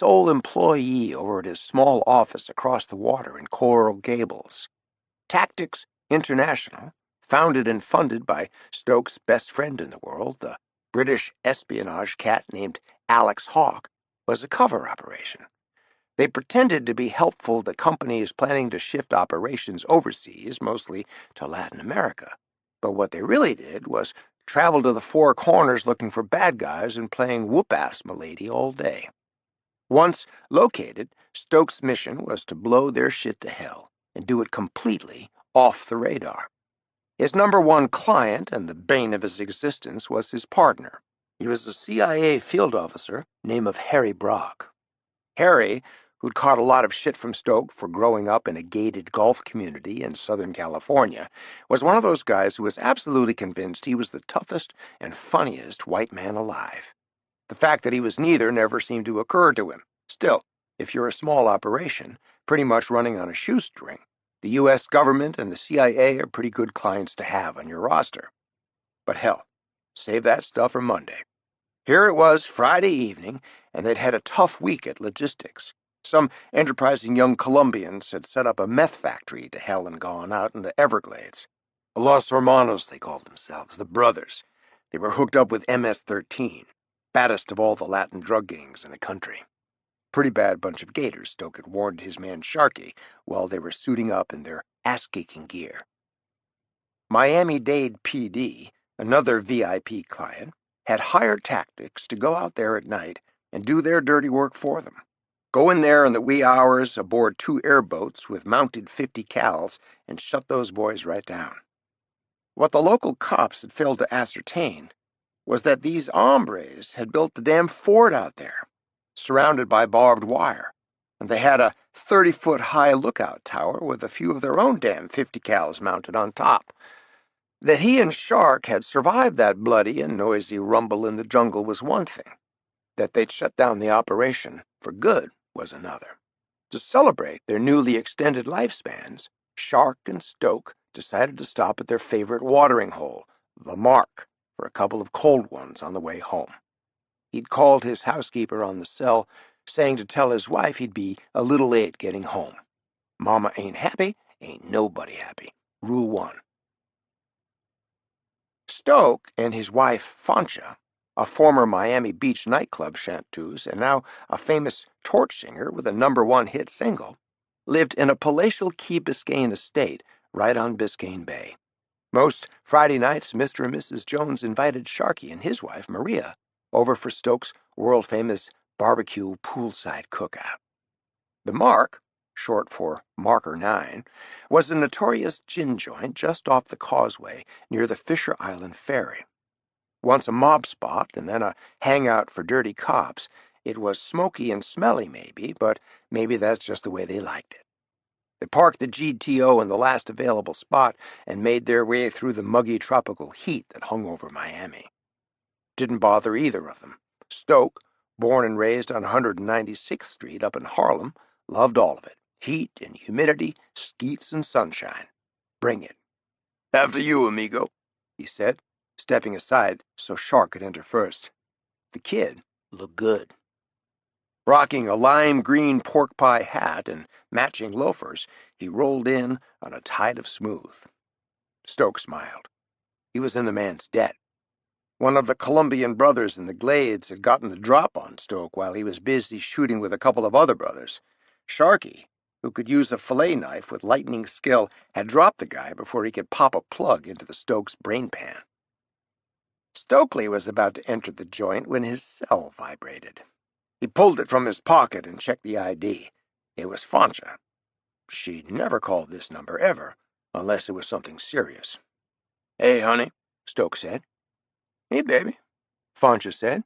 sole employee over at his small office across the water in Coral Gables. Tactics International, founded and funded by Stokes' best friend in the world, the British espionage cat named Alex Hawke, was a cover operation. They pretended to be helpful to companies planning to shift operations overseas, mostly to Latin America. But what they really did was travel to the four corners looking for bad guys and playing whoop-ass m'lady all day. Once located, Stokes' mission was to blow their shit to hell and do it completely off the radar. His number one client and the bane of his existence was his partner. He was a CIA field officer named Harry Brock. Harry, who'd caught a lot of shit from Stoke for growing up in a gated golf community in Southern California, was one of those guys who was absolutely convinced he was the toughest and funniest white man alive. The fact that he was neither never seemed to occur to him. Still, if you're a small operation, pretty much running on a shoestring, the U.S. government and the CIA are pretty good clients to have on your roster. But hell, save that stuff for Monday. Here it was, Friday evening, and they'd had a tough week at logistics. Some enterprising young Colombians had set up a meth factory to hell and gone out in the Everglades. Los Hermanos, they called themselves, the brothers. They were hooked up with MS-13, baddest of all the Latin drug gangs in the country. Pretty bad bunch of gators, Stoke had warned his man Sharkey while they were suiting up in their ass-kicking gear. Miami-Dade PD, another VIP client, had hired tactics to go out there at night and do their dirty work for them. Go in there in the wee hours aboard 2 airboats with mounted 50 cals and shut those boys right down. What the local cops had failed to ascertain was that these hombres had built the damn fort out there, surrounded by barbed wire, and they had a 30-foot-high lookout tower with a few of their own damn 50 cals mounted on top. That he and Shark had survived that bloody and noisy rumble in the jungle was one thing. That they'd shut down the operation for good was another. To celebrate their newly extended lifespans, Shark and Stoke decided to stop at their favorite watering hole, the Mark, for a couple of cold ones on the way home. He'd called his housekeeper on the cell, saying to tell his wife he'd be a little late getting home. Mama ain't happy, ain't nobody happy. Rule 1. Stoke and his wife Fancha, a former Miami Beach nightclub chanteuse and now a famous torch singer with a #1 hit single, lived in a palatial Key Biscayne estate right on Biscayne Bay. Most Friday nights, Mr. and Mrs. Jones invited Sharkey and his wife, Maria, over for Stoke's world-famous barbecue poolside cookout. The Mark, short for Marker 9, was a notorious gin joint just off the causeway near the Fisher Island Ferry. Once a mob spot and then a hangout for dirty cops, it was smoky and smelly maybe, but maybe that's just the way they liked it. They parked the GTO in the last available spot and made their way through the muggy tropical heat that hung over Miami. Didn't bother either of them. Stoke, born and raised on 196th Street up in Harlem, loved all of it. Heat and humidity, skeets and sunshine. Bring it. After you, amigo, he said, stepping aside so Shark could enter first. The kid looked good. Rocking a lime green pork pie hat and matching loafers, he rolled in on a tide of smooth. Stoke smiled. He was in the man's debt. One of the Colombian brothers in the Glades had gotten the drop on Stoke while he was busy shooting with a couple of other brothers. Sharkey, who could use a fillet knife with lightning skill, had dropped the guy before he could pop a plug into the Stokes brain pan. Stokely was about to enter the joint when his cell vibrated. He pulled it from his pocket and checked the ID. It was Fancha. She'd never called this number ever, unless it was something serious. "Hey, honey," Stoke said. "Hey, baby," Fancha said.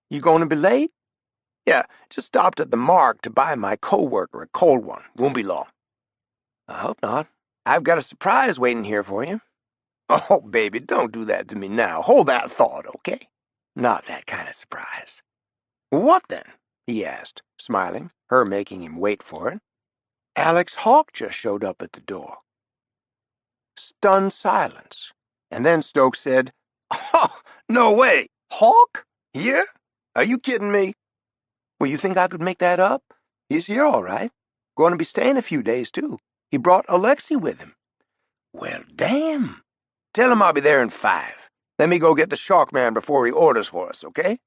"You going to be late?" "Yeah, just stopped at the Mark to buy my co-worker a cold one. Won't be long." "I hope not. I've got a surprise waiting here for you." "Oh, baby, don't do that to me now. Hold that thought, okay?" "Not that kind of surprise." "What then?" he asked, smiling, her making him wait for it. "Alex Hawke just showed up at the door." Stunned silence, and then Stoke said, "Oh, no way! Hawke? Here? Are you kidding me?" Well, you think I could make that up? He's here, all right. Going to be staying a few days, too. He brought Alexei with him. Well, damn. Tell him I'll be there in 5. Let me go get the shark man before he orders for us, okay?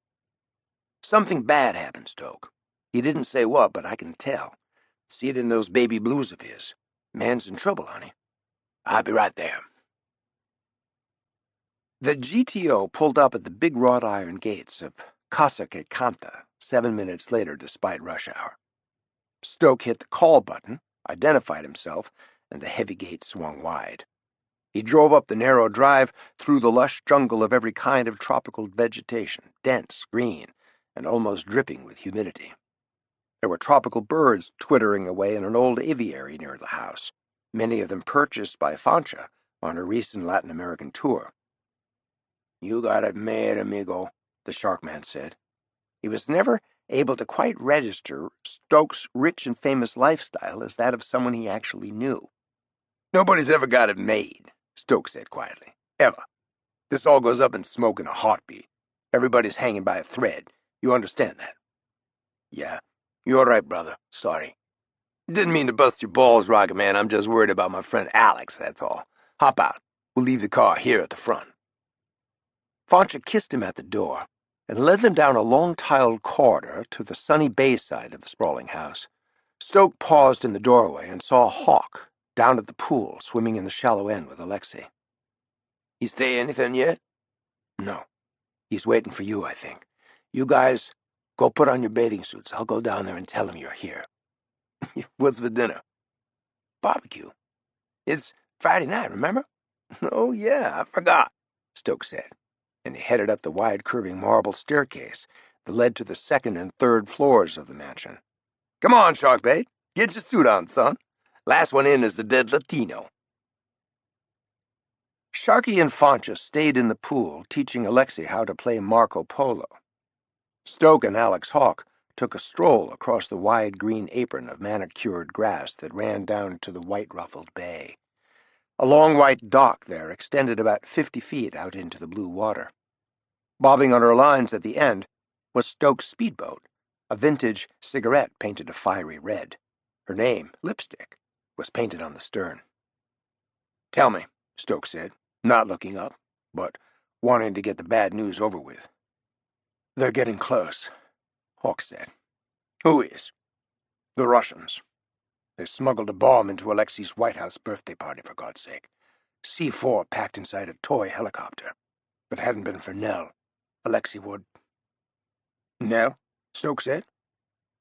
Something bad happened, Stoke. He didn't say what, but I can tell. See it in those baby blues of his. Man's in trouble, honey. I'll be right there. The GTO pulled up at the big wrought iron gates of Casa que Canta 7 minutes later despite rush hour. Stoke hit the call button, identified himself, and the heavy gate swung wide. He drove up the narrow drive through the lush jungle of every kind of tropical vegetation, dense, green, and almost dripping with humidity. There were tropical birds twittering away in an old aviary near the house, many of them purchased by Fancha on her recent Latin American tour. You got it made, amigo, the shark man said. He was never able to quite register Stoke's rich and famous lifestyle as that of someone he actually knew. Nobody's ever got it made, Stoke said quietly. Ever. This all goes up in smoke in a heartbeat. Everybody's hanging by a thread. You understand that? Yeah. You're right, brother. Sorry. Didn't mean to bust your balls, Rocket Man. I'm just worried about my friend Alex, that's all. Hop out. We'll leave the car here at the front. Fancha kissed him at the door and led them down a long tiled corridor to the sunny bay side of the sprawling house. Stoke paused in the doorway and saw Hawke down at the pool, swimming in the shallow end with Alexei. "You say anything yet?" "No. He's waiting for you, I think. You guys, go put on your bathing suits. I'll go down there and tell him you're here." "What's for dinner?" "Barbecue. It's Friday night, remember?" "Oh, yeah, I forgot," Stoke said, and he headed up the wide, curving marble staircase that led to the second and third floors of the mansion. "Come on, Sharkbait. Get your suit on, son. Last one in is the dead Latino." Sharky and Fancha stayed in the pool, teaching Alexei how to play Marco Polo. Stoke and Alex Hawke took a stroll across the wide green apron of manicured grass that ran down to the white-ruffled bay. A long white dock there extended about 50 feet out into the blue water. Bobbing on her lines at the end was Stoke's speedboat, a vintage cigarette painted a fiery red. Her name, Lipstick, was painted on the stern. "Tell me," Stoke said, not looking up, but wanting to get the bad news over with. "They're getting close," Hawke said. "Who is?" "The Russians. They smuggled a bomb into Alexei's White House birthday party, for God's sake. C4 packed inside a toy helicopter. If it hadn't been for Nell, Alexei would—" "Nell?" Stoke said.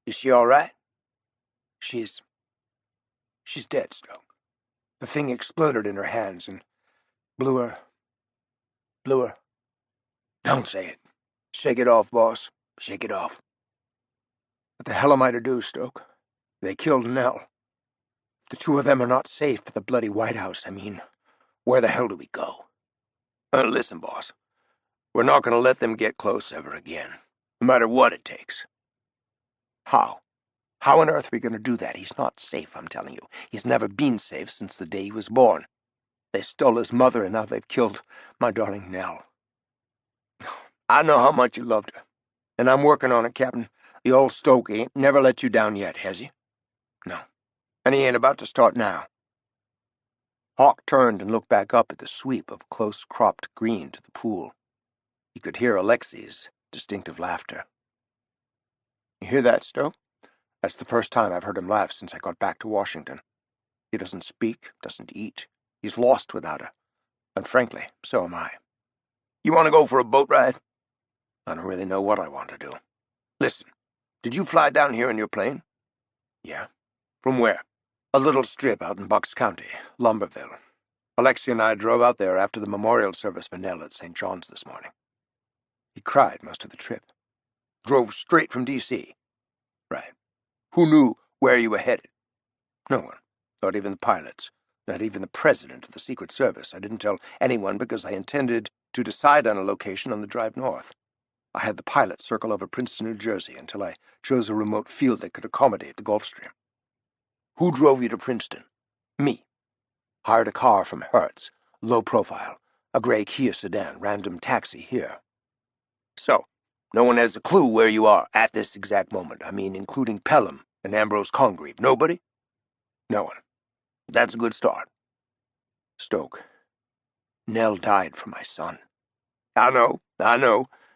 "Is she all right?" She's dead, Stoke. The thing exploded in her hands and blew her. Don't say it. Shake it off, boss. Shake it off." "What the hell am I to do, Stoke? They killed Nell. The two of them are not safe for the bloody White House. I mean, where the hell do we go?" Listen, boss. We're not going to let them get close ever again, no matter what it takes." "How? How on earth are we going to do that? He's not safe, I'm telling you. He's never been safe since the day he was born. They stole his mother, and now they've killed my darling Nell. I know how much you loved her, and I'm working on it, Captain. The old Stoke ain't never let you down yet, has he?" "No. And he ain't about to start now." Hawke turned and looked back up at the sweep of close-cropped green to the pool. He could hear Alexei's distinctive laughter. "You hear that, Stoke? That's the first time I've heard him laugh since I got back to Washington. He doesn't speak, doesn't eat. He's lost without her. And frankly, so am I. You want to go for a boat ride?" "I don't really know what I want to do." "Listen, did you fly down here in your plane?" "Yeah." "From where?" "A little strip out in Bucks County, Lumberville. Alexei and I drove out there after the memorial service for Nell at St. John's this morning." "He cried most of the trip." "Drove straight from D.C.? "Right." "Who knew where you were headed?" "No one. Not even the pilots. Not even the president of the Secret Service. I didn't tell anyone because I intended to decide on a location on the drive north. I had the pilot circle over Princeton, New Jersey, until I chose a remote field that could accommodate the Gulf Stream." "Who drove you to Princeton?" "Me. Hired a car from Hertz. Low profile. A gray Kia sedan. Random taxi here." "So, No one has a clue where you are at this exact moment. I mean, including Pelham and Ambrose Congreve. Nobody? No one. That's a good start. Stoke. Nell died for my son. I know,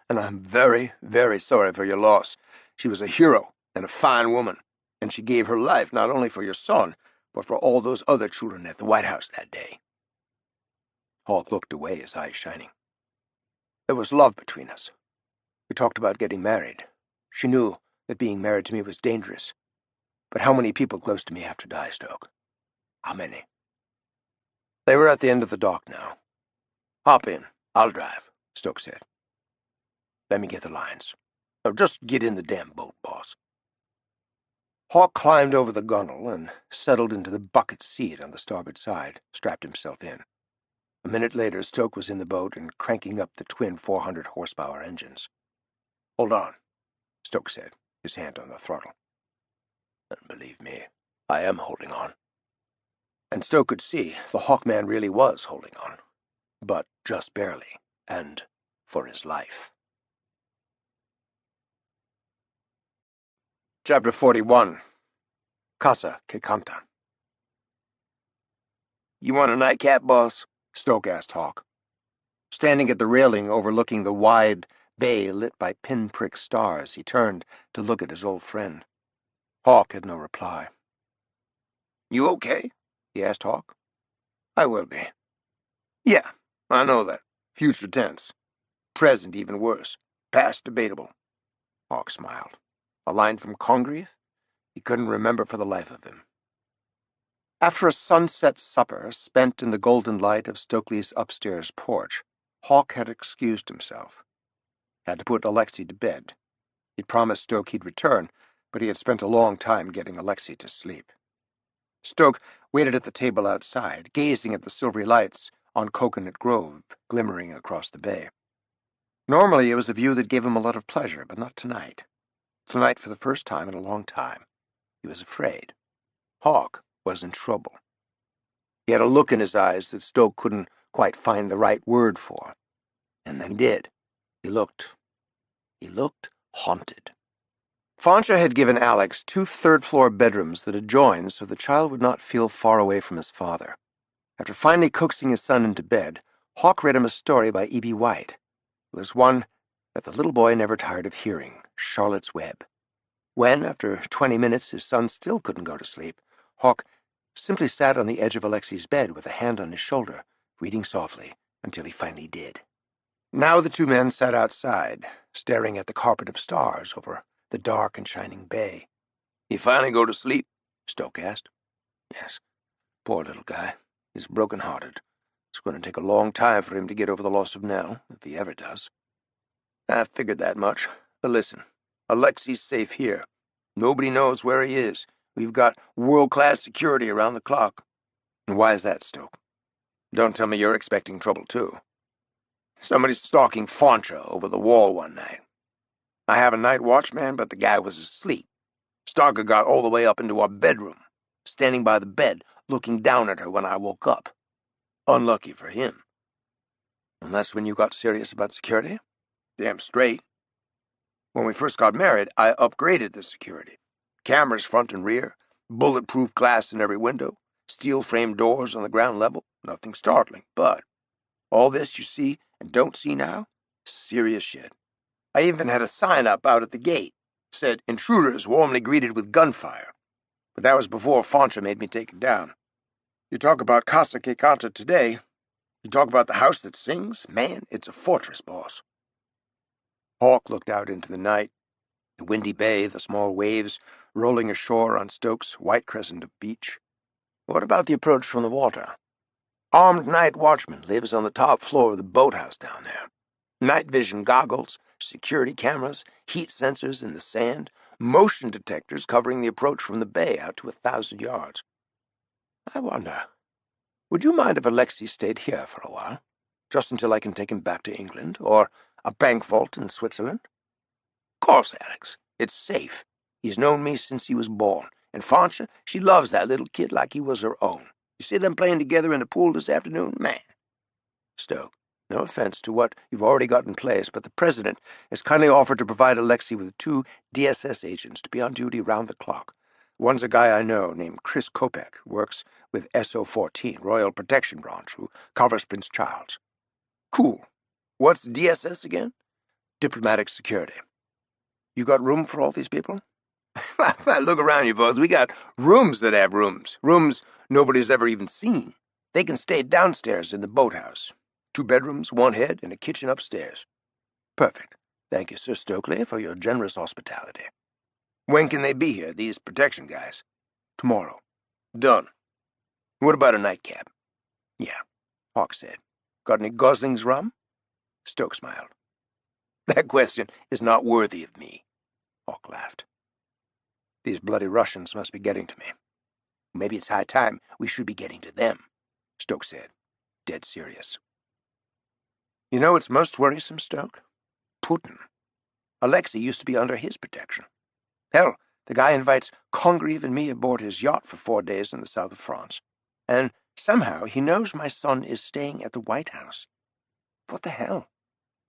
and I'm very, very sorry for your loss. She was a hero and a fine woman, and she gave her life not only for your son, but for all those other children at the White House that day. Hawke looked away, his eyes shining. There was love between us. We talked about getting married. She knew that being married to me was dangerous. But how many people close to me have to die, Stoke? How many? They were at the end of the dock now. Hop in. I'll drive, Stoke said. Let me get the lines. Now just get in the damn boat, boss. Hawke climbed over the gunwale and settled into the bucket seat on the starboard side, strapped himself in. A minute later, Stoke was in the boat and cranking up the twin 400-horsepower engines. Hold on, Stoke said, his hand on the throttle. And believe me, I am holding on. And Stoke could see the Hawkman really was holding on, but just barely, and for his life. Chapter 41. Casa que Canta. You want a nightcap, boss? Stoke asked Hawke. Standing at the railing overlooking the wide bay lit by pinprick stars, he turned to look at his old friend. Hawke had no reply. You okay? He asked Hawke. I will be. Yeah, I know that. Future tense. Present even worse. Past debatable. Hawke smiled. A line from Congreve? He couldn't remember for the life of him. After a sunset supper spent in the golden light of Stokely's upstairs porch, Hawke had excused himself. Had to put Alexei to bed. He'd promised Stoke he'd return, but he had spent a long time getting Alexei to sleep. Stoke waited at the table outside, gazing at the silvery lights on Coconut Grove glimmering across the bay. Normally it was a view that gave him a lot of pleasure, but not tonight. Tonight, for the first time in a long time, he was afraid. Hawke was in trouble. He had a look in his eyes that Stoke couldn't quite find the right word for. And then he did. He looked haunted. Fanshawe had given Alex 2 third-floor bedrooms that adjoined so the child would not feel far away from his father. After finally coaxing his son into bed, Hawke read him a story by E.B. White. It was one that the little boy never tired of hearing, Charlotte's Web. When, after 20 minutes, his son still couldn't go to sleep, Hawke simply sat on the edge of Alexei's bed with a hand on his shoulder, reading softly until he finally did. Now the two men sat outside, staring at the carpet of stars over the dark and shining bay. You finally go to sleep? Stoke asked. Yes. Poor little guy. He's broken-hearted. It's going to take a long time for him to get over the loss of Nell, if he ever does. I figured that much. But listen, Alexei's safe here. Nobody knows where he is. We've got world-class security around the clock. And why is that, Stoke? Don't tell me you're expecting trouble, too. Somebody's stalking Fanshawe over the wall one night. I have a night watchman, but the guy was asleep. Stalker got all the way up into our bedroom, standing by the bed, looking down at her when I woke up. Unlucky for him. And that's when you got serious about security? Damn straight. When we first got married, I upgraded the security. Cameras front and rear, bulletproof glass in every window, steel-framed doors on the ground level. Nothing startling, but all this you see and don't see now? Serious shit. I even had a sign up out at the gate. Said, intruders warmly greeted with gunfire. But that was before Fanshawe made me take it down. You talk about Casa que Canta today. You talk about the house that sings. Man, it's a fortress, boss. Hawke looked out into the night. The windy bay, the small waves rolling ashore on Stoke's white crescent of beach. What about the approach from the water? Armed night watchman lives on the top floor of the boathouse down there. Night vision goggles, security cameras, heat sensors in the sand, motion detectors covering the approach from the bay out to 1,000 yards. I wonder, would you mind if Alexei stayed here for a while? Just until I can take him back to England, or a bank vault in Switzerland? Of course, Alex. It's safe. He's known me since he was born, and Fanshawe, she loves that little kid like he was her own. You see them playing together in the pool this afternoon? Man. Stoke, No offense to what you've already got in place, but the President has kindly offered to provide Alexei with 2 DSS agents to be on duty round the clock. One's a guy I know named Chris Kopek, who works with SO-14, Royal Protection Branch, who covers Prince Charles. Cool. What's DSS again? Diplomatic Security. You got room for all these people? Look around you, boys. We got rooms that have rooms. Rooms nobody's ever even seen. They can stay downstairs in the boathouse. 2 bedrooms, 1 head, and a kitchen upstairs. Perfect. Thank you, Sir Stokely, for your generous hospitality. When can they be here, these protection guys? Tomorrow. Done. What about a nightcap? Yeah, Hawke said. Got any Gosling's rum? Stoke smiled. That question is not worthy of me. Hawke laughed. These bloody Russians must be getting to me. Maybe it's high time we should be getting to them, Stoke said, dead serious. You know what's most worrisome, Stoke? Putin. Alexei used to be under his protection. Hell, the guy invites Congreve and me aboard his yacht for 4 days in the south of France. And somehow he knows my son is staying at the White House. What the hell?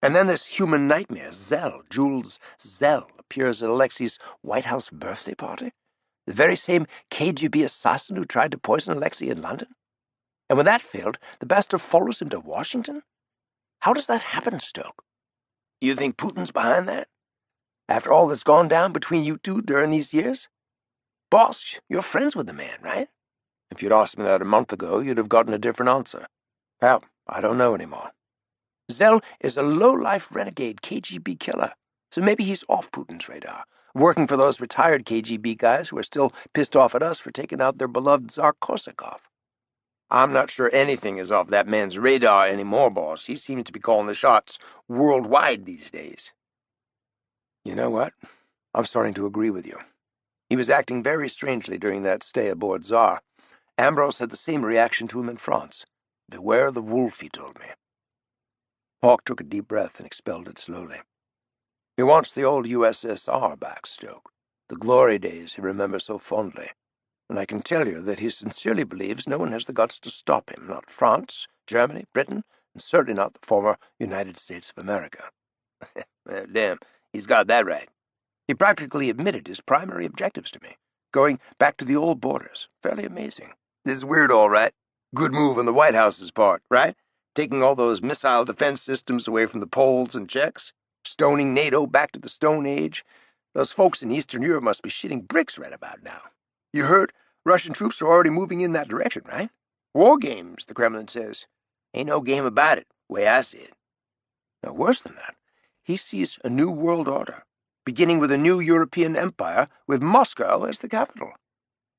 And then this human nightmare, Zell, Jules Zell, appears at Alexei's White House birthday party? The very same KGB assassin who tried to poison Alexei in London? And when that failed, the bastard follows him to Washington? How does that happen, Stoke? You think Putin's behind that? After all that's gone down between you two during these years? Boss, you're friends with the man, right? If you'd asked me that a month ago, you'd have gotten a different answer. Well, I don't know anymore. Zell is a low-life renegade KGB killer, so maybe he's off Putin's radar, working for those retired KGB guys who are still pissed off at us for taking out their beloved Tsar Korsakov. I'm not sure anything is off that man's radar anymore, boss. He seems to be calling the shots worldwide these days. You know what? I'm starting to agree with you. He was acting very strangely during that stay aboard Tsar. Ambrose had the same reaction to him in France. Beware the wolf, he told me. Hawke took a deep breath and expelled it slowly. He wants the old USSR back, Stoke, the glory days he remembers so fondly. And I can tell you that he sincerely believes no one has the guts to stop him, not France, Germany, Britain, and certainly not the former United States of America. Well, damn, he's got that right. He practically admitted his primary objectives to me, going back to the old borders. Fairly amazing. This is weird, all right. Good move on the White House's part, right? Taking all those missile defense systems away from the Poles and Czechs, stoning NATO back to the Stone Age. Those folks in Eastern Europe must be shitting bricks right about now. You heard Russian troops are already moving in that direction, right? War games, the Kremlin says. Ain't no game about it, way I see it. Now, worse than that, he sees a new world order, beginning with a new European empire with Moscow as the capital.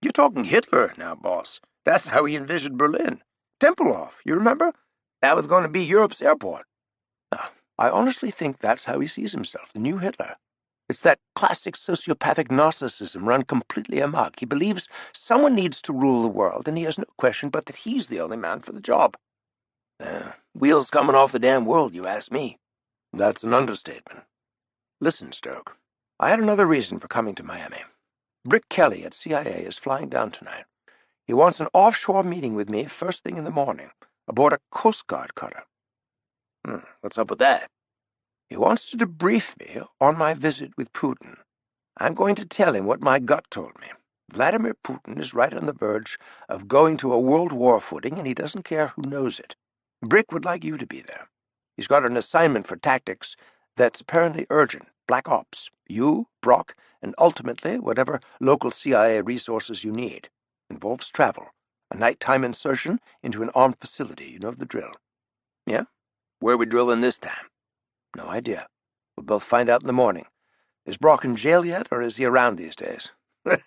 You're talking Hitler now, boss. That's how he envisioned Berlin. Tempelhof, you remember? That was going to be Europe's airport. Now, I honestly think that's how he sees himself, the new Hitler. It's that classic sociopathic narcissism run completely amok. He believes someone needs to rule the world, and he has no question but that he's the only man for the job. Wheels coming off the damn world, you ask me. That's an understatement. Listen, Stoke, I had another reason for coming to Miami. Brick Kelly at CIA is flying down tonight. He wants an offshore meeting with me first thing in the morning, aboard a Coast Guard cutter. What's up with that? He wants to debrief me on my visit with Putin. I'm going to tell him what my gut told me. Vladimir Putin is right on the verge of going to a world war footing, and he doesn't care who knows it. Brick would like you to be there. He's got an assignment for tactics that's apparently urgent. Black Ops. You, Brock, and ultimately whatever local CIA resources you need. Involves travel. A nighttime insertion into an armed facility. You know the drill. Yeah? Where are we drilling this time? No idea. We'll both find out in the morning. Is Brock in jail yet, or is he around these days?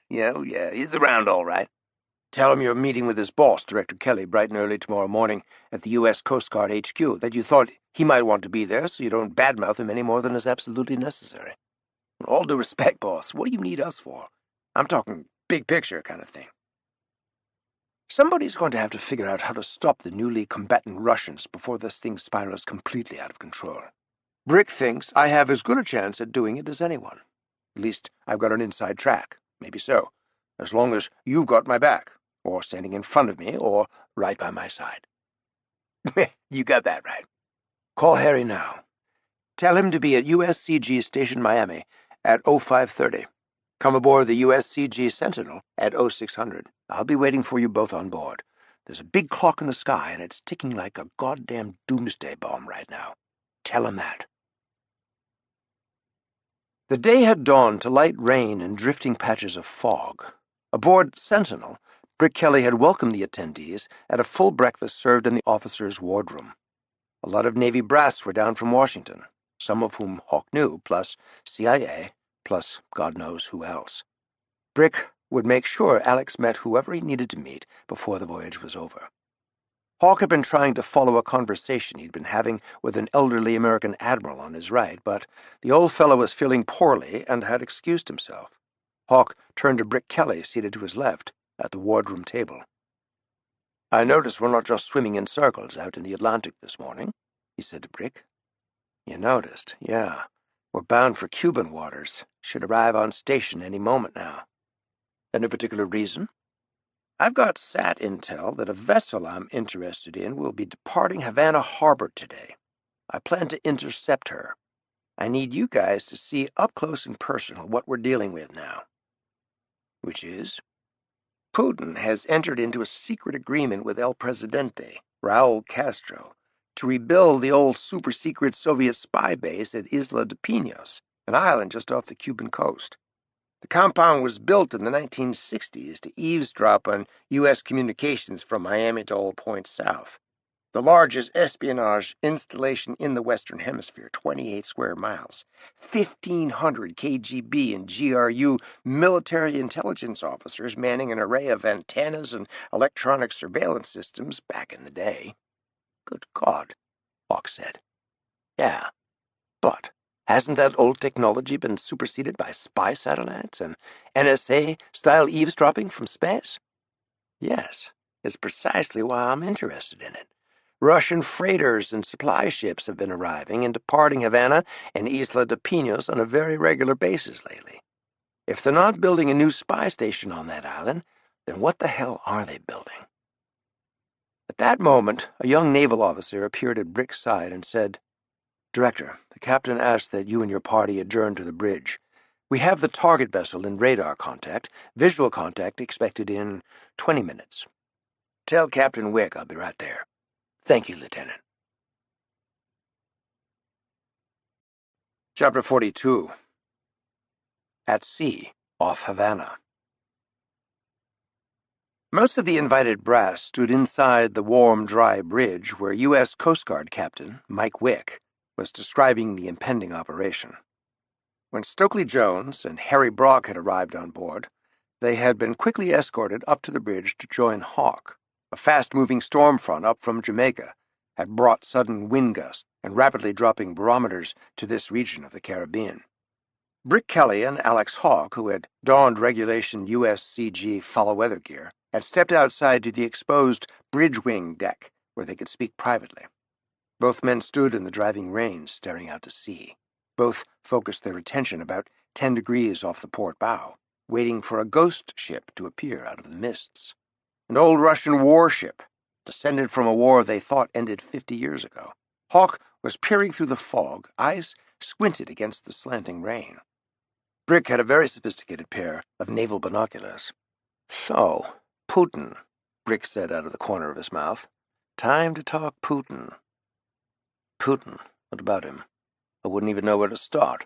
Yeah, he's around all right. Tell him you're meeting with his boss, Director Kelly, bright and early tomorrow morning at the U.S. Coast Guard HQ, that you thought he might want to be there so you don't badmouth him any more than is absolutely necessary. All due respect, boss, what do you need us for? I'm talking big picture kind of thing. Somebody's going to have to figure out how to stop the newly combatant Russians before this thing spirals completely out of control. Brick thinks I have as good a chance at doing it as anyone. At least I've got an inside track. Maybe so. As long as you've got my back, or standing in front of me, or right by my side. You got that right. Call Harry now. Tell him to be at USCG Station Miami at 0530. Come aboard the USCG Sentinel at 0600. I'll be waiting for you both on board. There's a big clock in the sky, and it's ticking like a goddamn doomsday bomb right now. Tell him that. The day had dawned to light rain and drifting patches of fog. Aboard Sentinel, Brick Kelly had welcomed the attendees at a full breakfast served in the officers' wardroom. A lot of Navy brass were down from Washington, some of whom Hawke knew, plus CIA, plus God knows who else. Brick would make sure Alex met whoever he needed to meet before the voyage was over. Hawke had been trying to follow a conversation he'd been having with an elderly American admiral on his right, but the old fellow was feeling poorly and had excused himself. Hawke turned to Brick Kelly, seated to his left, at the wardroom table. "I notice we're not just swimming in circles out in the Atlantic this morning," he said to Brick. "You noticed, yeah. We're bound for Cuban waters. Should arrive on station any moment now." "Any particular reason?" "I've got SAT intel that a vessel I'm interested in will be departing Havana Harbor today. I plan to intercept her. I need you guys to see up close and personal what we're dealing with now." "Which is?" "Putin has entered into a secret agreement with El Presidente, Raul Castro, to rebuild the old super-secret Soviet spy base at Isla de Pinos, an island just off the Cuban coast. The compound was built in the 1960s to eavesdrop on U.S. communications from Miami to all points south. The largest espionage installation in the Western Hemisphere, 28 square miles. 1,500 KGB and GRU military intelligence officers manning an array of antennas and electronic surveillance systems back in the day." "Good God," Hawke said. "Yeah, but hasn't that old technology been superseded by spy satellites and NSA-style eavesdropping from space?" "Yes, it's precisely why I'm interested in it. Russian freighters and supply ships have been arriving and departing Havana and Isla de Pinos on a very regular basis lately. If they're not building a new spy station on that island, then what the hell are they building?" At that moment, a young naval officer appeared at Brick's side and said, "Director, the captain asked that you and your party adjourn to the bridge. We have the target vessel in radar contact, visual contact expected in 20 minutes. Tell Captain Wick I'll be right there. Thank you, Lieutenant." Chapter 42. At Sea, off Havana. Most of the invited brass stood inside the warm, dry bridge where U.S. Coast Guard Captain Mike Wick was describing the impending operation. When Stokely Jones and Harry Brock had arrived on board, they had been quickly escorted up to the bridge to join Hawke. A fast-moving storm front up from Jamaica had brought sudden wind gusts and rapidly dropping barometers to this region of the Caribbean. Brick Kelly and Alex Hawke, who had donned regulation USCG foul-weather gear, had stepped outside to the exposed bridge-wing deck where they could speak privately. Both men stood in the driving rain, staring out to sea. Both focused their attention about 10 degrees off the port bow, waiting for a ghost ship to appear out of the mists. An old Russian warship, descended from a war they thought ended 50 years ago. Hawke was peering through the fog, eyes squinted against the slanting rain. Brick had a very sophisticated pair of naval binoculars. "So, Putin," Brick said out of the corner of his mouth. "Time to talk Putin." "Putin? What about him? I wouldn't even know where to start."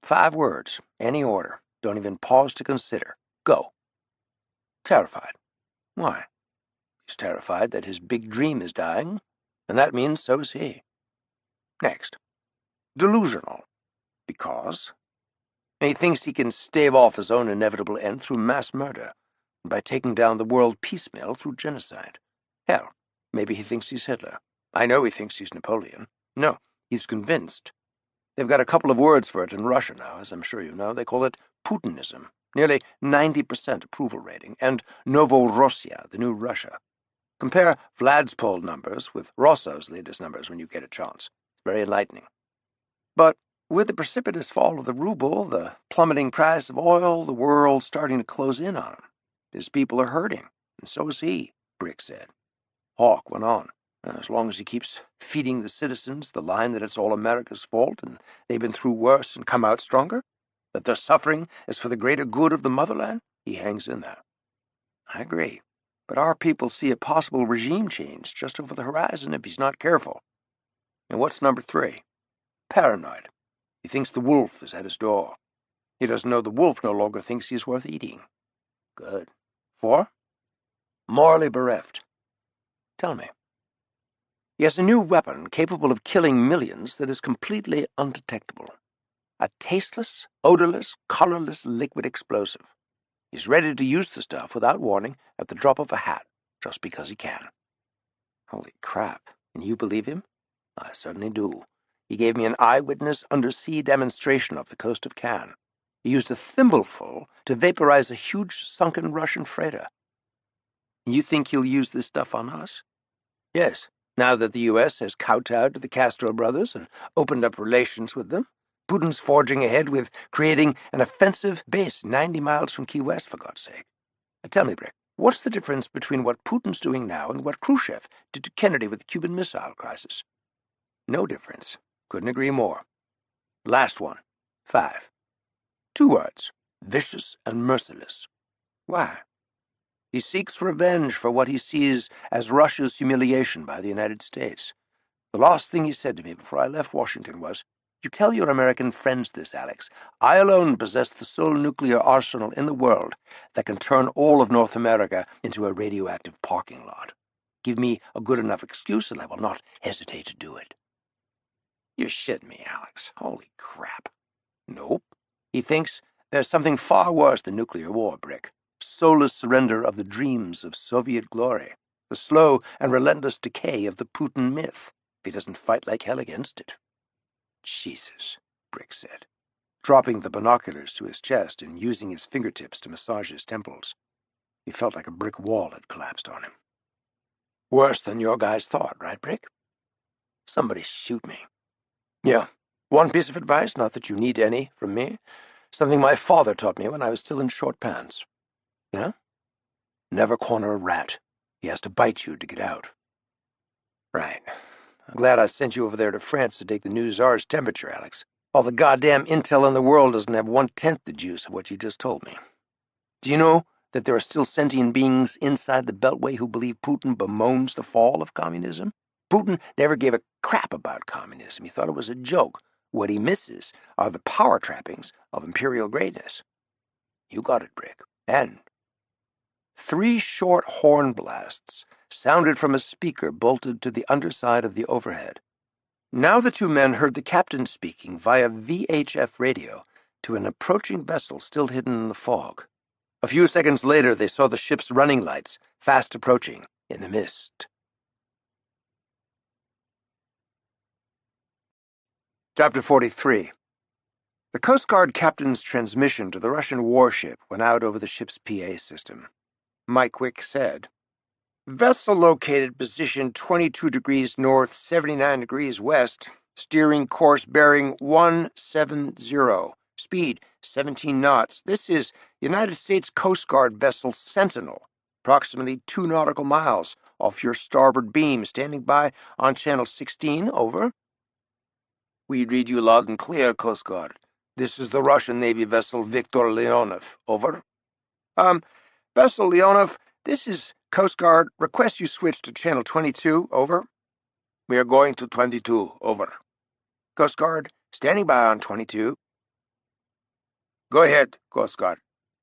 5 words, any order. Don't even pause to consider. Go." "Terrified." "Why?" "He's terrified that his big dream is dying, and that means so is he." "Next." "Delusional." "Because?" "He thinks he can stave off his own inevitable end through mass murder, and by taking down the world piecemeal through genocide. Hell, maybe he thinks he's Hitler. I know he thinks he's Napoleon. No, he's convinced. They've got a couple of words for it in Russia now, as I'm sure you know. They call it Putinism, nearly 90% approval rating, and Novorossiya, the new Russia. Compare Vlad's poll numbers with Rosso's latest numbers when you get a chance. It's very enlightening. But with the precipitous fall of the ruble, the plummeting price of oil, the world starting to close in on him. His people are hurting, and so is he, Brick said. Hawke went on. As long as he keeps feeding the citizens the line that it's all America's fault and they've been through worse and come out stronger, that their suffering is for the greater good of the motherland, he hangs in there. I agree. But our people see a possible regime change just over the horizon if he's not careful. And what's number 3? Paranoid. He thinks the wolf is at his door. He doesn't know the wolf no longer thinks he's worth eating. Good. 4? Morally bereft. Tell me. He has a new weapon capable of killing millions that is completely undetectable. A tasteless, odorless, colorless liquid explosive. He's ready to use the stuff without warning at the drop of a hat, just because he can. Holy crap. And you believe him? I certainly do. He gave me an eyewitness undersea demonstration off the coast of Cannes. He used a thimbleful to vaporize a huge sunken Russian freighter. You think he'll use this stuff on us? Yes, now that the U.S. has kowtowed to the Castro brothers and opened up relations with them. Putin's forging ahead with creating an offensive base 90 miles from Key West, for God's sake. Now tell me, Brick, what's the difference between what Putin's doing now and what Khrushchev did to Kennedy with the Cuban Missile Crisis? No difference. Couldn't agree more. Last one. 5. 2 words. Vicious and merciless. Why? He seeks revenge for what he sees as Russia's humiliation by the United States. The last thing he said to me before I left Washington was, "You tell your American friends this, Alex. I alone possess the sole nuclear arsenal in the world that can turn all of North America into a radioactive parking lot. Give me a good enough excuse and I will not hesitate to do it." You're shitting me, Alex. Holy crap. Nope. He thinks there's something far worse than nuclear war, Brick. Soulless surrender of the dreams of Soviet glory. The slow and relentless decay of the Putin myth, if he doesn't fight like hell against it. Jesus, Brick said, dropping the binoculars to his chest and using his fingertips to massage his temples. He felt like a brick wall had collapsed on him. Worse than your guys thought, right, Brick? Somebody shoot me. Yeah, one piece of advice, not that you need any from me, something my father taught me when I was still in short pants. Yeah? Never corner a rat. He has to bite you to get out. Right. I'm glad I sent you over there to France to take the new Tsar's temperature, Alex. All the goddamn intel in the world doesn't have 1/10 the juice of what you just told me. Do you know that there are still sentient beings inside the Beltway who believe Putin bemoans the fall of communism? Putin never gave a crap about communism. He thought it was a joke. What he misses are the power trappings of imperial greatness. You got it, Brick. And 3 short horn blasts sounded from a speaker bolted to the underside of the overhead. Now the 2 men heard the captain speaking via VHF radio to an approaching vessel still hidden in the fog. A few seconds later, they saw the ship's running lights fast approaching in the mist. Chapter 43. The Coast Guard captain's transmission to the Russian warship went out over the ship's PA system. Mike Wick said, "Vessel located position 22 degrees north, 79 degrees west, steering course bearing 170, speed 17 knots. This is United States Coast Guard vessel Sentinel, approximately 2 nautical miles off your starboard beam, standing by on channel 16, over." "We read you loud and clear, Coast Guard. This is the Russian Navy vessel Viktor Leonov, over." Vessel Leonov, this is Coast Guard. Request you switch to channel 22, over." "We are going to 22, over." "Coast Guard, standing by on 22. "Go ahead, Coast Guard."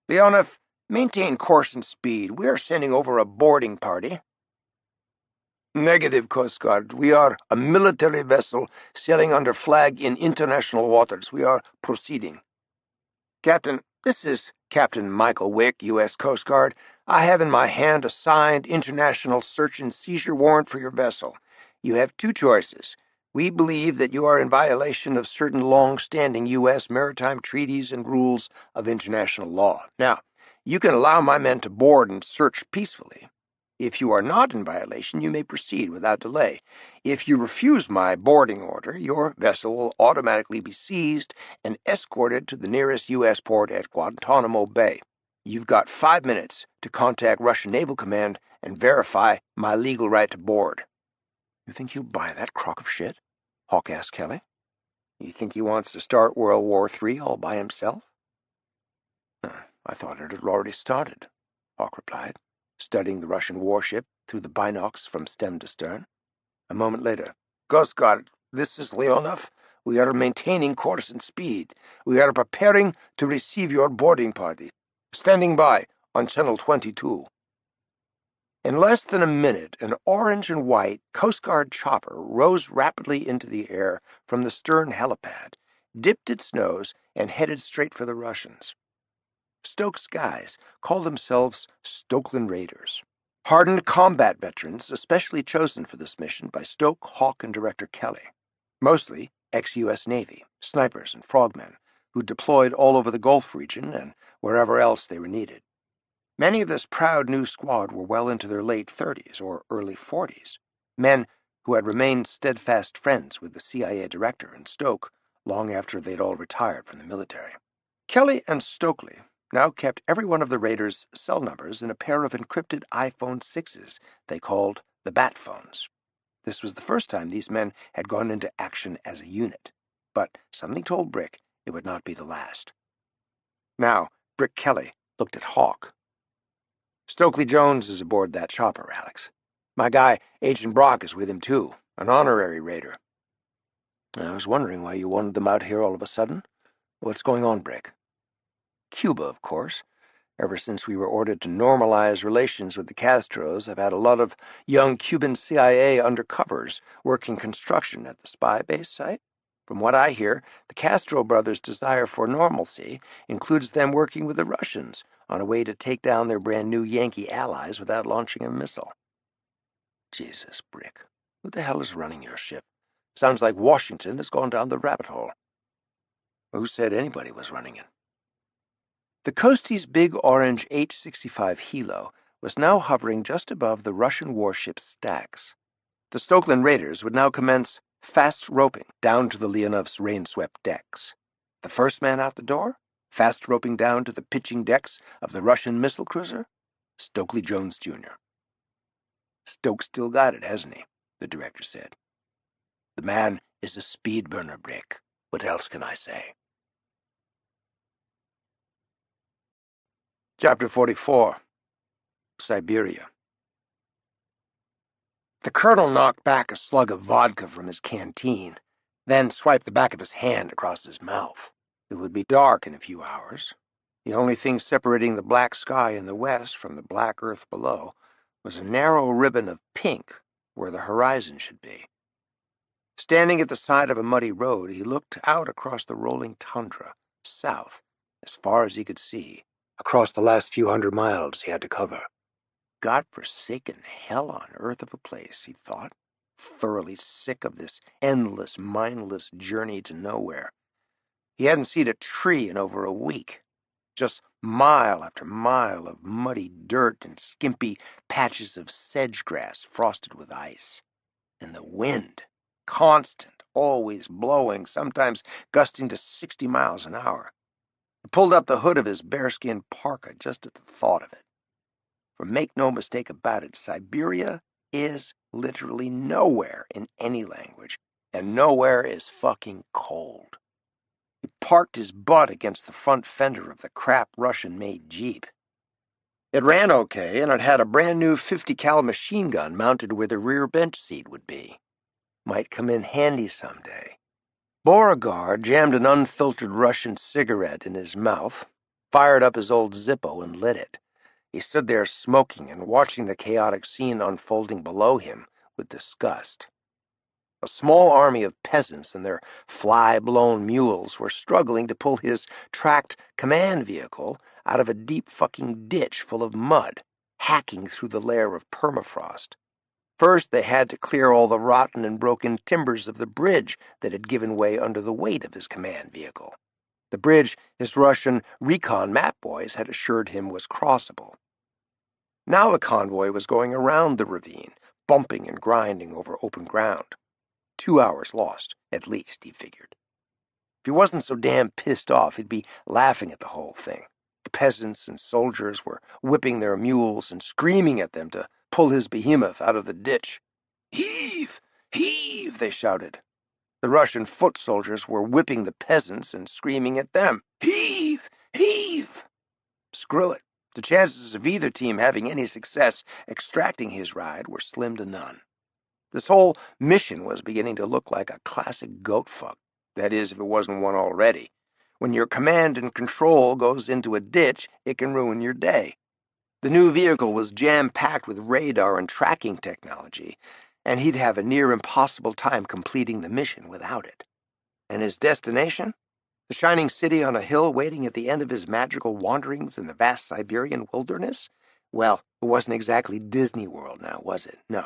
"Leonov, maintain course and speed. We are sending over a boarding party." "Negative, Coast Guard. We are a military vessel sailing under flag in international waters. We are proceeding." "Captain, this is Captain Michael Wick, U.S. Coast Guard. I have in my hand a signed international search and seizure warrant for your vessel. You have 2 choices. We believe that you are in violation of certain long-standing U.S. maritime treaties and rules of international law. Now, you can allow my men to board and search peacefully. If you are not in violation, you may proceed without delay. If you refuse my boarding order, your vessel will automatically be seized and escorted to the nearest U.S. port at Guantanamo Bay. You've got 5 minutes to contact Russian Naval Command and verify my legal right to board." You think he'll buy that crock of shit? Hawke asked Kelly. You think he wants to start World War III all by himself? I thought it had already started, Hawke replied, studying the Russian warship through the binocs from stem to stern. A moment later, Coast Guard, this is Leonov. We are maintaining course and speed. We are preparing to receive your boarding party. Standing by on Channel 22. In less than a minute, an orange and white Coast Guard chopper rose rapidly into the air from the stern helipad, dipped its nose, and headed straight for the Russians. Stokes' guys called themselves Stokeland Raiders. Hardened combat veterans, especially chosen for this mission by Stoke, Hawke, and Director Kelly. Mostly ex-U.S. Navy, snipers and frogmen, who deployed all over the Gulf region and wherever else they were needed. Many of this proud new squad were well into their late 30s or early 40s, men who had remained steadfast friends with the CIA director and Stoke long after they'd all retired from the military. Kelly and Stokely now kept every one of the raiders' cell numbers in a pair of encrypted iPhone 6s they called the Bat phones. This was the first time these men had gone into action as a unit, but something told Brick it would not be the last. Now, Brick Kelly looked at Hawke. Stokely Jones is aboard that chopper, Alex. My guy, Agent Brock, is with him too, an honorary raider. I was wondering why you wanted them out here all of a sudden. What's going on, Brick? Cuba, of course. Ever since we were ordered to normalize relations with the Castros, I've had a lot of young Cuban CIA undercovers working construction at the spy base site. From what I hear, the Castro brothers' desire for normalcy includes them working with the Russians on a way to take down their brand-new Yankee allies without launching a missile. Jesus, Brick, who the hell is running your ship? Sounds like Washington has gone down the rabbit hole. Who said anybody was running it? The Coastie's big orange H-65 Hilo was now hovering just above the Russian warship's stacks. The Stokeland Raiders would now commence fast roping down to the Leonov's rain-swept decks. The first man out the door, fast roping down to the pitching decks of the Russian missile cruiser, Stokely Jones, Jr. Stoke still got it, hasn't he? The director said. The man is a speed burner, Brick. What else can I say? Chapter 44. Siberia. The colonel knocked back a slug of vodka from his canteen, then swiped the back of his hand across his mouth. It would be dark in a few hours. The only thing separating the black sky in the west from the black earth below was a narrow ribbon of pink where the horizon should be. Standing at the side of a muddy road, he looked out across the rolling tundra, south, as far as he could see, across the last few hundred miles he had to cover. God-forsaken hell on earth of a place, he thought, thoroughly sick of this endless, mindless journey to nowhere. He hadn't seen a tree in over a week, just mile after mile of muddy dirt and skimpy patches of sedge grass frosted with ice. And the wind, constant, always blowing, sometimes gusting to 60 miles an hour. He pulled up the hood of his bearskin parka just at the thought of it. For make no mistake about it, Siberia is literally nowhere in any language, and nowhere is fucking cold. He parked his butt against the front fender of the crap Russian-made Jeep. It ran okay, and it had a brand-new 50 cal machine gun mounted where the rear bench seat would be. Might come in handy someday. Beauregard jammed an unfiltered Russian cigarette in his mouth, fired up his old Zippo, and lit it. He stood there smoking and watching the chaotic scene unfolding below him with disgust. A small army of peasants and their fly-blown mules were struggling to pull his tracked command vehicle out of a deep fucking ditch full of mud, hacking through the layer of permafrost. First, they had to clear all the rotten and broken timbers of the bridge that had given way under the weight of his command vehicle. The bridge his Russian recon map boys had assured him was crossable. Now the convoy was going around the ravine, bumping and grinding over open ground. 2 hours lost, at least, he figured. If he wasn't so damn pissed off, he'd be laughing at the whole thing. The peasants and soldiers were whipping their mules and screaming at them to pull his behemoth out of the ditch. Heave! Heave! They shouted. The Russian foot soldiers were whipping the peasants and screaming at them. Heave! Heave! Screw it. The chances of either team having any success extracting his ride were slim to none. This whole mission was beginning to look like a classic goat fuck. That is, if it wasn't one already. When your command and control goes into a ditch, it can ruin your day. The new vehicle was jam-packed with radar and tracking technology, and he'd have a near impossible time completing the mission without it. And his destination? The shining city on a hill waiting at the end of his magical wanderings in the vast Siberian wilderness? Well, it wasn't exactly Disney World now, was it? No.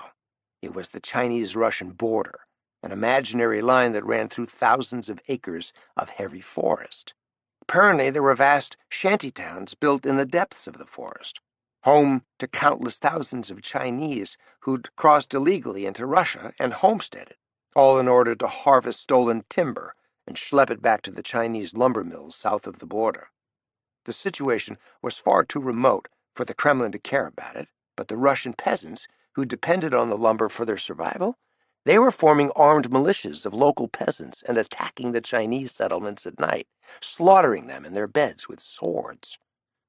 It was the Chinese-Russian border, an imaginary line that ran through thousands of acres of hairy forest. Apparently, there were vast shantytowns built in the depths of the forest, home to countless thousands of Chinese who'd crossed illegally into Russia and homesteaded, all in order to harvest stolen timber and schlep it back to the Chinese lumber mills south of the border. The situation was far too remote for the Kremlin to care about it, but the Russian peasants, who depended on the lumber for their survival, they were forming armed militias of local peasants and attacking the Chinese settlements at night, slaughtering them in their beds with swords.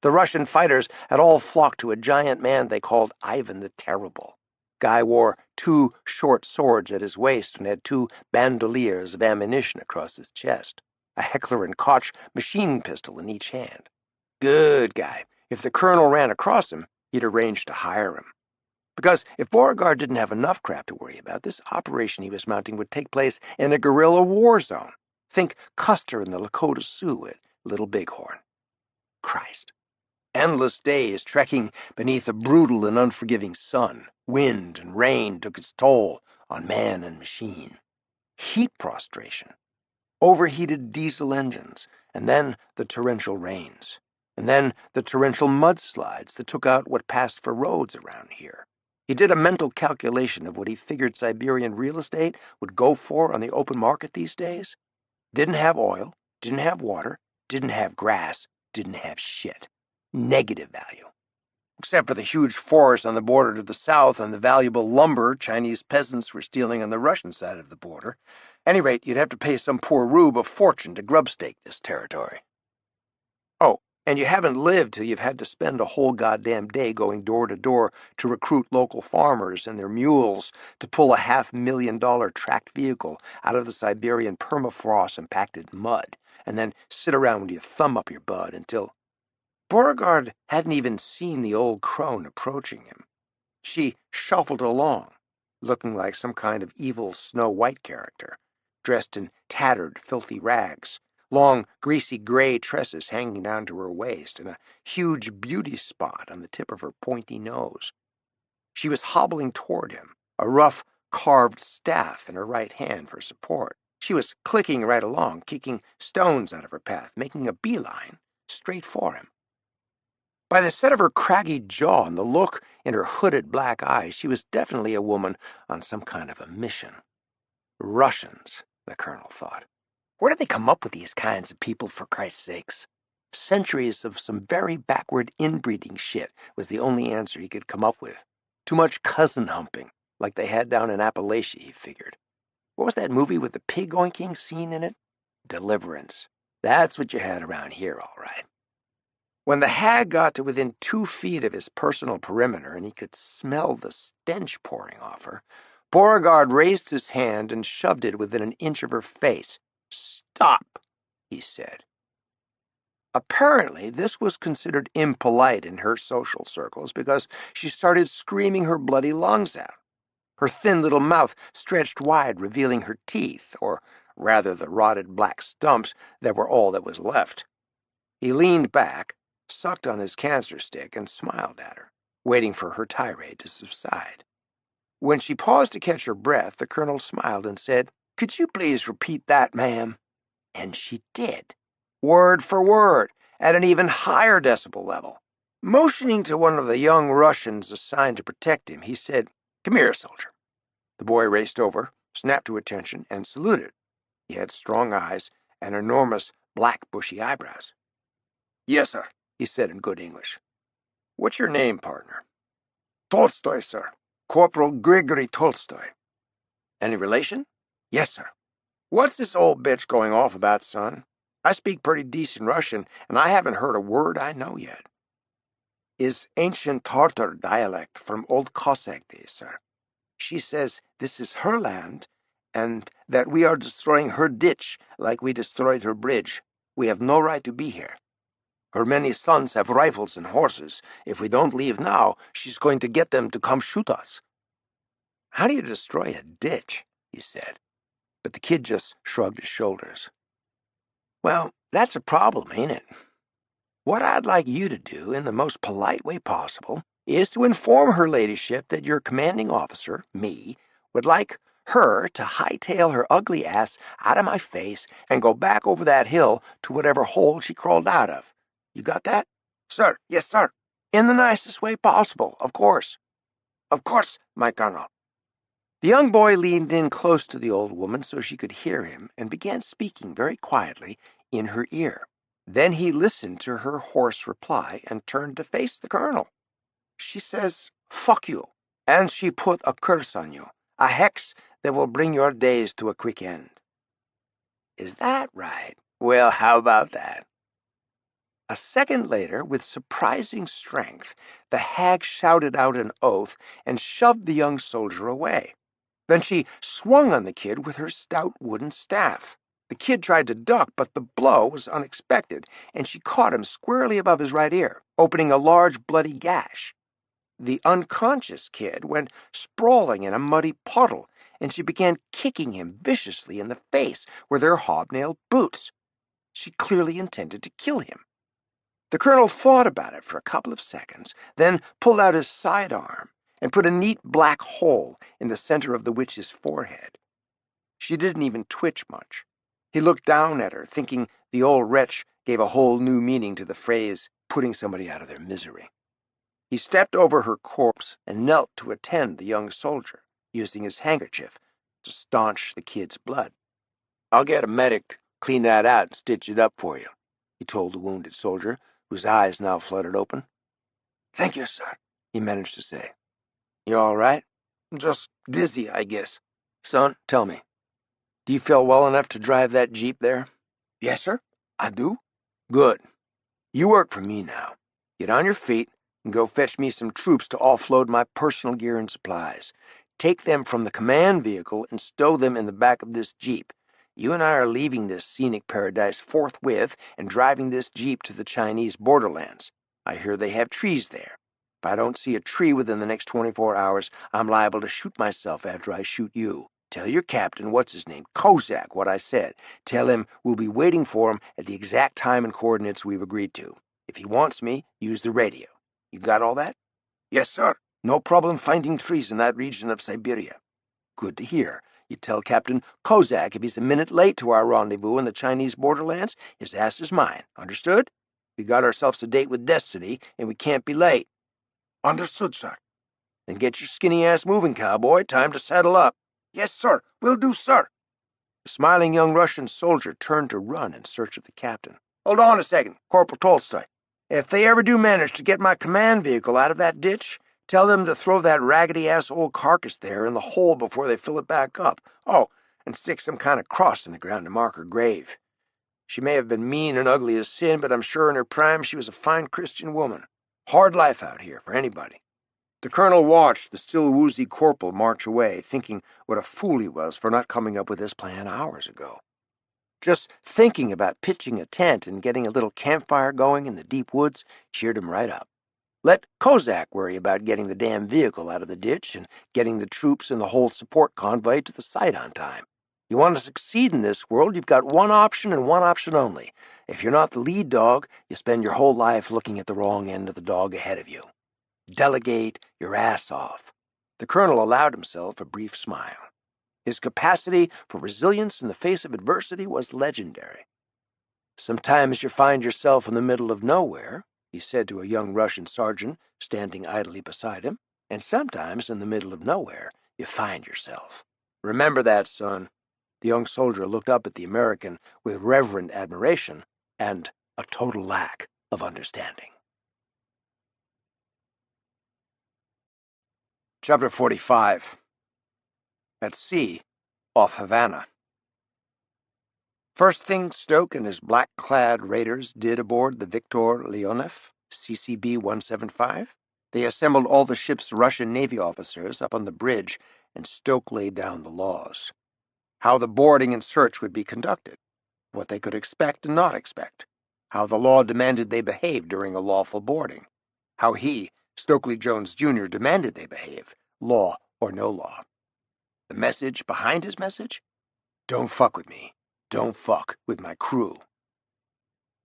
The Russian fighters had all flocked to a giant man they called Ivan the Terrible. Guy wore 2 short swords at his waist and had 2 bandoliers of ammunition across his chest, a Heckler and Koch machine pistol in each hand. Good guy. If the colonel ran across him, he'd arrange to hire him. Because if Beauregard didn't have enough crap to worry about, this operation he was mounting would take place in a guerrilla war zone. Think Custer in the Lakota Sioux at Little Bighorn. Christ. Endless days trekking beneath a brutal and unforgiving sun. Wind and rain took its toll on man and machine. Heat prostration. Overheated diesel engines, and then the torrential rains. And then the torrential mudslides that took out what passed for roads around here. He did a mental calculation of what he figured Siberian real estate would go for on the open market these days. Didn't have oil, didn't have water, didn't have grass, didn't have shit. Negative value. Except for the huge forests on the border to the south and the valuable lumber Chinese peasants were stealing on the Russian side of the border. At any rate, you'd have to pay some poor rube a fortune to grubstake this territory. Oh, and you haven't lived till you've had to spend a whole goddamn day going door to door to recruit local farmers and their mules to pull a $500,000 tracked vehicle out of the Siberian permafrost-impacted mud, and then sit around with your thumb up your butt until... Beauregard hadn't even seen the old crone approaching him. She shuffled along, looking like some kind of evil Snow White character, dressed in tattered, filthy rags, long, greasy gray tresses hanging down to her waist, and a huge beauty spot on the tip of her pointy nose. She was hobbling toward him, a rough, carved staff in her right hand for support. She was clicking right along, kicking stones out of her path, making a beeline straight for him. By the set of her craggy jaw and the look in her hooded black eyes, she was definitely a woman on some kind of a mission. Russians, the colonel thought. Where did they come up with these kinds of people, for Christ's sakes? Centuries of some very backward inbreeding shit was the only answer he could come up with. Too much cousin humping, like they had down in Appalachia, he figured. What was that movie with the pig oinking scene in it? Deliverance. That's what you had around here, all right. When the hag got to within 2 feet of his personal perimeter and he could smell the stench pouring off her, Beauregard raised his hand and shoved it within an inch of her face. "Stop," he said. Apparently, this was considered impolite in her social circles because she started screaming her bloody lungs out. Her thin little mouth stretched wide, revealing her teeth, or rather the rotted black stumps that were all that was left. He leaned back, sucked on his cancer stick, and smiled at her, waiting for her tirade to subside. When she paused to catch her breath, the colonel smiled and said, "Could you please repeat that, ma'am?" And she did, word for word, at an even higher decibel level. Motioning to one of the young Russians assigned to protect him, he said, "Come here, soldier." The boy raced over, snapped to attention, and saluted. He had strong eyes and enormous black bushy eyebrows. "Yes, sir," he said in good English. "What's your name, partner?" "Tolstoy, sir. Corporal Grigory Tolstoy." Any relation? Yes, sir. What's this old bitch going off about, son? I speak pretty decent Russian, and I haven't heard a word I know yet. Is ancient Tartar dialect from old Cossack days, sir. She says this is her land, and that we are destroying her ditch like we destroyed her bridge. We have no right to be here. Her many sons have rifles and horses. If we don't leave now, she's going to get them to come shoot us. How do you destroy a ditch? He said. But the kid just shrugged his shoulders. Well, that's a problem, ain't it? What I'd like you to do, in the most polite way possible, is to inform her ladyship that your commanding officer, me, would like her to hightail her ugly ass out of my face and go back over that hill to whatever hole she crawled out of. You got that? Sir, yes, sir. In the nicest way possible, of course. Of course, my colonel. The young boy leaned in close to the old woman so she could hear him and began speaking very quietly in her ear. Then he listened to her hoarse reply and turned to face the colonel. She says, "Fuck you," and she put a curse on you, a hex that will bring your days to a quick end. Is that right? Well, how about that? A second later, with surprising strength, the hag shouted out an oath and shoved the young soldier away. Then she swung on the kid with her stout wooden staff. The kid tried to duck, but the blow was unexpected, and she caught him squarely above his right ear, opening a large bloody gash. The unconscious kid went sprawling in a muddy puddle, and she began kicking him viciously in the face with her hobnailed boots. She clearly intended to kill him. The colonel thought about it for a couple of seconds, then pulled out his sidearm and put a neat black hole in the center of the witch's forehead. She didn't even twitch much. He looked down at her, thinking the old wretch gave a whole new meaning to the phrase, putting somebody out of their misery. He stepped over her corpse and knelt to attend the young soldier, using his handkerchief to staunch the kid's blood. "I'll get a medic to clean that out and stitch it up for you," he told the wounded soldier, whose eyes now fluttered open. "Thank you, sir," he managed to say. "You all right?" "Just dizzy, I guess." "Son, tell me, do you feel well enough to drive that Jeep there?" "Yes, sir, I do." "Good. You work for me now. Get on your feet and go fetch me some troops to offload my personal gear and supplies. Take them from the command vehicle and stow them in the back of this Jeep. You and I are leaving this scenic paradise forthwith and driving this Jeep to the Chinese borderlands. I hear they have trees there. If I don't see a tree within the next 24 hours, I'm liable to shoot myself after I shoot you. Tell your captain, what's his name, Kozak, what I said. Tell him we'll be waiting for him at the exact time and coordinates we've agreed to. If he wants me, use the radio. You got all that?" "Yes, sir. No problem finding trees in that region of Siberia." "Good to hear. You tell Captain Kozak if he's a minute late to our rendezvous in the Chinese borderlands, his ass is mine. Understood? We got ourselves a date with destiny, and we can't be late." "Understood, sir." "Then get your skinny ass moving, cowboy. Time to saddle up." "Yes, sir. Will do, sir." The smiling young Russian soldier turned to run in search of the captain. "Hold on a second, Corporal Tolstoy. If they ever do manage to get my command vehicle out of that ditch, tell them to throw that raggedy-ass old carcass there in the hole before they fill it back up. Oh, and stick some kind of cross in the ground to mark her grave. She may have been mean and ugly as sin, but I'm sure in her prime she was a fine Christian woman. Hard life out here for anybody." The colonel watched the still woozy corporal march away, thinking what a fool he was for not coming up with this plan hours ago. Just thinking about pitching a tent and getting a little campfire going in the deep woods cheered him right up. Let Kozak worry about getting the damn vehicle out of the ditch and getting the troops and the whole support convoy to the site on time. You want to succeed in this world, you've got one option and one option only. If you're not the lead dog, you spend your whole life looking at the wrong end of the dog ahead of you. Delegate your ass off. The colonel allowed himself a brief smile. His capacity for resilience in the face of adversity was legendary. "Sometimes you find yourself in the middle of nowhere," he said to a young Russian sergeant standing idly beside him, "and sometimes in the middle of nowhere you find yourself. Remember that, son." The young soldier looked up at the American with reverent admiration and a total lack of understanding. Chapter 45. At sea, off Havana. First thing Stoke and his black-clad raiders did aboard the Victor Leonov, CCB 175, they assembled all the ship's Russian Navy officers up on the bridge, and Stoke laid down the laws. How the boarding and search would be conducted, what they could expect and not expect, how the law demanded they behave during a lawful boarding, how he, Stokely Jones Jr., demanded they behave, law or no law. The message behind his message? Don't fuck with me. Don't fuck with my crew.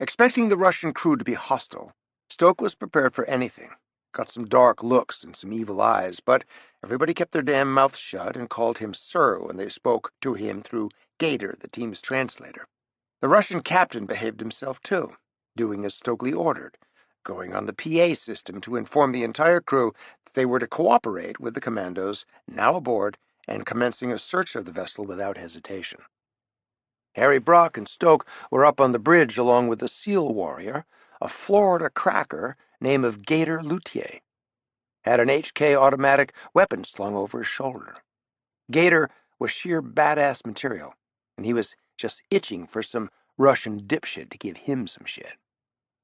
Expecting the Russian crew to be hostile, Stoke was prepared for anything. Got some dark looks and some evil eyes, but everybody kept their damn mouths shut and called him Sir when they spoke to him through Gator, the team's translator. The Russian captain behaved himself too, doing as Stokely ordered, going on the PA system to inform the entire crew that they were to cooperate with the commandos now aboard and commencing a search of the vessel without hesitation. Harry Brock and Stoke were up on the bridge along with a SEAL warrior, a Florida cracker named of Gator Luthier. Had an HK automatic weapon slung over his shoulder. Gator was sheer badass material, and he was just itching for some Russian dipshit to give him some shit.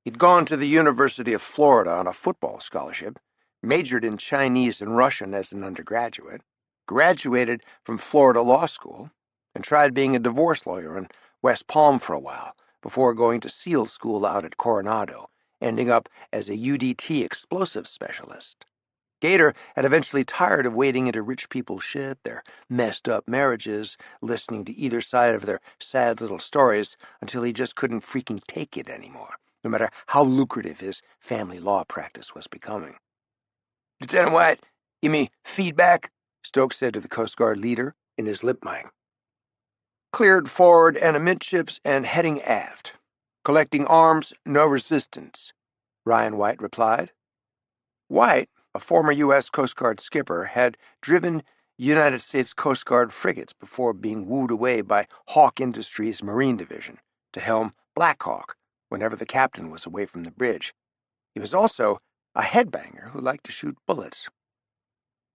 He'd gone to the University of Florida on a football scholarship, majored in Chinese and Russian as an undergraduate, graduated from Florida Law School, and tried being a divorce lawyer in West Palm for a while before going to SEAL school out at Coronado, ending up as a UDT explosive specialist. Gator had eventually tired of wading into rich people's shit, their messed up marriages, listening to either side of their sad little stories until he just couldn't freaking take it anymore, no matter how lucrative his family law practice was becoming. "Lieutenant White, give me feedback," Stokes said to the Coast Guard leader in his lip mic. "Cleared forward and amidships and heading aft. Collecting arms, no resistance," Ryan White replied. White, a former U.S. Coast Guard skipper, had driven United States Coast Guard frigates before being wooed away by Hawke Industries Marine Division to helm Black Hawk whenever the captain was away from the bridge. He was also a headbanger who liked to shoot bullets.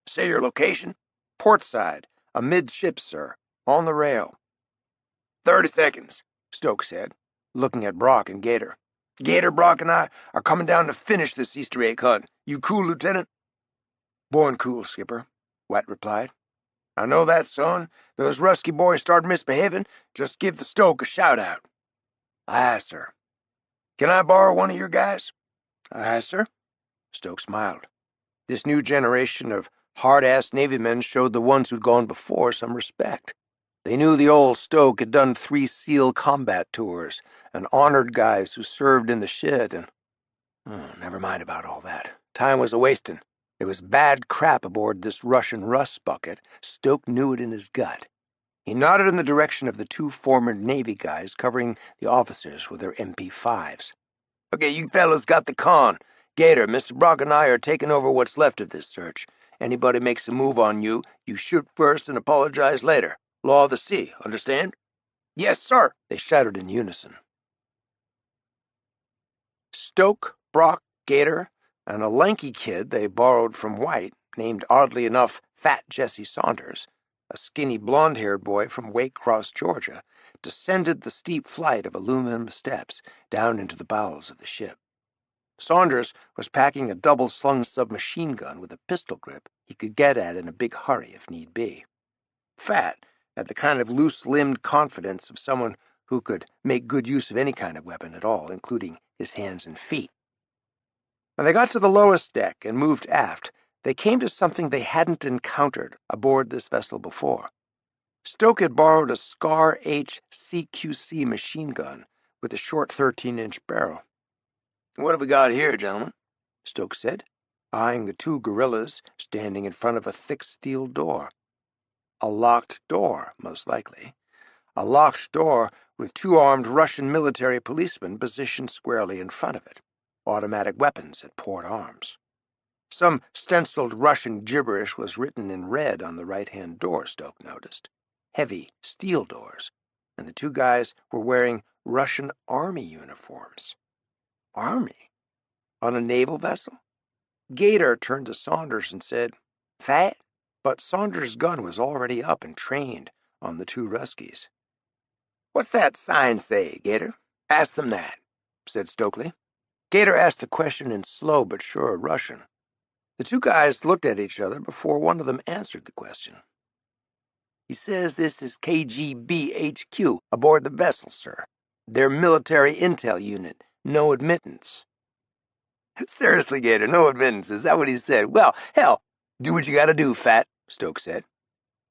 "Say your location." "Port side, amidships, sir, on the rail." 30 seconds, Stokes said, looking at Brock and Gator. "Gator, Brock, and I are coming down to finish this Easter egg hunt. You cool, Lieutenant?" "Born cool, Skipper," White replied. "I know that, son. Those Rusky boys start misbehaving, just give the Stoke a shout-out." "Aye, sir." "Can I borrow one of your guys?" "Aye, sir." Stokes smiled. This new generation of hard-ass Navy men showed the ones who'd gone before some respect. They knew the old Stoke had done 3 SEAL combat tours and honored guys who served in the shit, and never mind about all that. Time was a-wasting. There was bad crap aboard this Russian rust bucket. Stoke knew it in his gut. He nodded in the direction of the 2 former Navy guys covering the officers with their MP5s. "Okay, you fellas got the con. Gator, Mr. Brock and I are taking over what's left of this search. Anybody makes a move on you, you shoot first and apologize later. Law of the sea, understand?" "Yes, sir," they shouted in unison. Stoke, Brock, Gator, and a lanky kid they borrowed from White, named oddly enough Fat Jesse Saunders, a skinny blonde-haired boy from Waycross, Georgia, descended the steep flight of aluminum steps down into the bowels of the ship. Saunders was packing a double-slung submachine gun with a pistol grip he could get at in a big hurry if need be. Fat had the kind of loose-limbed confidence of someone who could make good use of any kind of weapon at all, including his hands and feet. When they got to the lowest deck and moved aft, they came to something they hadn't encountered aboard this vessel before. Stoke had borrowed a Scar H CQC machine gun with a short 13-inch barrel. "What have we got here, gentlemen?" Stoke said, eyeing the 2 guerrillas standing in front of a thick steel door. A locked door, most likely. A locked door with 2 armed Russian military policemen positioned squarely in front of it, automatic weapons at port arms. Some stenciled Russian gibberish was written in red on the right-hand door, Stoke noticed. Heavy steel doors, and the 2 guys were wearing Russian Army uniforms. Army? On a naval vessel? Gator turned to Saunders and said, "Fat?" But Saunders' gun was already up and trained, on the two Ruskies. "What's that sign say, Gator? Ask them that," said Stokely. Gator asked the question in slow but sure Russian. The two guys looked at each other before one of them answered the question. "He says this is KGB HQ aboard the vessel, sir. Their military intel unit. No admittance." "Seriously, Gator, no admittance. Is that what he said? Well, hell, do what you gotta do, Fat," Stokes said.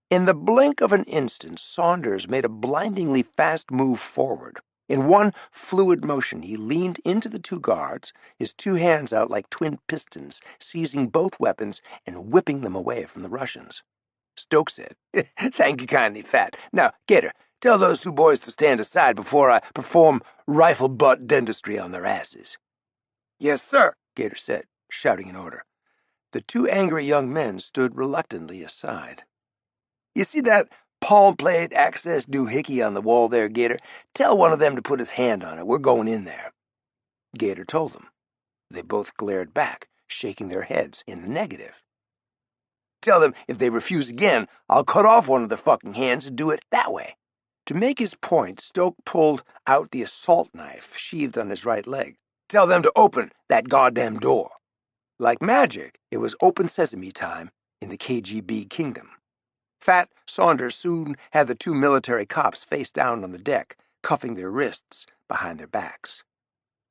In the blink of an instant, Saunders made a blindingly fast move forward. In one fluid motion, he leaned into the two guards, his two hands out like twin pistons, seizing both weapons and whipping them away from the Russians. Stokes said, "Thank you kindly, Fat. Now, Gator, tell those two boys to stand aside before I perform rifle-butt dentistry on their asses." "Yes, sir," Gator said, shouting an order. The two angry young men stood reluctantly aside. "You see that palm plate access doohickey on the wall there, Gator? Tell one of them to put his hand on it. We're going in there." Gator told them. They both glared back, shaking their heads in the negative. "Tell them if they refuse again, I'll cut off one of their fucking hands and do it that way." To make his point, Stoke pulled out the assault knife sheathed on his right leg. "Tell them to open that goddamn door." Like magic, it was open sesame time in the KGB kingdom. Fat Saunders soon had the two military cops face down on the deck, cuffing their wrists behind their backs.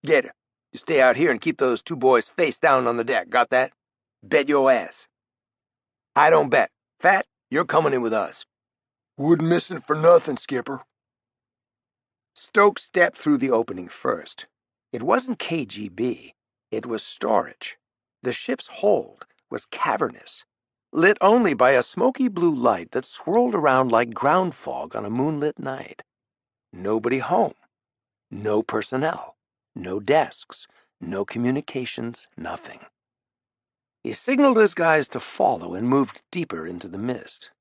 "Gator, you stay out here and keep those two boys face down on the deck. Got that? Bet your ass." "I don't bet. Fat, you're coming in with us." "Wouldn't miss it for nothing, Skipper." Stokes stepped through the opening first. It wasn't KGB. It was storage. The ship's hold was cavernous, lit only by a smoky blue light that swirled around like ground fog on a moonlit night. Nobody home. No personnel. No desks. No communications. Nothing. He signaled his guys to follow and moved deeper into the mist.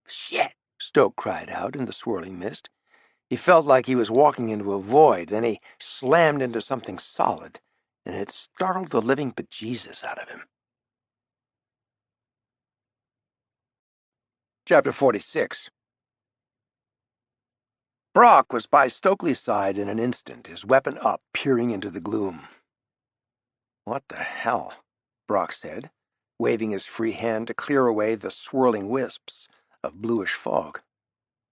"Shit!" Stoke cried out in the swirling mist. He felt like he was walking into a void, then he slammed into something solid, and it startled the living bejesus out of him. Chapter 46. Brock was by Stokely's side in an instant, his weapon up, peering into the gloom. "What the hell?" Brock said, waving his free hand to clear away the swirling wisps of bluish fog.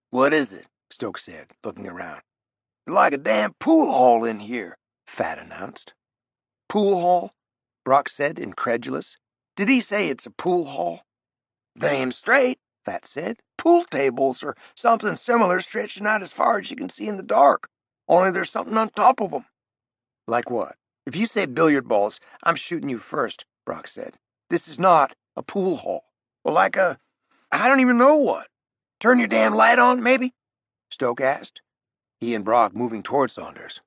"What is it?" Stoke said, looking around. "It's like a damn pool hall in here," Fat announced. "Pool hall?" Brock said, incredulous. "Did he say it's a pool hall?" "Damn straight," Fat said. "Pool tables or something similar stretching out as far as you can see in the dark. Only there's something on top of them." "Like what?" "If you say billiard balls, I'm shooting you first," Brock said. "This is not a pool hall." "Well, like I don't even know what. Turn your damn light on, maybe?" Stoke asked, he and Brock moving toward Saunders.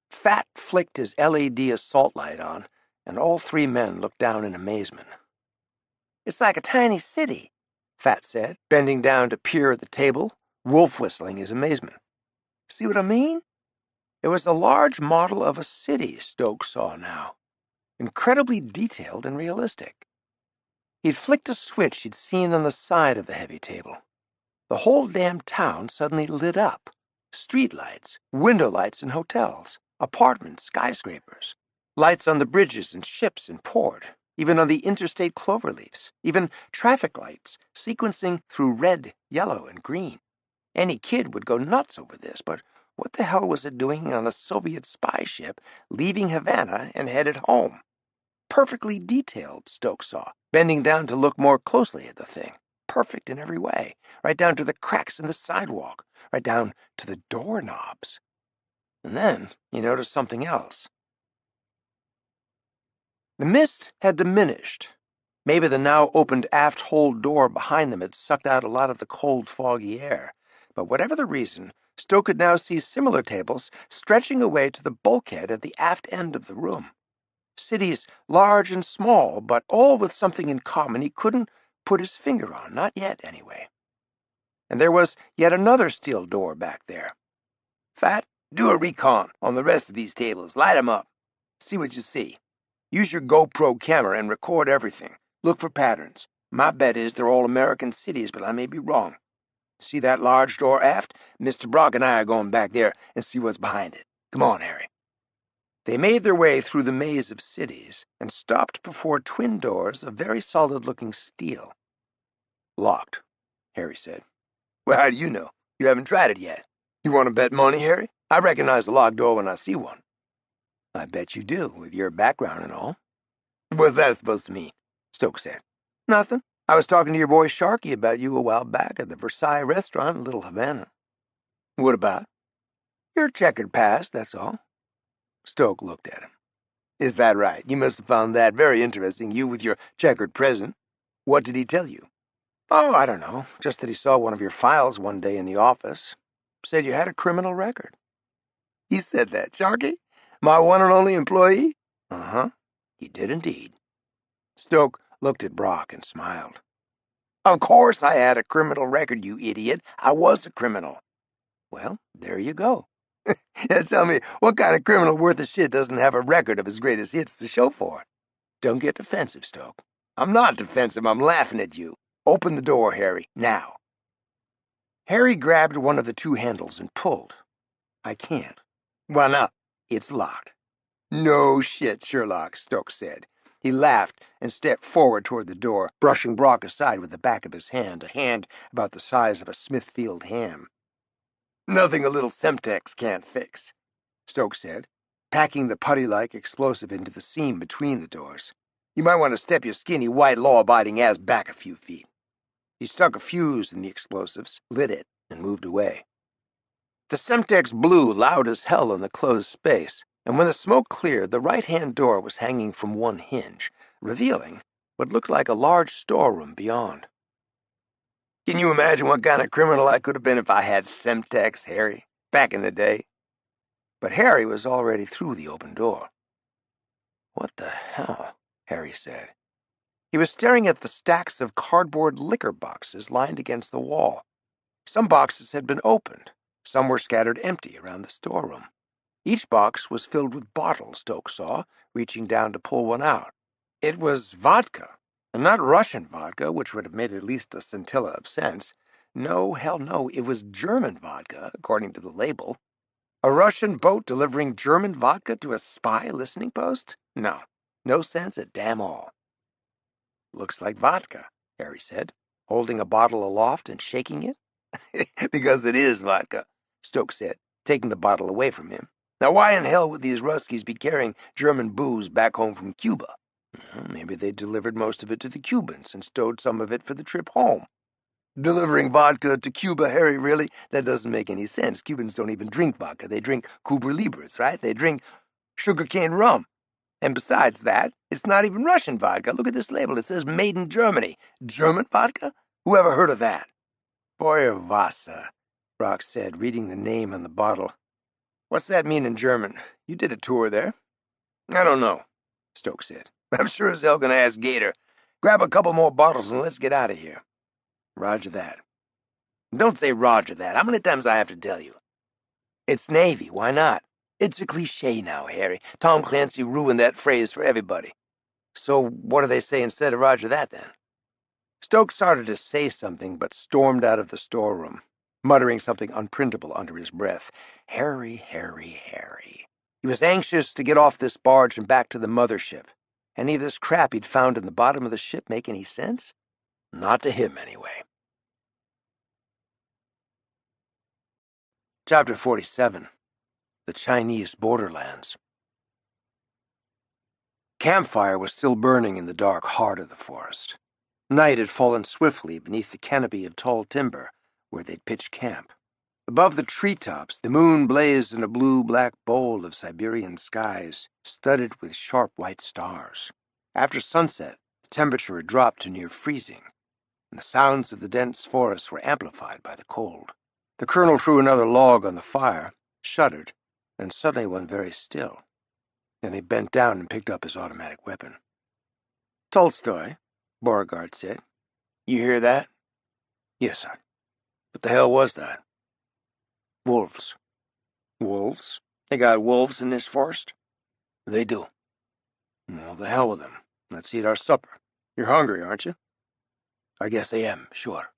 Fat flicked his LED assault light on, and all three men looked down in amazement. "It's like a tiny city," Fat said, bending down to peer at the table, wolf-whistling his amazement. "See what I mean?" It was a large model of a city Stoke saw now, incredibly detailed and realistic. He'd flicked a switch he'd seen on the side of the heavy table. The whole damn town suddenly lit up. Street lights, window lights in hotels, apartments, skyscrapers, lights on the bridges and ships in port, even on the interstate cloverleafs, even traffic lights sequencing through red, yellow, and green. Any kid would go nuts over this, but what the hell was it doing on a Soviet spy ship leaving Havana and headed home? Perfectly detailed, Stokes saw, bending down to look more closely at the thing. Perfect in every way, right down to the cracks in the sidewalk, right down to the doorknobs. And then he noticed something else. The mist had diminished. Maybe the now opened aft hold door behind them had sucked out a lot of the cold, foggy air. But whatever the reason, Stoke could now see similar tables stretching away to the bulkhead at the aft end of the room. Cities large and small, but all with something in common he couldn't put his finger on, not yet, anyway. And there was yet another steel door back there. "Fat, do a recon on the rest of these tables. Light 'em up. See what you see. Use your GoPro camera and record everything. Look for patterns. My bet is they're all American cities, but I may be wrong." See that large door aft? Mr. Brock and I are going back there and see what's behind it. Come on, Harry. They made their way through the maze of cities and stopped before twin doors of very solid-looking steel. Locked, Harry said. Well, how do you know? You haven't tried it yet. You want to bet money, Harry? I recognize a locked door when I see one. I bet you do, with your background and all. What's that supposed to mean? Stokes said. Nothing. I was talking to your boy Sharky about you a while back at the Versailles restaurant in Little Havana. What about? Your checkered past, that's all. Stoke looked at him. Is that right? You must have found that very interesting, you with your checkered present. What did he tell you? Oh, I don't know. Just that he saw one of your files one day in the office. Said you had a criminal record. He said that, Sharky? My one and only employee? Uh-huh. He did indeed. Stoke looked at Brock and smiled. Of course I had a criminal record, you idiot. I was a criminal. Well, there you go. Now tell me, what kind of criminal worth of shit doesn't have a record of his greatest hits to show for it? Don't get defensive, Stoke. I'm not defensive. I'm laughing at you. Open the door, Harry, now. Harry grabbed one of the two handles and pulled. I can't. Why not? It's locked. No shit, Sherlock, Stoke said. He laughed and stepped forward toward the door, brushing Brock aside with the back of his hand, a hand about the size of a Smithfield ham. Nothing a little Semtex can't fix, Stoke said, packing the putty-like explosive into the seam between the doors. You might want to step your skinny, white, law-abiding ass back a few feet. He stuck a fuse in the explosives, lit it, and moved away. The Semtex blew loud as hell in the closed space, and when the smoke cleared, the right-hand door was hanging from one hinge, revealing what looked like a large storeroom beyond. Can you imagine what kind of criminal I could have been if I had Semtex, Harry, back in the day? But Harry was already through the open door. What the hell? Harry said. He was staring at the stacks of cardboard liquor boxes lined against the wall. Some boxes had been opened. Some were scattered empty around the storeroom. Each box was filled with bottles, Stoke saw, reaching down to pull one out. It was vodka, and not Russian vodka, which would have made at least a scintilla of sense. No, hell no, it was German vodka, according to the label. A Russian boat delivering German vodka to a spy listening post? No, no sense at damn all. Looks like vodka, Harry said, holding a bottle aloft and shaking it. Because it is vodka, Stoke said, taking the bottle away from him. Now why in hell would these Ruskies be carrying German booze back home from Cuba? Well, maybe they delivered most of it to the Cubans and stowed some of it for the trip home. Delivering vodka to Cuba, Harry, really? That doesn't make any sense. Cubans don't even drink vodka. They drink Cuba Libres, right? They drink sugarcane rum. And besides that, it's not even Russian vodka. Look at this label. It says made in Germany. German vodka? Who ever heard of that? Feuerwasser, Brock said, reading the name on the bottle. What's that mean in German? You did a tour there. I don't know, Stoke said. I'm sure as hell gonna ask Gator. Grab a couple more bottles and let's get out of here. Roger that. Don't say roger that. How many times I have to tell you? It's Navy. Why not? It's a cliche now, Harry. Tom Clancy ruined that phrase for everybody. So what do they say instead of roger that, then? Stoke started to say something, but stormed out of the storeroom, muttering something unprintable under his breath. Harry, Harry, Harry. He was anxious to get off this barge and back to the mothership. Any of this crap he'd found in the bottom of the ship make any sense? Not to him, anyway. Chapter 47. The Chinese Borderlands. Campfire was still burning in the dark heart of the forest. Night had fallen swiftly beneath the canopy of tall timber where they'd pitched camp. Above the treetops, the moon blazed in a blue-black bowl of Siberian skies, studded with sharp white stars. After sunset, the temperature had dropped to near freezing, and the sounds of the dense forest were amplified by the cold. The colonel threw another log on the fire, shuddered, and suddenly went very still. Then he bent down and picked up his automatic weapon. Tolstoy, Beauregard said. You hear that? Yes, sir. What the hell was that? Wolves. Wolves? They got wolves in this forest? They do. Well, the hell with them. Let's eat our supper. You're hungry, aren't you? I guess I am, sure.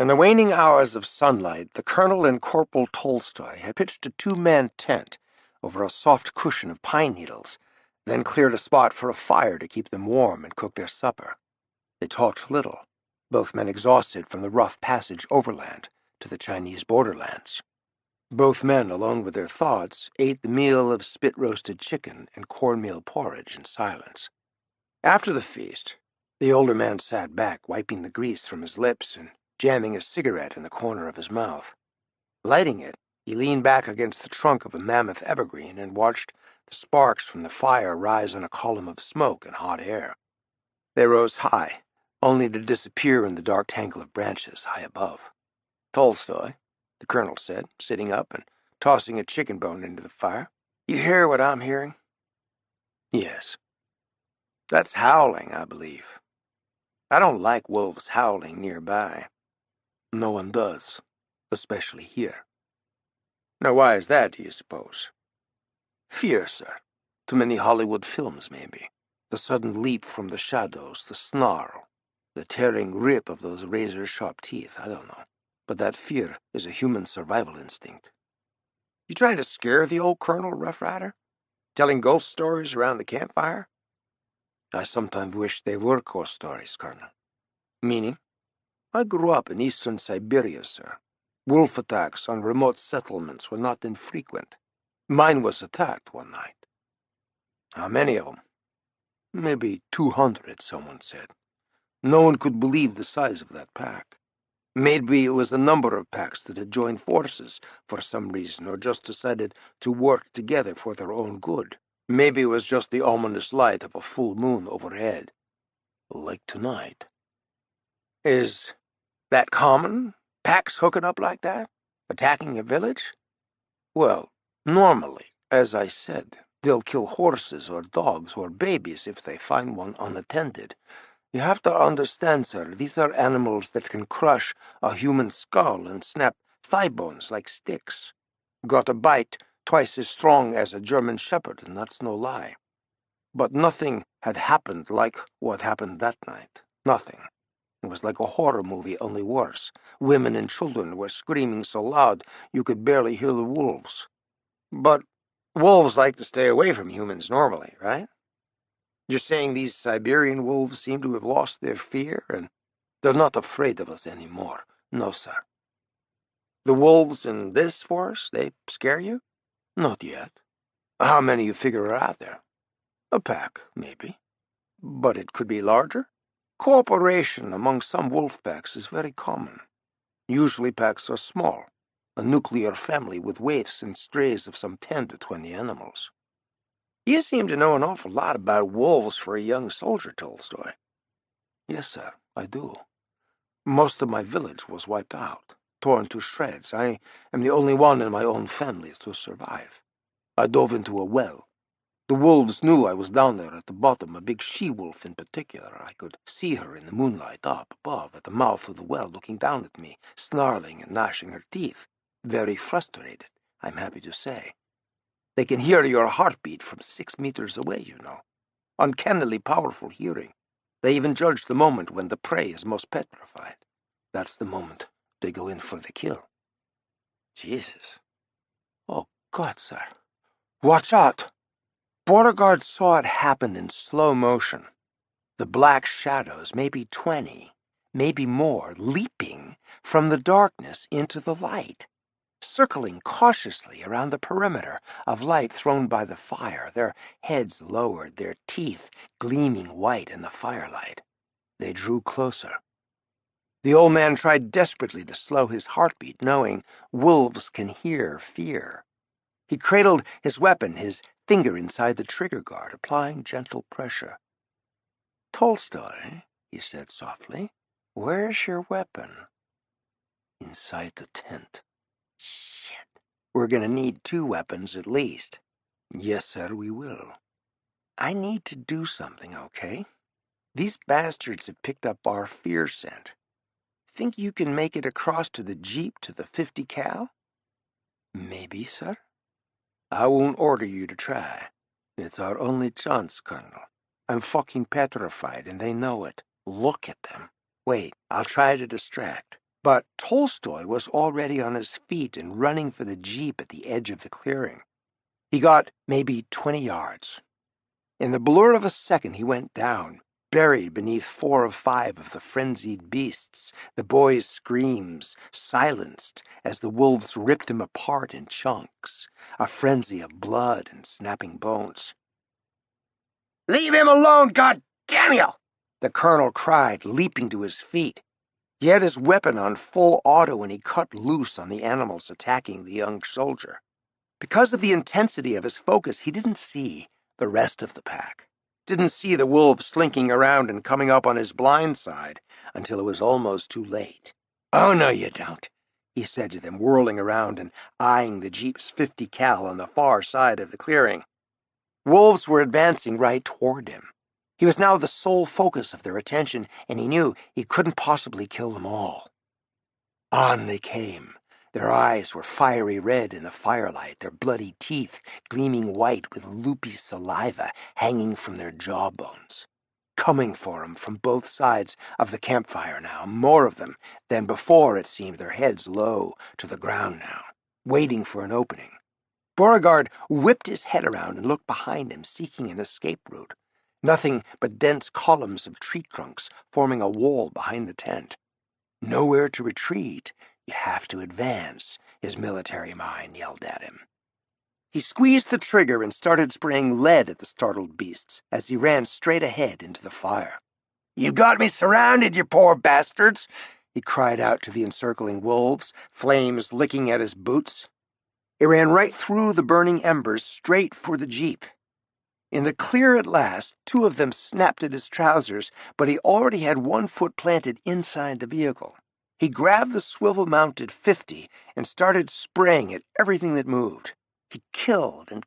In the waning hours of sunlight, the Colonel and Corporal Tolstoy had pitched a two-man tent over a soft cushion of pine needles, then cleared a spot for a fire to keep them warm and cook their supper. They talked little, both men exhausted from the rough passage overland to the Chinese borderlands. Both men, alone with their thoughts, ate the meal of spit-roasted chicken and cornmeal porridge in silence. After the feast, the older man sat back, wiping the grease from his lips and jamming a cigarette in the corner of his mouth. Lighting it, he leaned back against the trunk of a mammoth evergreen and watched the sparks from the fire rise in a column of smoke and hot air. They rose high, only to disappear in the dark tangle of branches high above. "Tolstoy," the Colonel said, sitting up and tossing a chicken bone into the fire. "You hear what I'm hearing?" "Yes." "That's howling, I believe. I don't like wolves howling nearby." "No one does, especially here." "Now why is that, do you suppose?" "Fear, sir. Too many Hollywood films, maybe. The sudden leap from the shadows, the snarl, the tearing rip of those razor-sharp teeth, I don't know. But that fear is a human survival instinct." "You trying to scare the old Colonel, Rough Rider? Telling ghost stories around the campfire?" "I sometimes wish they were ghost stories, Colonel." "Meaning?" "I grew up in eastern Siberia, sir. Wolf attacks on remote settlements were not infrequent. Mine was attacked one night." "How many of them?" "Maybe 200, someone said. No one could believe the size of that pack. Maybe it was a number of packs that had joined forces for some reason or just decided to work together for their own good. Maybe it was just the ominous light of a full moon overhead. Like tonight." "Is that common? Packs hooking up like that? Attacking a village?" "Well, normally, as I said, they'll kill horses or dogs or babies if they find one unattended. You have to understand, sir, these are animals that can crush a human skull and snap thigh bones like sticks. Got a bite twice as strong as a German shepherd, and that's no lie. But nothing had happened like what happened that night. Nothing. It was like a horror movie, only worse. Women and children were screaming so loud you could barely hear the wolves. But wolves like to stay away from humans normally, right? You're saying these Siberian wolves seem to have lost their fear, and they're not afraid of us anymore. No, sir." "The wolves in this forest, they scare you?" "Not yet." "How many you figure are out there?" "A pack, maybe." "But it could be larger?" "Cooperation among some wolf packs is very common. Usually packs are small, a nuclear family with waifs and strays of some 10 to 20 animals." "You seem to know an awful lot about wolves for a young soldier, Tolstoy." "Yes, sir, I do. Most of my village was wiped out, torn to shreds. I am the only one in my own family to survive. I dove into a well. The wolves knew I was down there at the bottom, a big she-wolf in particular. I could see her in the moonlight up above at the mouth of the well looking down at me, snarling and gnashing her teeth. Very frustrated, I'm happy to say. They can hear your heartbeat from 6 meters away, you know. Uncannily powerful hearing. They even judge the moment when the prey is most petrified. That's the moment they go in for the kill." "Jesus." "Oh, God, sir. Watch out." Beauregard saw it happen in slow motion. The black shadows, maybe 20, maybe more, leaping from the darkness into the light, circling cautiously around the perimeter of light thrown by the fire, their heads lowered, their teeth gleaming white in the firelight. They drew closer. The old man tried desperately to slow his heartbeat, knowing wolves can hear fear. He cradled his weapon, his finger inside the trigger guard, applying gentle pressure. "Tolstoy," he said softly, "where's your weapon?" "Inside the tent." "Shit. We're going to need 2 weapons at least." "Yes, sir, we will." "I need to do something, okay? These bastards have picked up our fear scent. Think you can make it across to the jeep to the 50 cal?" "Maybe, sir." "I won't order you to try. It's our only chance, Colonel. I'm fucking petrified, and they know it. Look at them. Wait, I'll try to distract." But Tolstoy was already on his feet and running for the jeep at the edge of the clearing. He got maybe 20 yards. In the blur of a second, he went down, buried beneath 4 or 5 of the frenzied beasts, the boy's screams silenced as the wolves ripped him apart in chunks, a frenzy of blood and snapping bones. "Leave him alone, God damn you!" the colonel cried, leaping to his feet. He had his weapon on full auto and he cut loose on the animals attacking the young soldier. Because of the intensity of his focus, he didn't see the rest of the pack. Didn't see the wolves slinking around and coming up on his blind side until it was almost too late. "Oh, no, you don't," he said to them, whirling around and eyeing the jeep's 50 cal on the far side of the clearing. Wolves were advancing right toward him. He was now the sole focus of their attention, and he knew he couldn't possibly kill them all. On they came. Their eyes were fiery red in the firelight, their bloody teeth gleaming white with loopy saliva hanging from their jawbones. Coming for him from both sides of the campfire now, more of them than before, it seemed, their heads low to the ground now, waiting for an opening. Beauregard whipped his head around and looked behind him, seeking an escape route. Nothing but dense columns of tree trunks forming a wall behind the tent. Nowhere to retreat. You have to advance, his military mind yelled at him. He squeezed the trigger and started spraying lead at the startled beasts as he ran straight ahead into the fire. "You've got me surrounded, you poor bastards!" he cried out to the encircling wolves, flames licking at his boots. He ran right through the burning embers, straight for the jeep. In the clear at last, 2 of them snapped at his trousers, but he already had 1 foot planted inside the vehicle. He grabbed the swivel-mounted 50 and started spraying at everything that moved. He killed, and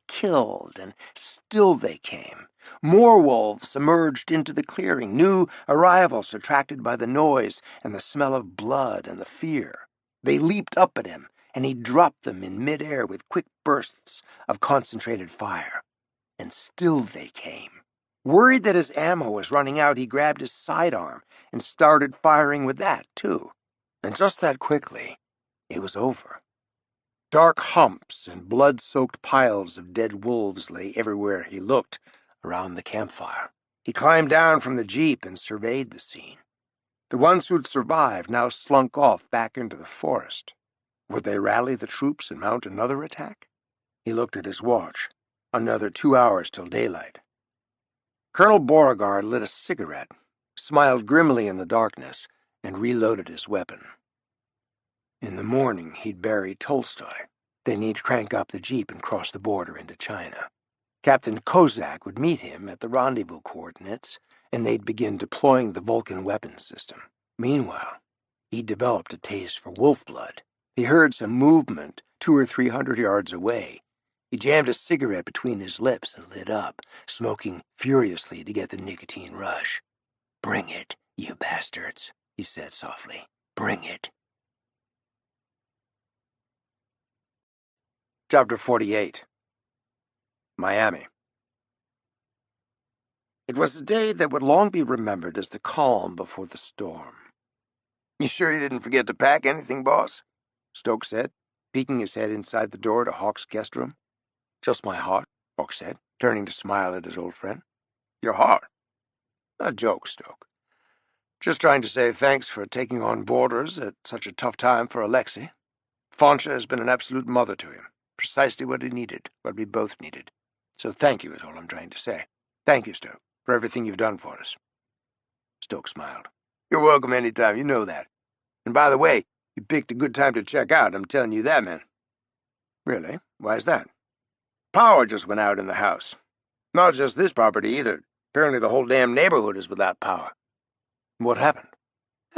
still they came. More wolves emerged into the clearing, new arrivals attracted by the noise and the smell of blood and the fear. They leaped up at him, and he dropped them in midair with quick bursts of concentrated fire. And still they came. Worried that his ammo was running out, he grabbed his sidearm and started firing with that, too. And just that quickly, it was over. Dark humps and blood-soaked piles of dead wolves lay everywhere he looked around the campfire. He climbed down from the jeep and surveyed the scene. The ones who'd survived now slunk off back into the forest. Would they rally the troops and mount another attack? He looked at his watch. Another 2 hours till daylight. Colonel Beauregard lit a cigarette, smiled grimly in the darkness, and reloaded his weapon. In the morning, he'd bury Tolstoy. Then he'd crank up the jeep and cross the border into China. Captain Kozak would meet him at the rendezvous coordinates, and they'd begin deploying the Vulcan weapons system. Meanwhile, he'd developed a taste for wolf blood. He heard some movement 200 or 300 yards away. He jammed a cigarette between his lips and lit up, smoking furiously to get the nicotine rush. "Bring it, you bastards," he said softly. "Bring it." Chapter 48. Miami. It was a day that would long be remembered as the calm before the storm. "You sure you didn't forget to pack anything, boss?" Stokes said, peeking his head inside the door to Hawke's guest room. "Just my heart," Hawke said, turning to smile at his old friend. "Your heart?" "A joke, Stoke. Just trying to say thanks for taking on boarders at such a tough time for Alexei. Fansha has been an absolute mother to him. Precisely what he needed, what we both needed. So thank you is all I'm trying to say. Thank you, Stoke, for everything you've done for us." Stoke smiled. "You're welcome any time, you know that. And by the way, you picked a good time to check out, I'm telling you that, man." "Really? Why's that?" "Power just went out in the house. Not just this property, either. Apparently the whole damn neighborhood is without power." "What happened?"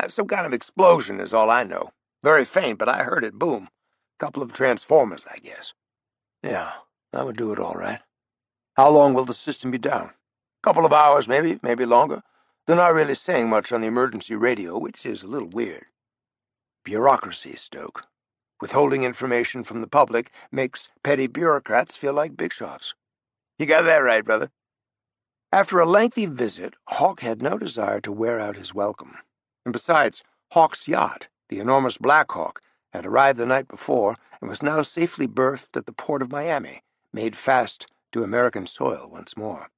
"Some kind of explosion is all I know. Very faint, but I heard it boom. Couple of transformers, I guess." "Yeah, that would do it all right. How long will the system be down?" "Couple of hours, maybe longer. They're not really saying much on the emergency radio, which is a little weird." "Bureaucracy, Stoke. Withholding information from the public makes petty bureaucrats feel like big shots." "You got that right, brother." After a lengthy visit, Hawke had no desire to wear out his welcome. And besides, Hawke's yacht The enormous Black Hawk had arrived the night before and was now safely berthed at the port of Miami, made fast to American soil once more.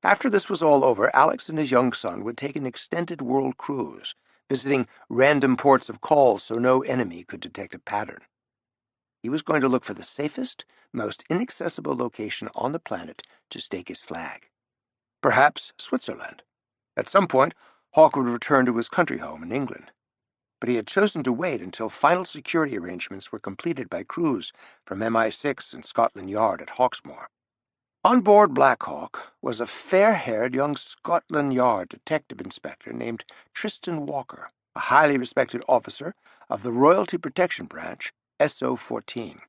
After this was all over, Alex and his young son would take an extended world cruise, visiting random ports of call so no enemy could detect a pattern. He was going to look for the safest, most inaccessible location on the planet to stake his flag. Perhaps Switzerland. At some point, Hawke would return to his country home in England. But he had chosen to wait until final security arrangements were completed by crews from MI6 and Scotland Yard at Hawksmoor. On board Black Hawk was a fair-haired young Scotland Yard detective inspector named Tristan Walker, a highly respected officer of the Royalty Protection Branch, SO-14.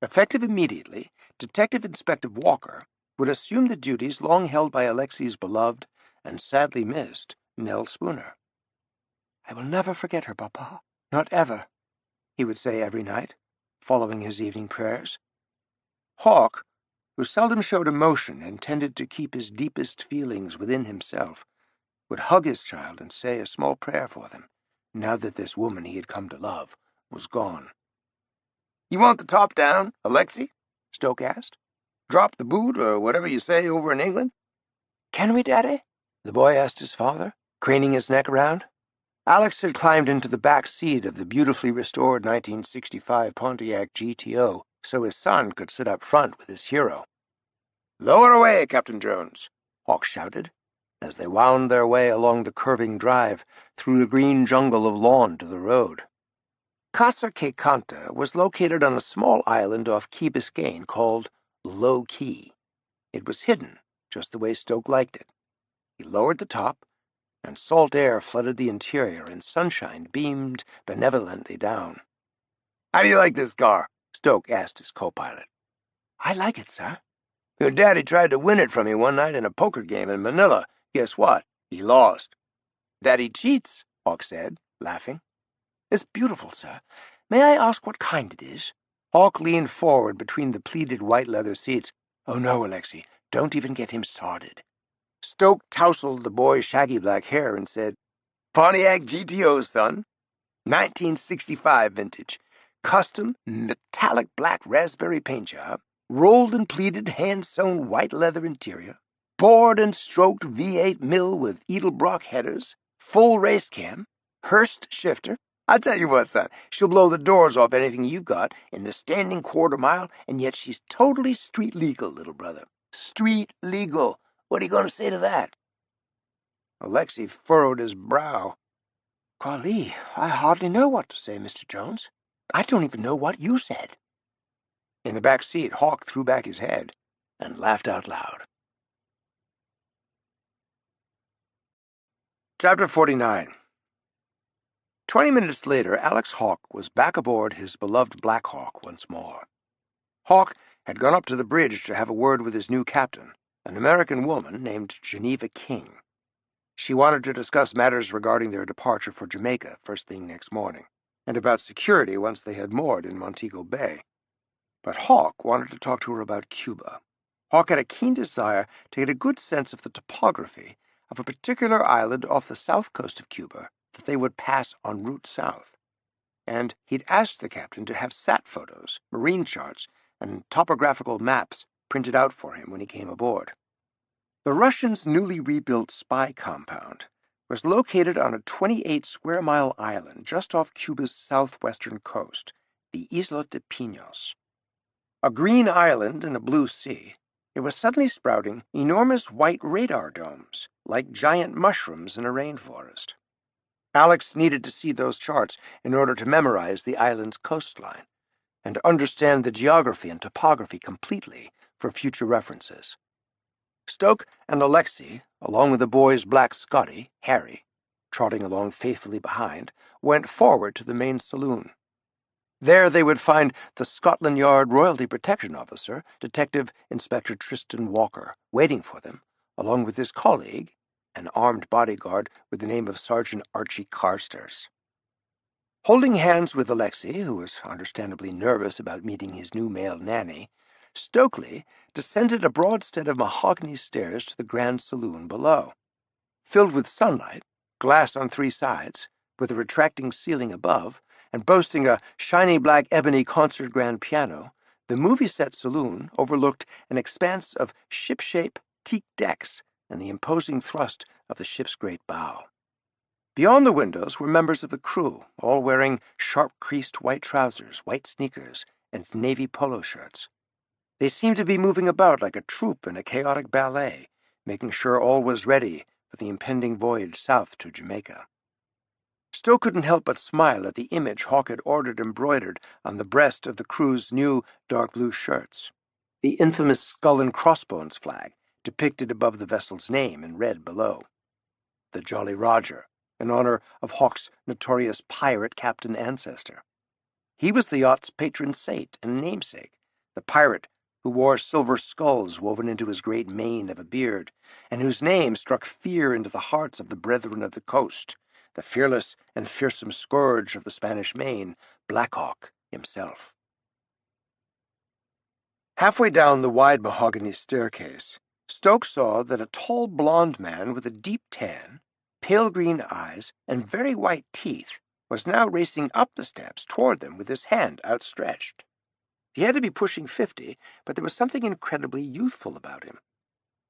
Effective immediately, Detective Inspector Walker would assume the duties long held by Alexei's beloved and sadly missed Nell Spooner. "I will never forget her, Papa. Not ever," he would say every night, following his evening prayers. Hawke, who seldom showed emotion and tended to keep his deepest feelings within himself, would hug his child and say a small prayer for them, now that this woman he had come to love was gone. "You want the top down, Alexei?" Stoke asked. "Drop the boot, or whatever you say over in England?" "Can we, Daddy?" the boy asked his father, craning his neck around. Alex had climbed into the back seat of the beautifully restored 1965 Pontiac GTO so his son could sit up front with his hero. "Lower away, Captain Jones," Hawke shouted, as they wound their way along the curving drive through the green jungle of lawn to the road. Casa que Canta was located on a small island off Key Biscayne called Low Key. It was hidden, just the way Stoke liked it. He lowered the top, and salt air flooded the interior and sunshine beamed benevolently down. "How do you like this car?" Stoke asked his co-pilot. "I like it, sir." "Your daddy tried to win it from me one night in a poker game in Manila. Guess what? He lost." "Daddy cheats," Hawke said, laughing. "It's beautiful, sir. May I ask what kind it is?" Hawke leaned forward between the pleated white leather seats. "Oh, no, Alexei, don't even get him started." Stoke tousled the boy's shaggy black hair and said, "Pontiac GTO, son. 1965 vintage. Custom metallic black raspberry paint job. Rolled and pleated hand-sewn white leather interior. Bored and stroked V8 mill with Edelbrock headers. Full race cam. Hurst shifter. I tell you what, son, she'll blow the doors off anything you got in the standing quarter mile, and yet she's totally street legal, little brother. Street legal. What are you going to say to that?" Alexei furrowed his brow. "Golly, I hardly know what to say, Mr. Jones. I don't even know what you said." In the back seat, Hawke threw back his head and laughed out loud. Chapter 49. 20 minutes later, Alex Hawke was back aboard his beloved Black Hawk once more. Hawke had gone up to the bridge to have a word with his new captain, an American woman named Geneva King. She wanted to discuss matters regarding their departure for Jamaica first thing next morning, and about security once they had moored in Montego Bay. But Hawke wanted to talk to her about Cuba. Hawke had a keen desire to get a good sense of the topography of a particular island off the south coast of Cuba that they would pass en route south. And he'd asked the captain to have sat photos, marine charts, and topographical maps printed out for him when he came aboard. The Russians' newly rebuilt spy compound was located on a 28-square-mile island just off Cuba's southwestern coast, the Isla de Pinos. A green island in a blue sea, it was suddenly sprouting enormous white radar domes, like giant mushrooms in a rainforest. Alex needed to see those charts in order to memorize the island's coastline and understand the geography and topography completely for future references. Stoke and Alexei, along with the boy's black Scotty, Harry, trotting along faithfully behind, went forward to the main saloon. There they would find the Scotland Yard Royalty Protection Officer, Detective Inspector Tristan Walker, waiting for them, along with his colleague, an armed bodyguard with the name of Sergeant Archie Carstairs. Holding hands with Alexei, who was understandably nervous about meeting his new male nanny, Stokely descended a broad set of mahogany stairs to the grand saloon below. Filled with sunlight, glass on three sides, with a retracting ceiling above, and boasting a shiny black ebony concert grand piano, the movie-set saloon overlooked an expanse of ship-shape teak decks and the imposing thrust of the ship's great bow. Beyond the windows were members of the crew, all wearing sharp-creased white trousers, white sneakers, and navy polo shirts. They seemed to be moving about like a troupe in a chaotic ballet, making sure all was ready for the impending voyage south to Jamaica. Stowe couldn't help but smile at the image Hawke had ordered embroidered on the breast of the crew's new dark blue shirts. The infamous skull and crossbones flag, depicted above the vessel's name in red below. The Jolly Roger, in honor of Hawke's notorious pirate captain ancestor. He was the yacht's patron saint and namesake, the pirate who wore silver skulls woven into his great mane of a beard, and whose name struck fear into the hearts of the brethren of the coast, the fearless and fearsome scourge of the Spanish Main, Black Hawk himself. Halfway down the wide mahogany staircase, Stoke saw that a tall blond man with a deep tan, pale green eyes, and very white teeth was now racing up the steps toward them with his hand outstretched. He had to be pushing 50, but there was something incredibly youthful about him.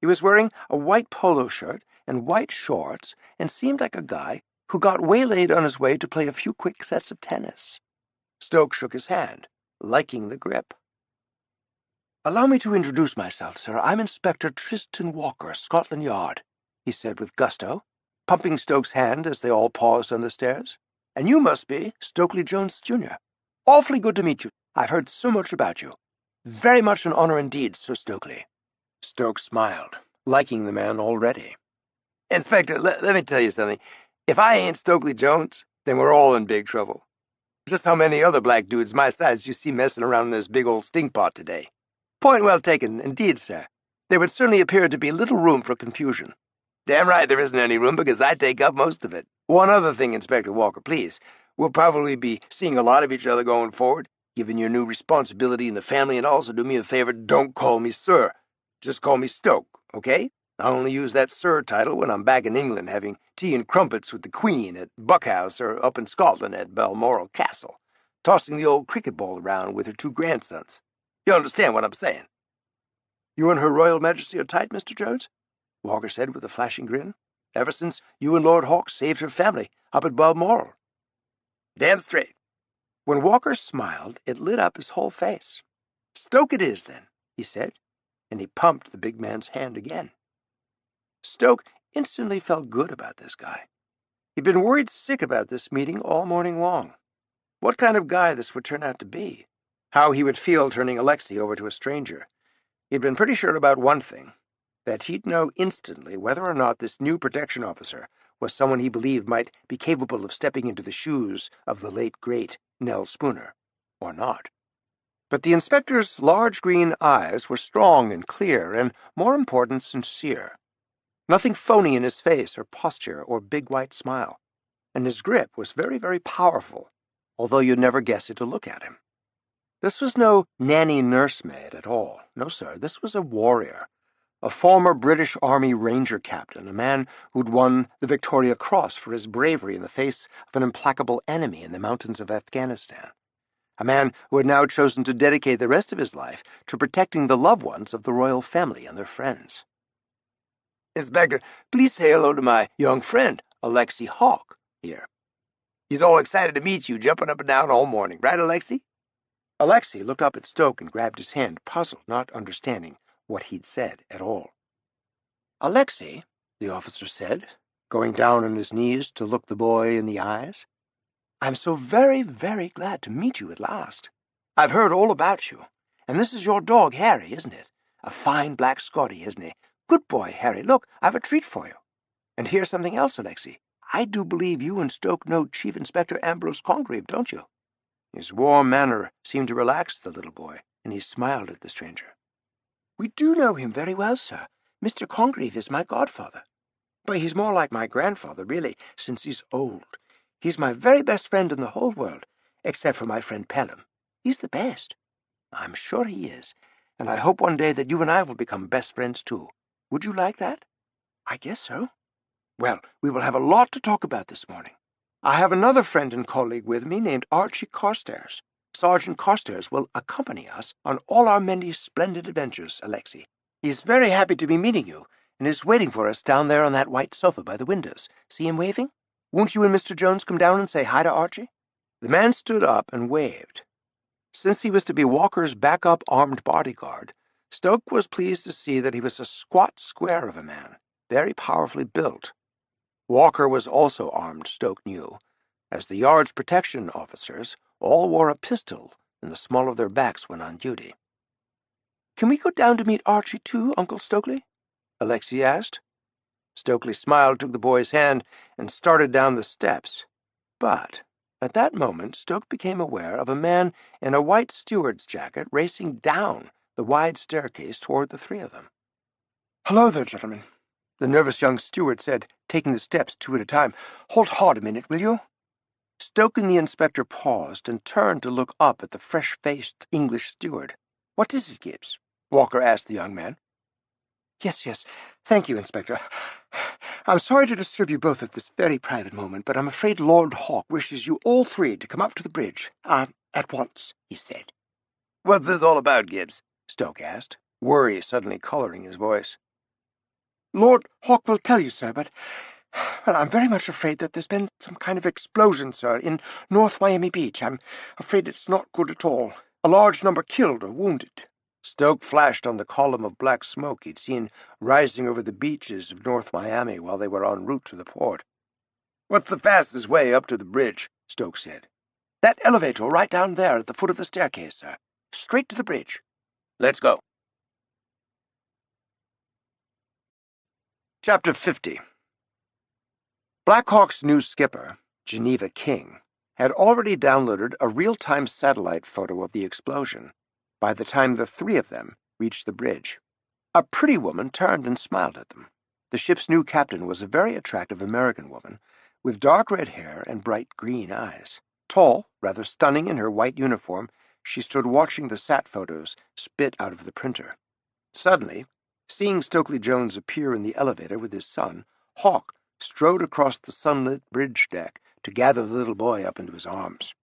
He was wearing a white polo shirt and white shorts and seemed like a guy who got waylaid on his way to play a few quick sets of tennis. Stoke shook his hand, liking the grip. "Allow me to introduce myself, sir. I'm Inspector Tristan Walker, Scotland Yard," he said with gusto, pumping Stoke's hand as they all paused on the stairs. "And you must be Stokely Jones, Jr. Awfully good to meet you. I've heard so much about you. Very much an honor indeed, Sir Stokely." Stoke smiled, liking the man already. "Inspector, let me tell you something. If I ain't Stokely Jones, then we're all in big trouble. Just how many other black dudes my size you see messing around in this big old stinkpot today?" "Point well taken, indeed, sir. There would certainly appear to be little room for confusion." "Damn right there isn't any room, because I take up most of it. One other thing, Inspector Walker, please. We'll probably be seeing a lot of each other going forward, given your new responsibility in the family, and also do me a favor, don't call me sir. Just call me Stoke, okay? I only use that sir title when I'm back in England having tea and crumpets with the Queen at Buckhouse or up in Scotland at Balmoral Castle, tossing the old cricket ball around with her two grandsons. You understand what I'm saying?" "You and Her Royal Majesty are tight, Mr. Jones?" Walker said with a flashing grin. "Ever since you and Lord Hawke saved her family up at Balmoral." "Damn straight." When Walker smiled, it lit up his whole face. "Stoke it is, then," he said, and he pumped the big man's hand again. Stoke instantly felt good about this guy. He'd been worried sick about this meeting all morning long. What kind of guy this would turn out to be? How he would feel turning Alexei over to a stranger. He'd been pretty sure about one thing, that he'd know instantly whether or not this new protection officer was someone he believed might be capable of stepping into the shoes of the late, great Nell Spooner, or not. But the inspector's large green eyes were strong and clear, and, more important, sincere. Nothing phony in his face or posture or big white smile, and his grip was very, very powerful, although you'd never guess it to look at him. This was no nanny nursemaid at all. No, sir, this was a warrior, a former British Army Ranger captain, a man who'd won the Victoria Cross for his bravery in the face of an implacable enemy in the mountains of Afghanistan, a man who had now chosen to dedicate the rest of his life to protecting the loved ones of the royal family and their friends. "Inspector, please say hello to my young friend, Alexei Hawke, here. He's all excited to meet you, jumping up and down all morning. Right, Alexei?" Alexei looked up at Stoke and grabbed his hand, puzzled, not understanding what he'd said at all. "Alexei," the officer said, going down on his knees to look the boy in the eyes, "I'm so very, very glad to meet you at last. I've heard all about you. And this is your dog, Harry, isn't it? A fine black Scottie, isn't he? Good boy, Harry. Look, I've a treat for you. And here's something else, Alexei. I do believe you and Stoke know Chief Inspector Ambrose Congreve, don't you?" His warm manner seemed to relax the little boy, and he smiled at the stranger. "We do know him very well, sir. Mr. Congreve is my godfather. But he's more like my grandfather, really, since he's old. He's my very best friend in the whole world, except for my friend Pelham. He's the best. I'm sure he is, and I hope one day that you and I will become best friends, too. Would you like that?" "I guess so." "Well, we will have a lot to talk about this morning. I have another friend and colleague with me named Archie Carstairs. Sergeant Carstairs will accompany us on all our many splendid adventures, Alexei. He is very happy to be meeting you, and is waiting for us down there on that white sofa by the windows. See him waving? Won't you and Mr. Jones come down and say hi to Archie?" The man stood up and waved. Since he was to be Walker's backup armed bodyguard, Stoke was pleased to see that he was a squat square of a man, very powerfully built. Walker was also armed, Stoke knew, as the yard's protection officers all wore a pistol in the small of their backs when on duty. "Can we go down to meet Archie, too, Uncle Stokely?" Alexei asked. Stokely smiled, took the boy's hand, and started down the steps. But at that moment Stoke became aware of a man in a white steward's jacket racing down the wide staircase toward the three of them. "Hello there, gentlemen," the nervous young steward said, taking the steps two at a time. "Hold hard a minute, will you?" Stoke and the inspector paused and turned to look up at the fresh-faced English steward. "What is it, Gibbs?" Walker asked the young man. Yes. Thank you, Inspector. I'm sorry to disturb you both at this very private moment, but I'm afraid Lord Hawke wishes you all three to come up to the bridge, at once," he said. "What's this all about, Gibbs?" Stoke asked, worry suddenly coloring his voice. "Lord Hawke will tell you, sir, but I'm very much afraid that there's been some kind of explosion, sir, in North Miami Beach. I'm afraid it's not good at all. A large number killed or wounded." Stoke flashed on the column of black smoke he'd seen rising over the beaches of North Miami while they were en route to the port. "What's the fastest way up to the bridge?" Stoke said. "That elevator right down there at the foot of the staircase, sir. Straight to the bridge." "Let's go." Chapter 50. Black Hawk's new skipper, Geneva King, had already downloaded a real-time satellite photo of the explosion by the time the three of them reached the bridge. A pretty woman turned and smiled at them. The ship's new captain was a very attractive American woman with dark red hair and bright green eyes. Tall, rather stunning in her white uniform, she stood watching the sat photos spit out of the printer. Suddenly, seeing Stokely Jones appear in the elevator with his son, Hawke strode across the sunlit bridge deck to gather the little boy up into his arms.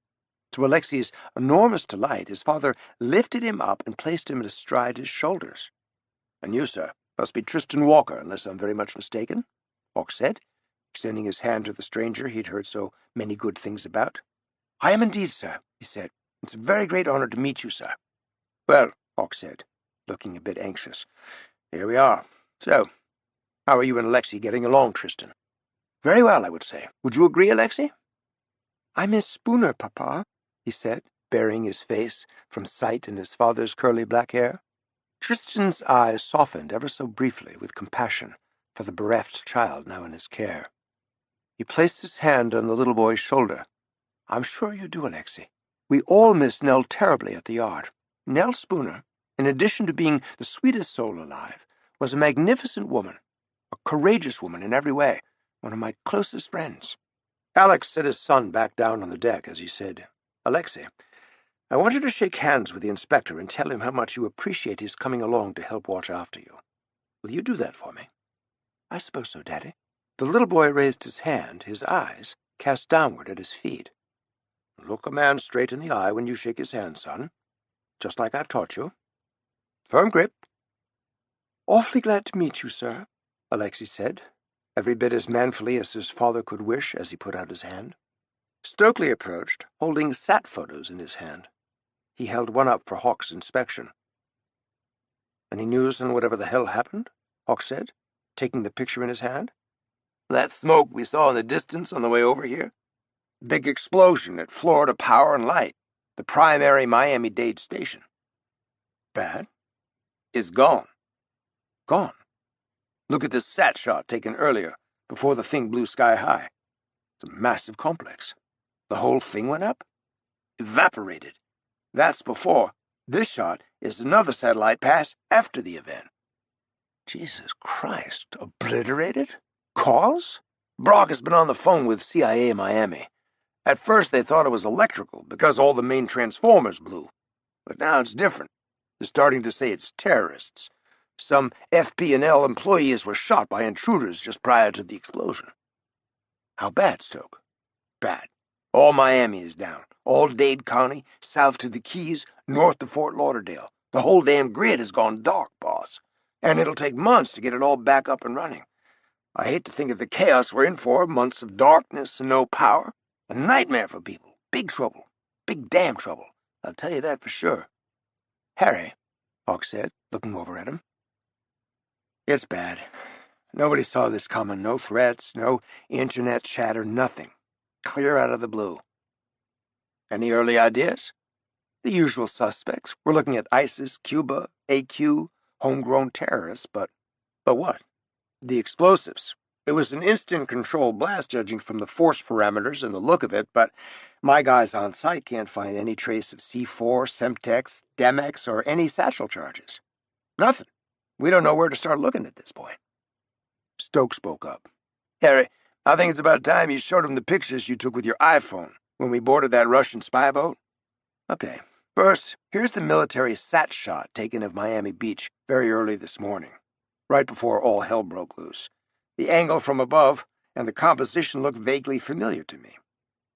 To Alexei's enormous delight, his father lifted him up and placed him astride his shoulders. "And you, sir, must be Tristan Walker, unless I'm very much mistaken," Hawke said, extending his hand to the stranger he'd heard so many good things about. "I am indeed, sir," he said. "It's a very great honor to meet you, sir." "Well," Hawke said, looking a bit anxious, "here we are. So, how are you and Alexei getting along, Tristan?" "Very well, I would say. Would you agree, Alexei?" "I miss Spooner, Papa," he said, burying his face from sight in his father's curly black hair. Tristan's eyes softened ever so briefly with compassion for the bereft child now in his care. He placed his hand on the little boy's shoulder. "I'm sure you do, Alexei. We all miss Nell terribly at the yard. Nell Spooner, in addition to being the sweetest soul alive, was a magnificent woman, a courageous woman in every way, one of my closest friends." Alex set his son back down on the deck as he said, "Alexei, I want you to shake hands with the inspector and tell him how much you appreciate his coming along to help watch after you. Will you do that for me?" "I suppose so, Daddy." The little boy raised his hand, his eyes cast downward at his feet. "Look a man straight in the eye when you shake his hand, son, just like I've taught you. Firm grip." "Awfully glad to meet you, sir," Alexei said, every bit as manfully as his father could wish as he put out his hand. Stokely approached, holding sat photos in his hand. He held one up for Hawke's inspection. "Any news on whatever the hell happened?" Hawke said, taking the picture in his hand. "That smoke we saw in the distance on the way over here? Big explosion at Florida Power and Light, the primary Miami-Dade station." "Bad?" "It's gone." "Gone?" "Look at this sat shot taken earlier, before the thing blew sky high. It's a massive complex. The whole thing went up? Evaporated. That's before. This shot is another satellite pass after the event." "Jesus Christ, obliterated? Cause?" "Brock has been on the phone with CIA Miami. At first they thought it was electrical because all the main transformers blew. But now it's different. They're starting to say it's terrorists. Some FP&L employees were shot by intruders just prior to the explosion." "How bad, Stoke?" Bad. All Miami is down. All Dade County, south to the Keys, north to Fort Lauderdale. The whole damn grid has gone dark, boss. And it'll take months to get it all back up and running. I hate to think of the chaos we're in for, months of darkness and no power. A nightmare for people. Big trouble. Big damn trouble. I'll tell you that for sure. Harry, Hawke said, looking over at him. It's bad. Nobody saw this coming. No threats, no internet chatter, nothing. Clear out of the blue. Any early ideas? The usual suspects. We're looking at ISIS, Cuba, AQ, homegrown terrorists, but what? The explosives. It was an instant control blast, judging from the force parameters and the look of it, but my guys on site can't find any trace of C4, Semtex, Demex, or any satchel charges. Nothing. We don't know where to start looking at this point. Stoke spoke up. Harry, I think it's about time you showed him the pictures you took with your iPhone when we boarded that Russian spy boat. Okay, first, here's the military sat shot taken of Miami Beach very early this morning, right before all hell broke loose. The angle from above and the composition looked vaguely familiar to me.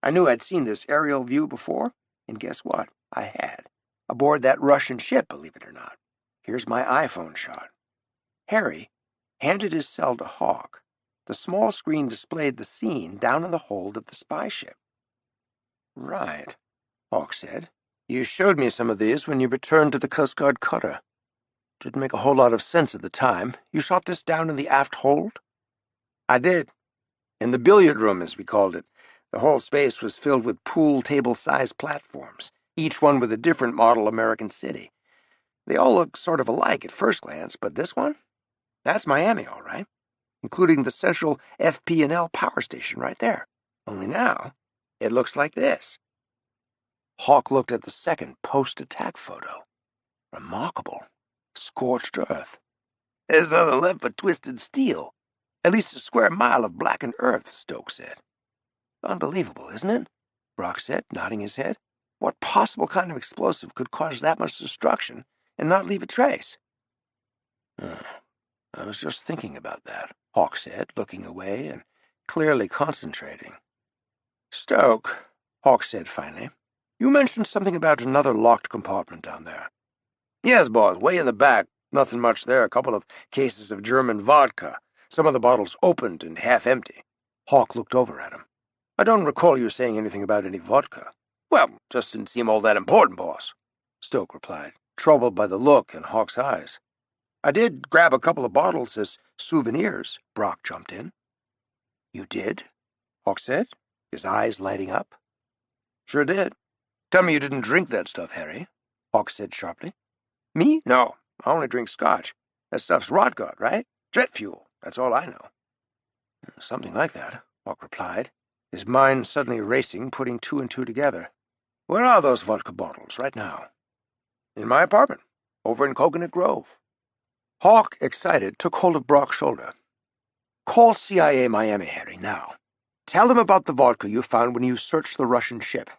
I knew I'd seen this aerial view before, and guess what? I had. Aboard that Russian ship, believe it or not. Here's my iPhone shot. Harry handed his cell to Hawke. The small screen displayed the scene down in the hold of the spy ship. Right, Hawke said. You showed me some of these when you returned to the Coast Guard cutter. Didn't make a whole lot of sense at the time. You shot this down in the aft hold? I did. In the billiard room, as we called it. The whole space was filled with pool table-sized platforms, each one with a different model American city. They all look sort of alike at first glance, but this one? That's Miami, all right, including the central FP&L power station right there. Only now, it looks like this. Hawke looked at the second post-attack photo. Remarkable. Scorched earth. There's nothing left but twisted steel. At least a square mile of blackened earth, Stoke said. Unbelievable, isn't it? Brock said, nodding his head. What possible kind of explosive could cause that much destruction and not leave a trace? I was just thinking about that, Hawke said, looking away and clearly concentrating. Stoke, Hawke said finally, you mentioned something about another locked compartment down there. Yes, boss, way in the back. Nothing much there. A couple of cases of German vodka. Some of the bottles opened and half empty. Hawke looked over at him. I don't recall you saying anything about any vodka. Well, just didn't seem all that important, boss, Stoke replied, troubled by the look in Hawke's eyes. I did grab a couple of bottles as souvenirs, Brock jumped in. You did? Hawke said, his eyes lighting up. Sure did. Tell me you didn't drink that stuff, Harry, Hawke said sharply. Me? No, I only drink scotch. That stuff's rot gut, right? Jet fuel, that's all I know. Something like that, Hawke replied, his mind suddenly racing, putting two and two together. Where are those vodka bottles right now? In my apartment, over in Coconut Grove. Hawke, excited, took hold of Brock's shoulder. Call CIA Miami, Harry, now. Tell them about the vodka you found when you searched the Russian ship.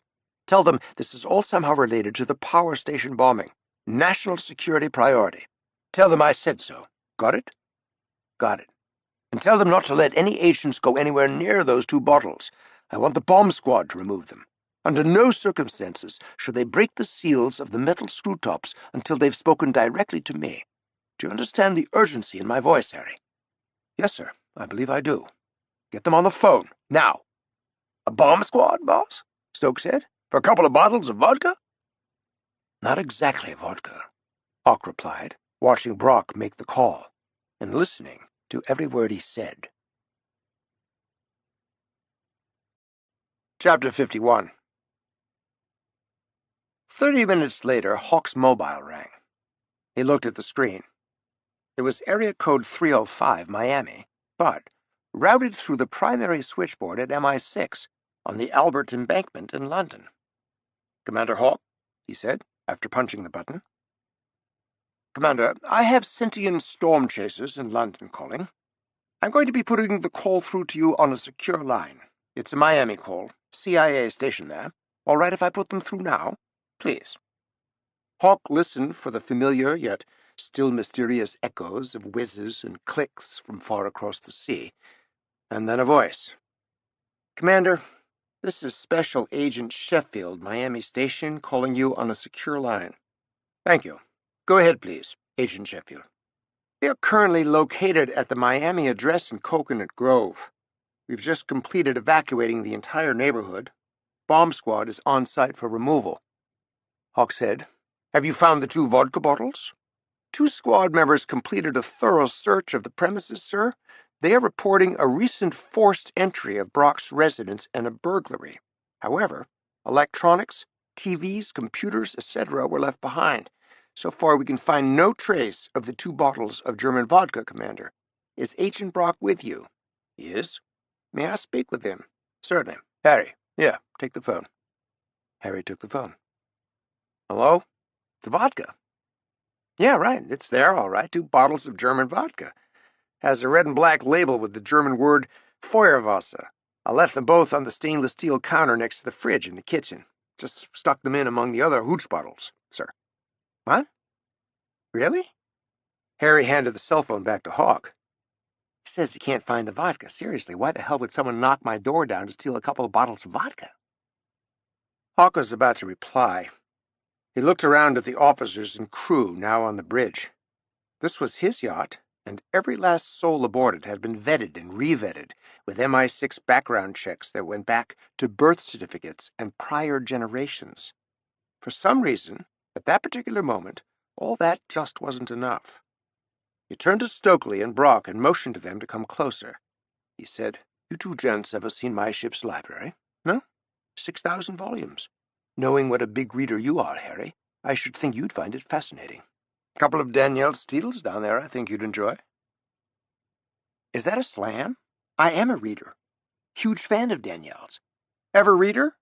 Tell them this is all somehow related to the power station bombing. National security priority. Tell them I said so. Got it? Got it. And tell them not to let any agents go anywhere near those two bottles. I want the bomb squad to remove them. Under no circumstances should they break the seals of the metal screw tops until they've spoken directly to me. Do you understand the urgency in my voice, Harry? Yes, sir. I believe I do. Get them on the phone, now. A bomb squad, boss? Stoke said. For a couple of bottles of vodka? Not exactly vodka, Hawke replied, watching Brock make the call, and listening to every word he said. Chapter 51. 30 minutes later, Hawke's mobile rang. He looked at the screen. It was area code 305, Miami, but routed through the primary switchboard at MI6 on the Albert Embankment in London. Commander Hawke, he said, after punching the button. Commander, I have sentient storm chasers in London calling. I'm going to be putting the call through to you on a secure line. It's a Miami call, CIA station there. All right if I put them through now? Please. Hawke listened for the familiar yet still mysterious echoes of whizzes and clicks from far across the sea, and then a voice. Commander, This is Special Agent Sheffield, Miami Station, calling you on a secure line. Thank you. Go ahead, please, Agent Sheffield. We are currently located at the Miami address in Coconut Grove. We've just completed evacuating the entire neighborhood. Bomb squad is on site for removal. Hawke said, Have you found the 2 vodka bottles? 2 squad members completed a thorough search of the premises, sir. They are reporting a recent forced entry of Brock's residence and a burglary. However, electronics, TVs, computers, etc. were left behind. So far, we can find no trace of the 2 bottles of German vodka, Commander. Is Agent Brock with you? He is. May I speak with him? Certainly. Harry, take the phone. Harry took the phone. Hello? The vodka. Yeah, right. It's there, all right. 2 bottles of German vodka. Has a red and black label with the German word Feuerwasser. I left them both on the stainless steel counter next to the fridge in the kitchen. Just stuck them in among the other hooch bottles, sir. What? Really? Harry handed the cell phone back to Hawke. He says he can't find the vodka. Seriously, why the hell would someone knock my door down to steal a couple of bottles of vodka? Hawke was about to reply. He looked around at the officers and crew now on the bridge. This was his yacht, and every last soul aboard it had been vetted and re-vetted with MI6 background checks that went back to birth certificates and prior generations. For some reason, at that particular moment, all that just wasn't enough. He turned to Stokely and Brock and motioned to them to come closer. He said, You 2 gents ever seen my ship's library? No? 6,000 volumes. Knowing what a big reader you are, Harry, I should think you'd find it fascinating. A couple of Danielle Steele's down there I think you'd enjoy. Is that a slam? I am a reader. Huge fan of Danielle's. Ever read her?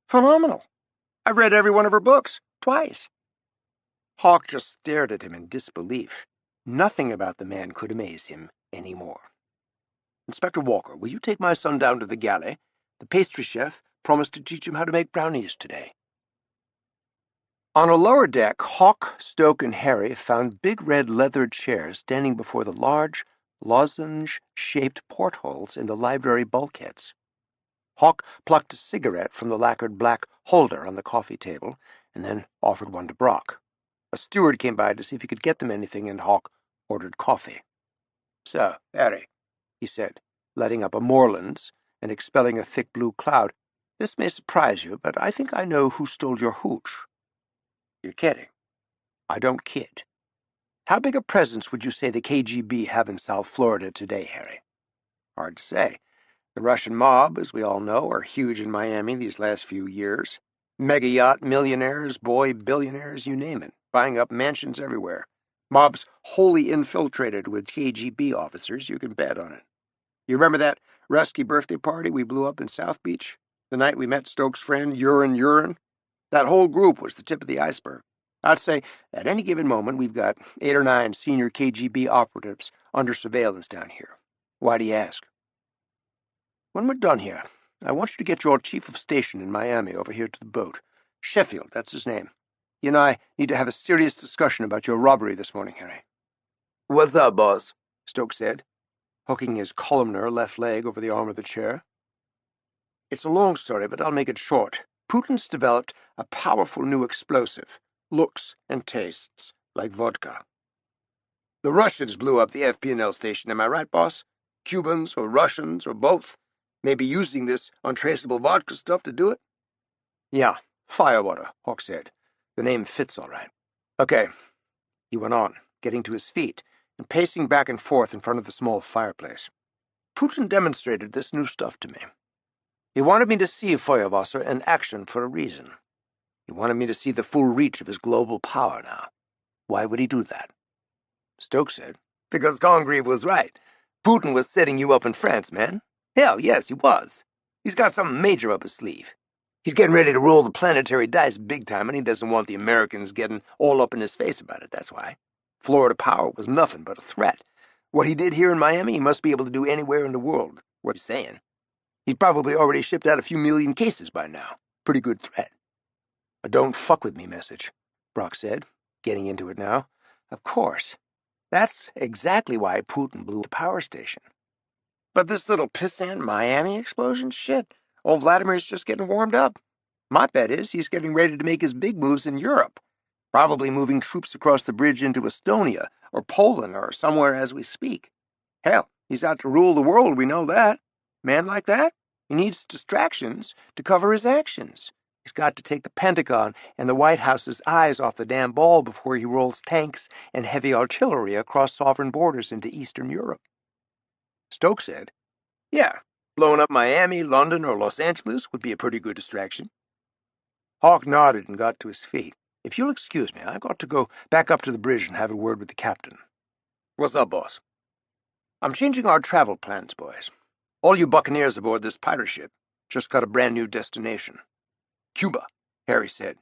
Phenomenal. I've read every one of her books, twice. Hawke just stared at him in disbelief. Nothing about the man could amaze him any more. Inspector Walker, will you take my son down to the galley? The pastry chef promised to teach him how to make brownies today. On a lower deck, Hawke, Stoke, and Harry found big red leather chairs standing before the large, lozenge-shaped portholes in the library bulkheads. Hawke plucked a cigarette from the lacquered black holder on the coffee table and then offered one to Brock. A steward came by to see if he could get them anything, and Hawke ordered coffee. So, Harry, he said, letting up a Moreland's and expelling a thick blue cloud, this may surprise you, but I think I know who stole your hooch. You're kidding. I don't kid. How big a presence would you say the KGB have in South Florida today, Harry? Hard to say. The Russian mob, as we all know, are huge in Miami these last few years. Mega yacht millionaires, boy billionaires, you name it, buying up mansions everywhere. Mob's wholly infiltrated with KGB officers, you can bet on it. You remember that Rusky birthday party we blew up in South Beach? The night we met Stokes' friend, Urine? That whole group was the tip of the iceberg. I'd say at any given moment we've got 8 or 9 senior KGB operatives under surveillance down here. Why do you ask? When we're done here, I want you to get your chief of station in Miami over here to the boat. Sheffield, that's his name. He and I need to have a serious discussion about your robbery this morning, Harry. What's up, boss? Stokes said, hooking his columnar left leg over the arm of the chair. It's a long story, but I'll make it short. Putin's developed a powerful new explosive. Looks and tastes like vodka. The Russians blew up the FP&L station, am I right, boss? Cubans or Russians or both? Maybe using this untraceable vodka stuff to do it? Yeah, firewater, Hawke said. The name fits all right. Okay, he went on, getting to his feet and pacing back and forth in front of the small fireplace. Putin demonstrated this new stuff to me. He wanted me to see Feuerwasser in action for a reason. He wanted me to see the full reach of his global power now. Why would he do that? Stokes said, Because Congreve was right. Putin was setting you up in France, man. Hell, yes, he was. He's got something major up his sleeve. He's getting ready to roll the planetary dice big time, and he doesn't want the Americans getting all up in his face about it, that's why. Florida power was nothing but a threat. What he did here in Miami, he must be able to do anywhere in the world. What he's saying. He's probably already shipped out a few million cases by now. Pretty good threat. A don't fuck with me message, Brock said, getting into it now. Of course. That's exactly why Putin blew the power station. But this little pissant Miami explosion shit? Old Vladimir's just getting warmed up. My bet is he's getting ready to make his big moves in Europe, probably moving troops across the bridge into Estonia or Poland or somewhere as we speak. Hell, he's out to rule the world, we know that. Man like that, he needs distractions to cover his actions. He's got to take the Pentagon and the White House's eyes off the damn ball before he rolls tanks and heavy artillery across sovereign borders into Eastern Europe. Stokes said, "Yeah, blowing up Miami, London, or Los Angeles would be a pretty good distraction." Hawke nodded and got to his feet. "If you'll excuse me, I've got to go back up to the bridge and have a word with the captain." "What's up, boss?" "I'm changing our travel plans, boys. All you buccaneers aboard this pirate ship just got a brand new destination." "Cuba," Harry said,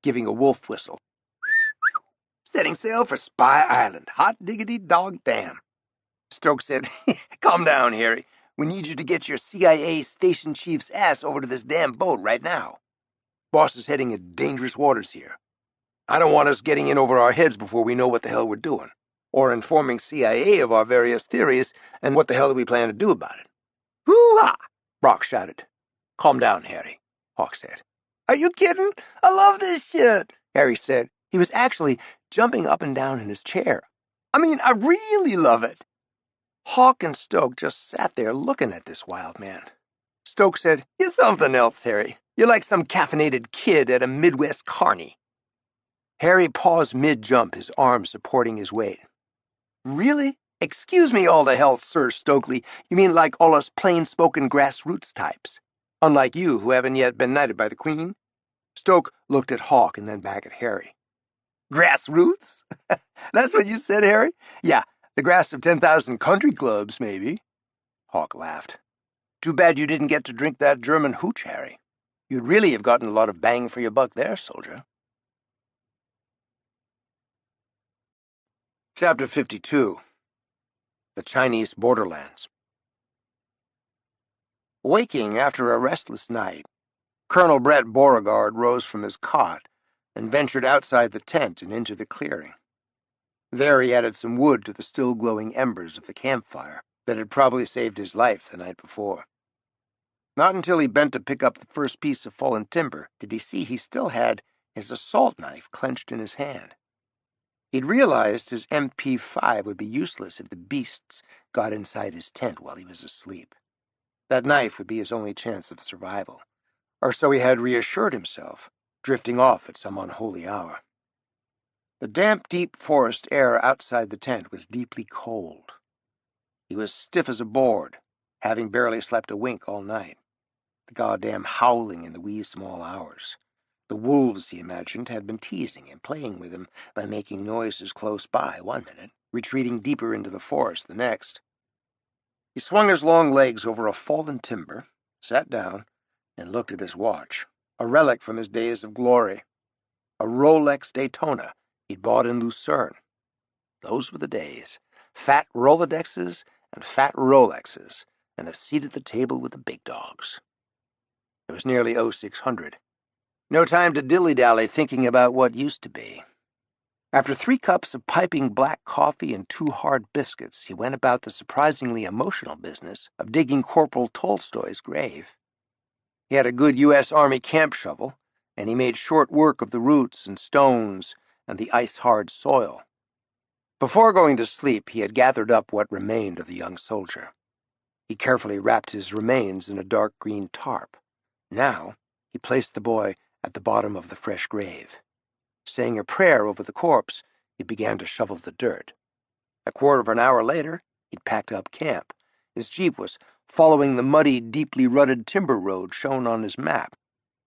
giving a wolf whistle. "Setting sail for Spy Island. Hot diggity dog damn." Stokes said, "Calm down, Harry. We need you to get your CIA station chief's ass over to this damn boat right now. Boss is heading into dangerous waters here. I don't want us getting in over our heads before we know what the hell we're doing, or informing CIA of our various theories and what the hell do we plan to do about it." "Hoo-ha!" Brock shouted. "Calm down, Harry," Hawke said. "Are you kidding? I love this shit," Harry said. He was actually jumping up and down in his chair. "I mean, I really love it." Hawke and Stoke just sat there looking at this wild man. Stoke said, "You're something else, Harry. You're like some caffeinated kid at a Midwest carny." Harry paused mid-jump, his arms supporting his weight. "Really? Excuse me all the hell, Sir Stokely. You mean like all us plain-spoken grassroots types? Unlike you, who haven't yet been knighted by the Queen?" Stoke looked at Hawke and then back at Harry. "Grassroots? That's what you said, Harry? Yeah, the grass of 10,000 country clubs, maybe." Hawke laughed. "Too bad you didn't get to drink that German hooch, Harry. You'd really have gotten a lot of bang for your buck there, soldier." Chapter 52. The Chinese Borderlands. Waking after a restless night, Colonel Brett Beauregard rose from his cot and ventured outside the tent and into the clearing. There he added some wood to the still glowing embers of the campfire that had probably saved his life the night before. Not until he bent to pick up the first piece of fallen timber did he see he still had his assault knife clenched in his hand. He'd realized his MP5 would be useless if the beasts got inside his tent while he was asleep. That knife would be his only chance of survival, or so he had reassured himself, drifting off at some unholy hour. The damp, deep forest air outside the tent was deeply cold. He was stiff as a board, having barely slept a wink all night. The goddamn howling in the wee small hours. The wolves, he imagined, had been teasing and playing with him by making noises close by one minute, retreating deeper into the forest the next. He swung his long legs over a fallen timber, sat down, and looked at his watch, a relic from his days of glory, a Rolex Daytona he'd bought in Lucerne. Those were the days. Fat Rolodexes and fat Rolexes, and a seat at the table with the big dogs. It was nearly 0600. No time to dilly-dally thinking about what used to be. After 3 cups of piping black coffee and 2 hard biscuits, he went about the surprisingly emotional business of digging Corporal Tolstoy's grave. He had a good U.S. Army camp shovel, and he made short work of the roots and stones and the ice-hard soil. Before going to sleep, he had gathered up what remained of the young soldier. He carefully wrapped his remains in a dark green tarp. Now, he placed the boy at the bottom of the fresh grave. Saying a prayer over the corpse, he began to shovel the dirt. A quarter of an hour later, he'd packed up camp. His jeep was following the muddy, deeply rutted timber road shown on his map.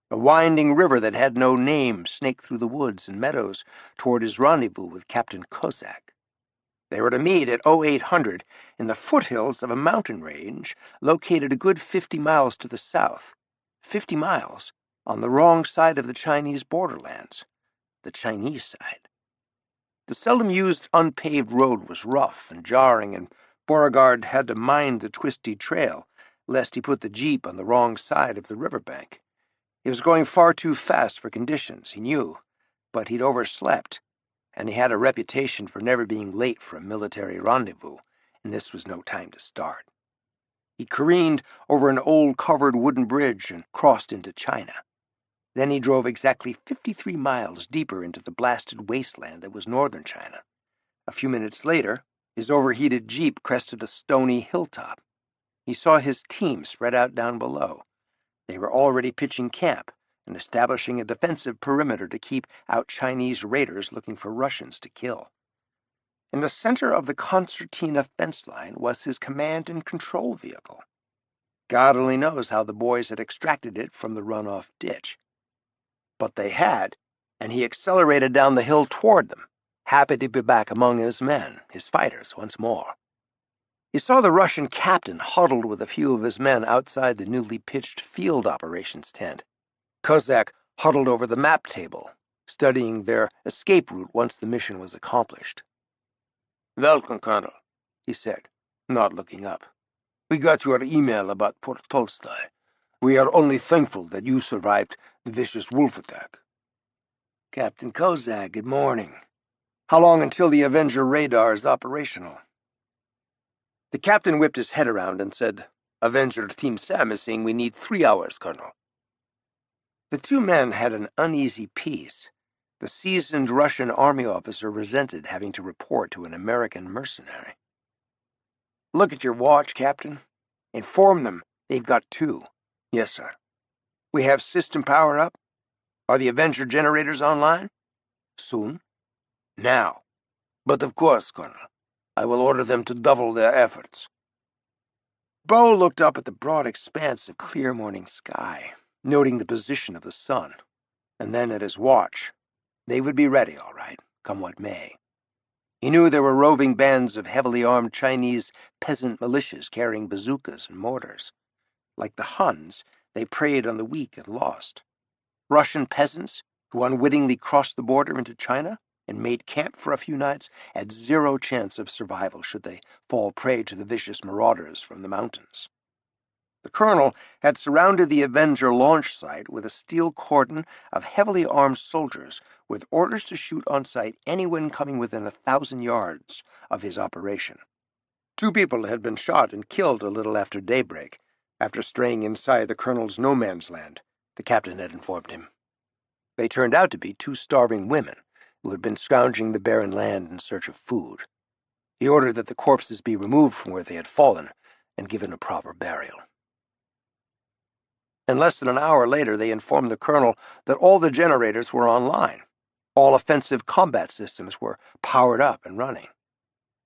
A winding river that had no name snaked through the woods and meadows toward his rendezvous with Captain Kozak. They were to meet at 0800 in the foothills of a mountain range located a good 50 miles to the south. 50 miles on the wrong side of the Chinese borderlands. The Chinese side. The seldom-used unpaved road was rough and jarring, and Beauregard had to mind the twisty trail, lest he put the jeep on the wrong side of the riverbank. He was going far too fast for conditions, he knew, but he'd overslept, and he had a reputation for never being late for a military rendezvous, and this was no time to start. He careened over an old covered wooden bridge and crossed into China. Then he drove exactly 53 miles deeper into the blasted wasteland that was northern China. A few minutes later, his overheated jeep crested a stony hilltop. He saw his team spread out down below. They were already pitching camp and establishing a defensive perimeter to keep out Chinese raiders looking for Russians to kill. In the center of the concertina fence line was his command and control vehicle. God only knows how the boys had extracted it from the runoff ditch. But they had, and he accelerated down the hill toward them, happy to be back among his men, his fighters, once more. He saw the Russian captain huddled with a few of his men outside the newly pitched field operations tent. Kozak huddled over the map table, studying their escape route once the mission was accomplished. "Welcome, Colonel," he said, not looking up. "We got your email about Port Tolstoy. We are only thankful that you survived the vicious wolf attack." "Captain Kozak, good morning. How long until the Avenger radar is operational?" The captain whipped his head around and said, "Avenger Team Sam is saying we need 3 hours, Colonel." The two men had an uneasy peace. The seasoned Russian army officer resented having to report to an American mercenary. "Look at your watch, Captain. Inform them they've got 2. "Yes, sir." "We have system power up? Are the Avenger generators online?" "Soon." "Now. But of course, Colonel, I will order them to double their efforts." Bo looked up at the broad expanse of clear morning sky, noting the position of the sun, and then at his watch. They would be ready, all right, come what may. He knew there were roving bands of heavily armed Chinese peasant militias carrying bazookas and mortars. Like the Huns, they preyed on the weak and lost. Russian peasants, who unwittingly crossed the border into China and made camp for a few nights, had zero chance of survival should they fall prey to the vicious marauders from the mountains. The colonel had surrounded the Avenger launch site with a steel cordon of heavily armed soldiers with orders to shoot on sight anyone coming within 1,000 yards of his operation. 2 people had been shot and killed a little after daybreak, after straying inside the colonel's no-man's land, the captain had informed him. They turned out to be 2 starving women who had been scrounging the barren land in search of food. He ordered that the corpses be removed from where they had fallen and given a proper burial. And less than an hour later, they informed the colonel that all the generators were online. All offensive combat systems were powered up and running.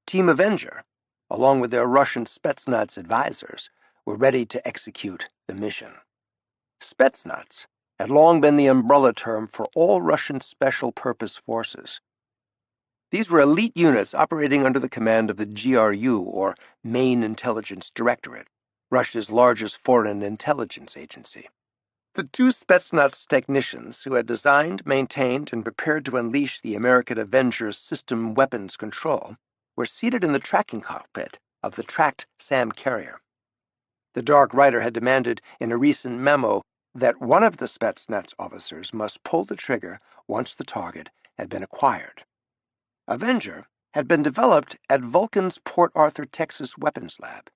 Team Avenger, along with their Russian Spetsnaz advisors, were ready to execute the mission. Spetsnaz had long been the umbrella term for all Russian special-purpose forces. These were elite units operating under the command of the GRU, or Main Intelligence Directorate, Russia's largest foreign intelligence agency. The 2 Spetsnaz technicians who had designed, maintained, and prepared to unleash the American Avenger's system weapons control were seated in the tracking cockpit of the tracked SAM carrier. The Dark Rider had demanded in a recent memo that one of the Spetsnaz officers must pull the trigger once the target had been acquired. Avenger had been developed at Vulcan's Port Arthur, Texas weapons lab.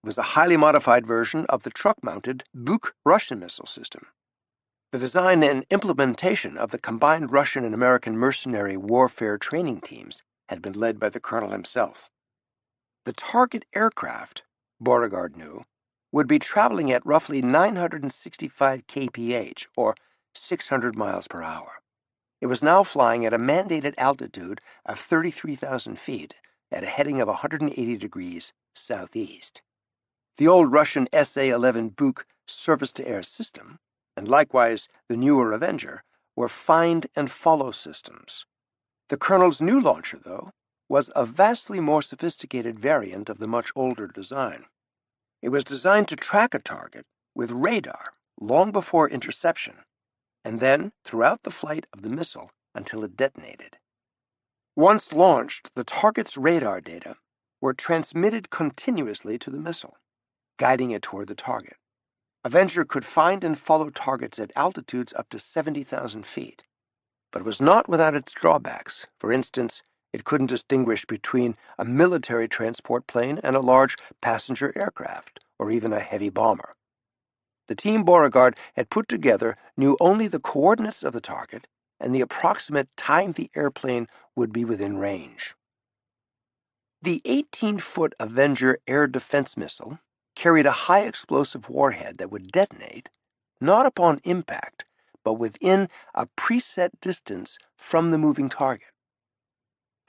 It was a highly modified version of the truck-mounted Buk Russian missile system. The design and implementation of the combined Russian and American mercenary warfare training teams had been led by the colonel himself. The target aircraft, Beauregard knew, would be traveling at roughly 965 kph, or 600 miles per hour. It was now flying at a mandated altitude of 33,000 feet at a heading of 180 degrees southeast. The old Russian SA-11 Buk surface-to-air system, and likewise the newer Avenger, were find-and-follow systems. The colonel's new launcher, though, was a vastly more sophisticated variant of the much older design. It was designed to track a target with radar long before interception, and then throughout the flight of the missile until it detonated. Once launched, the target's radar data were transmitted continuously to the missile, guiding it toward the target. Avenger could find and follow targets at altitudes up to 70,000 feet, but it was not without its drawbacks. For instance, It couldn't distinguish between a military transport plane and a large passenger aircraft, or even a heavy bomber. The team Beauregard had put together knew only the coordinates of the target and the approximate time the airplane would be within range. The 18-foot Avenger air defense missile carried a high-explosive warhead that would detonate, not upon impact, but within a preset distance from the moving target.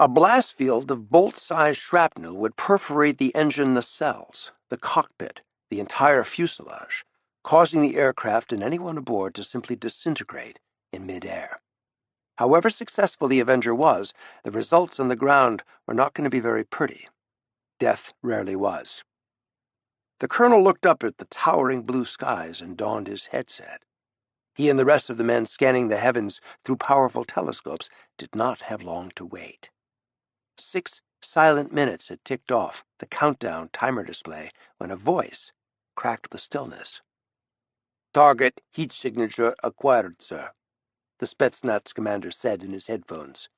A blast field of bolt-sized shrapnel would perforate the engine nacelles, the cockpit, the entire fuselage, causing the aircraft and anyone aboard to simply disintegrate in midair. However successful the Avenger was, the results on the ground were not going to be very pretty. Death rarely was. The colonel looked up at the towering blue skies and donned his headset. He and the rest of the men scanning the heavens through powerful telescopes did not have long to wait. 6 silent minutes had ticked off the countdown timer display when a voice cracked the stillness. "Target heat signature acquired, sir," the Spetsnaz commander said in his headphones.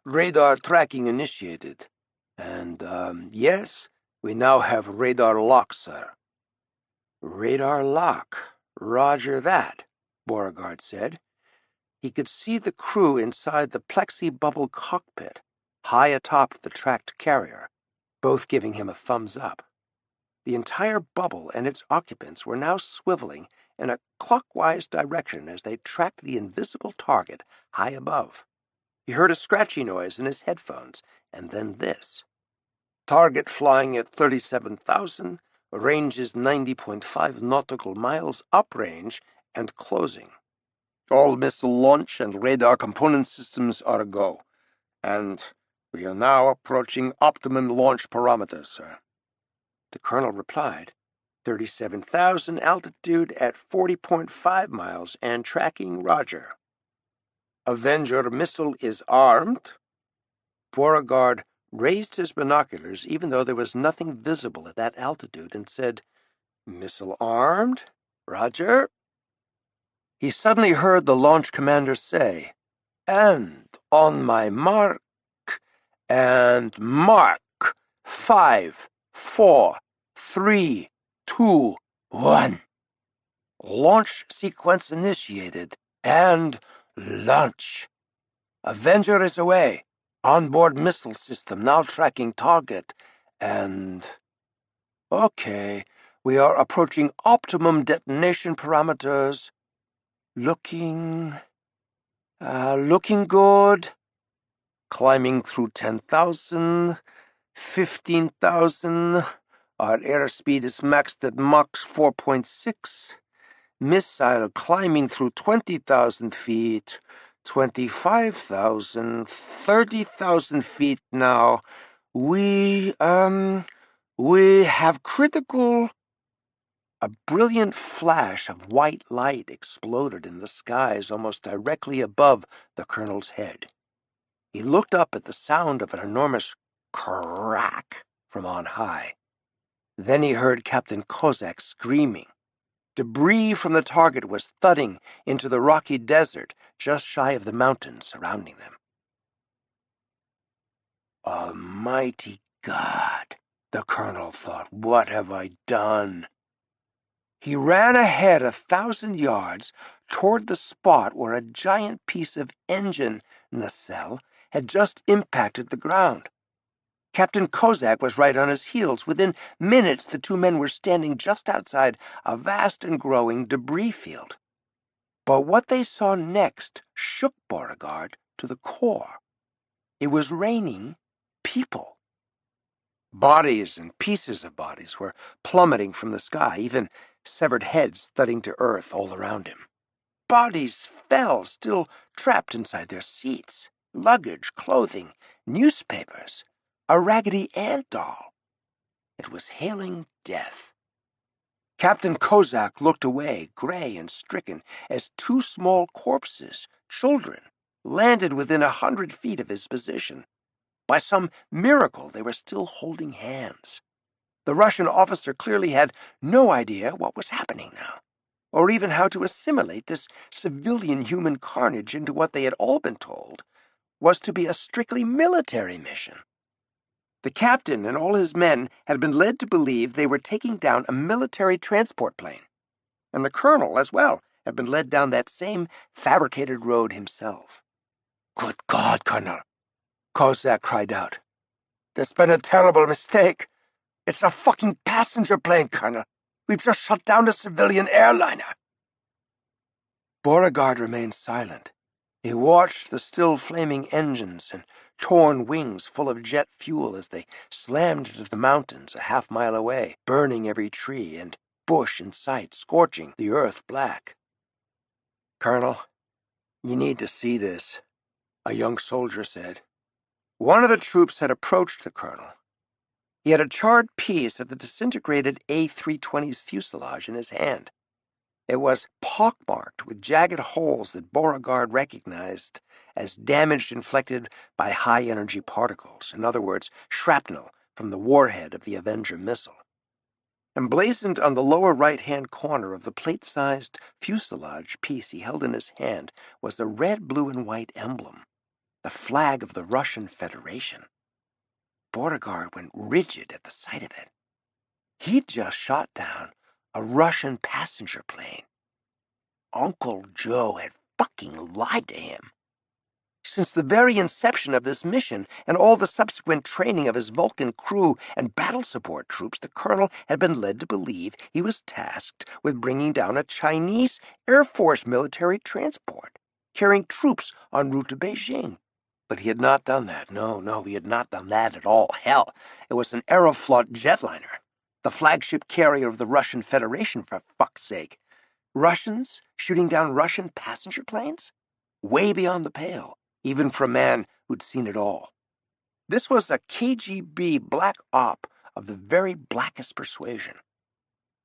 "Radar tracking initiated. And, yes, we now have radar lock, sir." "Radar lock. Roger that," Beauregard said. He could see the crew inside the plexi-bubble cockpit, high atop the tracked carrier, both giving him a thumbs up. The entire bubble and its occupants were now swiveling in a clockwise direction as they tracked the invisible target high above. He heard a scratchy noise in his headphones, and then this. "Target flying at 37,000, range is 90.5 nautical miles uprange and closing. All missile launch and radar component systems are a go, and we are now approaching optimum launch parameters, sir." The colonel replied, 37,000 altitude at 40.5 miles and tracking, roger. Avenger missile is armed. Beauregard raised his binoculars even though there was nothing visible at that altitude and said, "Missile armed? Roger." He suddenly heard the launch commander say, "And on my mark, and mark. 5, 4, 3, 2, 1. Launch sequence initiated, and launch. Avenger is away. Onboard missile system now tracking target, and... Okay, we are approaching optimum detonation parameters. Looking good. Climbing through 10,000, 15,000. Our airspeed is maxed at Mach 4.6. Missile climbing through 20,000 feet, 25,000, 30,000 feet now. We have critical..." A brilliant flash of white light exploded in the skies almost directly above the colonel's head. He looked up at the sound of an enormous crack from on high. Then he heard Captain Kozak screaming. Debris from the target was thudding into the rocky desert just shy of the mountains surrounding them. Almighty God, the colonel thought, what have I done? He ran ahead 1,000 yards toward the spot where a giant piece of engine nacelle had just impacted the ground. Captain Kozak was right on his heels. Within minutes, the two men were standing just outside a vast and growing debris field. But what they saw next shook Beauregard to the core. It was raining people. Bodies and pieces of bodies were plummeting from the sky, even severed heads thudding to earth all around him. Bodies fell, still trapped inside their seats. Luggage, clothing, newspapers, a Raggedy Ant doll. It was hailing death. Captain Kozak looked away, gray and stricken, as 2 small corpses, children, landed within 100 feet of his position. By some miracle, they were still holding hands. The Russian officer clearly had no idea what was happening now, or even how to assimilate this civilian human carnage into what they had all been told was to be a strictly military mission. The captain and all his men had been led to believe they were taking down a military transport plane, and the colonel, as well, had been led down that same fabricated road himself. "Good God, Colonel," Kozak cried out. "There's been a terrible mistake. It's a fucking passenger plane, Colonel. We've just shut down a civilian airliner." Beauregard remained silent. He watched the still flaming engines and torn wings full of jet fuel as they slammed into the mountains a half-mile away, burning every tree and bush in sight, scorching the earth black. "Colonel, you need to see this," a young soldier said. One of the troops had approached the colonel. He had a charred piece of the disintegrated A-320's fuselage in his hand. It was pockmarked with jagged holes that Beauregard recognized as damage inflicted by high-energy particles, in other words, shrapnel from the warhead of the Avenger missile. Emblazoned on the lower right-hand corner of the plate-sized fuselage piece he held in his hand was a red, blue, and white emblem, the flag of the Russian Federation. Beauregard went rigid at the sight of it. He'd just shot down a Russian passenger plane. Uncle Joe had fucking lied to him. Since the very inception of this mission and all the subsequent training of his Vulcan crew and battle support troops, the colonel had been led to believe he was tasked with bringing down a Chinese Air Force military transport, carrying troops en route to Beijing. But he had not done that. No, he had not done that at all. Hell, it was an Aeroflot jetliner, the flagship carrier of the Russian Federation, for fuck's sake. Russians shooting down Russian passenger planes? Way beyond the pale, even for a man who'd seen it all. This was a KGB black op of the very blackest persuasion.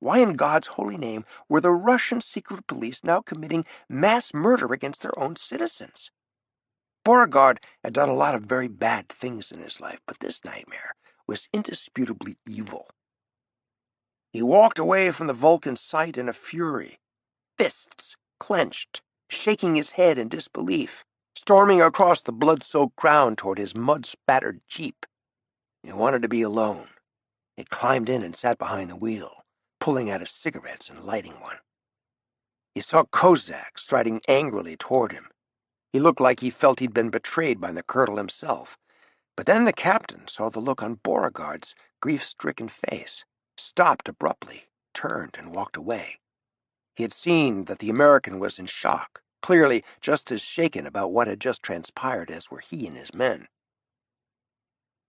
Why in God's holy name were the Russian secret police now committing mass murder against their own citizens? Beauregard had done a lot of very bad things in his life, but this nightmare was indisputably evil. He walked away from the Vulcan site in a fury, fists clenched, shaking his head in disbelief, storming across the blood-soaked ground toward his mud-spattered jeep. He wanted to be alone. He climbed in and sat behind the wheel, pulling out his cigarettes and lighting one. He saw Kozak striding angrily toward him. He looked like he felt he'd been betrayed by the colonel himself. But then the captain saw the look on Beauregard's grief-stricken face, stopped abruptly, turned, and walked away. He had seen that the American was in shock, clearly just as shaken about what had just transpired as were he and his men.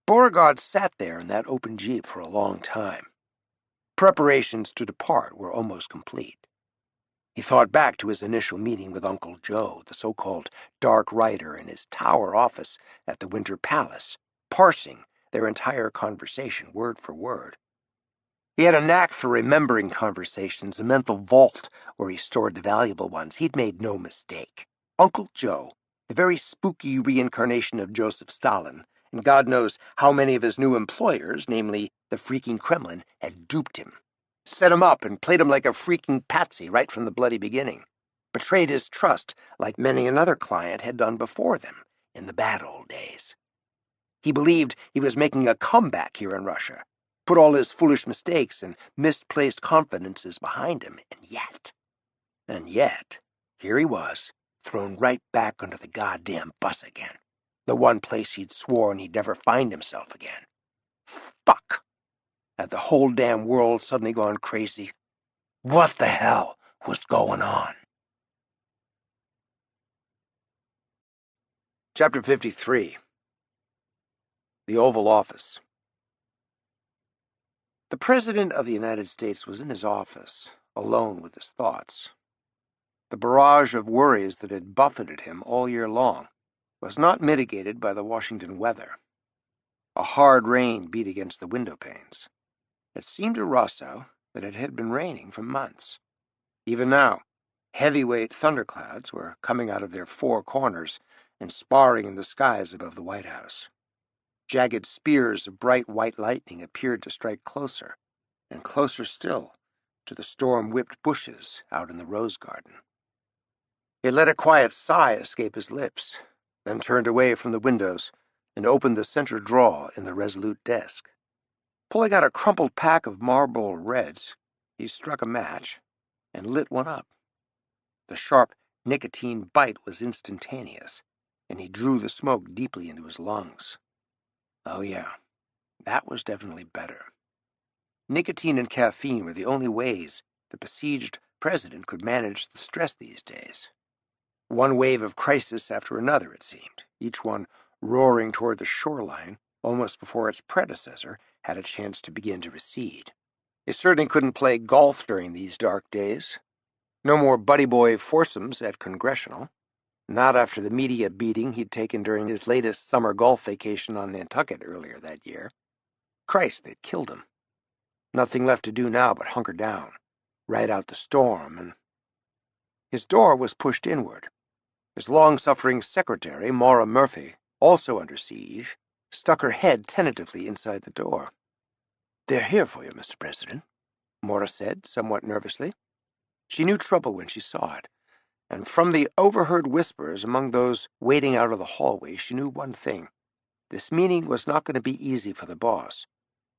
Beauregard sat there in that open jeep for a long time. Preparations to depart were almost complete. He thought back to his initial meeting with Uncle Joe, the so-called dark writer, in his tower office at the Winter Palace, parsing their entire conversation word for word. He had a knack for remembering conversations, a mental vault where he stored the valuable ones. He'd made no mistake. Uncle Joe, the very spooky reincarnation of Joseph Stalin, and God knows how many of his new employers, namely the freaking Kremlin, had duped him, set him up and played him like a freaking patsy right from the bloody beginning, betrayed his trust like many another client had done before them in the bad old days. He believed he was making a comeback here in Russia, put all his foolish mistakes and misplaced confidences behind him, and yet, here he was, thrown right back under the goddamn bus again, the one place he'd sworn he'd never find himself again. Fuck! Had the whole damn world suddenly gone crazy? What the hell was going on? Chapter 53. The Oval Office. The President of the United States was in his office, alone with his thoughts. The barrage of worries that had buffeted him all year long was not mitigated by the Washington weather. A hard rain beat against the window panes. It seemed to Rousseau that it had been raining for months. Even now, heavyweight thunderclouds were coming out of their four corners and sparring in the skies above the White House. Jagged spears of bright white lightning appeared to strike closer, and closer still, to the storm-whipped bushes out in the rose garden. He let a quiet sigh escape his lips. then turned away from the windows and opened the center drawer in the Resolute desk. Pulling out a crumpled pack of Marlboro Reds, he struck a match and lit one up. The sharp nicotine bite was instantaneous, and he drew the smoke deeply into his lungs. Oh yeah, that was definitely better. Nicotine and caffeine were the only ways the besieged president could manage the stress these days. One wave of crisis after another, it seemed, each one roaring toward the shoreline almost before its predecessor had a chance to begin to recede. He certainly couldn't play golf during these dark days. No more buddy boy foursomes at Congressional. Not after the media beating he'd taken during his latest summer golf vacation on Nantucket earlier that year. Christ, they'd killed him. Nothing left to do now but hunker down, ride out the storm, and... His door was pushed inward. His long-suffering secretary, Maura Murphy, also under siege, stuck her head tentatively inside the door. "They're here for you, Mr. President," Maura said, somewhat nervously. She knew trouble when she saw it, and from the overheard whispers among those waiting out of the hallway, she knew one thing. This meeting was not going to be easy for the boss.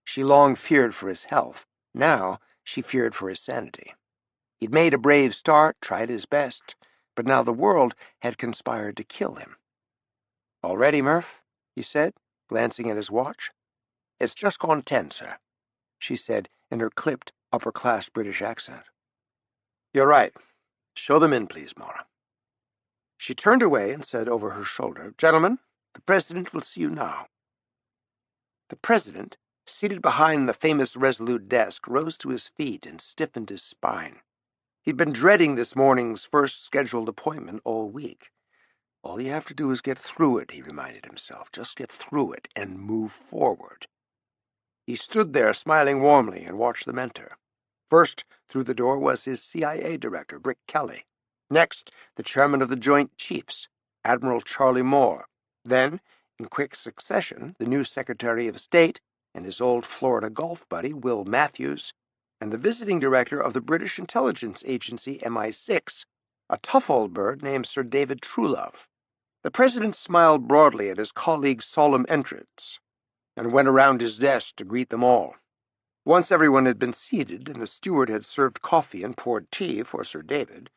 She long feared for his health. Now she feared for his sanity. He'd made a brave start, tried his best, but now the world had conspired to kill him. "All ready, Murph?" he said, glancing at his watch. "It's just gone 10, sir," she said in her clipped, upper-class British accent. "You're right. Show them in, please, Maura." She turned away and said over her shoulder, "Gentlemen, the President will see you now." The President, seated behind the famous Resolute desk, rose to his feet and stiffened his spine. He'd been dreading this morning's first scheduled appointment all week. All you have to do is get through it, he reminded himself. Just get through it and move forward. He stood there, smiling warmly, and watched them enter. First through the door was his CIA director, Brick Kelly. Next, the chairman of the Joint Chiefs, Admiral Charlie Moore. Then, in quick succession, the new Secretary of State and his old Florida golf buddy, Will Matthews, and the visiting director of the British intelligence agency MI6, a tough old bird named Sir David Truelove. The president smiled broadly at his colleague's solemn entrance and went around his desk to greet them all. Once everyone had been seated and the steward had served coffee and poured tea for Sir David,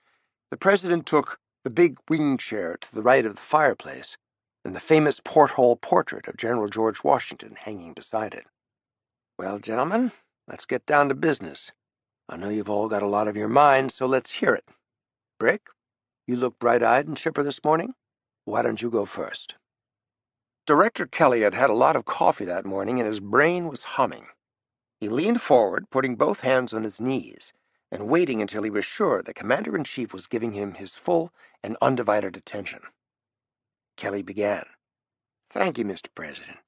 the president took the big wing chair to the right of the fireplace and the famous porthole portrait of General George Washington hanging beside it. "Well, gentlemen, let's get down to business. I know you've all got a lot on your minds, so let's hear it. Brick, you look bright-eyed and chipper this morning. Why don't you go first?" Director Kelly had had a lot of coffee that morning, and his brain was humming. He leaned forward, putting both hands on his knees, and waiting until he was sure the Commander-in-Chief was giving him his full and undivided attention. Kelly began. "Thank you, Mr. President.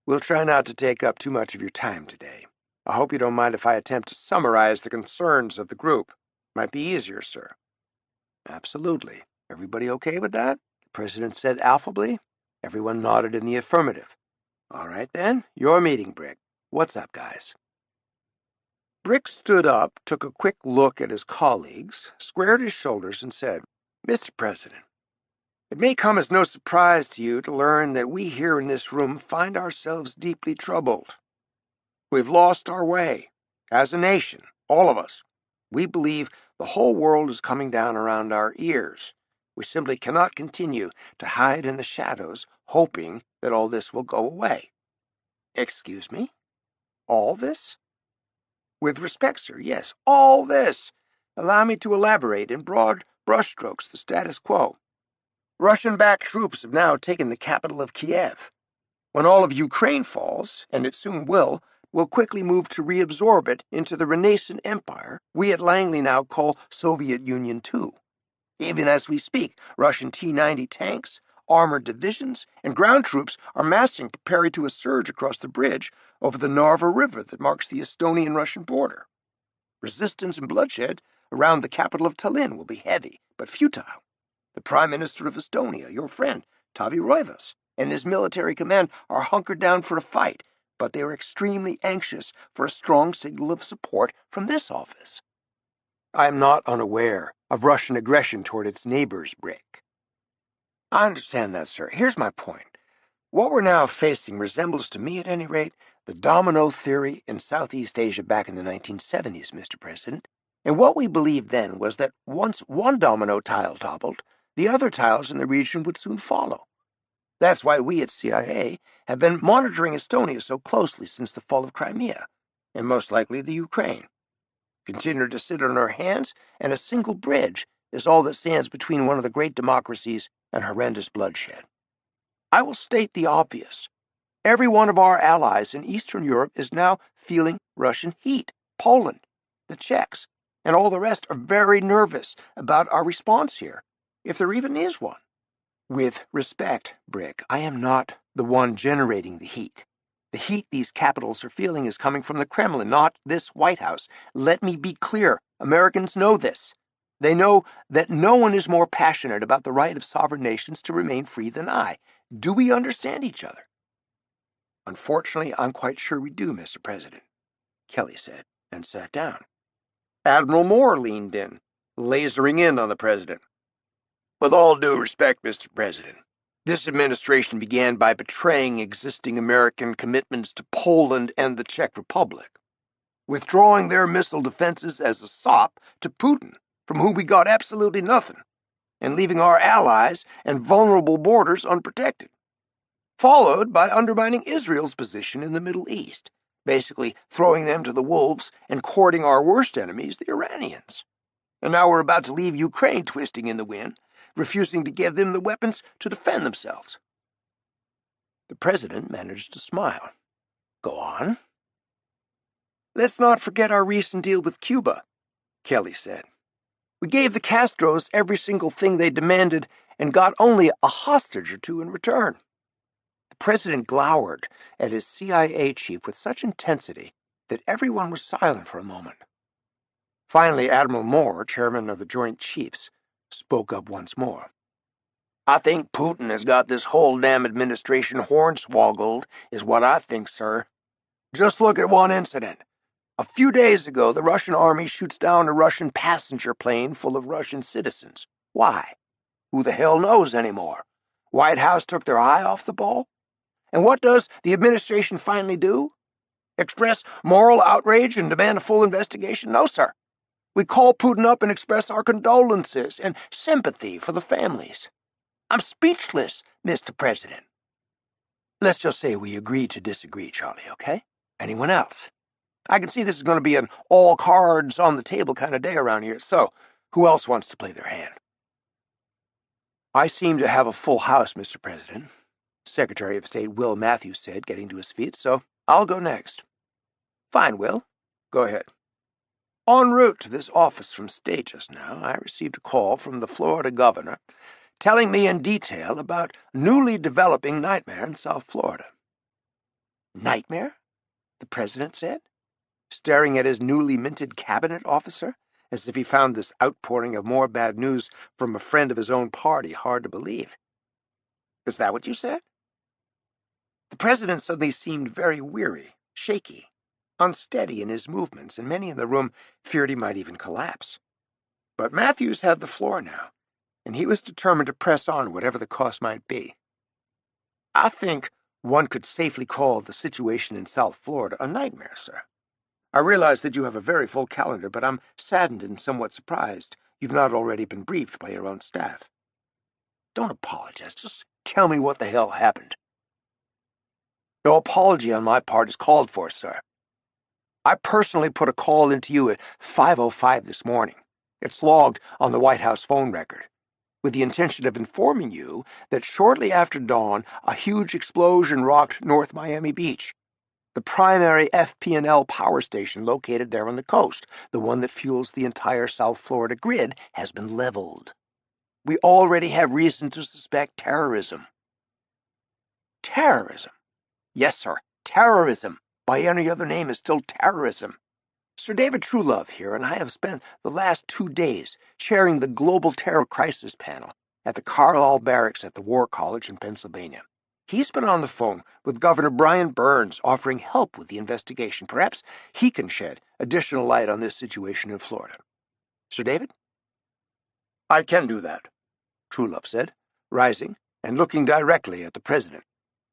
We'll try not to take up too much of your time today. I hope you don't mind if I attempt to summarize the concerns of the group. Might be easier, sir." "Absolutely. Everybody okay with that?" the President said affably. Everyone nodded in the affirmative. "All right, then. Your meeting, Brick. What's up, guys?" Brick stood up, took a quick look at his colleagues, squared his shoulders, and said, "Mr. President, it may come as no surprise to you to learn that we here in this room find ourselves deeply troubled. We've lost our way. As a nation, all of us. We believe the whole world is coming down around our ears. We simply cannot continue to hide in the shadows, hoping that all this will go away." "Excuse me? All this?" "With respect, sir, yes, all this. Allow me to elaborate in broad brushstrokes the status quo. Russian-backed troops have now taken the capital of Kiev. When all of Ukraine falls, and it soon will, we'll quickly move to reabsorb it into the renascent empire we at Langley now call Soviet Union II. Even as we speak, Russian T-90 tanks, armored divisions, and ground troops are massing, preparing to surge across the bridge over the Narva River that marks the Estonian-Russian border. Resistance and bloodshed around the capital of Tallinn will be heavy, but futile. The Prime Minister of Estonia, your friend, Taavi Rõivas, and his military command are hunkered down for a fight, but they are extremely anxious for a strong signal of support from this office. I am not unaware of Russian aggression toward its neighbors, Brick. I understand that, sir. Here's my point. What we're now facing resembles, to me at any rate, the domino theory in Southeast Asia back in the 1970s, Mr. President. And what we believed then was that once one domino tile toppled, the other tiles in the region would soon follow. That's why we at CIA have been monitoring Estonia so closely since the fall of Crimea, and most likely the Ukraine. Continue to sit on our hands, and a single bridge is all that stands between one of the great democracies and horrendous bloodshed. I will state the obvious. Every one of our allies in Eastern Europe is now feeling Russian heat. Poland, the Czechs, and all the rest are very nervous about our response here, if there even is one. With respect, Brick, I am not the one generating the heat. The heat these capitals are feeling is coming from the Kremlin, not this White House. Let me be clear. Americans know this. They know that no one is more passionate about the right of sovereign nations to remain free than I. Do we understand each other? Unfortunately, I'm quite sure we do, Mr. President, Kelly said, and sat down. Admiral Moore leaned in, lasering in on the president. With all due respect, Mr. President, this administration began by betraying existing American commitments to Poland and the Czech Republic, withdrawing their missile defenses as a sop to Putin, from whom we got absolutely nothing, and leaving our allies and vulnerable borders unprotected, followed by undermining Israel's position in the Middle East, basically throwing them to the wolves and courting our worst enemies, the Iranians. And now we're about to leave Ukraine twisting in the wind, refusing to give them the weapons to defend themselves. The president managed to smile. Go on. Let's not forget our recent deal with Cuba, Kelly said. We gave the Castros every single thing they demanded and got only a hostage or two in return. The president glowered at his CIA chief with such intensity that everyone was silent for a moment. Finally, Admiral Moore, chairman of the Joint Chiefs, spoke up once more. I think Putin has got this whole damn administration hornswoggled, is what I think, sir. Just look at one incident. A few days ago, the Russian army shoots down a Russian passenger plane full of Russian citizens. Why? Who the hell knows anymore? White House took their eye off the ball? And what does the administration finally do? Express moral outrage and demand a full investigation? No, sir. We call Putin up and express our condolences and sympathy for the families. I'm speechless, Mr. President. Let's just say we agree to disagree, Charlie, okay? Anyone else? I can see this is going to be an all-cards-on-the-table kind of day around here, so who else wants to play their hand? I seem to have a full house, Mr. President, Secretary of State Will Matthews said, getting to his feet, so I'll go next. Fine, Will. Go ahead. En route to this office from state just now, I received a call from the Florida governor telling me in detail about a newly developing nightmare in South Florida. Nightmare? The president said, staring at his newly minted cabinet officer, as if he found this outpouring of more bad news from a friend of his own party hard to believe. Is that what you said? The president suddenly seemed very weary, shaky, unsteady in his movements, and many in the room feared he might even collapse. But Matthews had the floor now, and he was determined to press on whatever the cost might be. I think one could safely call the situation in South Florida a nightmare, sir. I realize that you have a very full calendar, but I'm saddened and somewhat surprised you've not already been briefed by your own staff. Don't apologize. Just tell me what the hell happened. No apology on my part is called for, sir. I personally put a call into you at 5:05 this morning. It's logged on the White House phone record, with the intention of informing you that shortly after dawn, a huge explosion rocked North Miami Beach. The primary FP&L power station located there on the coast, the one that fuels the entire South Florida grid, has been leveled. We already have reason to suspect terrorism. Terrorism? Yes, sir, terrorism. By any other name is still terrorism. Sir David Truelove here, and I have spent the last 2 days chairing the Global Terror Crisis Panel at the Carlisle Barracks at the War College in Pennsylvania. He's been on the phone with Governor Brian Burns offering help with the investigation. Perhaps he can shed additional light on this situation in Florida. Sir David? I can do that, Truelove said, rising and looking directly at the President.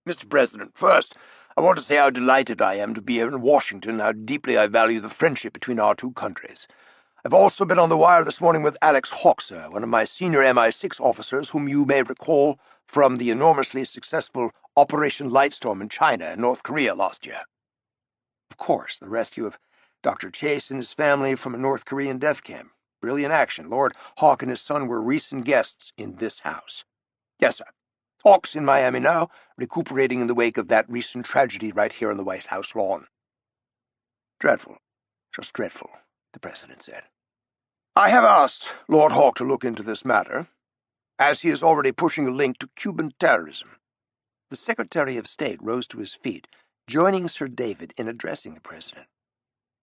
"Mr. President, first, I want to say how delighted I am to be here in Washington, how deeply I value the friendship between our two countries. I've also been on the wire this morning with Alex Hawke, sir, one of my senior MI6 officers, whom you may recall from the enormously successful Operation Lightstorm in China and North Korea last year. Of course, the rescue of Dr. Chase and his family from a North Korean death camp. Brilliant action. Lord Hawke and his son were recent guests in this house." "Yes, sir. Hawke's in Miami now, recuperating in the wake of that recent tragedy right here on the White House lawn." "Dreadful. Just dreadful," the President said. "I have asked Lord Hawke to look into this matter, as he is already pushing a link to Cuban terrorism." The Secretary of State rose to his feet, joining Sir David in addressing the President.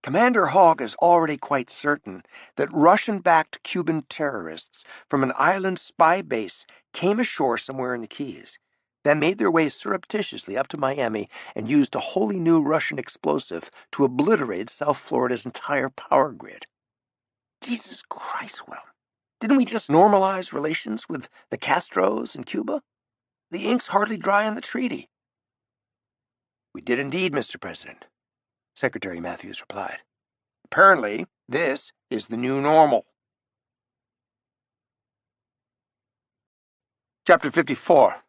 "Commander Hawke is already quite certain that Russian-backed Cuban terrorists from an island spy base came ashore somewhere in the Keys, then made their way surreptitiously up to Miami and used a wholly new Russian explosive to obliterate South Florida's entire power grid." Jesus Christ, well, didn't we just normalize relations with the Castros in Cuba? The ink's hardly dry on the treaty. "We did indeed, Mr. President," Secretary Matthews replied. "Apparently, this is the new normal." Chapter 54.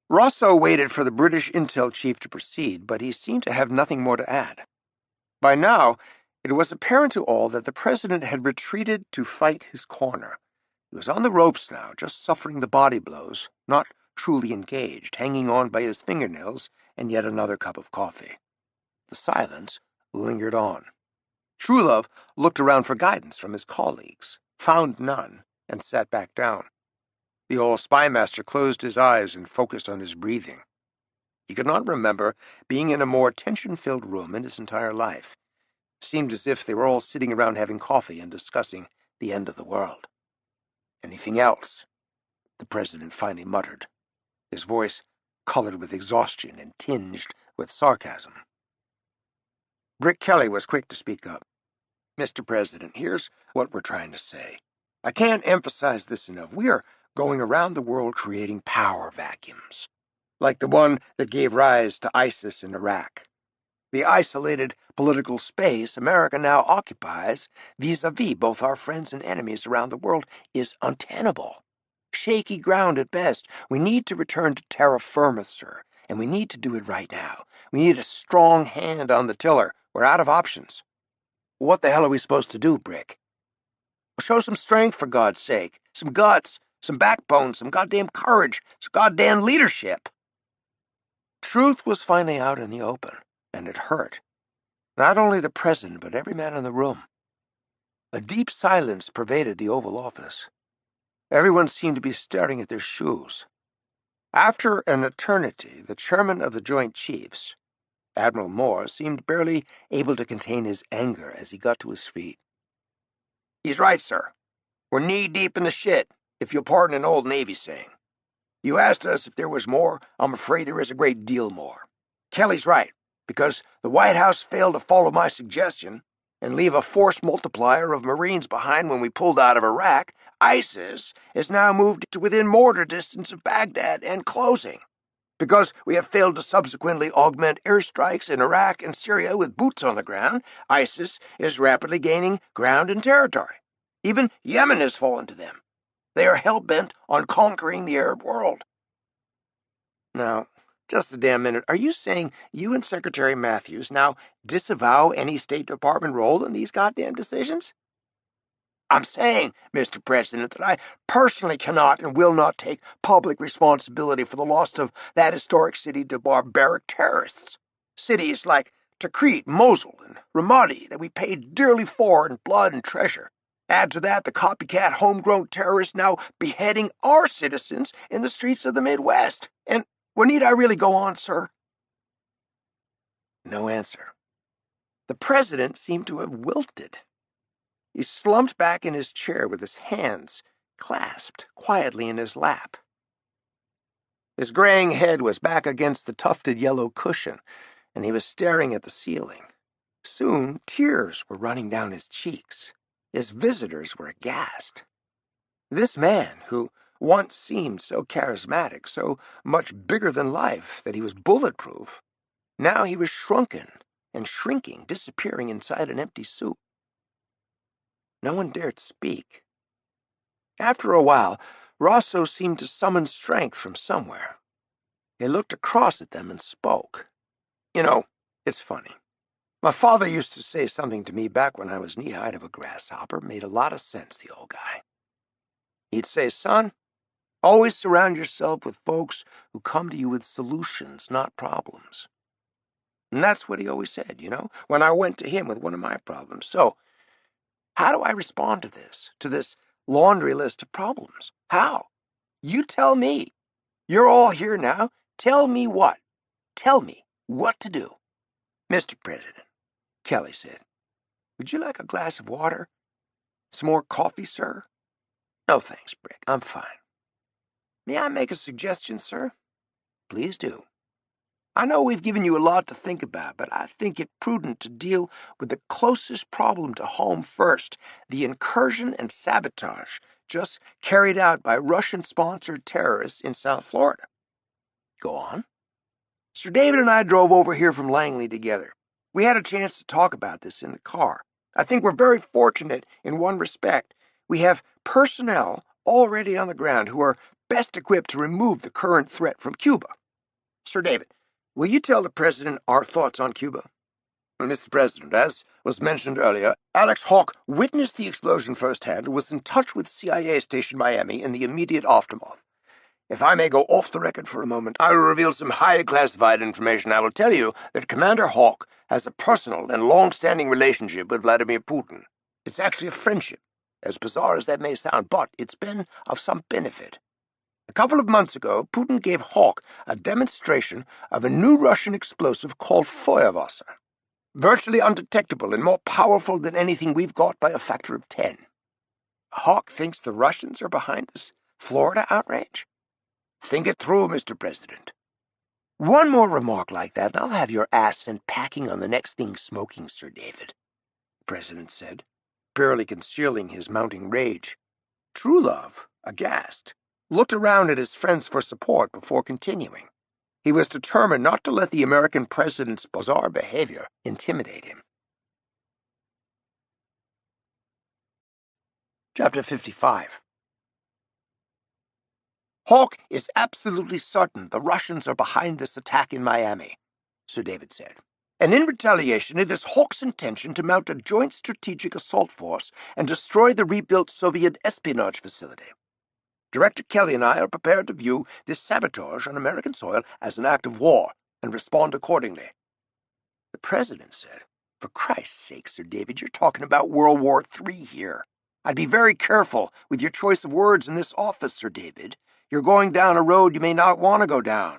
Rosso waited for the British intel chief to proceed, but he seemed to have nothing more to add. By now, it was apparent to all that the President had retreated to fight his corner. He was on the ropes now, just suffering the body blows, not truly engaged, hanging on by his fingernails and yet another cup of coffee. The silence lingered on. Truelove looked around for guidance from his colleagues, found none, and sat back down. The old spymaster closed his eyes and focused on his breathing. He could not remember being in a more tension-filled room in his entire life. It seemed as if they were all sitting around having coffee and discussing the end of the world. "Anything else?" the President finally muttered, his voice colored with exhaustion and tinged with sarcasm. Brick Kelly was quick to speak up. "Mr. President, here's what we're trying to say. I can't emphasize this enough. We are going around the world creating power vacuums, like the one that gave rise to ISIS in Iraq. The isolated political space America now occupies vis-a-vis both our friends and enemies around the world is untenable. Shaky ground at best. We need to return to terra firma, sir, and we need to do it right now. We need a strong hand on the tiller. We're out of options." "What the hell are we supposed to do, Brick?" "Show some strength, for God's sake. Some guts, some backbone, some goddamn courage, some goddamn leadership." Truth was finally out in the open, and it hurt. Not only the President, but every man in the room. A deep silence pervaded the Oval Office. Everyone seemed to be staring at their shoes. After an eternity, the chairman of the Joint Chiefs, Admiral Moore, seemed barely able to contain his anger as he got to his feet. "He's right, sir. We're knee-deep in the shit, if you'll pardon an old Navy saying. You asked us if there was more. I'm afraid there is a great deal more. Kelly's right, because the White House failed to follow my suggestion and leave a force multiplier of Marines behind when we pulled out of Iraq. ISIS is now moved to within mortar distance of Baghdad and closing. Because we have failed to subsequently augment airstrikes in Iraq and Syria with boots on the ground, ISIS is rapidly gaining ground and territory. Even Yemen has fallen to them. They are hell-bent on conquering the Arab world." Now, just a damn minute. Are you saying you and Secretary Matthews now disavow any State Department role in these goddamn decisions? "I'm saying, Mr. President, that I personally cannot and will not take public responsibility for the loss of that historic city to barbaric terrorists. Cities like Tikrit, Mosul, and Ramadi that we paid dearly for in blood and treasure. Add to that the copycat homegrown terrorists now beheading our citizens in the streets of the Midwest. And need I really go on, sir?" No answer. The President seemed to have wilted. He slumped back in his chair with his hands clasped quietly in his lap. His graying head was back against the tufted yellow cushion, and he was staring at the ceiling. Soon tears were running down his cheeks. His visitors were aghast. This man, who once seemed so charismatic, so much bigger than life that he was bulletproof, now he was shrunken and shrinking, disappearing inside an empty suit. No one dared speak. After a while, Rosso seemed to summon strength from somewhere. He looked across at them and spoke. You know, it's funny. My father used to say something to me back when I was knee-high to a grasshopper. Made a lot of sense, the old guy. He'd say, son, always surround yourself with folks who come to you with solutions, not problems. And that's what he always said, when I went to him with one of my problems. So, how do I respond to this laundry list of problems? How? You tell me. You're all here now. Tell me what. Tell me what to do. Mr. President, Kelly said, would you like a glass of water? Some more coffee, sir? No, thanks, Brick. I'm fine. May I make a suggestion, sir? Please do. I know we've given you a lot to think about, but I think it prudent to deal with the closest problem to home first, the incursion and sabotage just carried out by Russian-sponsored terrorists in South Florida. Go on. Sir David and I drove over here from Langley together. We had a chance to talk about this in the car. I think we're very fortunate in one respect. We have personnel already on the ground who are best equipped to remove the current threat from Cuba. Sir David, will you tell the President our thoughts on Cuba? Mr. President, as was mentioned earlier, Alex Hawke witnessed the explosion firsthand and was in touch with CIA Station Miami in the immediate aftermath. If I may go off the record for a moment, I will reveal some highly classified information. I will tell you that Commander Hawke has a personal and long-standing relationship with Vladimir Putin. It's actually a friendship, as bizarre as that may sound, but it's been of some benefit. A couple of months ago, Putin gave Hawke a demonstration of a new Russian explosive called Feuerwasser, virtually undetectable and more powerful than anything we've got by a factor of 10. Hawke thinks the Russians are behind this Florida outrage? Think it through, Mr. President. One more remark like that, and I'll have your ass sent packing on the next thing smoking, Sir David, the President said, barely concealing his mounting rage. Truelove, aghast, looked around at his friends for support before continuing. He was determined not to let the American president's bizarre behavior intimidate him. Chapter 55. Hawke is absolutely certain the Russians are behind this attack in Miami, Sir David said. And in retaliation, it is Hawke's intention to mount a joint strategic assault force and destroy the rebuilt Soviet espionage facility. Director Kelly and I are prepared to view this sabotage on American soil as an act of war and respond accordingly. The President said, for Christ's sake, Sir David, you're talking about World War III here. I'd be very careful with your choice of words in this office, Sir David. You're going down a road you may not want to go down.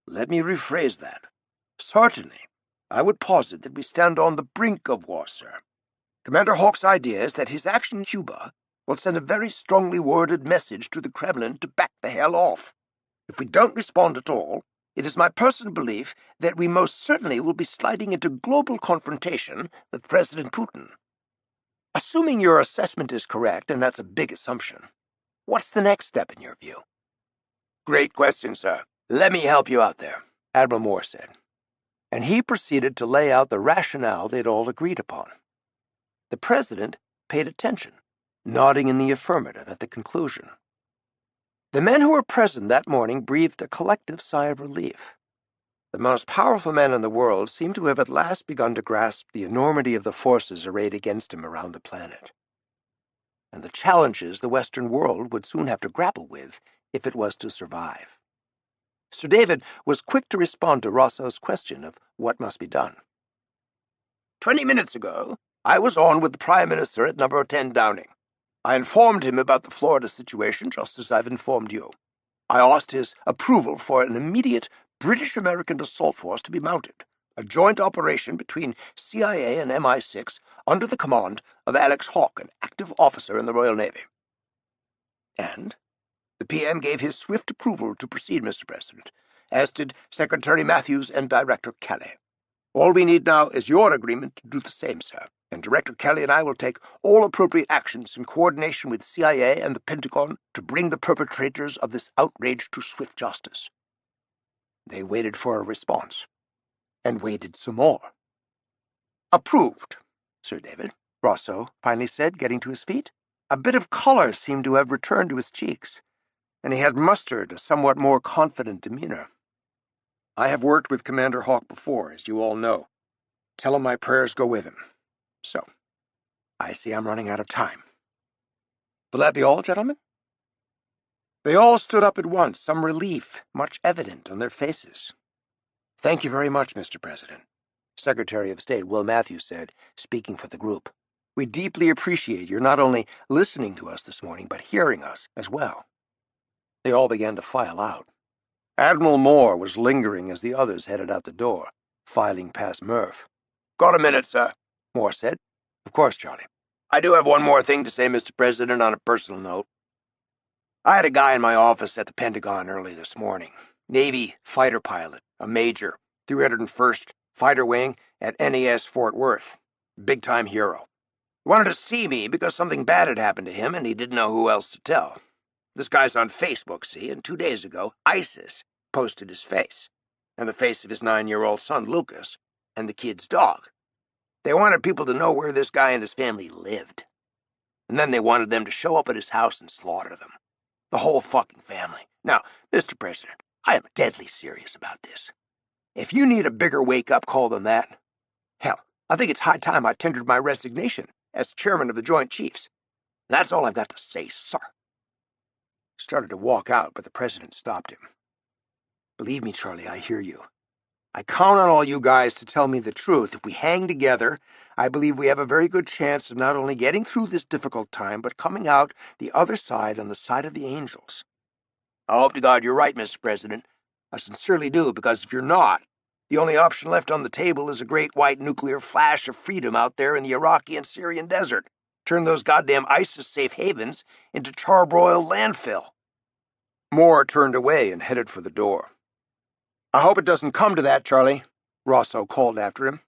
Let me rephrase that. Certainly, I would posit that we stand on the brink of war, sir. Commander Hawke's idea is that his action in Cuba will send a very strongly worded message to the Kremlin to back the hell off. If we don't respond at all, it is my personal belief that we most certainly will be sliding into global confrontation with President Putin. Assuming your assessment is correct, and that's a big assumption, what's the next step in your view? Great question, sir. Let me help you out there, Admiral Moore said. And he proceeded to lay out the rationale they'd all agreed upon. The President paid attention, nodding in the affirmative at the conclusion. The men who were present that morning breathed a collective sigh of relief. The most powerful man in the world seemed to have at last begun to grasp the enormity of the forces arrayed against him around the planet, and the challenges the Western world would soon have to grapple with if it was to survive. Sir David was quick to respond to Rosso's question of what must be done. 20 minutes ago, I was on with the Prime Minister at number 10 Downing. I informed him about the Florida situation just as I've informed you. I asked his approval for an immediate British-American assault force to be mounted, a joint operation between CIA and MI6 under the command of Alex Hawke, an active officer in the Royal Navy. And the PM gave his swift approval to proceed, Mr. President, as did Secretary Matthews and Director Kelly. All we need now is your agreement to do the same, sir. and Director Kelly and I will take all appropriate actions in coordination with CIA and the Pentagon to bring the perpetrators of this outrage to swift justice." They waited for a response, and waited some more. "Approved, Sir David," Rousseau finally said, getting to his feet. A bit of color seemed to have returned to his cheeks, and he had mustered a somewhat more confident demeanor. "I have worked with Commander Hawke before, as you all know. Tell him my prayers go with him. So, I see I'm running out of time. Will that be all, gentlemen?" They all stood up at once, some relief much evident on their faces. "Thank you very much, Mr. President," Secretary of State Will Matthews said, speaking for the group. "We deeply appreciate your not only listening to us this morning, but hearing us as well." They all began to file out. Admiral Moore was lingering as the others headed out the door, filing past Murph. "Got a minute, sir," Moore said. "Of course, Charlie." "I do have one more thing to say, Mr. President, on a personal note. I had a guy in my office at the Pentagon early this morning. Navy fighter pilot, a major, 301st Fighter Wing at NAS Fort Worth. Big-time hero. He wanted to see me because something bad had happened to him and he didn't know who else to tell. This guy's on Facebook, see, and 2 days ago, ISIS posted his face, and the face of his 9-year-old son, Lucas, and the kid's dog. They wanted people to know where this guy and his family lived. And then they wanted them to show up at his house and slaughter them. The whole fucking family. Now, Mr. President, I am deadly serious about this. If you need a bigger wake-up call than that, hell, I think it's high time I tendered my resignation as chairman of the Joint Chiefs. That's all I've got to say, sir." He started to walk out, but the president stopped him. "Believe me, Charlie, I hear you. I count on all you guys to tell me the truth. If we hang together, I believe we have a very good chance of not only getting through this difficult time, but coming out the other side on the side of the angels." "I hope to God you're right, Mr. President. I sincerely do, because if you're not, the only option left on the table is a great white nuclear flash of freedom out there in the Iraqi and Syrian desert. Turn those goddamn ISIS safe havens into charbroiled landfill." Moore turned away and headed for the door. "I hope it doesn't come to that, Charlie," Rousseau called after him.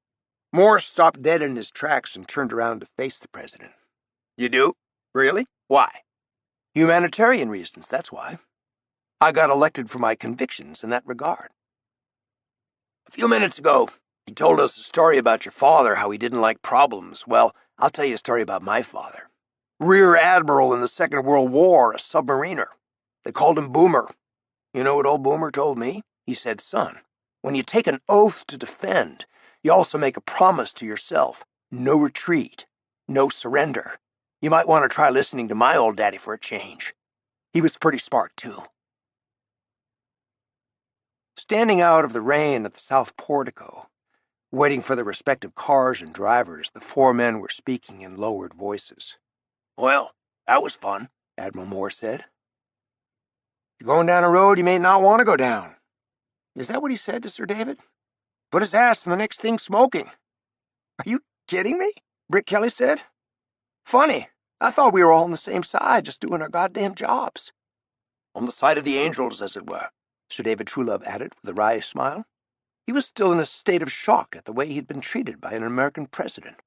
Moore stopped dead in his tracks and turned around to face the president. "You do? Really? Why?" "Humanitarian reasons, that's why. I got elected for my convictions in that regard." "A few minutes ago, you told us a story about your father, how he didn't like problems. Well, I'll tell you a story about my father. Rear Admiral in the Second World War, a submariner. They called him Boomer. You know what old Boomer told me? He said, 'Son, when you take an oath to defend, you also make a promise to yourself. No retreat, no surrender. You might want to try listening to my old daddy for a change.' He was pretty smart, too." Standing out of the rain at the south portico, waiting for the respective cars and drivers, the 4 men were speaking in lowered voices. "Well, that was fun," Admiral Moore said. "You're going down a road you may not want to go down." Is that what he said to Sir David? "Put his ass in the next thing smoking." "Are you kidding me?" Brick Kelly said. "Funny. I thought we were all on the same side, just doing our goddamn jobs." "On the side of the angels, as it were," Sir David Truelove added with a wry smile. He was still in a state of shock at the way he'd been treated by an American president.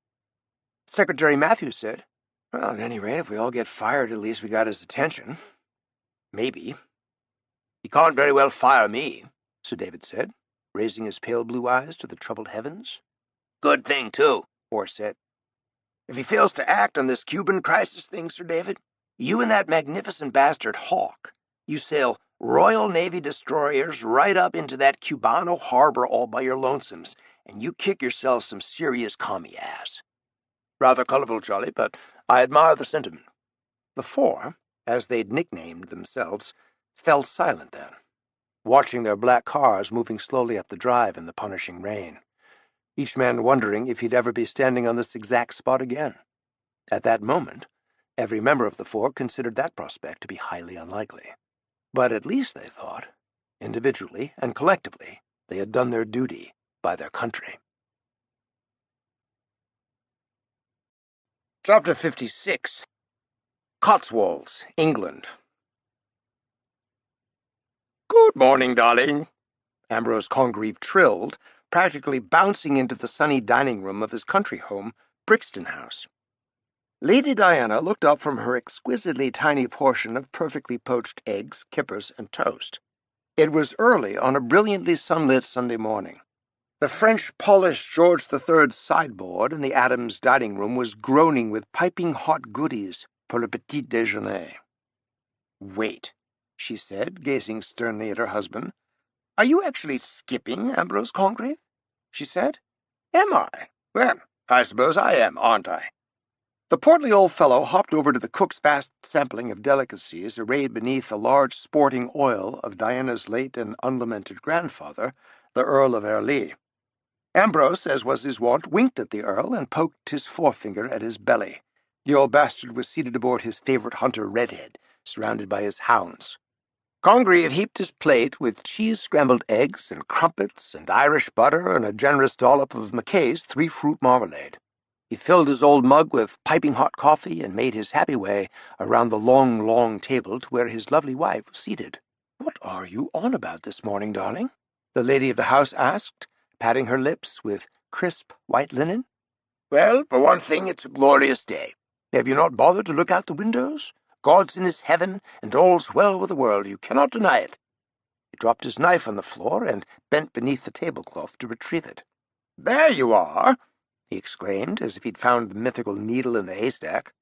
Secretary Matthews said, "Well, at any rate, if we all get fired, at least we got his attention. Maybe." "He can't very well fire me," Sir David said, raising his pale blue eyes to the troubled heavens. "Good thing, too," Moore said. "If he fails to act on this Cuban crisis thing, Sir David, you and that magnificent bastard Hawke, you sail Royal Navy destroyers right up into that Cubano harbor all by your lonesomes, and you kick yourself some serious commie ass." Rather colorful, Charlie, but I admire the sentiment. The 4, as they'd nicknamed themselves, fell silent then, watching their black cars moving slowly up the drive in the punishing rain, each man wondering if he'd ever be standing on this exact spot again. At that moment, every member of the 4 considered that prospect to be highly unlikely. But at least, they thought, individually and collectively, they had done their duty by their country. Chapter 56. Cotswolds, England. "Good morning, darling," Ambrose Congreve trilled, practically bouncing into the sunny dining room of his country home Brixton House. Lady Diana looked up from her exquisitely tiny portion of perfectly poached eggs, kippers, and toast. It was early on a brilliantly sunlit Sunday morning. The French-polished George III's sideboard in the Adams dining room was groaning with piping hot goodies pour le petit déjeuner. "Wait," she said, gazing sternly at her husband. "Are you actually skipping, Ambrose Congreve?" she said. "Am I? Well, I suppose I am, aren't I?" The portly old fellow hopped over to the cook's vast sampling of delicacies arrayed beneath a large sporting oil of Diana's late and unlamented grandfather, the Earl of Airlie. Ambrose, as was his wont, winked at the Earl and poked his forefinger at his belly. The old bastard was seated aboard his favourite hunter Redhead, surrounded by his hounds. Congreve heaped his plate with cheese-scrambled eggs and crumpets and Irish butter and a generous dollop of Mackay's three-fruit marmalade. He filled his old mug with piping hot coffee and made his happy way around the long, long table to where his lovely wife was seated. "What are you on about this morning, darling?" the lady of the house asked, patting her lips with crisp white linen. "Well, for one thing, it's a glorious day. Have you not bothered to look out the windows? God's in his heaven, and all's well with the world. You cannot deny it." He dropped his knife on the floor and bent beneath the tablecloth to retrieve it. "There you are!" he exclaimed, as if he'd found the mythical needle in the haystack.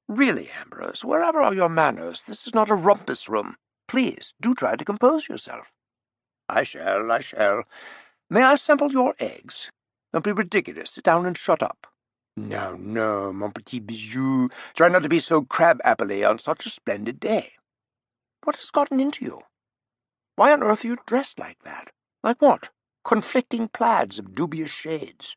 "Really, Ambrose, wherever are your manners? This is not a rumpus room. Please, do try to compose yourself." I shall. May I sample your eggs? Don't be ridiculous. Sit down and shut up." "No, mon petit bijou. Try not to be so crab-apple-y on such a splendid day. What has gotten into you? Why on earth are you dressed like that? Like what? Conflicting plaids of dubious shades."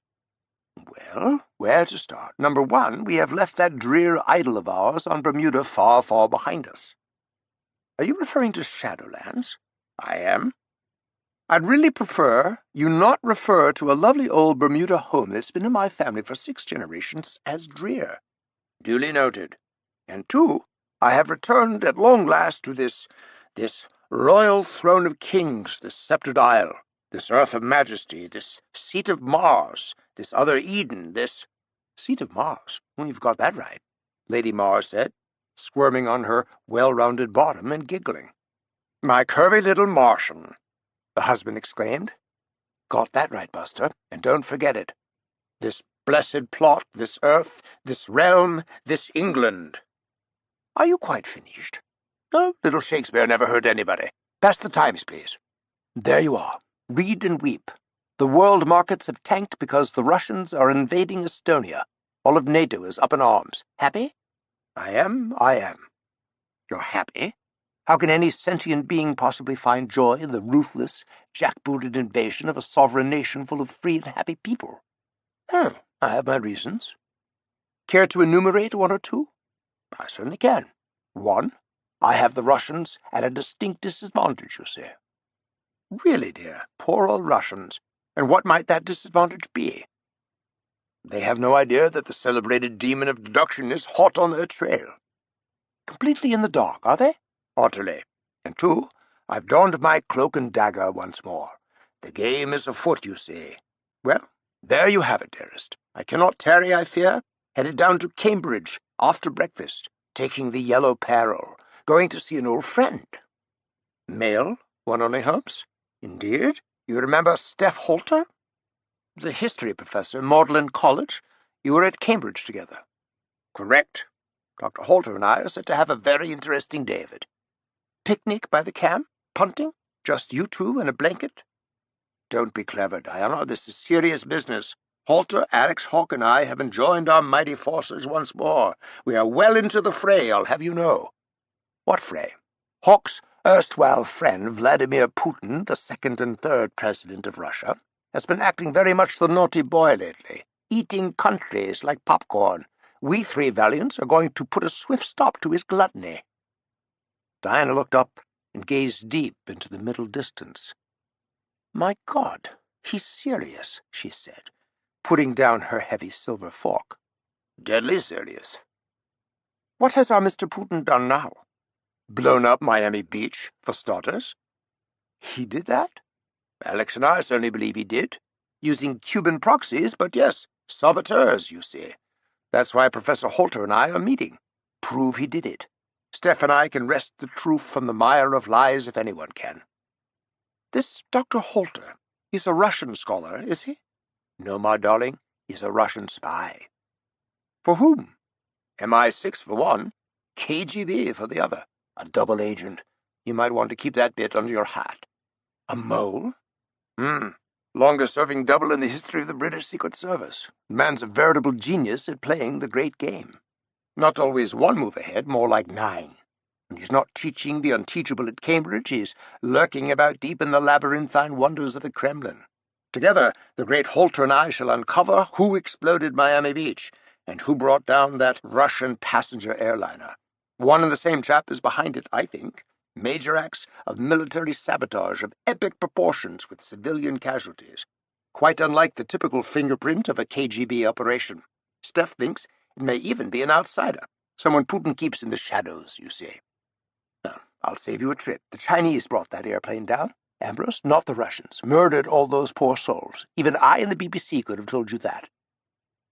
"Well, where to start? Number one, we have left that drear idyll of ours on Bermuda far, far behind us." "Are you referring to Shadowlands?" "I am." "I'd really prefer you not refer to a lovely old Bermuda home that's been in my family for 6 generations as drear." "Duly noted. And two, I have returned at long last to this royal throne of kings, this sceptred isle, this earth of majesty, this seat of Mars, this other Eden, this—" "Seat of Mars? Well, you've got that right," Lady Mars said, squirming on her well-rounded bottom and giggling. "My curvy little Martian," the husband exclaimed. "Got that right, Buster, and don't forget it. This blessed plot, this earth, this realm, this England." "Are you quite finished?" "Oh, little Shakespeare never hurt anybody. Pass the Times, please." "There you are. Read and weep. The world markets have tanked because the Russians are invading Estonia. All of NATO is up in arms. Happy?" I am. "You're happy? How can any sentient being possibly find joy in the ruthless, jackbooted invasion of a sovereign nation full of free and happy people?" "Oh, I have my reasons." "Care to enumerate one or two?" "I certainly can. 1. I have the Russians at a distinct disadvantage, you see." "Really, dear, poor old Russians. And what might that disadvantage be?" "They have no idea that the celebrated demon of deduction is hot on their trail." "Completely in the dark, are they?" "Utterly. And 2, I've donned my cloak and dagger once more. The game is afoot, you see. Well, there you have it, dearest. I cannot tarry, I fear. Headed down to Cambridge after breakfast, taking the yellow peril, going to see an old friend." "Male, one only hopes?" "Indeed? You remember Steph Holter?" "The history professor, Magdalen College. You were at Cambridge together." "Correct. Dr. Holter and I are set to have a very interesting day of it." "Picnic by the camp? Punting? Just you two in a blanket?" "Don't be clever, Diana. This is serious business. Holter, Alex Hawke, and I have joined our mighty forces once more. We are well into the fray, I'll have you know." "What fray?" "Hawke's erstwhile friend, Vladimir Putin, the 2nd and 3rd President of Russia, has been acting very much the naughty boy lately, eating countries like popcorn. We 3 valiants are going to put a swift stop to his gluttony." Diana looked up and gazed deep into the middle distance. "My God, he's serious," she said, putting down her heavy silver fork. "Deadly serious." "What has our Mr. Putin done now?" "Blown up Miami Beach, for starters." "He did that?" "Alex and I certainly believe he did. Using Cuban proxies, but yes, Saboteurs, you see. That's why Professor Holter and I are meeting. Prove he did it. Steph and I can wrest the truth from the mire of lies if anyone can. This Dr. Holter, he's a Russian scholar, is he? No, my darling, he's a Russian spy. For whom? MI6 for one, KGB for the other. A double agent. You might want to keep that bit under your hat. A mole? Longest-serving double in the history of the British Secret Service. The man's a veritable genius at playing the great game. Not always one move ahead, more like 9. And he's not teaching the unteachable at Cambridge, he's lurking about deep in the labyrinthine wonders of the Kremlin. Together, the great Holter and I shall uncover who exploded Miami Beach, and who brought down that Russian passenger airliner. One and the same chap is behind it, I think. Major acts of military sabotage of epic proportions with civilian casualties. Quite unlike the typical fingerprint of a KGB operation. Steph thinks it may even be an outsider, someone Putin keeps in the shadows, you see. Now, I'll save you a trip. The Chinese brought that airplane down. Ambrose, not the Russians, murdered all those poor souls. Even I and the BBC could have told you that.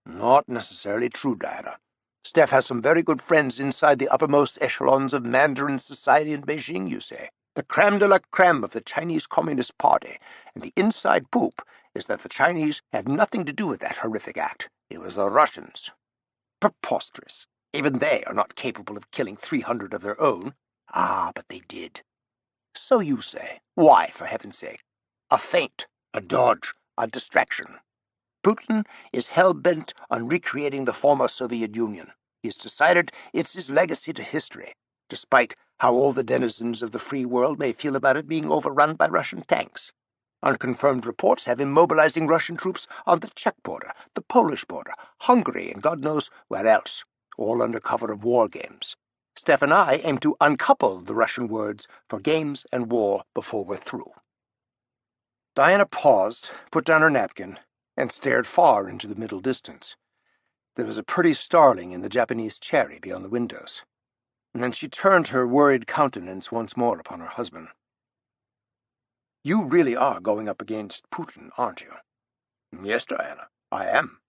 Not necessarily true, Diana. Steph has some very good friends inside the uppermost echelons of Mandarin society in Beijing, you say. The creme de la creme of the Chinese Communist Party, and the inside poop is that the Chinese had nothing to do with that horrific act. It was the Russians. Preposterous. Even they are not capable of killing 300 of their own. Ah, but they did. So you say. Why, for heaven's sake? A feint, a dodge, a distraction. Putin is hell-bent on recreating the former Soviet Union. He has decided it's his legacy to history, despite how all the denizens of the free world may feel about it being overrun by Russian tanks. Unconfirmed reports have him mobilizing Russian troops on the Czech border, the Polish border, Hungary, and God knows where else, all under cover of war games. Steph and I aim to uncouple the Russian words for games and war before we're through. Diana paused, put down her napkin, and stared far into the middle distance. There was a pretty starling in the Japanese cherry beyond the windows, and then she turned her worried countenance once more upon her husband. You really are going up against Putin, aren't you? Yes, Diana, I am.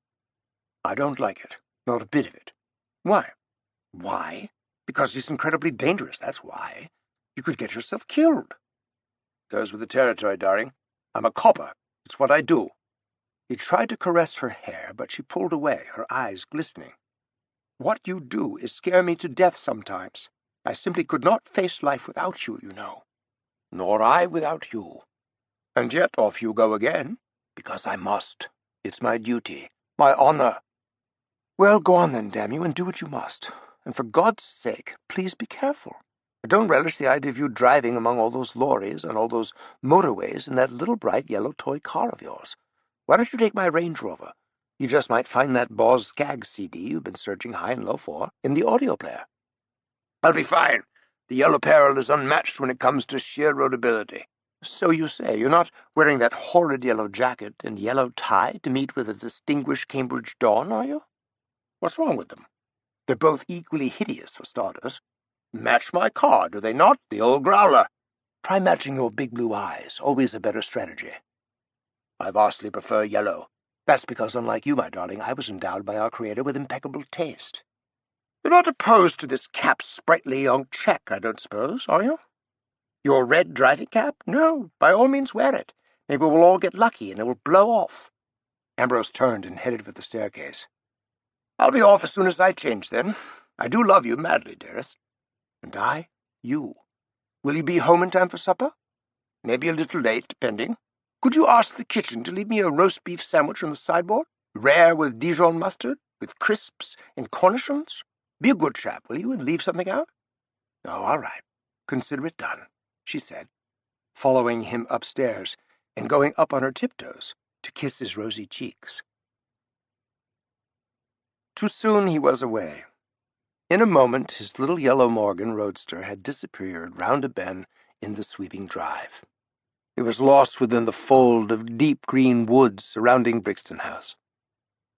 I don't like it, not a bit of it. Why? Why? Because he's incredibly dangerous, that's why. You could get yourself killed. Goes with the territory, darling. I'm a copper. It's what I do. He tried to caress her hair, but she pulled away, her eyes glistening. What you do is scare me to death sometimes. I simply could not face life without you, you know. Nor I without you. And yet off you go again, because I must. It's my duty, my honor. Well, go on then, damn you, and do what you must. And for God's sake, please be careful. I don't relish the idea of you driving among all those lorries and all those motorways in that little bright yellow toy car of yours. Why don't you take my Range Rover? You just might find that Boz Scaggs CD you've been searching high and low for in the audio player. I'll be fine. The Yellow Peril is unmatched when it comes to sheer roadability. So you say. You're not wearing that horrid yellow jacket and yellow tie to meet with a distinguished Cambridge dawn, are you? What's wrong with them? They're both equally hideous, for starters. Match my car, do they not? The old growler. Try matching your big blue eyes. Always a better strategy. I vastly prefer yellow. That's because, unlike you, my darling, I was endowed by our Creator with impeccable taste. You're not opposed to this cap's sprightly young check, I don't suppose, are you? Your red driving cap? No, by all means wear it. Maybe we'll all get lucky and it will blow off. Ambrose turned and headed for the staircase. I'll be off as soon as I change, then. I do love you madly, dearest. And I, you. Will you be home in time for supper? Maybe a little late, depending. Could you ask the kitchen to leave me a roast beef sandwich on the sideboard? Rare with Dijon mustard, with crisps and cornichons? Be a good chap, will you, and leave something out? Oh, all right. Consider it done, she said, following him upstairs and going up on her tiptoes to kiss his rosy cheeks. Too soon he was away. In a moment his little yellow Morgan roadster had disappeared round a bend in the sweeping drive. It was lost within the fold of deep green woods surrounding Brixton House.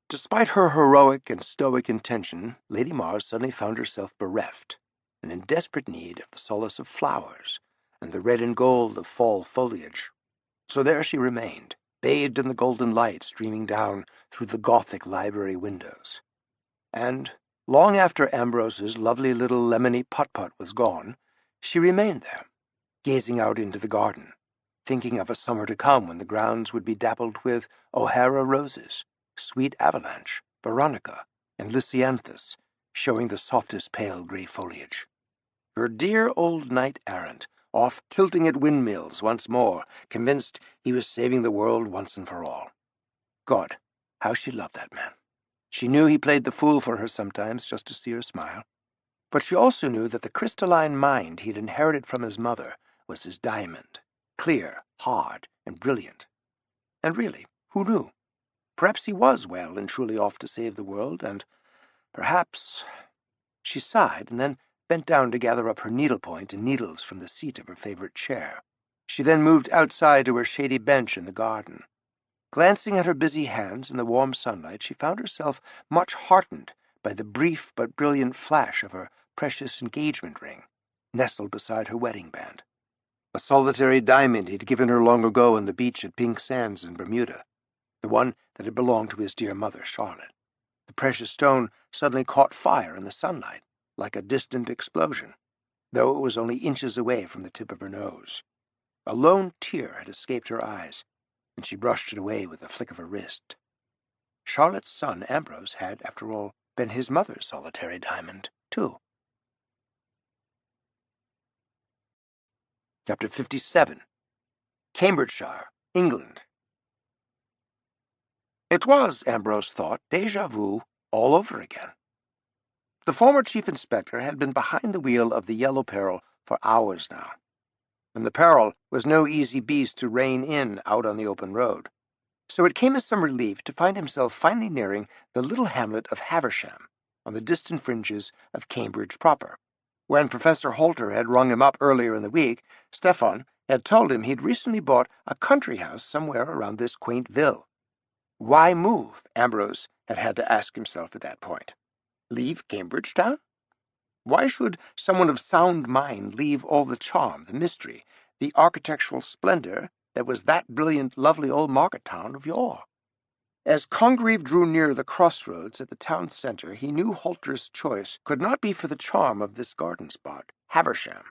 Despite her heroic and stoic intention, Lady Mars suddenly found herself bereft and in desperate need of the solace of flowers and the red and gold of fall foliage. So there she remained, bathed in the golden light streaming down through the Gothic library windows. And long after Ambrose's lovely little lemony putt-putt was gone, she remained there, gazing out into the garden, thinking of a summer to come when the grounds would be dappled with O'Hara roses, sweet avalanche, veronica, and lisianthus, showing the softest pale gray foliage. Her dear old knight-errant, off tilting at windmills once more, convinced he was saving the world once and for all. God, how she loved that man. She knew he played the fool for her sometimes just to see her smile, but she also knew that the crystalline mind he'd inherited from his mother was his diamond, clear, hard, and brilliant. And really, who knew? Perhaps he was well and truly off to save the world, and perhaps— She sighed, and then bent down to gather up her needlepoint and needles from the seat of her favorite chair. She then moved outside to her shady bench in the garden. Glancing at her busy hands in the warm sunlight, she found herself much heartened by the brief but brilliant flash of her precious engagement ring, nestled beside her wedding band. A solitary diamond he'd given her long ago on the beach at Pink Sands in Bermuda, the one that had belonged to his dear mother, Charlotte. The precious stone suddenly caught fire in the sunlight, like a distant explosion, though it was only inches away from the tip of her nose. A lone tear had escaped her eyes, and she brushed it away with a flick of her wrist. Charlotte's son, Ambrose, had, after all, been his mother's solitary diamond, too. Chapter 57. Cambridgeshire, England. It was, Ambrose thought, déjà vu all over again. The former chief inspector had been behind the wheel of the Yellow Peril for hours now, and the Peril was no easy beast to rein in out on the open road. So it came as some relief to find himself finally nearing the little hamlet of Haversham, on the distant fringes of Cambridge proper. When Professor Holter had rung him up earlier in the week, Stefan had told him he'd recently bought a country house somewhere around this quaint ville. Why move, Ambrose had to ask himself at that point. Leave Cambridge town? Why should someone of sound mind leave all the charm, the mystery, the architectural splendor that was that brilliant, lovely old market town of yore? As Congreve drew near the crossroads at the town center, he knew Holter's choice could not be for the charm of this garden spot, Haversham,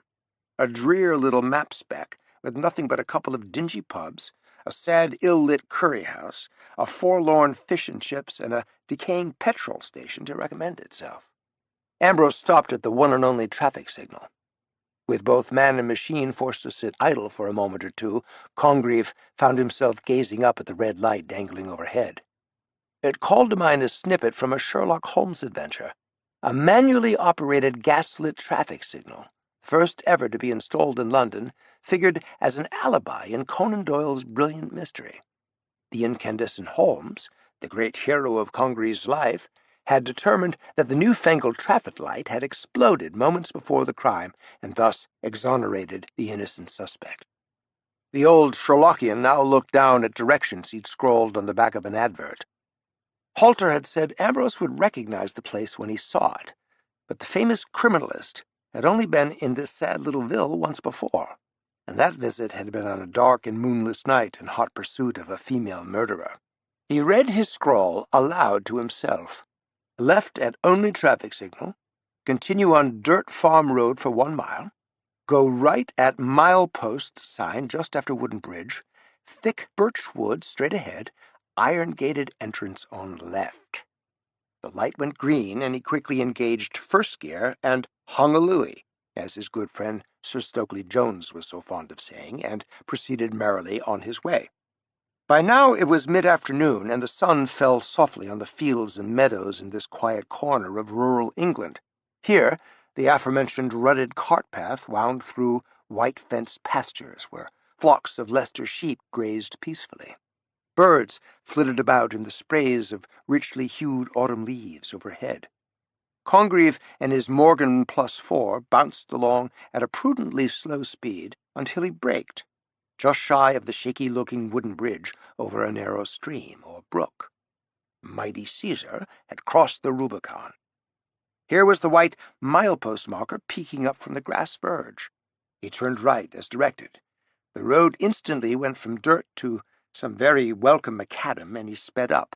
a drear little map speck with nothing but a couple of dingy pubs, a sad, ill-lit curry house, a forlorn fish and chips, and a decaying petrol station to recommend itself. Ambrose stopped at the one and only traffic signal. With both man and machine forced to sit idle for a moment or two, Congreve found himself gazing up at the red light dangling overhead. It called to mind a snippet from a Sherlock Holmes adventure, a manually operated gas-lit traffic signal, first ever to be installed in London, figured as an alibi in Conan Doyle's brilliant mystery. The incandescent Holmes, the great hero of Congreve's life, had determined that the newfangled traffic light had exploded moments before the crime, and thus exonerated the innocent suspect. The old Sherlockian now looked down at directions he'd scrawled on the back of an advert. Holter had said Ambrose would recognize the place when he saw it, but the famous criminalist had only been in this sad little ville once before, and that visit had been on a dark and moonless night in hot pursuit of a female murderer. He read his scrawl aloud to himself. Left at only traffic signal, continue on Dirt Farm Road for 1 mile, go right at milepost sign just after Wooden Bridge, thick birch wood straight ahead, iron-gated entrance on left. The light went green, and he quickly engaged first gear and hung a louis, as his good friend Sir Stokely Jones was so fond of saying, and proceeded merrily on his way. By now it was mid-afternoon, and the sun fell softly on the fields and meadows in this quiet corner of rural England. Here, the aforementioned rutted cart path wound through white-fenced pastures, where flocks of Leicester sheep grazed peacefully. Birds flitted about in the sprays of richly hued autumn leaves overhead. Congreve and his Morgan +4 bounced along at a prudently slow speed until he braked, just shy of the shaky-looking wooden bridge over a narrow stream or brook. Mighty Caesar had crossed the Rubicon. Here was the white milepost marker peeking up from the grass verge. He turned right as directed. The road instantly went from dirt to some very welcome macadam, and he sped up.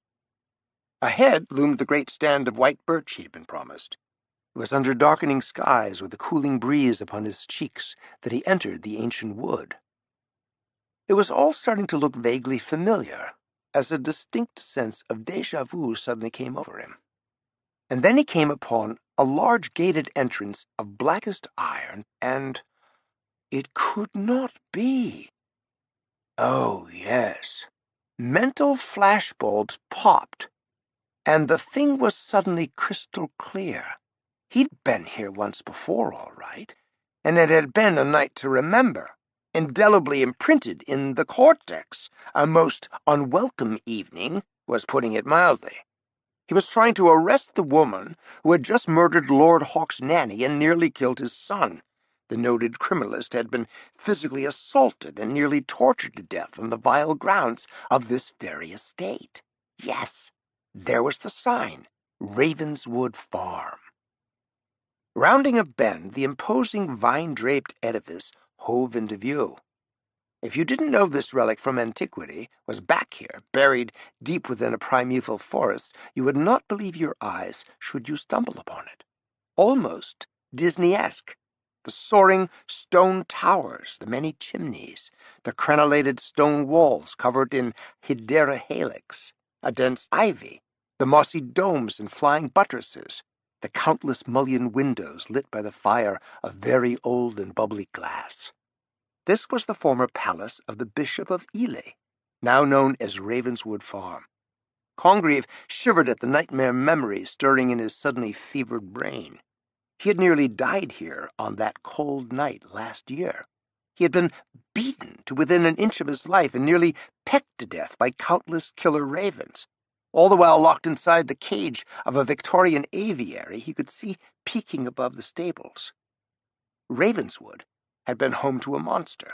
Ahead loomed the great stand of white birch he had been promised. It was under darkening skies, with a cooling breeze upon his cheeks, that he entered the ancient wood. It was all starting to look vaguely familiar, as a distinct sense of déjà vu suddenly came over him. And then he came upon a large gated entrance of blackest iron, and it could not be. Oh, yes. Mental flashbulbs popped, and the thing was suddenly crystal clear. He'd been here once before, all right, and it had been a night to remember, indelibly imprinted in the cortex. A most unwelcome evening, was putting it mildly. He was trying to arrest the woman who had just murdered Lord Hawke's nanny and nearly killed his son. The noted criminalist had been physically assaulted and nearly tortured to death on the vile grounds of this very estate. Yes, there was the sign, Ravenswood Farm. Rounding a bend, the imposing vine-draped edifice hove into view. If you didn't know this relic from antiquity was back here, buried deep within a primeval forest, you would not believe your eyes should you stumble upon it. Almost Disney-esque. The soaring stone towers, the many chimneys, the crenellated stone walls covered in Hedera halix, a dense ivy, the mossy domes and flying buttresses, the countless mullioned windows lit by the fire of very old and bubbly glass. This was the former palace of the Bishop of Ely, now known as Ravenswood Farm. Congreve shivered at the nightmare memory stirring in his suddenly fevered brain. He had nearly died here on that cold night last year. He had been beaten to within an inch of his life and nearly pecked to death by countless killer ravens. All the while locked inside the cage of a Victorian aviary he could see peeking above the stables. Ravenswood had been home to a monster.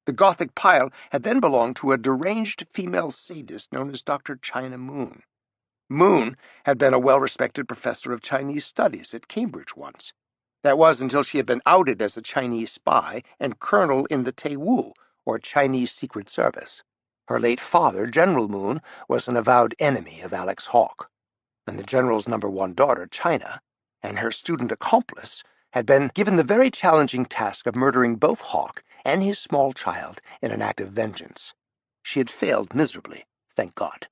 The Gothic pile had then belonged to a deranged female sadist known as Dr. China Moon. Moon had been a well-respected professor of Chinese studies at Cambridge once. That was until she had been outed as a Chinese spy and colonel in the Taiwu, or Chinese Secret Service. Her late father, General Moon, was an avowed enemy of Alex Hawke, and the general's #1 daughter, China, and her student accomplice, had been given the very challenging task of murdering both Hawke and his small child in an act of vengeance. She had failed miserably, thank God.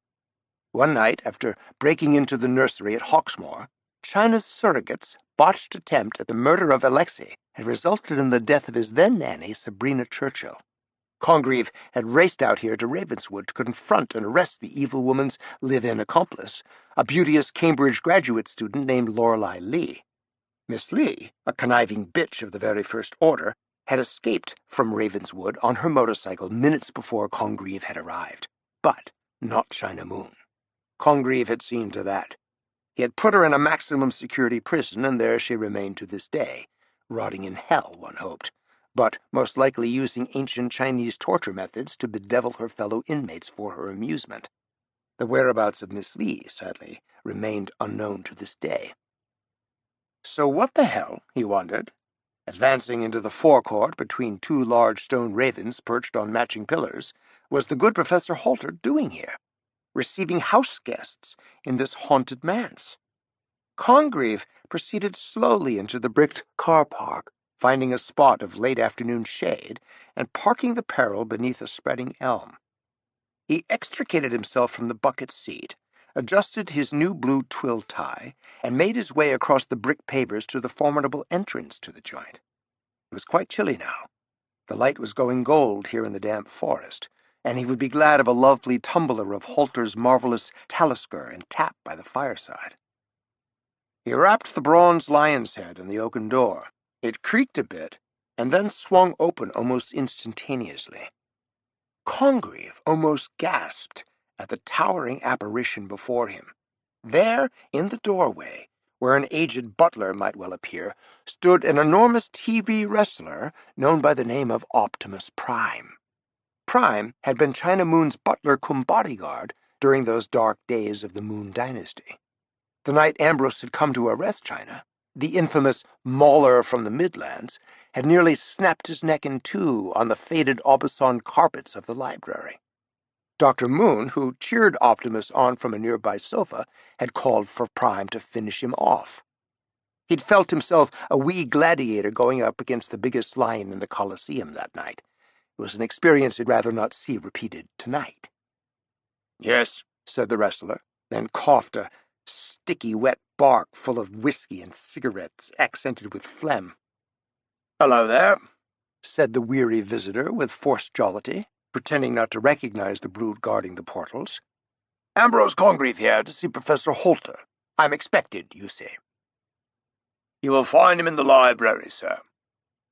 One night, after breaking into the nursery at Hawksmoor, China's surrogate's botched attempt at the murder of Alexei had resulted in the death of his then-nanny, Sabrina Churchill. Congreve had raced out here to Ravenswood to confront and arrest the evil woman's live-in accomplice, a beauteous Cambridge graduate student named Lorelei Lee. Miss Lee, a conniving bitch of the very first order, had escaped from Ravenswood on her motorcycle minutes before Congreve had arrived. But not China Moon. Congreve had seen to that. He had put her in a maximum security prison, and there she remained to this day, rotting in hell, one hoped, but most likely using ancient Chinese torture methods to bedevil her fellow inmates for her amusement. The whereabouts of Miss Lee, sadly, remained unknown to this day. So what the hell, he wondered, advancing into the forecourt between two large stone ravens perched on matching pillars, was the good Professor Halter doing here, receiving house guests in this haunted manse? Congreve proceeded slowly into the bricked car park, finding a spot of late afternoon shade, and parking the peril beneath a spreading elm. He extricated himself from the bucket seat, adjusted his new blue twill tie, and made his way across the brick pavers to the formidable entrance to the joint. It was quite chilly now. The light was going gold here in the damp forest, and he would be glad of a lovely tumbler of Halter's marvelous Talisker and tap by the fireside. He rapped the bronze lion's head on the oaken door. It creaked a bit, and then swung open almost instantaneously. Congreve almost gasped at the towering apparition before him. There, in the doorway, where an aged butler might well appear, stood an enormous TV wrestler known by the name of Optimus Prime. Prime had been China Moon's butler cum bodyguard during those dark days of the Moon Dynasty. The night Ambrose had come to arrest China, the infamous mauler from the Midlands had nearly snapped his neck in two on the faded Aubusson carpets of the library. Dr. Moon, who cheered Optimus on from a nearby sofa, had called for Prime to finish him off. He'd felt himself a wee gladiator going up against the biggest lion in the Colosseum that night. It was an experience he'd rather not see repeated tonight. "Yes," said the wrestler, then coughed a sticky, wet bark full of whiskey and cigarettes, accented with phlegm. "Hello there," said the weary visitor with forced jollity, pretending not to recognize the brood guarding the portals. "Ambrose Congreve here to see Professor Holter. I'm expected, you say." "You will find him in the library, sir,"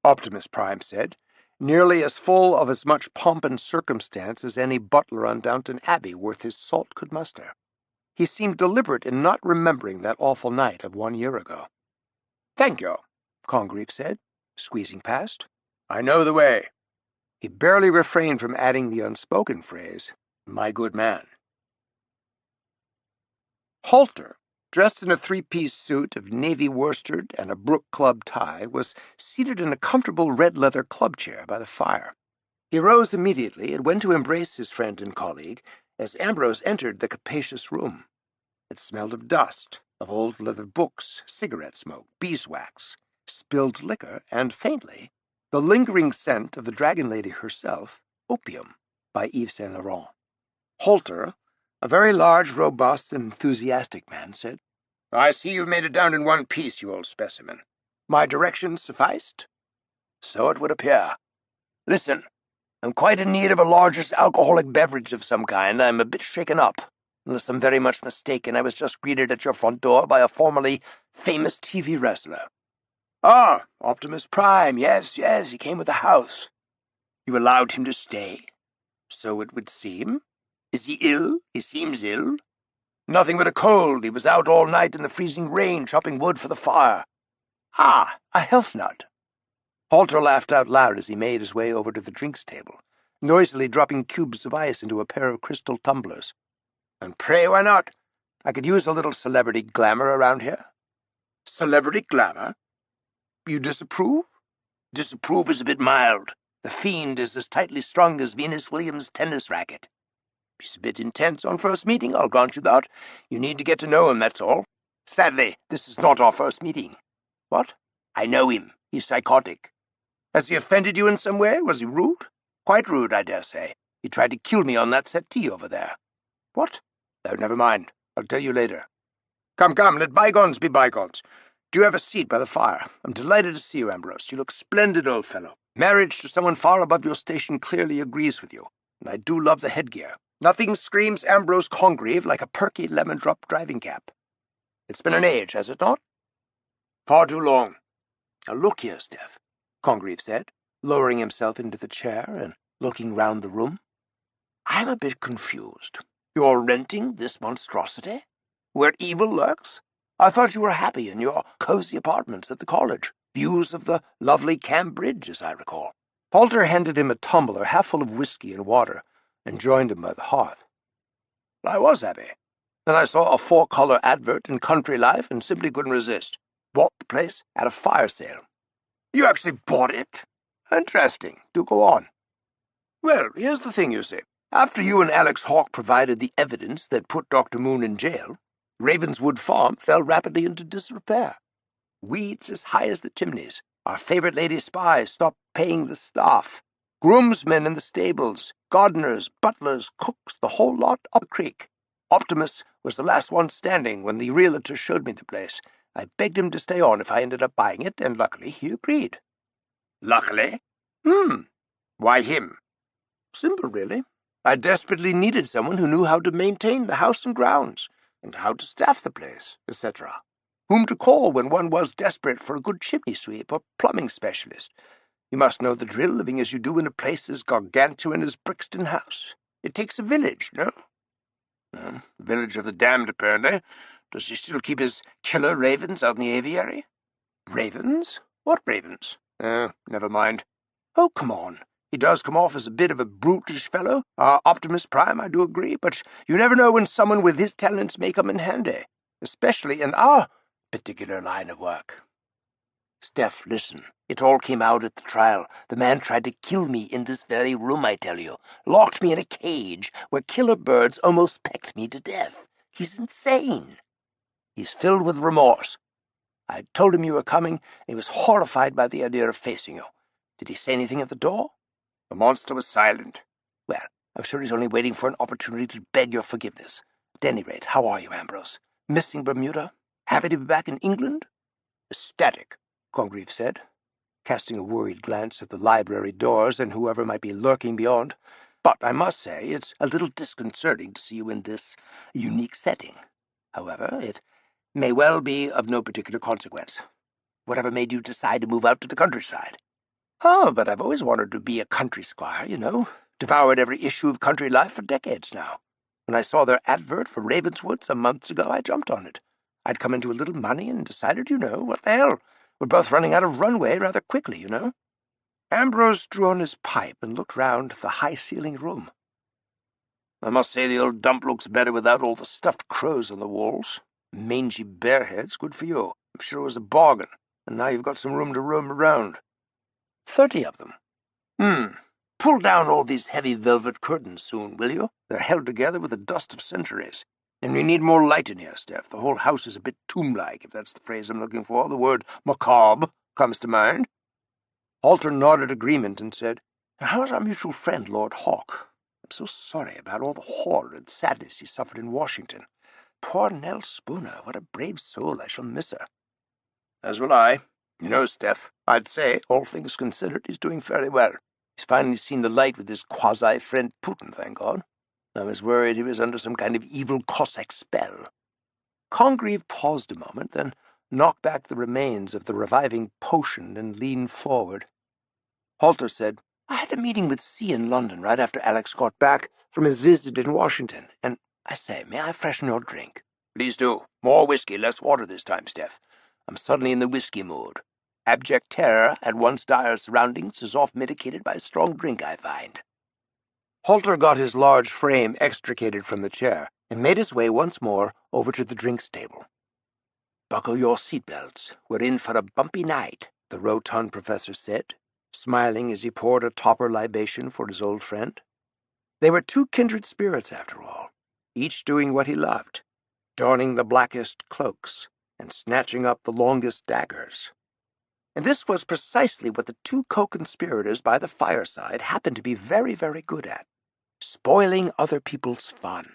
Optimus Prime said, nearly as full of as much pomp and circumstance as any butler on Downton Abbey worth his salt could muster. He seemed deliberate in not remembering that awful night of 1 year ago. "Thank you," Congreve said, squeezing past. "I know the way." He barely refrained from adding the unspoken phrase, "my good man." Holter, dressed in a three-piece suit of navy worsted and a Brook Club tie, was seated in a comfortable red-leather club chair by the fire. He rose immediately and went to embrace his friend and colleague as Ambrose entered the capacious room. It smelled of dust, of old leather books, cigarette smoke, beeswax, spilled liquor, and, faintly, the lingering scent of the Dragon Lady herself, Opium, by Yves Saint Laurent. Holter, a very large, robust, and enthusiastic man, said, "I see you've made it down in one piece, you old specimen. My directions sufficed?" "So it would appear. Listen, I'm quite in need of a largest alcoholic beverage of some kind. I'm a bit shaken up. Unless I'm very much mistaken, I was just greeted at your front door by a formerly famous TV wrestler." "Ah, Optimus Prime, yes, he came with the house." "You allowed him to stay?" "So it would seem." "Is he ill? He seems ill." "Nothing but a cold. He was out all night in the freezing rain chopping wood for the fire." "Ah, a health nut." Holter laughed out loud as he made his way over to the drinks table, noisily dropping cubes of ice into a pair of crystal tumblers. "And pray, why not? I could use a little celebrity glamour around here." "Celebrity glamour? You disapprove?" "Disapprove is a bit mild. The fiend is as tightly strung as Venus Williams' tennis racket. He's a bit intense on first meeting, I'll grant you that. You need to get to know him, that's all. Sadly, this is not our first meeting." "What?" "I know him. He's psychotic." "Has he offended you in some way? Was he rude?" "Quite rude, I dare say. He tried to kill me on that settee over there." "What?" "Oh, never mind. I'll tell you later. Come, let bygones be bygones. Do have a seat by the fire. I'm delighted to see you, Ambrose. You look splendid, old fellow. Marriage to someone far above your station clearly agrees with you, and I do love the headgear. Nothing screams Ambrose Congreve like a perky lemon-drop driving cap. It's been an age, has it not?" "Far too long." "Now look here, Steph," Congreve said, lowering himself into the chair and looking round the room. "I'm a bit confused. You're renting this monstrosity? Where evil lurks? I thought you were happy in your cozy apartments at the college. Views of the lovely Cam Bridge, as I recall." Holter handed him a tumbler half full of whiskey and water, and joined him by the hearth. "I was happy. Then I saw a four-color advert in Country Life and simply couldn't resist. Bought the place at a fire sale." "You actually bought it? Interesting. Do go on." "Well, here's the thing, you see. After you and Alex Hawke provided the evidence that put Dr. Moon in jail, Ravenswood Farm fell rapidly into disrepair. Weeds as high as the chimneys. Our favorite lady spies stopped paying the staff. Groomsmen in the stables, gardeners, butlers, cooks, the whole lot up the creek. Optimus was the last one standing when the realtor showed me the place. I begged him to stay on if I ended up buying it, and luckily he agreed." "Luckily? Why him?" "Simple, really. I desperately needed someone who knew how to maintain the house and grounds, and how to staff the place, etc. Whom to call when one was desperate for a good chimney sweep or plumbing specialist. You must know the drill, living as you do in a place as gargantuan as Brixton House. It takes a village, no?" "The village of the damned, apparently. Does he still keep his killer ravens out in the aviary?" "Ravens? What ravens?" Never mind." "Oh, come on. He does come off as a bit of a brutish fellow, Optimus Prime, I do agree, but you never know when someone with his talents may come in handy, especially in our particular line of work." Steph, listen. It all came out at the trial. The man tried to kill me in this very room, I tell you. Locked me in a cage where killer birds almost pecked me to death. He's insane. He's filled with remorse. I told him you were coming, and he was horrified by the idea of facing you. Did he say anything at the door? The monster was silent. Well, I'm sure he's only waiting for an opportunity to beg your forgiveness. At any rate, how are you, Ambrose? Missing Bermuda? Happy to be back in England? Ecstatic, Congreve said, casting a worried glance at the library doors and whoever might be lurking beyond. But I must say it's a little disconcerting to see you in this unique setting. However, it may well be of no particular consequence. Whatever made you decide to move out to the countryside? Oh, but I've always wanted to be a country squire, you know. Devoured every issue of Country Life for decades now. When I saw their advert for Ravenswood some months ago, I jumped on it. I'd come into a little money and decided, what the hell? We're both running out of runway rather quickly, Ambrose drew on his pipe and looked round the high-ceilinged room. I must say the old dump looks better without all the stuffed crows on the walls. Mangy bear heads, good for you. I'm sure it was a bargain, and now you've got some room to roam around. 30 of them. Pull down all these heavy velvet curtains soon, will you? They're held together with the dust of centuries. And we need more light in here, Steph. The whole house is a bit tomb-like, if that's the phrase I'm looking for. The word macabre comes to mind. Halter nodded agreement and said, How's our mutual friend, Lord Hawke? I'm so sorry about all the horror and sadness he suffered in Washington. Poor Nell Spooner, what a brave soul. I shall miss her. As will I. Steph, I'd say, all things considered, he's doing fairly well. He's finally seen the light with his quasi-friend Putin, thank God. I was worried he was under some kind of evil Cossack spell. Congreve paused a moment, then knocked back the remains of the reviving potion and leaned forward. Halter said, I had a meeting with C in London right after Alex got back from his visit in Washington, and I say, may I freshen your drink? Please do. More whiskey, less water this time, Steph. I'm suddenly in the whiskey mood. Abject terror at once dire surroundings is off-mitigated by a strong drink, I find. Halter got his large frame extricated from the chair and made his way once more over to the drinks table. Buckle your seatbelts. We're in for a bumpy night, the rotund professor said, smiling as he poured a topper libation for his old friend. They were two kindred spirits, after all, each doing what he loved, donning the blackest cloaks and snatching up the longest daggers. And this was precisely what the two co-conspirators by the fireside happened to be very, very good at, spoiling other people's fun.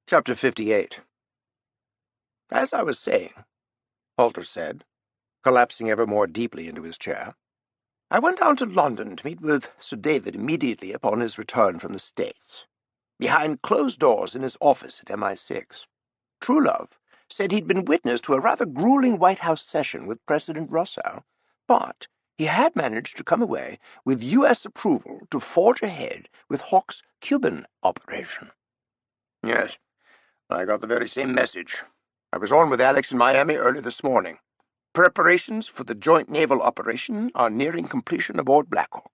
Chapter 58. As I was saying, Halter said, collapsing ever more deeply into his chair, I went down to London to meet with Sir David immediately upon his return from the States. Behind closed doors in his office at MI6, Truelove said he'd been witness to a rather grueling White House session with President Russell, but he had managed to come away with U.S. approval to forge ahead with Hawke's Cuban operation. Yes, I got the very same message. I was on with Alex in Miami early this morning. Preparations for the joint naval operation are nearing completion aboard Blackhawk.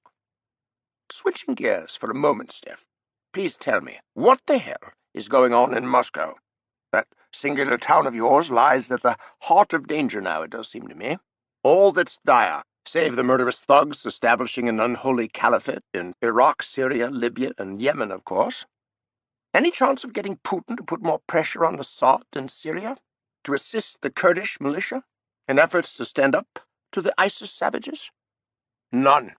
Switching gears for a moment, Steph, please tell me, what the hell is going on in Moscow? That singular town of yours lies at the heart of danger now, it does seem to me. All that's dire, save the murderous thugs establishing an unholy caliphate in Iraq, Syria, Libya, and Yemen, of course. Any chance of getting Putin to put more pressure on Assad in Syria, to assist the Kurdish militia in efforts to stand up to the ISIS savages? None.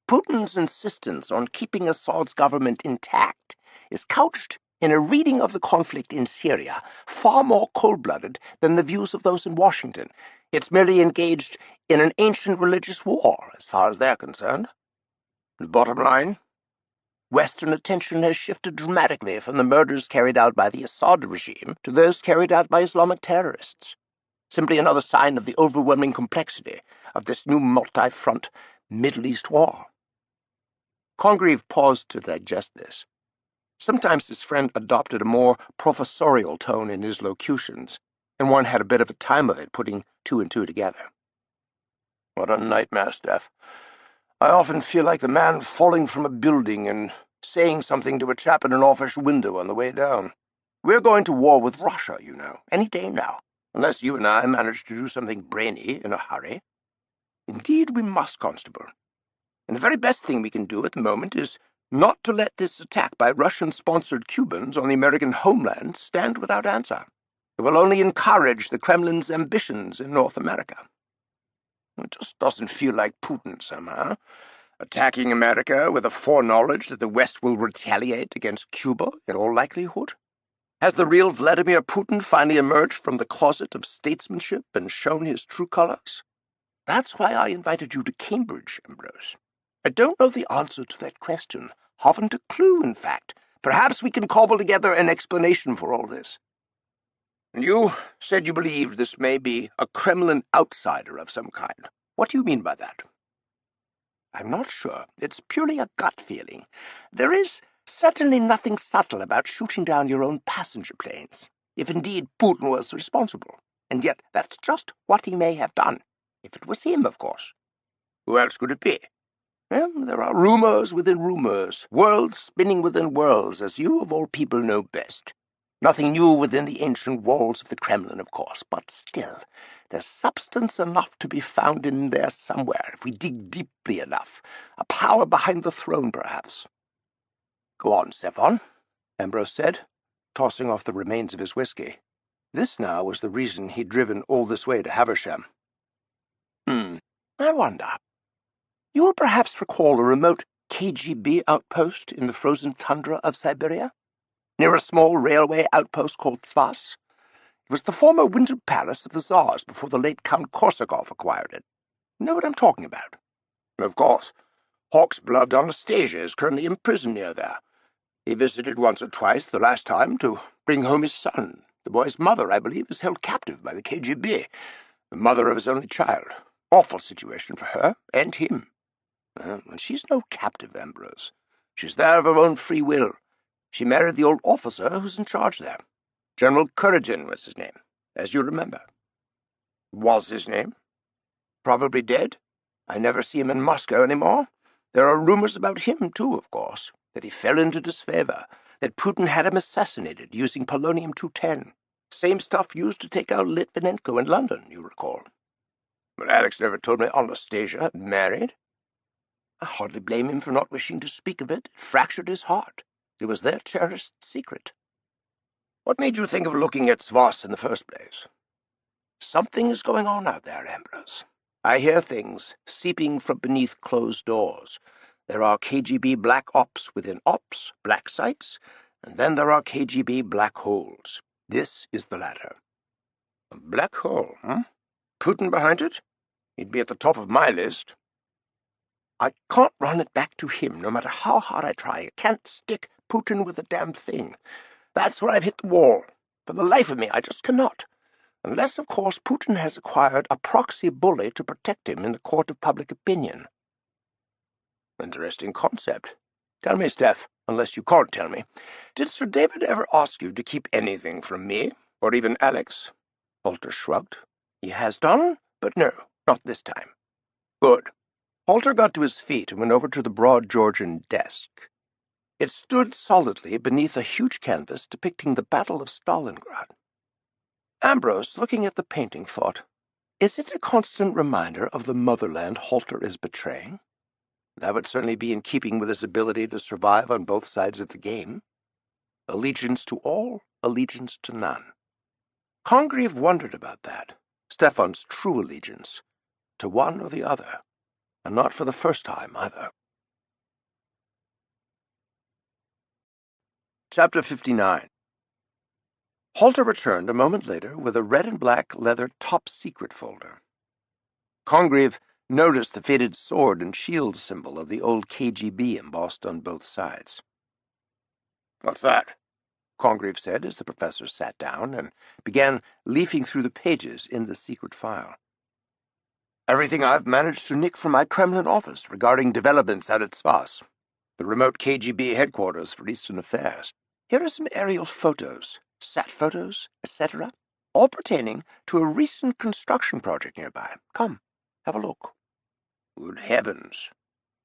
Putin's insistence on keeping Assad's government intact is couched in a reading of the conflict in Syria far more cold-blooded than the views of those in Washington. It's merely engaged in an ancient religious war, as far as they're concerned. The bottom line, Western attention has shifted dramatically from the murders carried out by the Assad regime to those carried out by Islamic terrorists. Simply another sign of the overwhelming complexity of this new multi-front Middle East war. Congreve paused to digest this. Sometimes his friend adopted a more professorial tone in his locutions, and one had a bit of a time of it putting two and two together. What a nightmare, Steph. I often feel like the man falling from a building and saying something to a chap in an office window on the way down. We're going to war with Russia, any day now. unless you and I manage to do something brainy in a hurry. Indeed we must, Constable. And the very best thing we can do at the moment is not to let this attack by Russian-sponsored Cubans on the American homeland stand without answer. It will only encourage the Kremlin's ambitions in North America. It just doesn't feel like Putin somehow, attacking America with the foreknowledge that the West will retaliate against Cuba in all likelihood. Has the real Vladimir Putin finally emerged from the closet of statesmanship and shown his true colors? That's why I invited you to Cambridge, Ambrose. I don't know the answer to that question. Haven't a clue, in fact. Perhaps we can cobble together an explanation for all this. You said you believed this may be a Kremlin outsider of some kind. What do you mean by that? I'm not sure. It's purely a gut feeling. There is certainly nothing subtle about shooting down your own passenger planes, if indeed Putin was responsible. And yet that's just what he may have done. If it was him, of course. Who else could it be? Well, there are rumors within rumors, worlds spinning within worlds, as you of all people know best. Nothing new within the ancient walls of the Kremlin, of course, but still, there's substance enough to be found in there somewhere, if we dig deeply enough. A power behind the throne, perhaps. Go on, Stefan, Ambrose said, tossing off the remains of his whiskey. This now was the reason he'd driven all this way to Haversham. I wonder. You will perhaps recall a remote KGB outpost in the frozen tundra of Siberia, near a small railway outpost called Zvas. It was the former winter palace of the Tsars before the late Count Korsakov acquired it. You know what I'm talking about? Of course. Hawke's beloved Anastasia is currently imprisoned near there. He visited once or twice, the last time, to bring home his son. The boy's mother, I believe, is held captive by the KGB, the mother of his only child. Awful situation for her and him. And she's no captive, Ambrose. She's there of her own free will. She married the old officer who's in charge there. General Kuragin was his name, as you remember. Was his name? Probably dead. I never see him in Moscow any more. There are rumors about him, too, of course, that he fell into disfavor, that Putin had him assassinated using polonium-210. Same stuff used to take out Litvinenko in London, you recall. But Alex never told me Anastasia had married. I hardly blame him for not wishing to speak of it. It fractured his heart. It was their cherished secret. What made you think of looking at Zvas in the first place? Something is going on out there, Ambrose. I hear things seeping from beneath closed doors. There are KGB black ops within ops, black sites, and then there are KGB black holes. This is the latter. A black hole, Putin behind it? He'd be at the top of my list. I can't run it back to him, no matter how hard I try. I can't stick Putin with the damned thing. That's where I've hit the wall. For the life of me, I just cannot. Unless, of course, Putin has acquired a proxy bully to protect him in the court of public opinion. Interesting concept. Tell me, Steph, unless you can't tell me, did Sir David ever ask you to keep anything from me, or even Alex? Halter shrugged. He has done, but no, not this time. Good. Halter got to his feet and went over to the broad Georgian desk. It stood solidly beneath a huge canvas depicting the Battle of Stalingrad. Ambrose, looking at the painting, thought, is it a constant reminder of the motherland Halter is betraying? That would certainly be in keeping with his ability to survive on both sides of the game. Allegiance to all, allegiance to none. Congreve wondered about that, Stefan's true allegiance, to one or the other, and not for the first time either. Chapter 59. Halter returned a moment later with a red and black leather top-secret folder. Congreve noticed the faded sword and shield symbol of the old KGB embossed on both sides. "What's that?" Congreve said as the professor sat down and began leafing through the pages in the secret file. "Everything I've managed to nick from my Kremlin office regarding developments out at Zvas, the remote KGB headquarters for Eastern affairs. Here are some aerial photos, sat photos, etc., all pertaining to a recent construction project nearby. Come, have a look." "Good heavens,"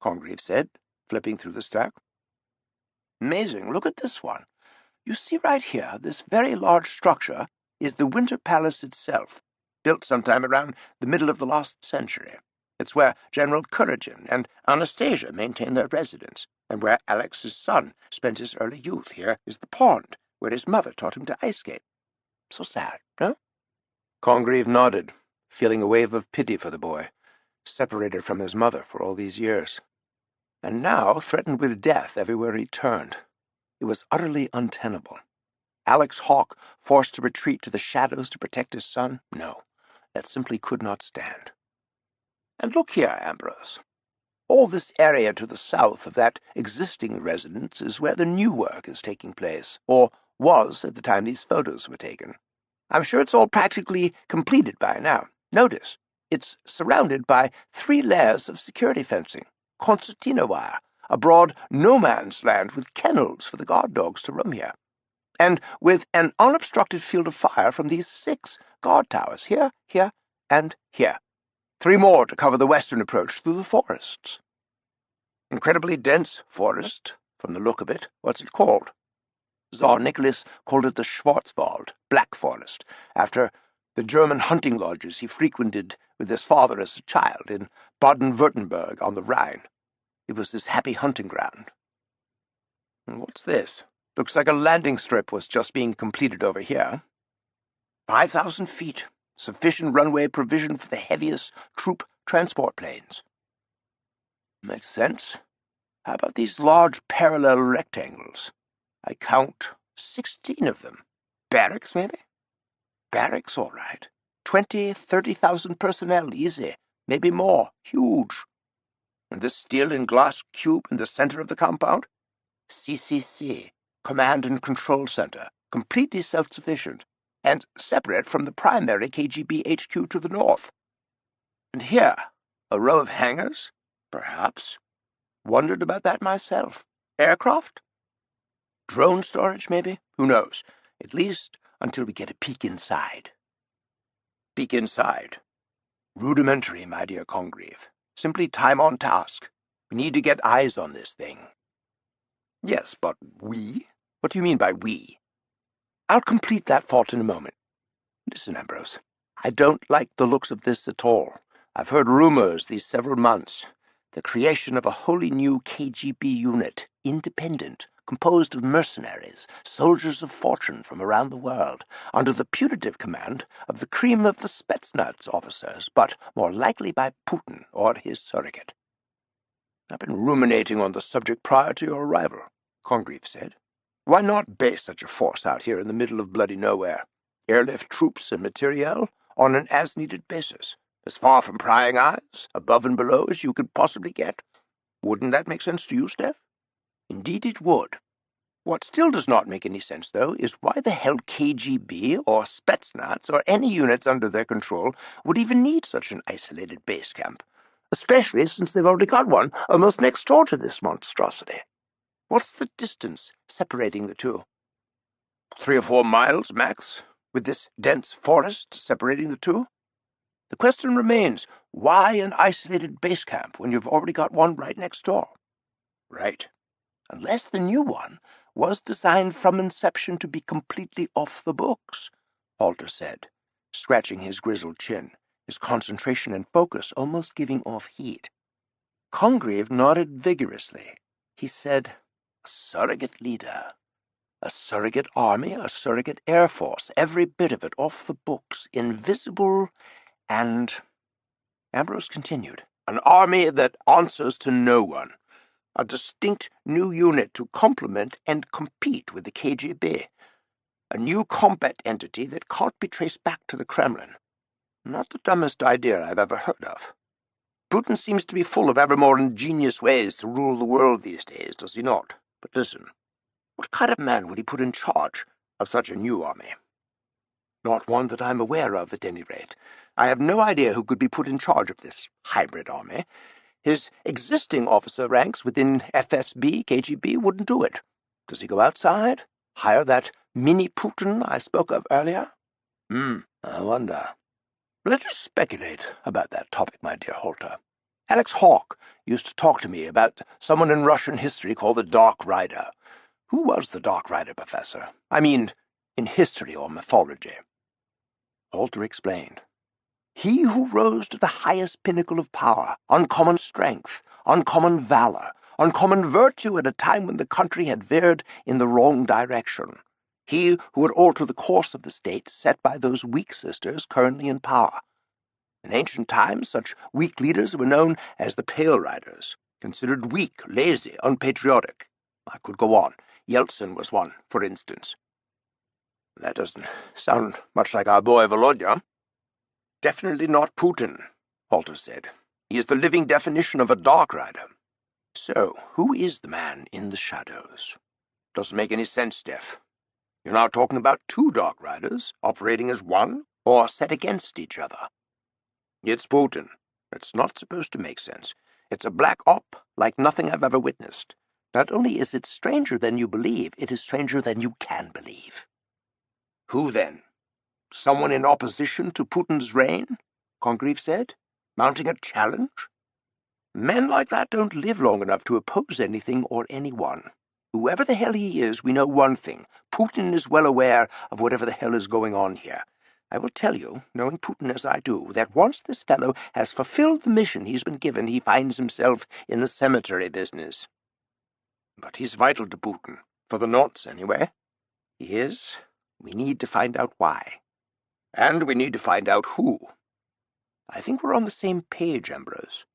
Congreve said, flipping through the stack. "Amazing. Look at this one. You see right here, this very large structure is the Winter Palace itself, built sometime around the middle of the last century. It's where General Couragin and Anastasia maintain their residence, and where Alex's son spent his early youth. Here is the pond, where his mother taught him to ice skate. So sad, no? Congreve nodded, feeling a wave of pity for the boy, separated from his mother for all these years, and now threatened with death everywhere he turned. It was utterly untenable. Alex Hawke forced to retreat to the shadows to protect his son? No, that simply could not stand. And look here, Ambrose. All this area to the south of that existing residence is where the new work is taking place, or was at the time these photos were taken. I'm sure it's all practically completed by now. Notice, it's surrounded by 3 layers of security fencing, concertina wire, a broad no-man's land with kennels for the guard dogs to roam here, and with an unobstructed field of fire from these 6 guard towers, here, here, and here. 3 more to cover the western approach through the forests. Incredibly dense forest, from the look of it. What's it called? Tsar Nicholas called it the Schwarzwald, Black Forest, after the German hunting lodges he frequented with his father as a child in Baden-Württemberg on the Rhine. It was his happy hunting ground. And what's this? Looks like a landing strip was just being completed over here. 5,000 feet, sufficient runway provision for the heaviest troop transport planes. Makes sense. How about these large parallel rectangles? I count 16 of them. Barracks, maybe? Barracks, all right. 20,000-30,000 personnel, easy. Maybe more. Huge. And this steel and glass cube in the center of the compound? CCC, Command and Control Center, completely self-sufficient, and separate from the primary KGB HQ to the north. And here, a row of hangars? Perhaps. Wondered about that myself. Aircraft? Drone storage, maybe? Who knows? At least until we get a peek inside. Peek inside. Rudimentary, my dear Congreve. Simply time on task. We need to get eyes on this thing. Yes, but we? What do you mean by we? I'll complete that thought in a moment. Listen, Ambrose, I don't like the looks of this at all. I've heard rumors these several months. The creation of a wholly new KGB unit, independent, composed of mercenaries, soldiers of fortune from around the world, under the putative command of the cream of the Spetsnaz officers, but more likely by Putin or his surrogate. I've been ruminating on the subject prior to your arrival, Congreve said. Why not base such a force out here in the middle of bloody nowhere? Airlift troops and materiel on an as-needed basis, as far from prying eyes, above and below, as you could possibly get. Wouldn't that make sense to you, Steph? Indeed it would. What still does not make any sense, though, is why the hell KGB or Spetsnaz or any units under their control would even need such an isolated base camp, especially since they've already got one almost next door to this monstrosity. What's the distance separating the two? 3 or 4 miles, max, with this dense forest separating the two? The question remains, why an isolated base camp when you've already got one right next door? Right. Unless the new one was designed from inception to be completely off the books, Halter said, scratching his grizzled chin, his concentration and focus almost giving off heat. Congreve nodded vigorously. He said, a surrogate leader, a surrogate army, a surrogate air force, every bit of it off the books, invisible, and... Ambrose continued, an army that answers to no one. A distinct new unit to complement and compete with the KGB. A new combat entity that can't be traced back to the Kremlin. Not the dumbest idea I've ever heard of. Putin seems to be full of ever more ingenious ways to rule the world these days, does he not? But listen, what kind of man would he put in charge of such a new army? Not one that I'm aware of, at any rate. I have no idea who could be put in charge of this hybrid army. His existing officer ranks within FSB, KGB wouldn't do it. Does he go outside? Hire that mini-Putin I spoke of earlier? I wonder. Let us speculate about that topic, my dear Halter. Alex Hawke used to talk to me about someone in Russian history called the Dark Rider. Who was the Dark Rider, Professor? I mean, in history or mythology. Halter explained. He who rose to the highest pinnacle of power, uncommon strength, uncommon valor, uncommon virtue at a time when the country had veered in the wrong direction. He who would alter the course of the state set by those weak sisters currently in power. In ancient times, such weak leaders were known as the Pale Riders, considered weak, lazy, unpatriotic. I could go on. Yeltsin was one, for instance. That doesn't sound much like our boy Volodya. Definitely not Putin, Halter said. He is the living definition of a Dark Rider. So, who is the man in the shadows? Doesn't make any sense, Steph. You're now talking about two Dark Riders, operating as one, or set against each other. It's Putin. It's not supposed to make sense. It's a black op like nothing I've ever witnessed. Not only is it stranger than you believe, it is stranger than you can believe. Who, then? Someone in opposition to Putin's reign? Congreve said, mounting a challenge. Men like that don't live long enough to oppose anything or anyone. Whoever the hell he is, we know one thing. Putin is well aware of whatever the hell is going on here. I will tell you, knowing Putin as I do, that once this fellow has fulfilled the mission he's been given, he finds himself in the cemetery business. But he's vital to Putin, for the nonce anyway. He is. We need to find out why. And we need to find out who. I think we're on the same page, Ambrose.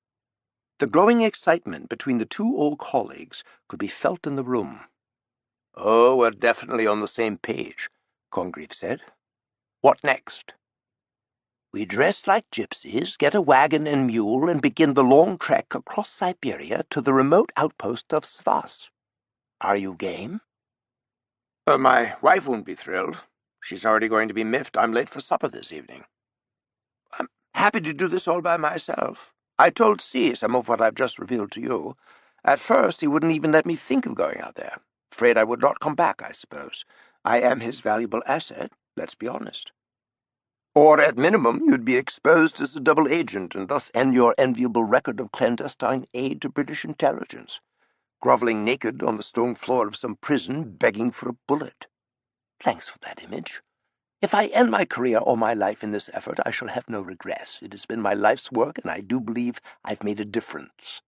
The growing excitement between the two old colleagues could be felt in the room. Oh, we're definitely on the same page, Congreve said. What next? We dress like gypsies, get a wagon and mule, and begin the long trek across Siberia to the remote outpost of Svas. Are you game? My wife won't be thrilled. She's already going to be miffed I'm late for supper this evening. I'm happy to do this all by myself. I told C some of what I've just revealed to you. At first, he wouldn't even let me think of going out there. Afraid I would not come back, I suppose. I am his valuable asset, let's be honest. Or, at minimum, you'd be exposed as a double agent and thus end your enviable record of clandestine aid to British intelligence, groveling naked on the stone floor of some prison, begging for a bullet. Thanks for that image. If I end my career or my life in this effort, I shall have no regrets. It has been my life's work, and I do believe I've made a difference.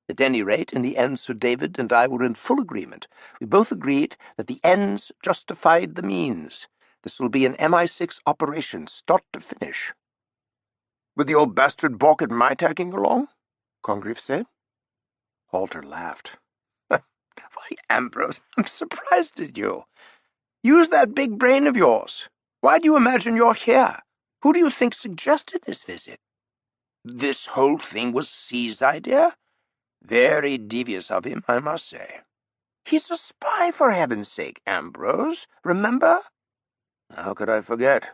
At any rate, in the end, Sir David and I were in full agreement. We both agreed that the ends justified the means. This will be an MI6 operation, start to finish. With the old bastard balking my tagging along? Congreve said. Halter laughed. Why, Ambrose, I'm surprised at you. Use that big brain of yours. Why do you imagine you're here? Who do you think suggested this visit? This whole thing was C's idea? Very devious of him, I must say. He's a spy, for heaven's sake, Ambrose. Remember? How could I forget?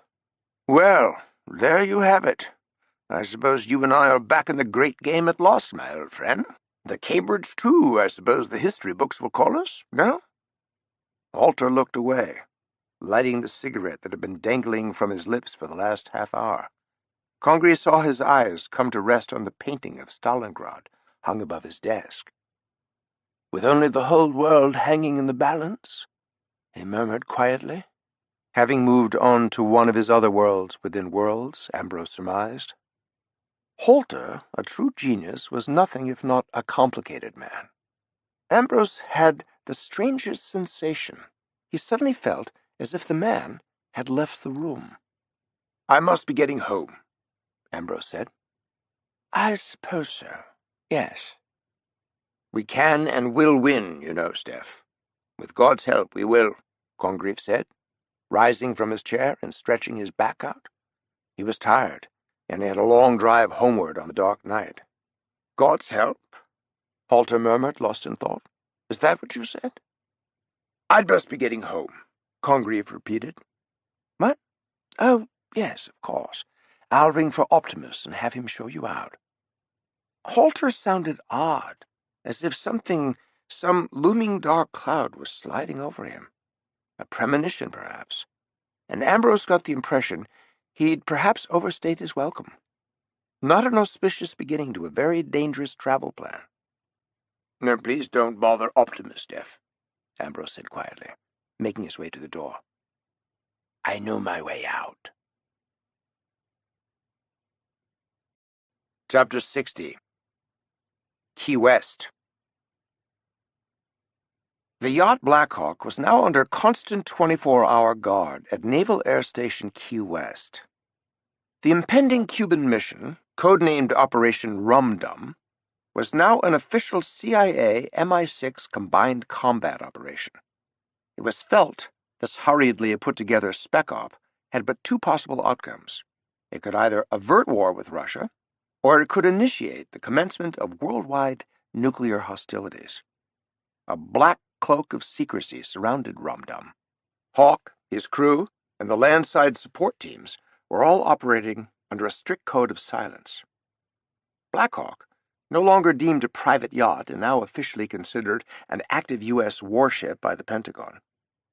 Well, there you have it. I suppose you and I are back in the great game at last, my old friend. The Cambridge, too, I suppose the history books will call us, no? Halter looked away, lighting the cigarette that had been dangling from his lips for the last half-hour. Congreve saw his eyes come to rest on the painting of Stalingrad hung above his desk. With only the whole world hanging in the balance, he murmured quietly. Having moved on to one of his other worlds within worlds, Ambrose surmised. Halter, a true genius, was nothing if not a complicated man. Ambrose had the strangest sensation. He suddenly felt as if the man had left the room. I must be getting home, Ambrose said. I suppose so, yes. We can and will win, you know, Steph. With God's help, we will, Congreve said, rising from his chair and stretching his back out. He was tired, and he had a long drive homeward on the dark night. God's help? Halter murmured, lost in thought. Is that what you said? I'd best be getting home, Congreve repeated. What? Oh, yes, of course. I'll ring for Optimus and have him show you out. Halter sounded odd, as if some looming dark cloud was sliding over him. A premonition, perhaps. And Ambrose got the impression he'd perhaps overstayed his welcome. Not an auspicious beginning to a very dangerous travel plan. No, please don't bother Optimus, Steph, Ambrose said quietly, making his way to the door. I know my way out. Chapter 60. Key West. The yacht Blackhawk was now under constant 24-hour guard at Naval Air Station Key West. The impending Cuban mission, codenamed Operation Rum Dum, was now an official CIA MI6 combined combat operation. It was felt this hurriedly put-together spec op had but two possible outcomes. It could either avert war with Russia, or it could initiate the commencement of worldwide nuclear hostilities. A black cloak of secrecy surrounded Rum Dum. Hawke, his crew, and the landside support teams were all operating under a strict code of silence. Blackhawk, no longer deemed a private yacht and now officially considered an active U.S. warship by the Pentagon,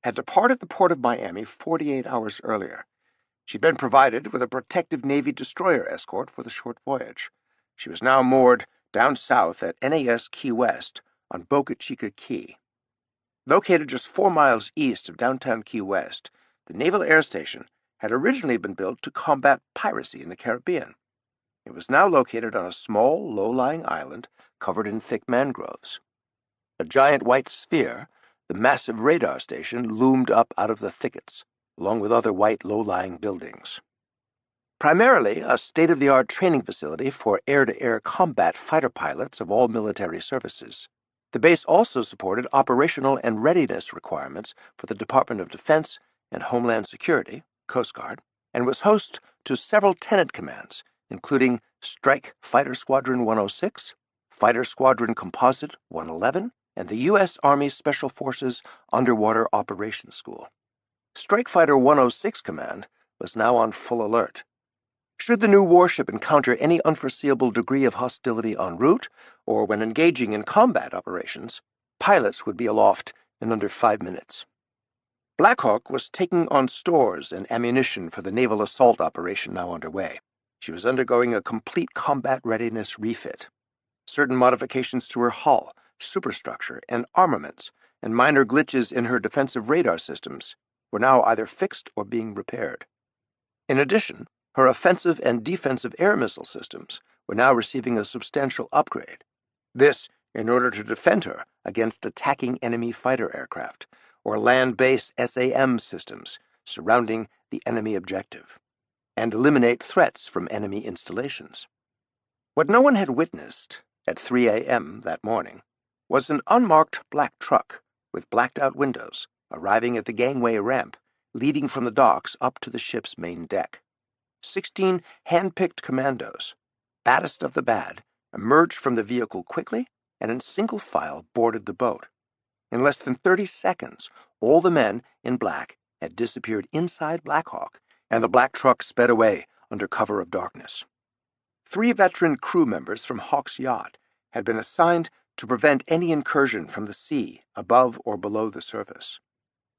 had departed the port of Miami 48 hours earlier. She'd been provided with a protective Navy destroyer escort for the short voyage. She was now moored down south at NAS Key West on Boca Chica Key. Located just 4 miles east of downtown Key West, the Naval Air Station had originally been built to combat piracy in the Caribbean. It was now located on a small, low-lying island covered in thick mangroves. A giant white sphere, the massive radar station, loomed up out of the thickets, along with other white, low-lying buildings. Primarily a state-of-the-art training facility for air-to-air combat fighter pilots of all military services, the base also supported operational and readiness requirements for the Department of Defense and Homeland Security, Coast Guard, and was host to several tenant commands, including Strike Fighter Squadron 106, Fighter Squadron Composite 111, and the U.S. Army Special Forces Underwater Operations School. Strike Fighter 106 Command was now on full alert. Should the new warship encounter any unforeseeable degree of hostility en route, or when engaging in combat operations, pilots would be aloft in under 5 minutes. Blackhawk was taking on stores and ammunition for the naval assault operation now underway. She was undergoing a complete combat readiness refit. Certain modifications to her hull, superstructure, and armaments, and minor glitches in her defensive radar systems were now either fixed or being repaired. In addition, her offensive and defensive air missile systems were now receiving a substantial upgrade. This in order to defend her against attacking enemy fighter aircraft or land-based SAM systems surrounding the enemy objective, and eliminate threats from enemy installations. What no one had witnessed at 3 a.m. that morning was an unmarked black truck with blacked-out windows arriving at the gangway ramp leading from the docks up to the ship's main deck. 16 hand-picked commandos, baddest of the bad, emerged from the vehicle quickly and in single file boarded the boat. In less than 30 seconds, all the men in black had disappeared inside Blackhawk, and the black truck sped away under cover of darkness. 3 veteran crew members from Hawke's yacht had been assigned to prevent any incursion from the sea above or below the surface.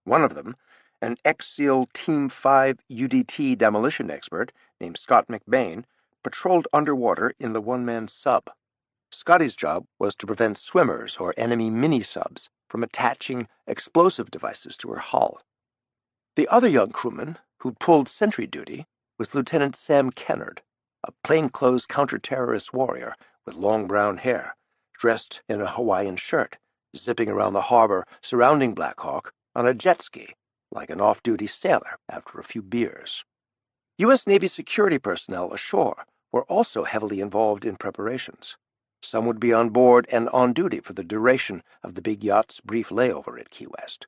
One of them, an ex-SEAL Team 5 UDT demolition expert named Scott McBain, patrolled underwater in the one-man sub. Scotty's job was to prevent swimmers or enemy mini-subs from attaching explosive devices to her hull. The other young crewman who'd pulled sentry duty was Lieutenant Sam Kennard, a plainclothes counter-terrorist warrior with long brown hair, dressed in a Hawaiian shirt, zipping around the harbor surrounding Blackhawk on a jet ski, like an off-duty sailor after a few beers. U.S. Navy security personnel ashore were also heavily involved in preparations. Some would be on board and on duty for the duration of the big yacht's brief layover at Key West.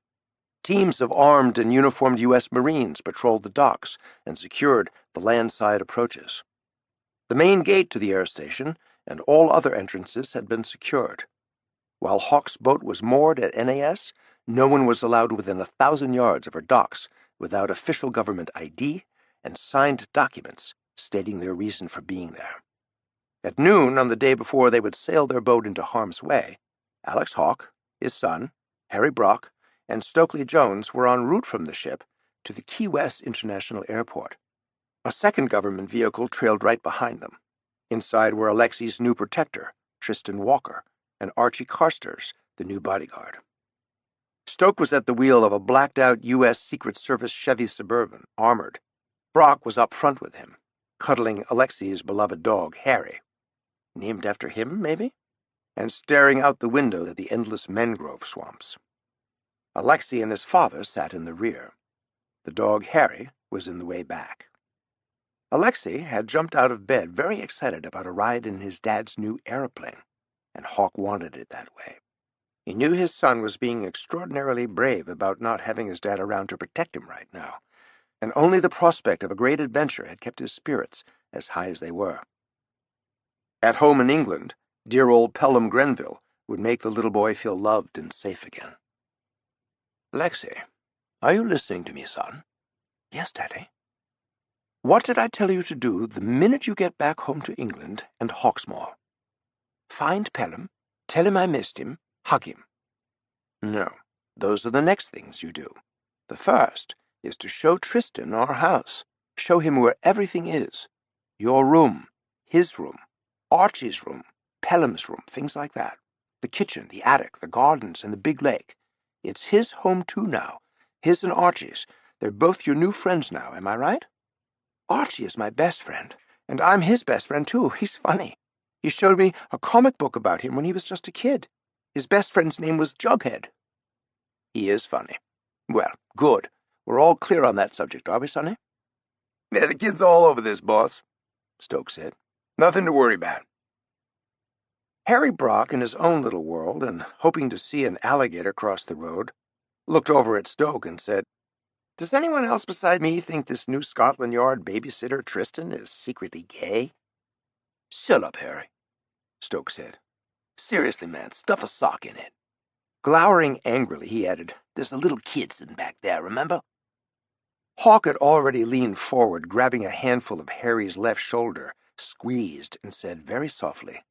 Teams of armed and uniformed U.S. Marines patrolled the docks and secured the landside approaches. The main gate to the air station and all other entrances had been secured. While Hawke's boat was moored at NAS, no one was allowed within 1,000 yards of her docks without official government ID and signed documents stating their reason for being there. At noon on the day before they would sail their boat into harm's way, Alex Hawke, his son, Harry Brock, and Stokely Jones were en route from the ship to the Key West International Airport. A second government vehicle trailed right behind them. Inside were Alexi's new protector, Tristan Walker, and Archie Carsters, the new bodyguard. Stoke was at the wheel of a blacked-out U.S. Secret Service Chevy Suburban, armored. Brock was up front with him, cuddling Alexi's beloved dog, Harry. Named after him, maybe? And staring out the window at the endless mangrove swamps. Alexei and his father sat in the rear. The dog Harry was in the way back. Alexei had jumped out of bed very excited about a ride in his dad's new airplane, and Hawke wanted it that way. He knew his son was being extraordinarily brave about not having his dad around to protect him right now, and only the prospect of a great adventure had kept his spirits as high as they were. At home in England, dear old Pelham Grenville would make the little boy feel loved and safe again. "Alexei, are you listening to me, son?" "Yes, Daddy." "What did I tell you to do the minute you get back home to England and Hawksmoor?" "Find Pelham, tell him I missed him, hug him." "No, those are the next things you do. The first is to show Tristan our house. Show him where everything is. Your room, his room, Archie's room, Pelham's room, things like that. The kitchen, the attic, the gardens, and the big lake. It's his home too now. His and Archie's. They're both your new friends now, am I right?" "Archie is my best friend, and I'm his best friend too. He's funny. He showed me a comic book about him when he was just a kid. His best friend's name was Jughead." "He is funny. Well, good. We're all clear on that subject, are we, Sonny?" "Yeah, the kid's all over this, boss," Stokes said. "Nothing to worry about." Harry Brock, in his own little world, and hoping to see an alligator cross the road, looked over at Stoke and said, "Does anyone else beside me think this new Scotland Yard babysitter, Tristan, is secretly gay?" "Shut up, Harry," Stokes said. "Seriously, man, stuff a sock in it." Glowering angrily, he added, "There's a little kid sitting back there, remember?" Hawke had already leaned forward, grabbing a handful of Harry's left shoulder, squeezed, and said very softly,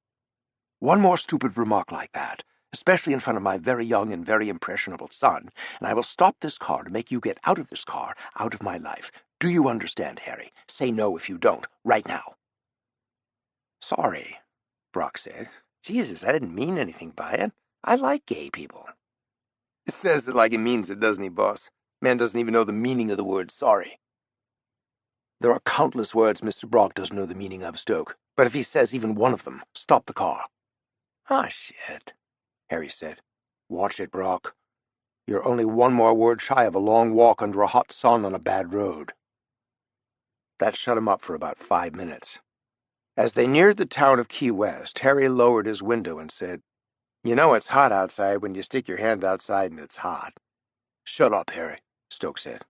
"One more stupid remark like that, especially in front of my very young and very impressionable son, and I will stop this car to make you get out of this car, out of my life. Do you understand, Harry? Say no if you don't, right now." "Sorry," Brock said. "Jesus, I didn't mean anything by it. I like gay people." "He says it like he means it, doesn't he, boss? Man doesn't even know the meaning of the word sorry." "There are countless words Mr. Brock doesn't know the meaning of, Stoke, but if he says even one of them, stop the car." "Ah, shit," Harry said. "Watch it, Brock. You're only one more word shy of a long walk under a hot sun on a bad road." That shut him up for about 5 minutes. As they neared the town of Key West, Harry lowered his window and said, "You know it's hot outside when you stick your hand outside and it's hot." "Shut up, Harry," Stokes said.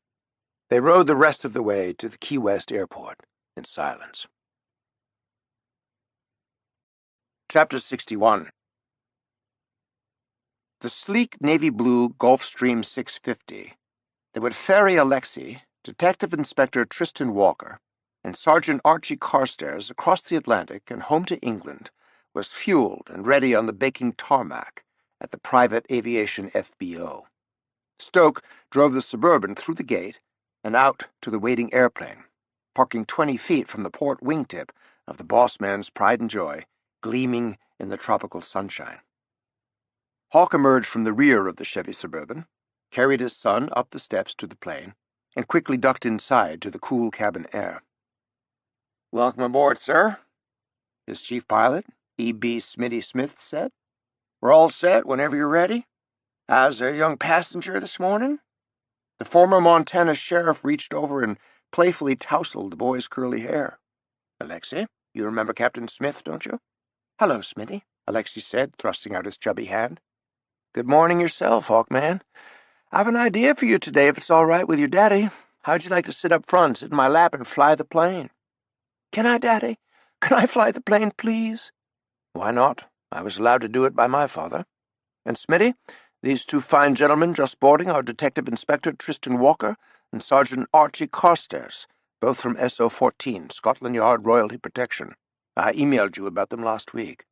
They rode the rest of the way to the Key West airport in silence. Chapter 61. The sleek navy blue Gulfstream 650 that would ferry Alexei, Detective Inspector Tristan Walker, and Sergeant Archie Carstairs across the Atlantic and home to England was fueled and ready on the baking tarmac at the private aviation FBO. Stoke drove the Suburban through the gate and out to the waiting airplane, parking 20 feet from the port wingtip of the boss man's pride and joy, gleaming in the tropical sunshine. Hawke emerged from the rear of the Chevy Suburban, carried his son up the steps to the plane, and quickly ducked inside to the cool cabin air. "Welcome aboard, sir," his chief pilot, E.B. Smitty Smith, said. "We're all set whenever you're ready. How's our young passenger this morning?" The former Montana sheriff reached over and playfully tousled the boy's curly hair. "Alexei, you remember Captain Smith, don't you?" "Hello, Smitty," Alexei said, thrusting out his chubby hand. "Good morning yourself, Hawkman. I've an idea for you today, if it's all right with your daddy. How'd you like to sit up front, sit in my lap, and fly the plane?" "Can I, Daddy? Can I fly the plane, please?" "Why not? I was allowed to do it by my father. And Smitty, these two fine gentlemen just boarding are Detective Inspector Tristan Walker and Sergeant Archie Carstairs, both from SO-14, Scotland Yard Royalty Protection. I emailed you about them last week."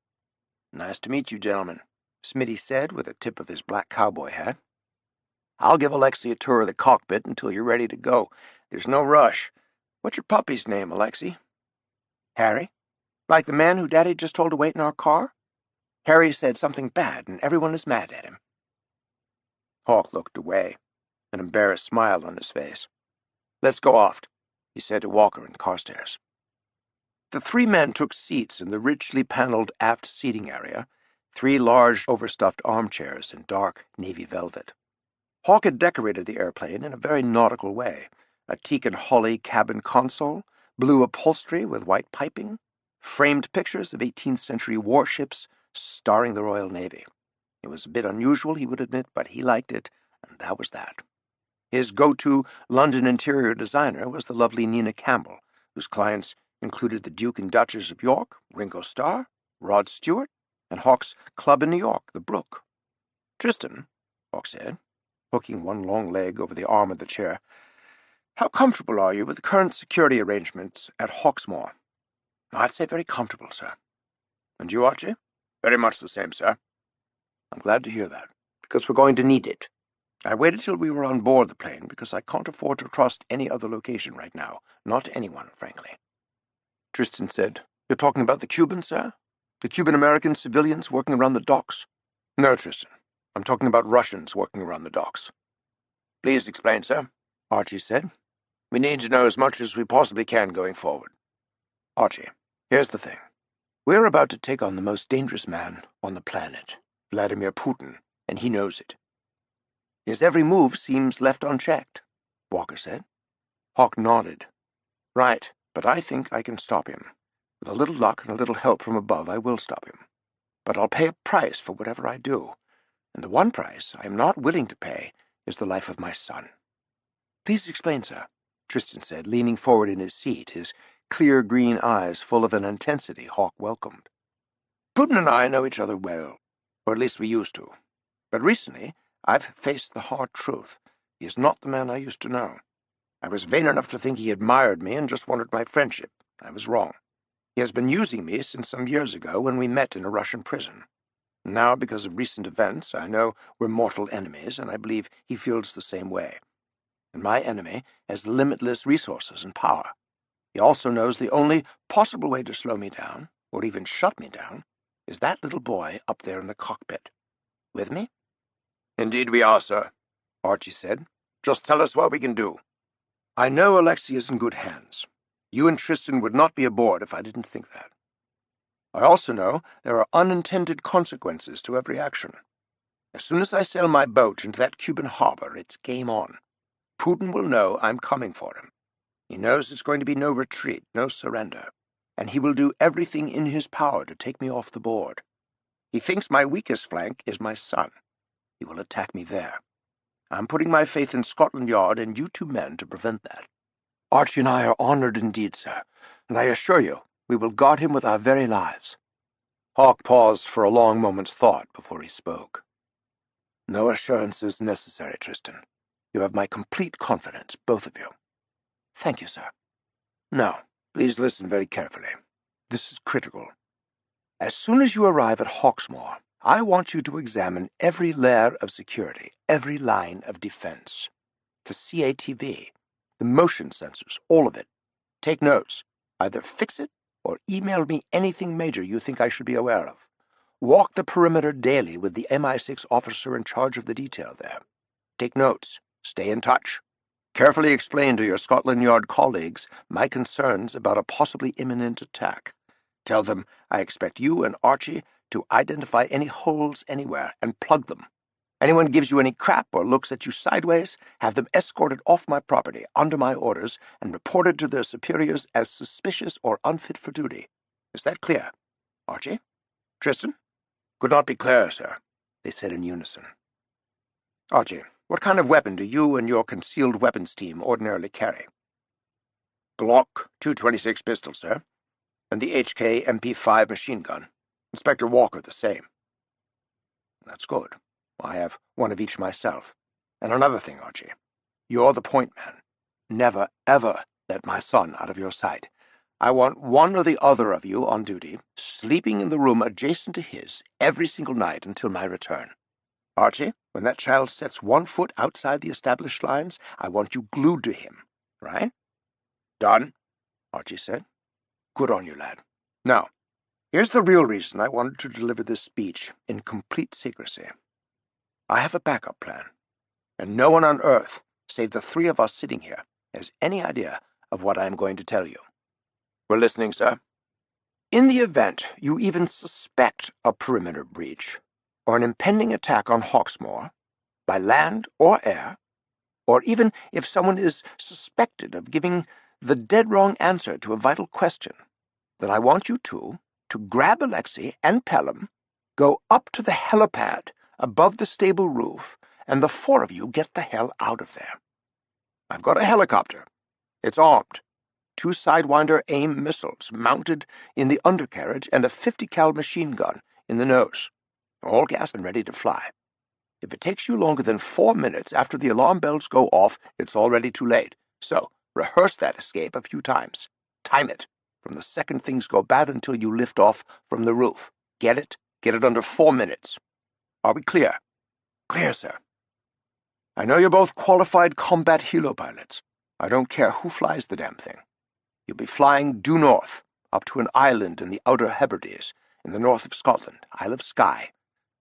"Nice to meet you, gentlemen," Smitty said with a tip of his black cowboy hat. "I'll give Alexei a tour of the cockpit until you're ready to go. There's no rush. What's your puppy's name, Alexei?" "Harry. Like the man who Daddy just told to wait in our car? Harry said something bad, and everyone is mad at him." Hawke looked away, an embarrassed smile on his face. "Let's go aft," he said to Walker and Carstairs. The three men took seats in the richly paneled aft seating area, three large overstuffed armchairs in dark navy velvet. Hawke had decorated the airplane in a very nautical way, a teak and holly cabin console, blue upholstery with white piping, framed pictures of 18th century warships starring the Royal Navy. It was a bit unusual, he would admit, but he liked it, and that was that. His go-to London interior designer was the lovely Nina Campbell, whose clients included the Duke and Duchess of York, Ringo Starr, Rod Stewart, and Hawke's club in New York, the Brook. "Tristan," Hawke said, hooking one long leg over the arm of the chair, "how comfortable are you with the current security arrangements at Hawksmoor?" "I'd say very comfortable, sir." "And you, Archie?" "Very much the same, sir." "I'm glad to hear that, because we're going to need it. I waited till we were on board the plane because I can't afford to trust any other location right now. Not anyone, frankly." Tristan said, "You're talking about the Cubans, sir? The Cuban-American civilians working around the docks?" "No, Tristan. I'm talking about Russians working around the docks." "Please explain, sir," Archie said. "We need to know as much as we possibly can going forward." "Archie, here's the thing. We're about to take on the most dangerous man on the planet, Vladimir Putin, and he knows it. His every move seems left unchecked," Walker said. Hawke nodded. "Right, but I think I can stop him. With a little luck and a little help from above, I will stop him. But I'll pay a price for whatever I do, and the one price I am not willing to pay is the life of my son." "Please explain, sir," Tristan said, leaning forward in his seat, his clear green eyes full of an intensity Hawke welcomed. "Putin and I know each other well, or at least we used to. But recently I've faced the hard truth. He is not the man I used to know. I was vain enough to think he admired me and just wanted my friendship. I was wrong. He has been using me since some years ago when we met in a Russian prison. Now, because of recent events, I know we're mortal enemies, and I believe he feels the same way. And my enemy has limitless resources and power. He also knows the only possible way to slow me down, or even shut me down, is that little boy up there in the cockpit. With me?" "Indeed we are, sir," Archie said. "Just tell us what we can do." "I know Alexei is in good hands. You and Tristan would not be aboard if I didn't think that. I also know there are unintended consequences to every action. As soon as I sail my boat into that Cuban harbor, it's game on. Putin will know I'm coming for him. He knows it's going to be no retreat, no surrender, and he will do everything in his power to take me off the board. He thinks my weakest flank is my son. He will attack me there. I'm putting my faith in Scotland Yard and you two men to prevent that. Archie and I are honored indeed, sir, and I assure you we will guard him with our very lives." Hawke paused for a long moment's thought before he spoke. "No assurances necessary, Tristan. You have my complete confidence, both of you." "Thank you, sir." "Now, please listen very carefully. This is critical. As soon as you arrive at Hawksmoor, I want you to examine every layer of security, every line of defense. The CATV, the motion sensors, all of it. Take notes. Either fix it or email me anything major you think I should be aware of. Walk the perimeter daily with the MI6 officer in charge of the detail there. Take notes. Stay in touch. Carefully explain to your Scotland Yard colleagues my concerns about a possibly imminent attack. Tell them I expect you and Archie to identify any holes anywhere and plug them. Anyone gives you any crap or looks at you sideways, have them escorted off my property under my orders and reported to their superiors as suspicious or unfit for duty. Is that clear? Archie? Tristan?" "Could not be clearer, sir," they said in unison. "Archie, what kind of weapon do you and your concealed weapons team ordinarily carry?" "Glock 226 pistol, sir, and the HK MP5 machine gun. Inspector Walker the same." "That's good. I have one of each myself. And another thing, Archie. You're the point man. Never, ever let my son out of your sight. I want one or the other of you on duty, sleeping in the room adjacent to his every single night until my return. Archie, when that child sets one foot outside the established lines, I want you glued to him. Right?" "Done," Archie said. "Good on you, lad. Now, here's the real reason I wanted to deliver this speech in complete secrecy. I have a backup plan, and no one on Earth, save the three of us sitting here, has any idea of what I am going to tell you." "We're listening, sir." In the event you even suspect a perimeter breach or an impending attack on Hawksmoor, by land or air, or even if someone is suspected of giving the dead wrong answer to a vital question, then I want you to grab Alexei and Pelham, go up to the helipad above the stable roof, and the four of you get the hell out of there. I've got a helicopter. It's armed. 2 Sidewinder AIM missiles mounted in the undercarriage and a 50 cal machine gun in the nose, all gas and ready to fly. If it takes you longer than 4 minutes after the alarm bells go off, it's already too late. So, rehearse that escape a few times. Time it, from the second things go bad until you lift off from the roof. Get it? Get it under 4 minutes. Are we clear? Clear, sir. I know you're both qualified combat helo pilots. I don't care who flies the damn thing. You'll be flying due north, up to an island in the Outer Hebrides, in the north of Scotland, Isle of Skye.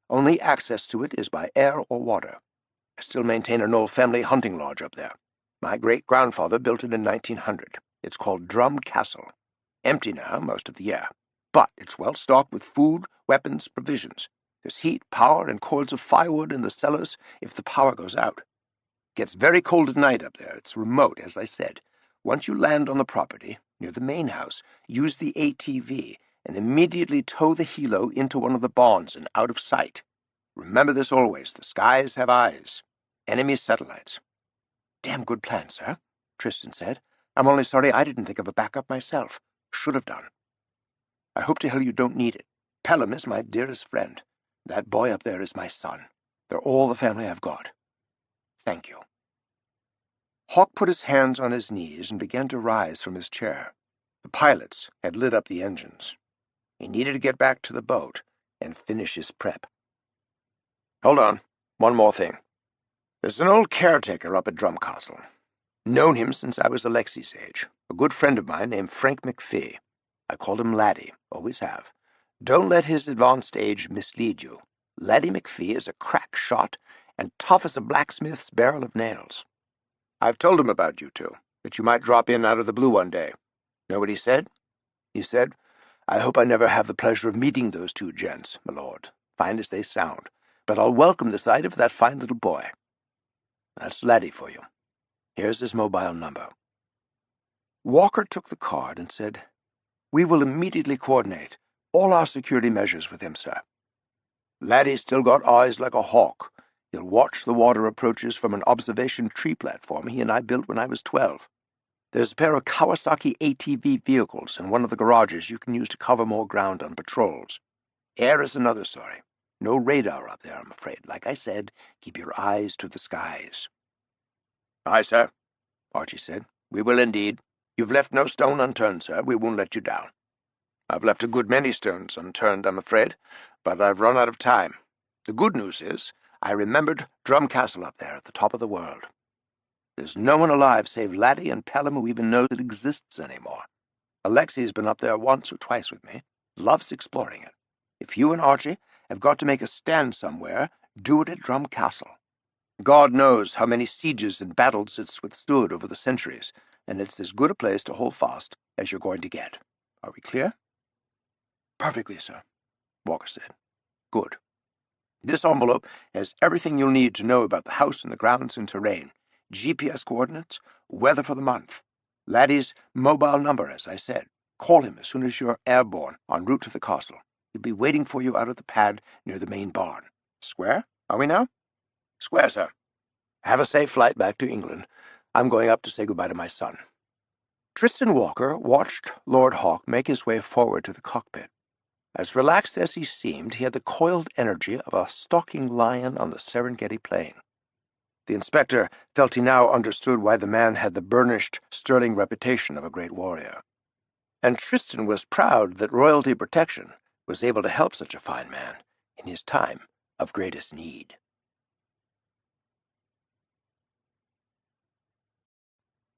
Only access to it is by air or water. I still maintain an old family hunting lodge up there. My great-grandfather built it in 1900. It's called Drum Castle. Empty now most of the year. But it's well stocked with food, weapons, provisions. There's heat, power, and cords of firewood in the cellars if the power goes out. It gets very cold at night up there. It's remote, as I said. Once you land on the property, near the main house, use the ATV and immediately tow the helo into one of the barns and out of sight. Remember this always. The skies have eyes. Enemy satellites. Damn good plan, sir, Tristan said. I'm only sorry I didn't think of a backup myself. Should have done. I hope to hell you don't need it. Pelham is my dearest friend. That boy up there is my son. They're all the family I've got. Thank you. Hawke put his hands on his knees and began to rise from his chair. The pilots had lit up the engines. He needed to get back to the boat and finish his prep. Hold on. One more thing. There's an old caretaker up at Drumcastle. Known him since I was Alexei's age. A good friend of mine named Frank McPhee. I called him Laddie. Always have. Don't let his advanced age mislead you. Laddie McPhee is a crack shot and tough as a blacksmith's barrel of nails. I've told him about you two, that you might drop in out of the blue one day. Know what he said? He said, I hope I never have the pleasure of meeting those two gents, my lord, fine as they sound, but I'll welcome the sight of that fine little boy. That's Laddie for you. Here's his mobile number. Walker took the card and said, We will immediately coordinate all our security measures with him, sir. Laddie's still got eyes like a hawk. He'll watch the water approaches from an observation tree platform he and I built when I was 12. There's a pair of Kawasaki ATV vehicles in one of the garages you can use to cover more ground on patrols. Air is another story. No radar up there, I'm afraid. Like I said, keep your eyes to the skies. Aye, sir, Archie said. We will indeed. You've left no stone unturned, sir. We won't let you down. I've left a good many stones unturned, I'm afraid, but I've run out of time. The good news is, I remembered Drum Castle up there at the top of the world. There's no one alive save Laddie and Pelham who even knows it exists anymore. Alexei's been up there once or twice with me. Loves exploring it. If you and Archie have got to make a stand somewhere, do it at Drum Castle. God knows how many sieges and battles it's withstood over the centuries, and it's as good a place to hold fast as you're going to get. Are we clear? Perfectly, sir, Walker said. Good. This envelope has everything you'll need to know about the house and the grounds and terrain. GPS coordinates, weather for the month. Laddie's mobile number, as I said. Call him as soon as you're airborne, en route to the castle. He'll be waiting for you out of the pad near the main barn. Square? Are we now? Square, sir. Have a safe flight back to England. I'm going up to say goodbye to my son. Tristan Walker watched Lord Hawke make his way forward to the cockpit. As relaxed as he seemed, he had the coiled energy of a stalking lion on the Serengeti plain. The inspector felt he now understood why the man had the burnished, sterling reputation of a great warrior. And Tristan was proud that royalty protection was able to help such a fine man in his time of greatest need.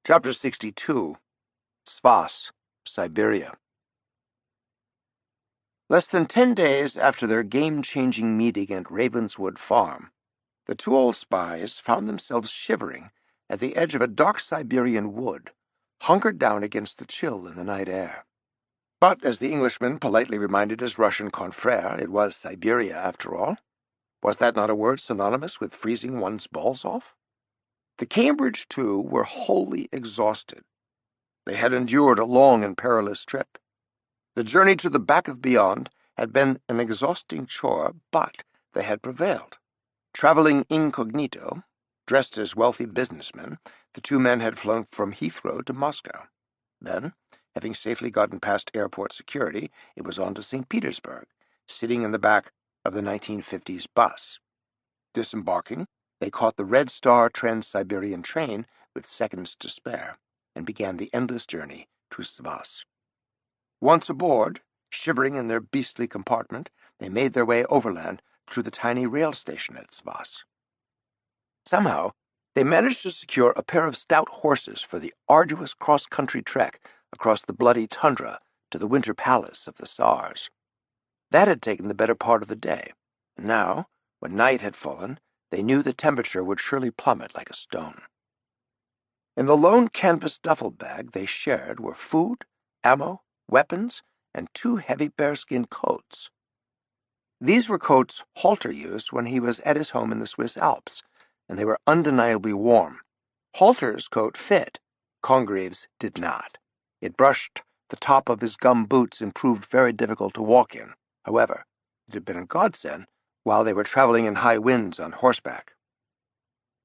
Chapter 62. Svas, Siberia. Less than 10 days after their game-changing meeting at Ravenswood Farm, the two old spies found themselves shivering at the edge of a dark Siberian wood, hunkered down against the chill in the night air. But, as the Englishman politely reminded his Russian confrere, it was Siberia, after all. Was that not a word synonymous with freezing one's balls off? The Cambridge, too, were wholly exhausted. They had endured a long and perilous trip. The journey to the back of beyond had been an exhausting chore, but they had prevailed. Traveling incognito, dressed as wealthy businessmen, the two men had flown from Heathrow to Moscow. Then, having safely gotten past airport security, it was on to St. Petersburg, sitting in the back of the 1950s bus. Disembarking, they caught the Red Star Trans-Siberian train with seconds to spare, and began the endless journey to Sivas. Once aboard, shivering in their beastly compartment, they made their way overland to the tiny rail station at Sivas. Somehow, they managed to secure a pair of stout horses for the arduous cross-country trek across the bloody tundra to the winter palace of the Tsars. That had taken the better part of the day, and now, when night had fallen, they knew the temperature would surely plummet like a stone. In the lone canvas duffel bag they shared were food, ammo, weapons, and 2 heavy bearskin coats. These were coats Halter used when he was at his home in the Swiss Alps, and they were undeniably warm. Halter's coat fit. Congreve's did not. It brushed the top of his gum boots and proved very difficult to walk in. However, it had been a godsend while they were traveling in high winds on horseback.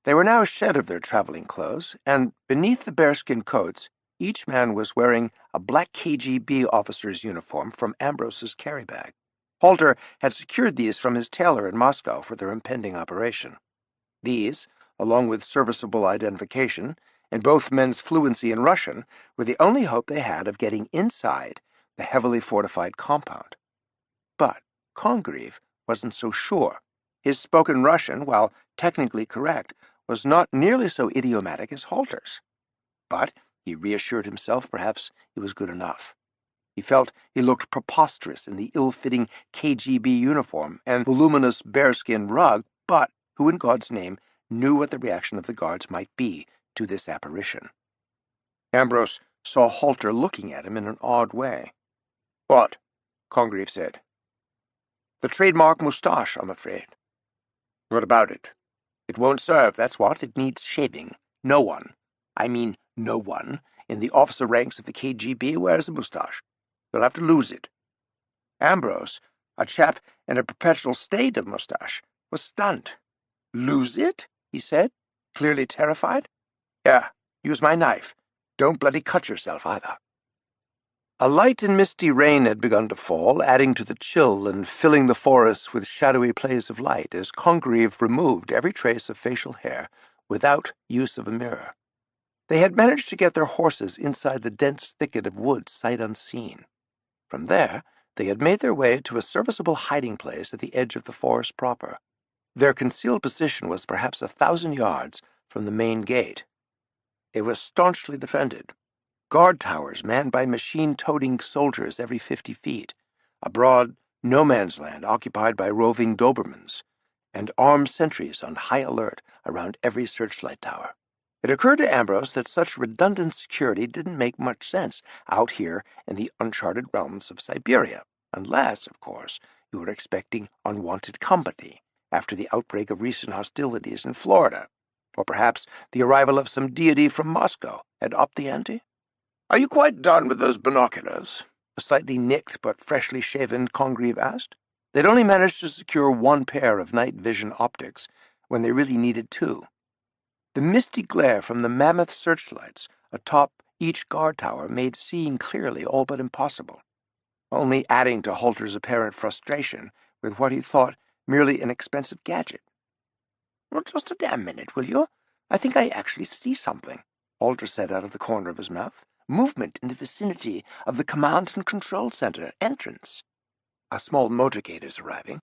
They were now shed of their traveling clothes, and beneath the bearskin coats, each man was wearing a black KGB officer's uniform from Ambrose's carry bag. Halter had secured these from his tailor in Moscow for their impending operation. These, along with serviceable identification, and both men's fluency in Russian, were the only hope they had of getting inside the heavily fortified compound. But Congreve wasn't so sure. His spoken Russian, while technically correct, was not nearly so idiomatic as Halter's. But he reassured himself perhaps it was good enough. He felt he looked preposterous in the ill-fitting KGB uniform and voluminous bearskin rug, but who in God's name knew what the reaction of the guards might be to this apparition? Ambrose saw Halter looking at him in an odd way. "What?" Congreve said. "The trademark moustache, I'm afraid." "What about it?" "It won't serve, that's what. It needs shaving. No one, I mean no one, in the officer ranks of the KGB wears a moustache. You'll have to lose it." Ambrose, a chap in a perpetual state of moustache, was stunned. "Lose it?" he said, clearly terrified. "Yeah, use my knife. Don't bloody cut yourself, either." A light and misty rain had begun to fall, adding to the chill and filling the forests with shadowy plays of light as Congreve removed every trace of facial hair without use of a mirror. They had managed to get their horses inside the dense thicket of woods sight unseen. From there, they had made their way to a serviceable hiding place at the edge of the forest proper. Their concealed position was perhaps 1,000 yards from the main gate. It was staunchly defended. Guard towers manned by machine-toting soldiers every 50 feet, a broad no-man's land occupied by roving Dobermans, and armed sentries on high alert around every searchlight tower. It occurred to Ambrose that such redundant security didn't make much sense out here in the uncharted realms of Siberia, unless, of course, you were expecting unwanted company after the outbreak of recent hostilities in Florida, or perhaps the arrival of some deity from Moscow had upped the ante. "Are you quite done with those binoculars?" a slightly nicked but freshly shaven Congreve asked. They'd only managed to secure 1 pair of night vision optics when they really needed 2. The misty glare from the mammoth searchlights atop each guard tower made seeing clearly all but impossible, only adding to Halter's apparent frustration with what he thought merely an expensive gadget. "Well, just a damn minute, will you? I think I actually see something," Halter said out of the corner of his mouth. "Movement in the vicinity of the command and control center entrance. A small motorcade is arriving.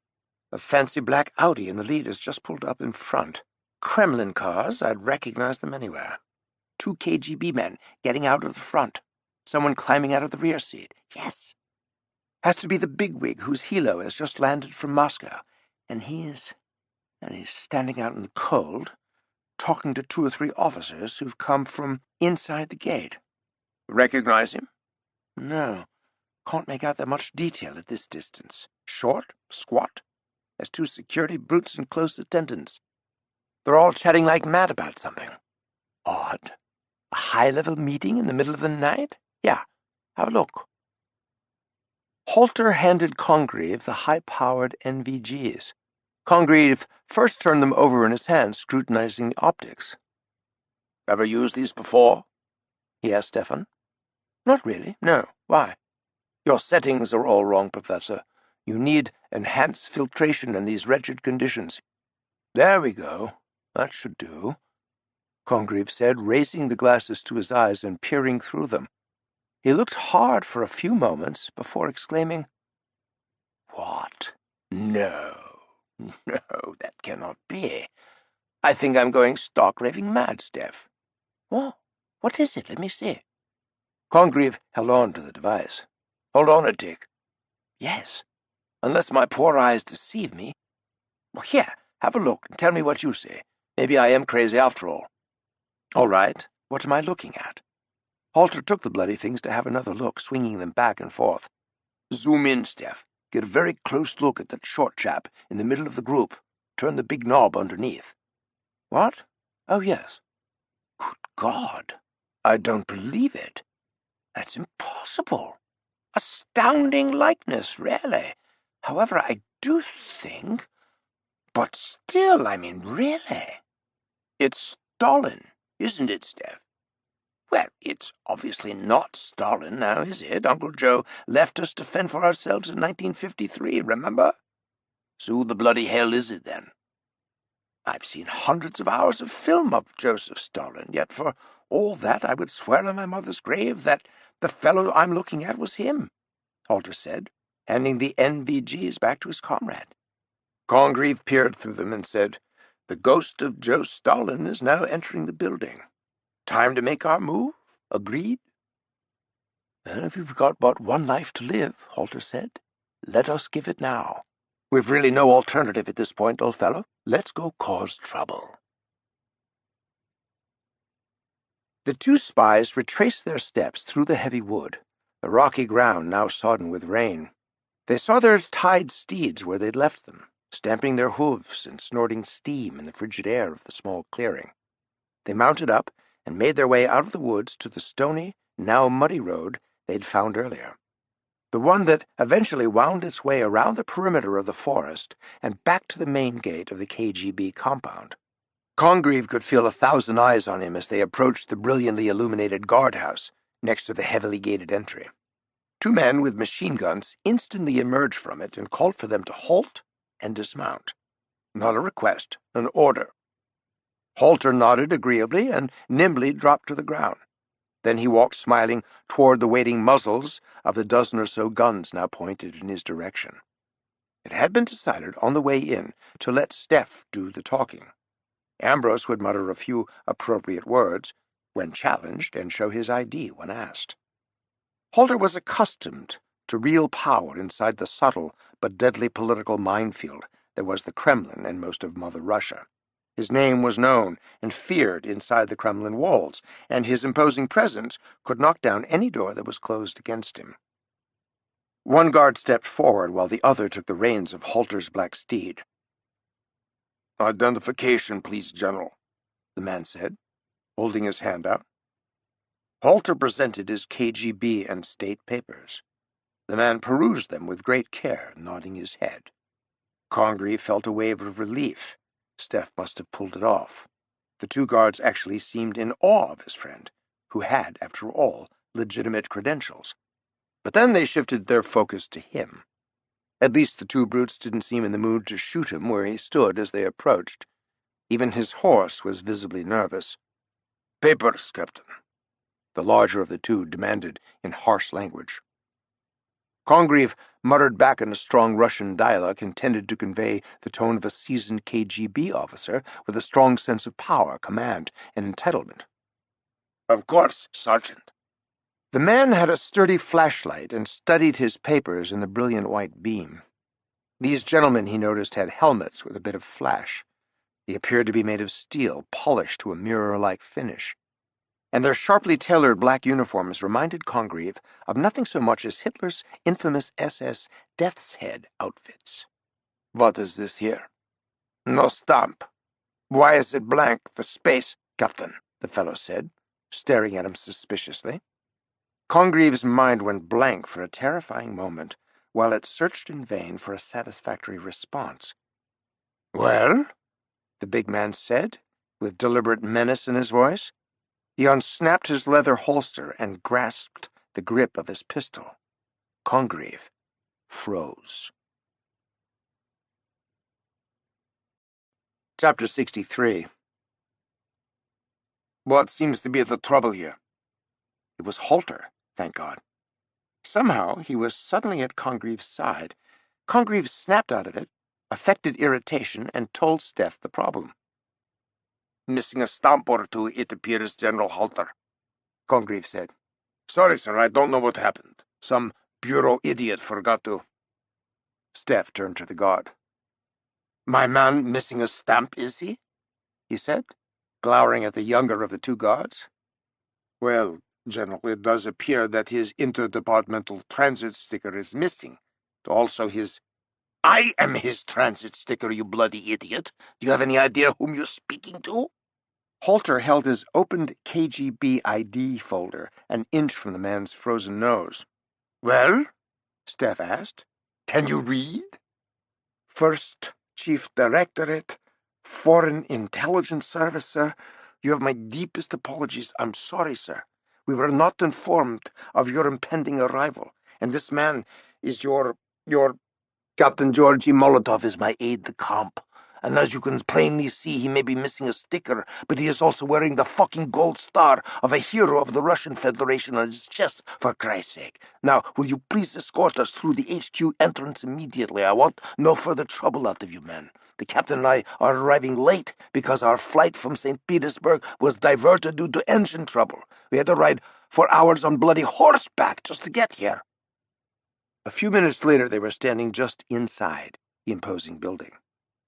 A fancy black Audi in the lead has just pulled up in front. Kremlin cars, I'd recognize them anywhere. 2 KGB men getting out of the front. Someone climbing out of the rear seat. Yes. Has to be the bigwig whose helo has just landed from Moscow. And he's standing out in the cold, talking to 2 or 3 officers who've come from inside the gate." "Recognize him?" "No. Can't make out that much detail at this distance. Short, squat, has two security brutes in close attendance. They're all chatting like mad about something. Odd. A high-level meeting in the middle of the night? Yeah, have a look. Halter handed Congreve the high-powered NVGs. Congreve first turned them over in his hand, scrutinizing the optics. "Ever used these before?" he asked Stefan. "Not really, no. Why?" "Your settings are all wrong, Professor. You need enhanced filtration in these wretched conditions." "There we go. That should do," Congreve said, raising the glasses to his eyes and peering through them. He looked hard for a few moments before exclaiming, "What? No, no, that cannot be. I think I'm going stark raving mad, Steph." What is it? Let me see." Congreve held on to the device. "Hold on a tick." "Yes, unless my poor eyes deceive me. Well, here, have a look and tell me what you see. Maybe I am crazy after all." "All right, what am I looking at?" Halter took the bloody things to have another look, swinging them back and forth. "Zoom in, Steph. Get a very close look at that short chap in the middle of the group. Turn the big knob underneath." "What? Oh, yes." "Good God! I don't believe it. That's impossible. Astounding likeness, really. However, I do think... But still, I mean, really. It's Stalin, isn't it, Steph?" "Well, it's obviously not Stalin now, is it? Uncle Joe left us to fend for ourselves in 1953, remember?" "So who the bloody hell is it, then?" "I've seen hundreds of hours of film of Joseph Stalin, yet for all that I would swear on my mother's grave that the fellow I'm looking at was him," Halter said, handing the NVGs back to his comrade. Congreve peered through them and said, "The ghost of Joe Stalin is now entering the building. Time to make our move? Agreed?" "And if we've got but one life to live," Halter said, "let us give it now. We've really no alternative at this point, old fellow. Let's go cause trouble." The two spies retraced their steps through the heavy wood, the rocky ground now sodden with rain. They saw their tied steeds where they'd left them, stamping their hooves and snorting steam in the frigid air of the small clearing. They mounted up and made their way out of the woods to the stony, now muddy road they'd found earlier, the one that eventually wound its way around the perimeter of the forest and back to the main gate of the KGB compound. Congreve could feel 1,000 eyes on him as they approached the brilliantly illuminated guardhouse next to the heavily gated entry. Two men with machine guns instantly emerged from it and called for them to halt and dismount. Not a request, an order. Halter nodded agreeably and nimbly dropped to the ground. Then he walked smiling toward the waiting muzzles of the dozen or so guns now pointed in his direction. It had been decided on the way in to let Steph do the talking. Ambrose would mutter a few appropriate words when challenged and show his ID when asked. Halter was accustomed to real power inside the subtle but deadly political minefield that was the Kremlin and most of Mother Russia. His name was known and feared inside the Kremlin walls, and his imposing presence could knock down any door that was closed against him. One guard stepped forward while the other took the reins of Halter's black steed. "Identification, please, General," the man said, holding his hand out. Halter presented his KGB and state papers. The man perused them with great care, nodding his head. Congreve felt a wave of relief. Steph must have pulled it off. The two guards actually seemed in awe of his friend, who had, after all, legitimate credentials. But then they shifted their focus to him. At least the two brutes didn't seem in the mood to shoot him where he stood as they approached. Even his horse was visibly nervous. "Papers, Captain," the larger of the two demanded in harsh language. Congreve muttered back in a strong Russian dialect intended to convey the tone of a seasoned KGB officer with a strong sense of power, command, and entitlement. "Of course, Sergeant." The man had a sturdy flashlight and studied his papers in the brilliant white beam. These gentlemen, he noticed, had helmets with a bit of flash. They appeared to be made of steel, polished to a mirror-like finish. and their sharply tailored black uniforms reminded Congreve of nothing so much as Hitler's infamous SS Death's Head outfits. "What is this here?" "No stamp. Why is it blank, the space?" "Captain," the fellow said, staring at him suspiciously. Congreve's mind went blank for a terrifying moment, while it searched in vain for a satisfactory response. "Well?" the big man said, with deliberate menace in his voice. He unsnapped his leather holster and grasped the grip of his pistol. Congreve froze. Chapter 63. "What seems to be the trouble here?" It was Halter, thank God. Somehow he was suddenly at Congreve's side. Congreve snapped out of it, affected irritation, and told Steph the problem. "Missing a stamp or two, it appears, General Halter," Congreve said. "Sorry, sir, I don't know what happened. Some bureau idiot forgot to—" Steph turned to the guard. "My man missing a stamp, is he?" he said, glowering at the younger of the two guards. "Well, General, it does appear that his interdepartmental transit sticker is missing. Also his—" "I am his transit sticker, you bloody idiot. Do you have any idea whom you're speaking to?" Halter held his opened KGB ID folder an inch from the man's frozen nose. "Well?" Steph asked. "Can you read?" "First Chief Directorate, Foreign Intelligence Service, sir. You have my deepest apologies. I'm sorry, sir. We were not informed of your impending arrival, and this man is your... Captain Georgy Molotov is my aide-de-camp, and as you can plainly see, he may be missing a sticker, but he is also wearing the fucking gold star of a hero of the Russian Federation on his chest, for Christ's sake. Now, will you please escort us through the HQ entrance immediately? I want no further trouble out of you men. The captain and I are arriving late because our flight from St. Petersburg was diverted due to engine trouble. We had to ride 4 hours on bloody horseback just to get here." A few minutes later they were standing just inside the imposing building.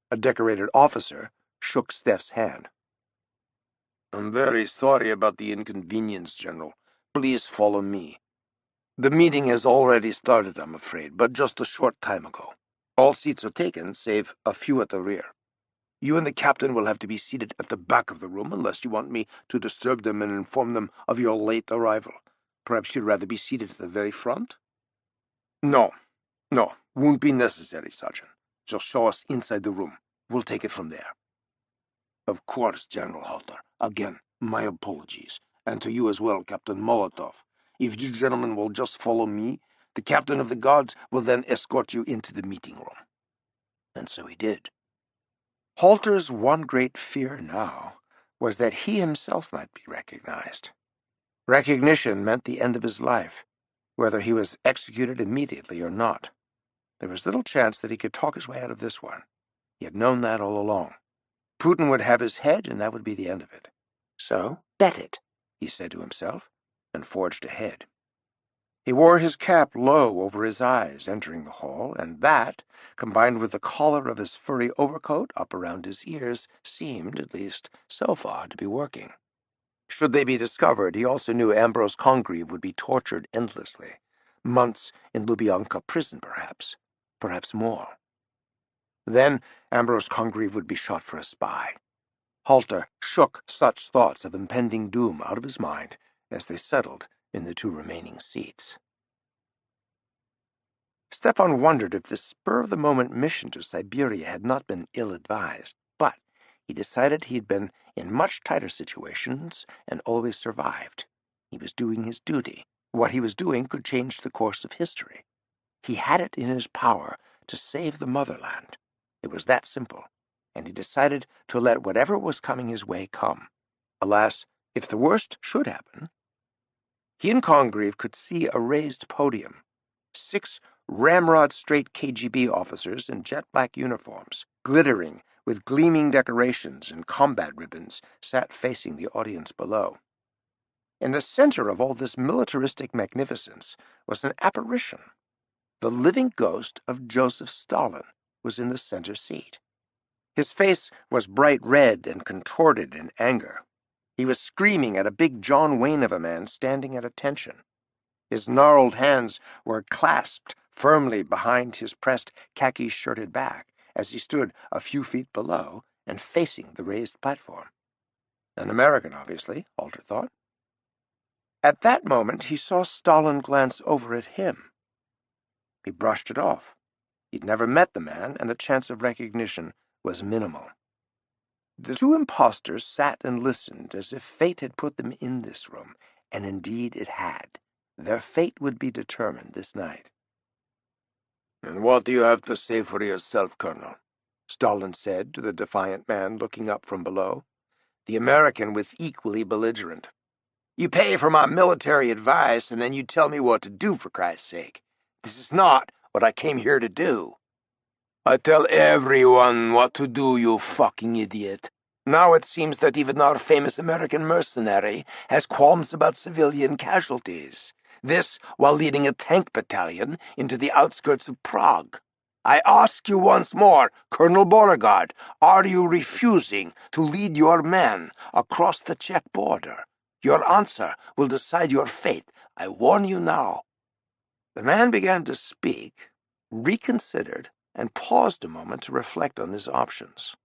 A decorated officer shook Steph's hand. "I'm very sorry about the inconvenience, General. Please follow me. The meeting has already started, I'm afraid, but just a short time ago. All seats are taken, save a few at the rear. You and the captain will have to be seated at the back of the room unless you want me to disturb them and inform them of your late arrival. Perhaps you'd rather be seated at the very front?" No, won't be necessary, Sergeant. Just show us inside the room. We'll take it from there." "Of course, General Halter. Again, my apologies. And to you as well, Captain Molotov. If you gentlemen will just follow me, the captain of the guards will then escort you into the meeting room." And so he did. Halter's one great fear now was that he himself might be recognized. Recognition meant the end of his life, whether he was executed immediately or not. There was little chance that he could talk his way out of this one. He had known that all along. Putin would have his head, and that would be the end of it. So, bet it, he said to himself, and forged ahead. He wore his cap low over his eyes entering the hall, and that, combined with the collar of his furry overcoat up around his ears, seemed, at least so far, to be working. Should they be discovered, he also knew Ambrose Congreve would be tortured endlessly. Months in Lubyanka prison, perhaps more. Then Ambrose Congreve would be shot for a spy. Halter shook such thoughts of impending doom out of his mind as they settled in the two remaining seats. Stefan wondered if this spur-of-the-moment mission to Siberia had not been ill-advised, but he decided he'd been in much tighter situations and always survived. He was doing his duty. What he was doing could change the course of history. He had it in his power to save the motherland. It was that simple, and he decided to let whatever was coming his way come. Alas, if the worst should happen... He and Congreve could see a raised podium. 6 ramrod-straight KGB officers in jet-black uniforms, glittering with gleaming decorations and combat ribbons, sat facing the audience below. In the center of all this militaristic magnificence was an apparition. The living ghost of Joseph Stalin was in the center seat. His face was bright red and contorted in anger. He was screaming at a big John Wayne of a man standing at attention. His gnarled hands were clasped firmly behind his pressed khaki-shirted back as he stood a few feet below and facing the raised platform. An American, obviously, Halter thought. At that moment, he saw Stalin glance over at him. He brushed it off. He'd never met the man, and the chance of recognition was minimal. The two impostors sat and listened as if fate had put them in this room, and indeed it had. Their fate would be determined this night. "And what do you have to say for yourself, Colonel?" Stalin said to the defiant man looking up from below. The American was equally belligerent. "You pay for my military advice, and then you tell me what to do, for Christ's sake. This is not what I came here to do." "I tell everyone what to do, you fucking idiot." Now it seems that even our famous American mercenary has qualms about civilian casualties. This while leading a tank battalion into the outskirts of Prague. I ask you once more, Colonel Beauregard, are you refusing to lead your men across the Czech border? Your answer will decide your fate. I warn you now. The man began to speak, reconsidered, and paused a moment to reflect on his options.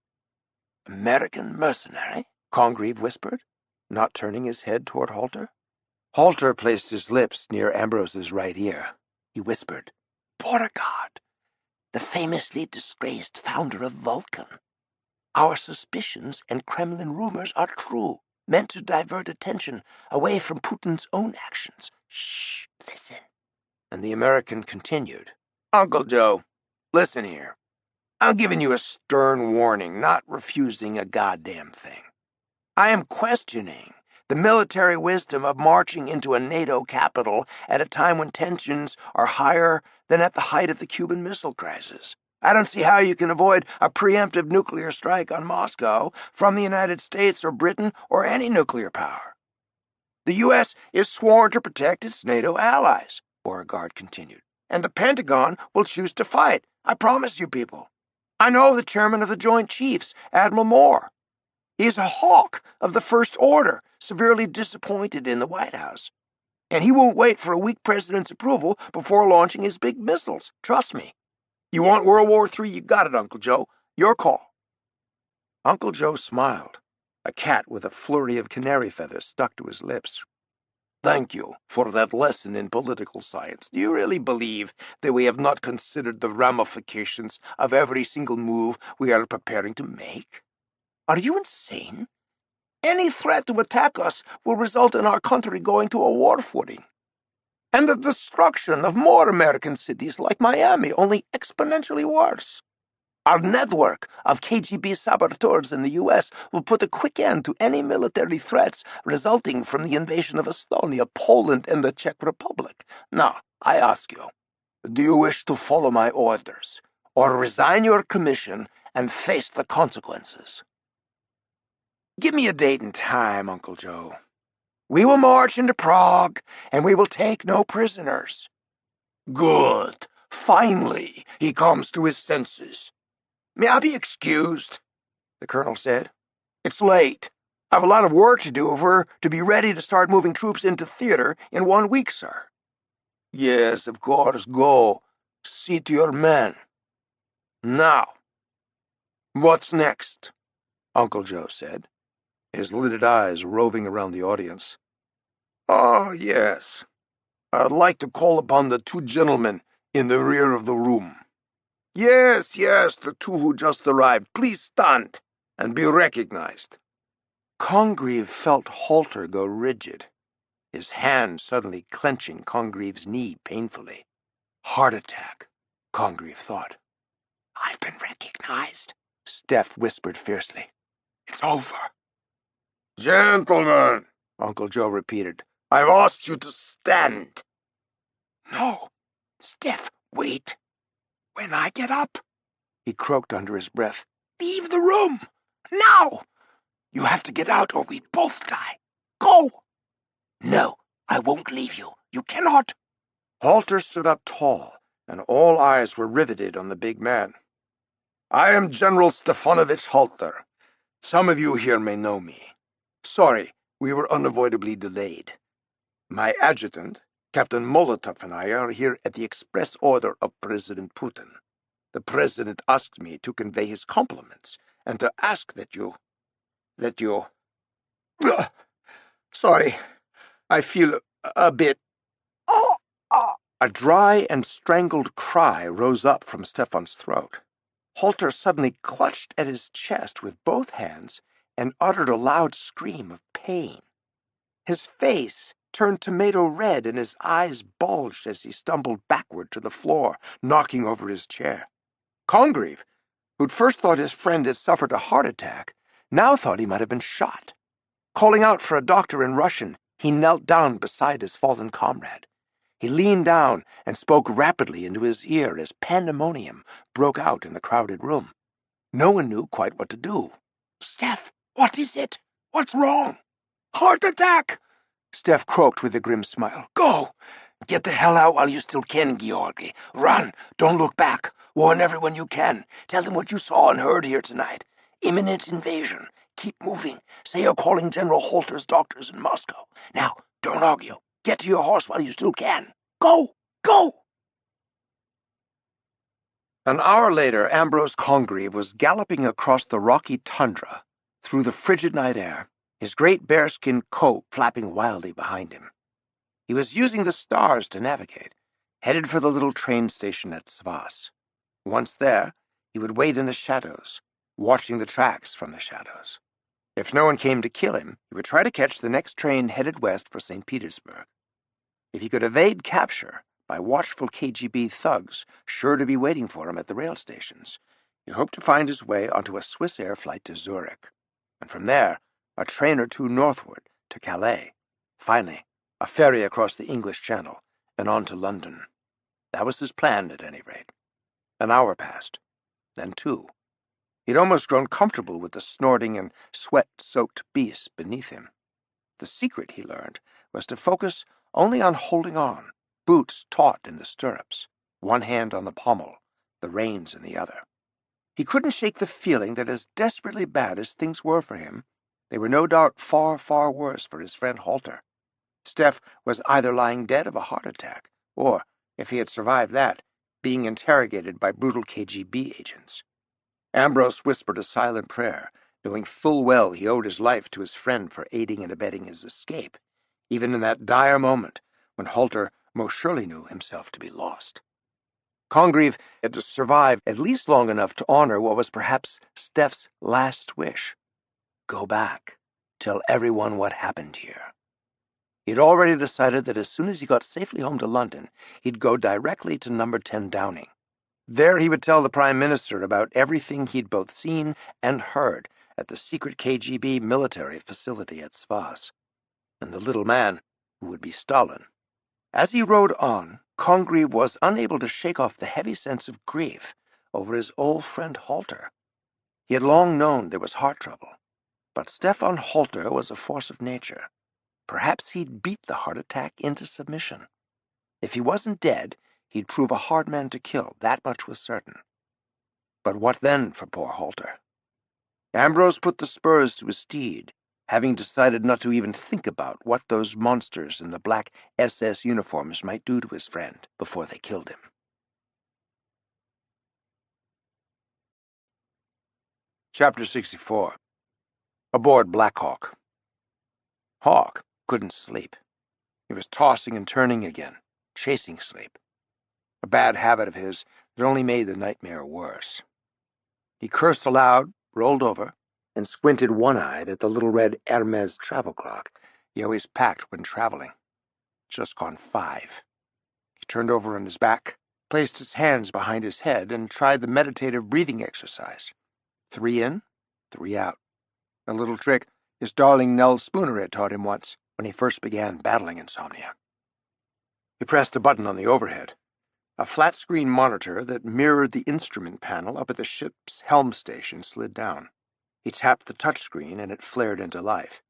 "American mercenary?" Congreve whispered, not turning his head toward Halter. Halter placed his lips near Ambrose's right ear. He whispered, "Beauregard, the famously disgraced founder of Vulcan. Our suspicions and Kremlin rumors are true, meant to divert attention away from Putin's own actions. Shh, listen." And the American continued, "Uncle Joe, listen here. I'm giving you a stern warning, not refusing a goddamn thing. I am questioning the military wisdom of marching into a NATO capital at a time when tensions are higher than at the height of the Cuban Missile Crisis. I don't see how you can avoid a preemptive nuclear strike on Moscow from the United States or Britain or any nuclear power. The U.S. is sworn to protect its NATO allies," Beauregard continued, "and the Pentagon will choose to fight. I promise you people. I know the chairman of the Joint Chiefs, Admiral Moore. He's a hawk of the First Order, severely disappointed in the White House. And he won't wait for a weak president's approval before launching his big missiles. Trust me. You want World War III? You got it, Uncle Joe. Your call." Uncle Joe smiled, a cat with a flurry of canary feathers stuck to his lips. "Thank you for that lesson in political science. Do you really believe that we have not considered the ramifications of every single move we are preparing to make? Are you insane? Any threat to attack us will result in our country going to a war footing, and the destruction of more American cities like Miami, only exponentially worse. Our network of KGB saboteurs in the U.S. will put a quick end to any military threats resulting from the invasion of Estonia, Poland, and the Czech Republic. Now, I ask you, do you wish to follow my orders, or resign your commission and face the consequences? Give me a date and time, Uncle Joe. We will march into Prague, and we will take no prisoners." "Good. Finally, he comes to his senses. May I be excused?" the colonel said. "It's late. I have a lot of work to do if we're to be ready to start moving troops into theater in 1 week, sir." "Yes, of course. Go. See to your men. Now, what's next?" Uncle Joe said, his lidded eyes roving around the audience. "Oh, yes. I'd like to call upon the 2 gentlemen in the rear of the room. Yes, the 2 who just arrived. Please stand and be recognized." Congreve felt Halter go rigid, his hand suddenly clenching Congreve's knee painfully. Heart attack, Congreve thought. "I've been recognized," Steph whispered fiercely. "It's over." "Gentlemen," Uncle Joe repeated, "I've asked you to stand." "No, Steph, wait. When I get up," he croaked under his breath, "leave the room, now! You have to get out or we both die. Go!" "No, I won't leave you. You cannot." Halter stood up tall, and all eyes were riveted on the big man. "I am General Stefanovich Halter. Some of you here may know me. Sorry, We were unavoidably delayed. My adjutant, Captain Molotov, and I are here at the express order of President Putin. The President asked me to convey his compliments and to ask that you... Ugh, sorry, I feel a bit... Oh, ah. A dry and strangled cry rose up from Stefan's throat. Halter suddenly clutched at his chest with both hands and uttered a loud scream of pain. His face turned tomato red and his eyes bulged as he stumbled backward to the floor, knocking over his chair. Congreve, who'd first thought his friend had suffered a heart attack, now thought he might have been shot. Calling out for a doctor in Russian, he knelt down beside his fallen comrade. He leaned down and spoke rapidly into his ear as pandemonium broke out in the crowded room. No one knew quite what to do. "Steph, what is it? What's wrong?" "Heart attack!" Steph croaked with a grim smile. "Go! Get the hell out while you still can, Georgi. Run! Don't look back. Warn everyone you can. Tell them what you saw and heard here tonight. Imminent invasion. Keep moving. Say you're calling General Halter's doctors in Moscow. Now, don't argue. Get to your horse while you still can. Go! Go!" An hour later, Ambrose Congreve was galloping across the rocky tundra through the frigid night air, his great bearskin coat flapping wildly behind him. He was using the stars to navigate, headed for the little train station at Svas. Once there, he would wait in the shadows, watching the tracks from the shadows. If no one came to kill him, he would try to catch the next train headed west for St. Petersburg. If he could evade capture by watchful KGB thugs sure to be waiting for him at the rail stations, he hoped to find his way onto a Swiss air flight to Zurich, and from there a train or two northward to Calais. Finally, a ferry across the English Channel and on to London. That was his plan, at any rate. An hour passed, then two. He'd almost grown comfortable with the snorting and sweat-soaked beasts beneath him. The secret, he learned, was to focus only on holding on, boots taut in the stirrups, one hand on the pommel, the reins in the other. He couldn't shake the feeling that as desperately bad as things were for him, they were no doubt far, far worse for his friend Halter. Steph was either lying dead of a heart attack, or, if he had survived that, being interrogated by brutal KGB agents. Ambrose whispered a silent prayer, knowing full well he owed his life to his friend for aiding and abetting his escape, even in that dire moment when Halter most surely knew himself to be lost. Congreve had to survive at least long enough to honor what was perhaps Steph's last wish. Go back. Tell everyone what happened here. He'd already decided that as soon as he got safely home to London, he'd go directly to number 10 Downing. There he would tell the Prime Minister about everything he'd both seen and heard at the secret KGB military facility at Svas, and the little man who would be Stalin. As he rode on, Congreve was unable to shake off the heavy sense of grief over his old friend Halter. He had long known there was heart trouble, but Stefan Halter was a force of nature. Perhaps he'd beat the heart attack into submission. If he wasn't dead, he'd prove a hard man to kill, that much was certain. But what then for poor Halter? Ambrose put the spurs to his steed, having decided not to even think about what those monsters in the black SS uniforms might do to his friend before they killed him. Chapter 64. Aboard Black Hawk. Hawk couldn't sleep. He was tossing and turning again, chasing sleep. A bad habit of his that only made the nightmare worse. He cursed aloud, rolled over, and squinted one-eyed at the little red Hermes travel clock he always packed when traveling. Just gone 5. He turned over on his back, placed his hands behind his head, and tried the meditative breathing exercise. 3 in, 3 out. A little trick his darling Nell Spooner had taught him once when he first began battling insomnia. He pressed a button on the overhead. A flat-screen monitor that mirrored the instrument panel up at the ship's helm station slid down. He tapped the touchscreen and it flared into life.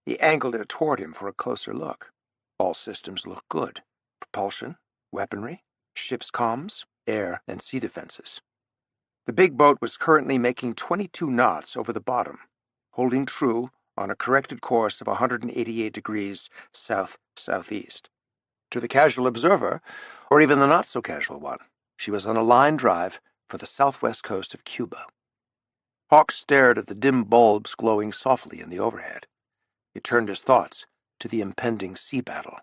He angled it toward him for a closer look. All systems looked good. Propulsion, weaponry, ship's comms, air and sea defenses. The big boat was currently making 22 knots over the bottom, holding true on a corrected course of 188 degrees south-southeast. To the casual observer, or even the not-so-casual one, she was on a line drive for the southwest coast of Cuba. Hawke stared at the dim bulbs glowing softly in the overhead. He turned his thoughts to the impending sea battle.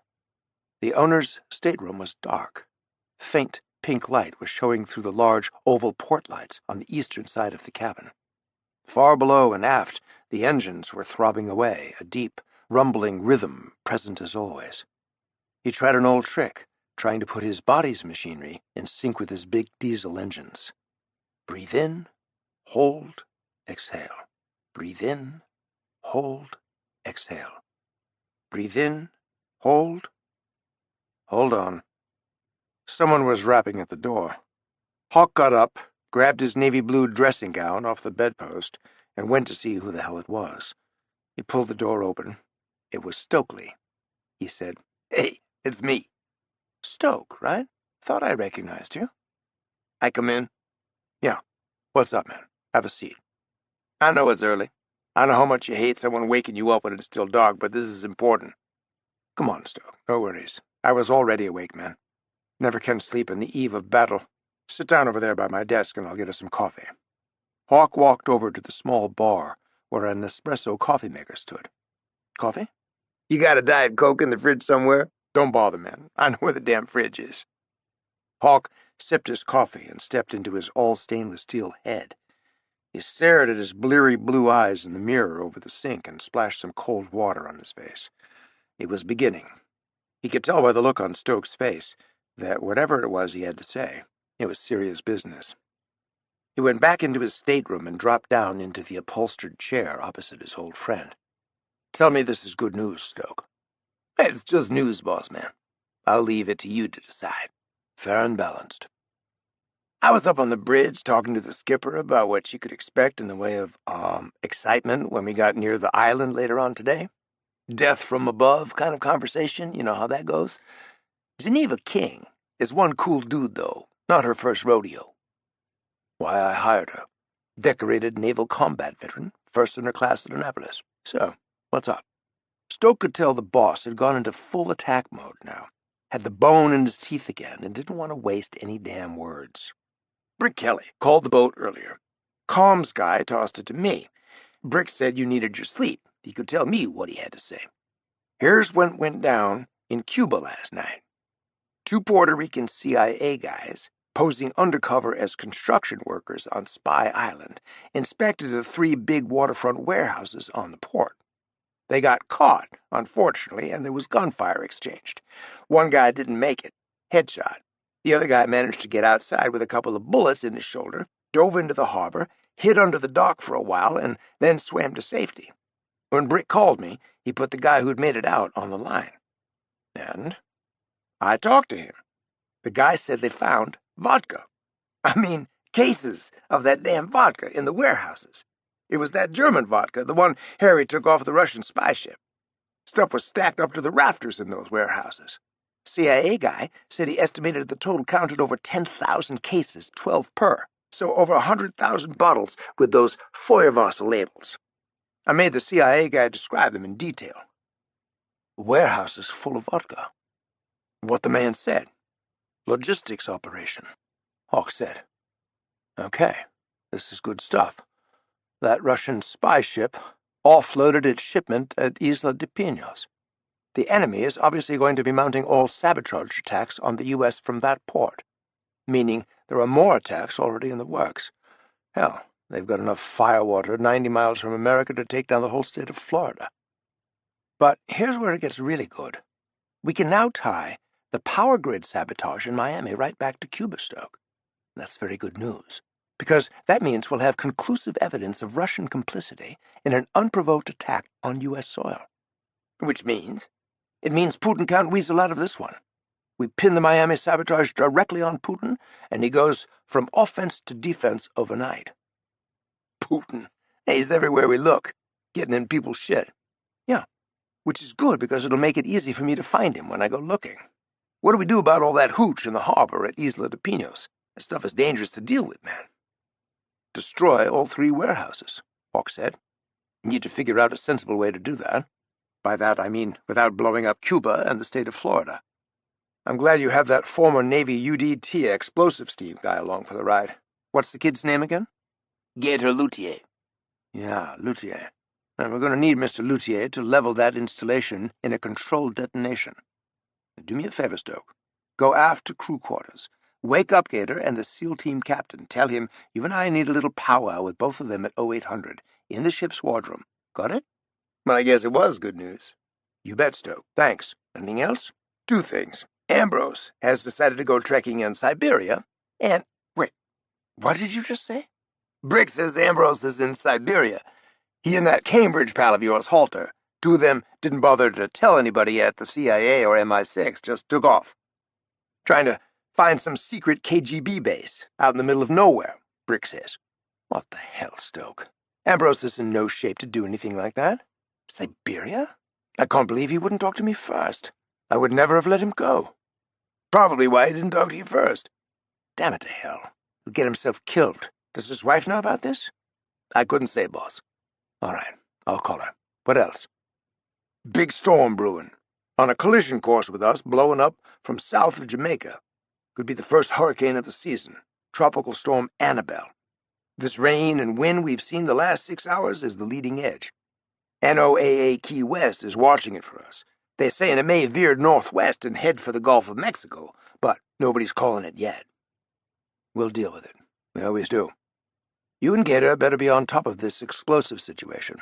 The owner's stateroom was dark. Faint pink light was showing through the large oval port lights on the eastern side of the cabin. Far below and aft, the engines were throbbing away, a deep, rumbling rhythm present as always. He tried an old trick, trying to put his body's machinery in sync with his big diesel engines. Breathe in, hold, exhale. Breathe in, hold, exhale. Breathe in, hold. Hold on. Someone was rapping at the door. Hawke got up, grabbed his navy blue dressing gown off the bedpost, and went to see who the hell it was. He pulled the door open. It was Stokely. He said, "Hey, it's me." "Stoke, right? Thought I recognized you." "I come in?" "Yeah. What's up, man? Have a seat." "I know it's early. I know how much you hate someone waking you up when it's still dark, but this is important." "Come on, Stoke. No worries. I was already awake, man. Never can sleep on the eve of battle. Sit down over there by my desk and I'll get us some coffee." Hawke walked over to the small bar where an espresso coffee maker stood. "Coffee? You got a Diet Coke in the fridge somewhere? Don't bother, man. I know where the damn fridge is." Hawke sipped his coffee and stepped into his all-stainless steel head. He stared at his bleary blue eyes in the mirror over the sink and splashed some cold water on his face. It was beginning. He could tell by the look on Stoke's face that whatever it was he had to say, it was serious business. He went back into his stateroom and dropped down into the upholstered chair opposite his old friend. "Tell me this is good news, Stoke." "It's just news, boss man. I'll leave it to you to decide." "Fair and balanced." "I was up on the bridge talking to the skipper about what you could expect in the way of, excitement when we got near the island later on today. Death from above kind of conversation, you know how that goes. Geneva King is one cool dude, though, not her first rodeo." "Why, I hired her. Decorated naval combat veteran, first in her class at Annapolis. So, what's up?" Stoke could tell the boss had gone into full attack mode now, had the bone in his teeth again, and didn't want to waste any damn words. "Brick Kelly called the boat earlier. Comms guy tossed it to me. Brick said you needed your sleep. He could tell me what he had to say. Here's what went down in Cuba last night. 2 Puerto Rican CIA guys, posing undercover as construction workers on Spy Island, inspected the 3 big waterfront warehouses on the port. They got caught, unfortunately, and there was gunfire exchanged. One guy didn't make it. Headshot. The other guy managed to get outside with a couple of bullets in his shoulder, dove into the harbor, hid under the dock for a while, and then swam to safety. When Brick called me, he put the guy who'd made it out on the line. And I talked to him. The guy said they found vodka. I mean, cases of that damn vodka in the warehouses. It was that German vodka, the one Harry took off the Russian spy ship. Stuff was stacked up to the rafters in those warehouses. CIA guy said he estimated the total count at over 10,000 cases, 12 per, so over 100,000 bottles with those Feuerwasser labels. I made the CIA guy describe them in detail. Warehouses full of vodka. What the man said. Logistics operation, Hawke said. Okay, this is good stuff. That Russian spy ship offloaded its shipment at Isla de Pinos. The enemy is obviously going to be mounting all sabotage attacks on the U.S. from that port, meaning there are more attacks already in the works. Hell, they've got enough firewater 90 miles from America to take down the whole state of Florida. But here's where it gets really good. We can now tie the power grid sabotage in Miami right back to Cuba, Stoke. That's very good news, because that means we'll have conclusive evidence of Russian complicity in an unprovoked attack on U.S. soil. Which means? It means Putin can't weasel out of this one. We pin the Miami sabotage directly on Putin, and he goes from offense to defense overnight. Putin. Hey, he's everywhere we look, getting in people's shit. Yeah, which is good because it'll make it easy for me to find him when I go looking. What do we do about all that hooch in the harbor at Isla de Pinos? That stuff is dangerous to deal with, man. Destroy all 3 warehouses, Hawke said. Need to figure out a sensible way to do that. By that I mean without blowing up Cuba and the state of Florida. I'm glad you have that former Navy UDT explosives team guy along for the ride. What's the kid's name again? Gator Luthier. Yeah, Luthier. And we're going to need Mr. Luthier to level that installation in a controlled detonation. Do me a favor, Stoke. Go aft to crew quarters. Wake up Gator and the SEAL team captain. Tell him you and I need a little powwow with both of them at 0800 in the ship's wardroom. Got it? Well, I guess it was good news. You bet, Stoke. Thanks. Anything else? Two things. Ambrose has decided to go trekking in Siberia, and... Wait, what did you just say? Brick says Ambrose is in Siberia. He and that Cambridge pal of yours, Halter. Two of them didn't bother to tell anybody at the CIA or MI6, just took off. Trying to find some secret KGB base out in the middle of nowhere, Brick says. What the hell, Stoke? Ambrose is in no shape to do anything like that. Siberia? I can't believe he wouldn't talk to me first. I would never have let him go. Probably why he didn't talk to you first. Damn it to hell. He'll get himself killed. Does his wife know about this? I couldn't say, boss. All right, I'll call her. What else? Big storm brewing. On a collision course with us, blowing up from south of Jamaica. Could be the first hurricane of the season. Tropical storm Annabelle. This rain and wind we've seen the last 6 hours is the leading edge. NOAA Key West is watching it for us. They're saying it may veer northwest and head for the Gulf of Mexico, but nobody's calling it yet. We'll deal with it. We always do. You and Gator better be on top of this explosive situation.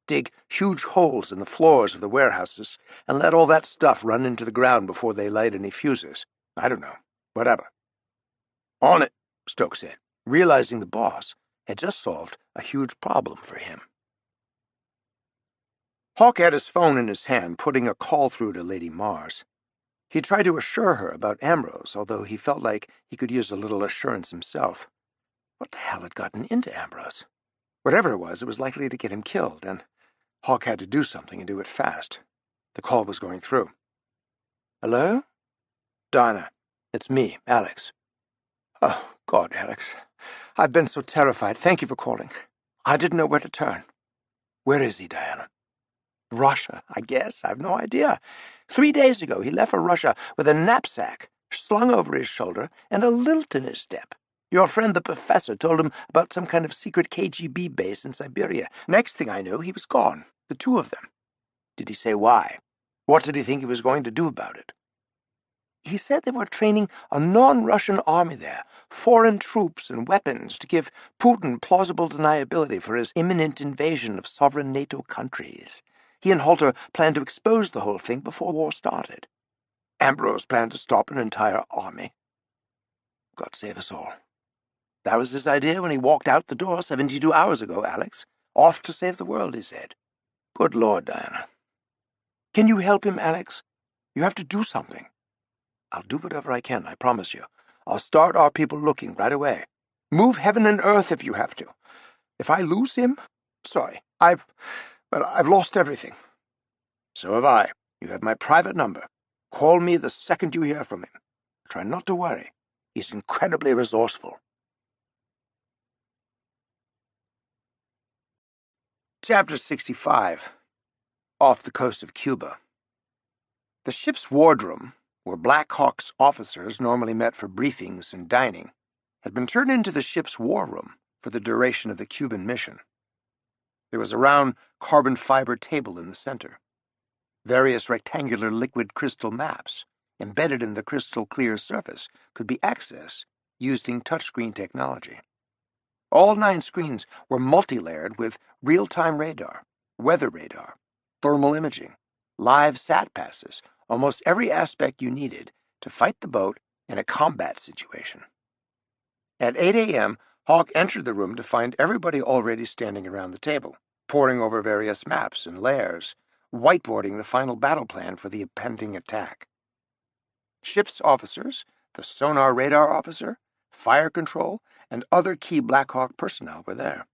Dig huge holes in the floors of the warehouses and let all that stuff run into the ground before they light any fuses. I don't know. Whatever. On it, Stoke said, realizing the boss had just solved a huge problem for him. Hawke had his phone in his hand, putting a call through to Lady Mars. He tried to assure her about Ambrose, although he felt like he could use a little assurance himself. What the hell had gotten into Ambrose? Whatever it was likely to get him killed, and Hawke had to do something and do it fast. The call was going through. Hello? Dinah, it's me, Alex. Oh, God, Alex. I've been so terrified. Thank you for calling. I didn't know where to turn. Where is he, Diana? Russia, I guess. I've no idea. 3 days ago, he left for Russia with a knapsack slung over his shoulder and a lilt in his step. Your friend the professor told him about some kind of secret KGB base in Siberia. Next thing I knew, he was gone. The two of them. Did he say why? What did he think he was going to do about it? He said they were training a non-Russian army there, foreign troops and weapons to give Putin plausible deniability for his imminent invasion of sovereign NATO countries. He and Halter planned to expose the whole thing before war started. Ambrose planned to stop an entire army. God save us all. That was his idea when he walked out the door 72 hours ago, Alex. Off to save the world, he said. Good Lord, Diana. Can you help him, Alex? You have to do something. I'll do whatever I can, I promise you. I'll start our people looking right away. Move heaven and earth if you have to. If I lose him, sorry, I've lost everything. So have I. You have my private number. Call me the second you hear from him. Try not to worry. He's incredibly resourceful. Chapter 65. Off the coast of Cuba. The ship's wardroom, where Black Hawk's officers normally met for briefings and dining, had been turned into the ship's war room for the duration of the Cuban mission. There was a round carbon fiber table in the center. Various rectangular liquid crystal maps, embedded in the crystal-clear surface, could be accessed using touchscreen technology. All 9 screens were multi-layered with real-time radar, weather radar, thermal imaging, live sat passes, almost every aspect you needed to fight the boat in a combat situation. At 8 a.m., Hawke entered the room to find everybody already standing around the table, poring over various maps and layers, whiteboarding the final battle plan for the impending attack. Ship's officers, the sonar radar officer, fire control, and other key Black Hawk personnel were there.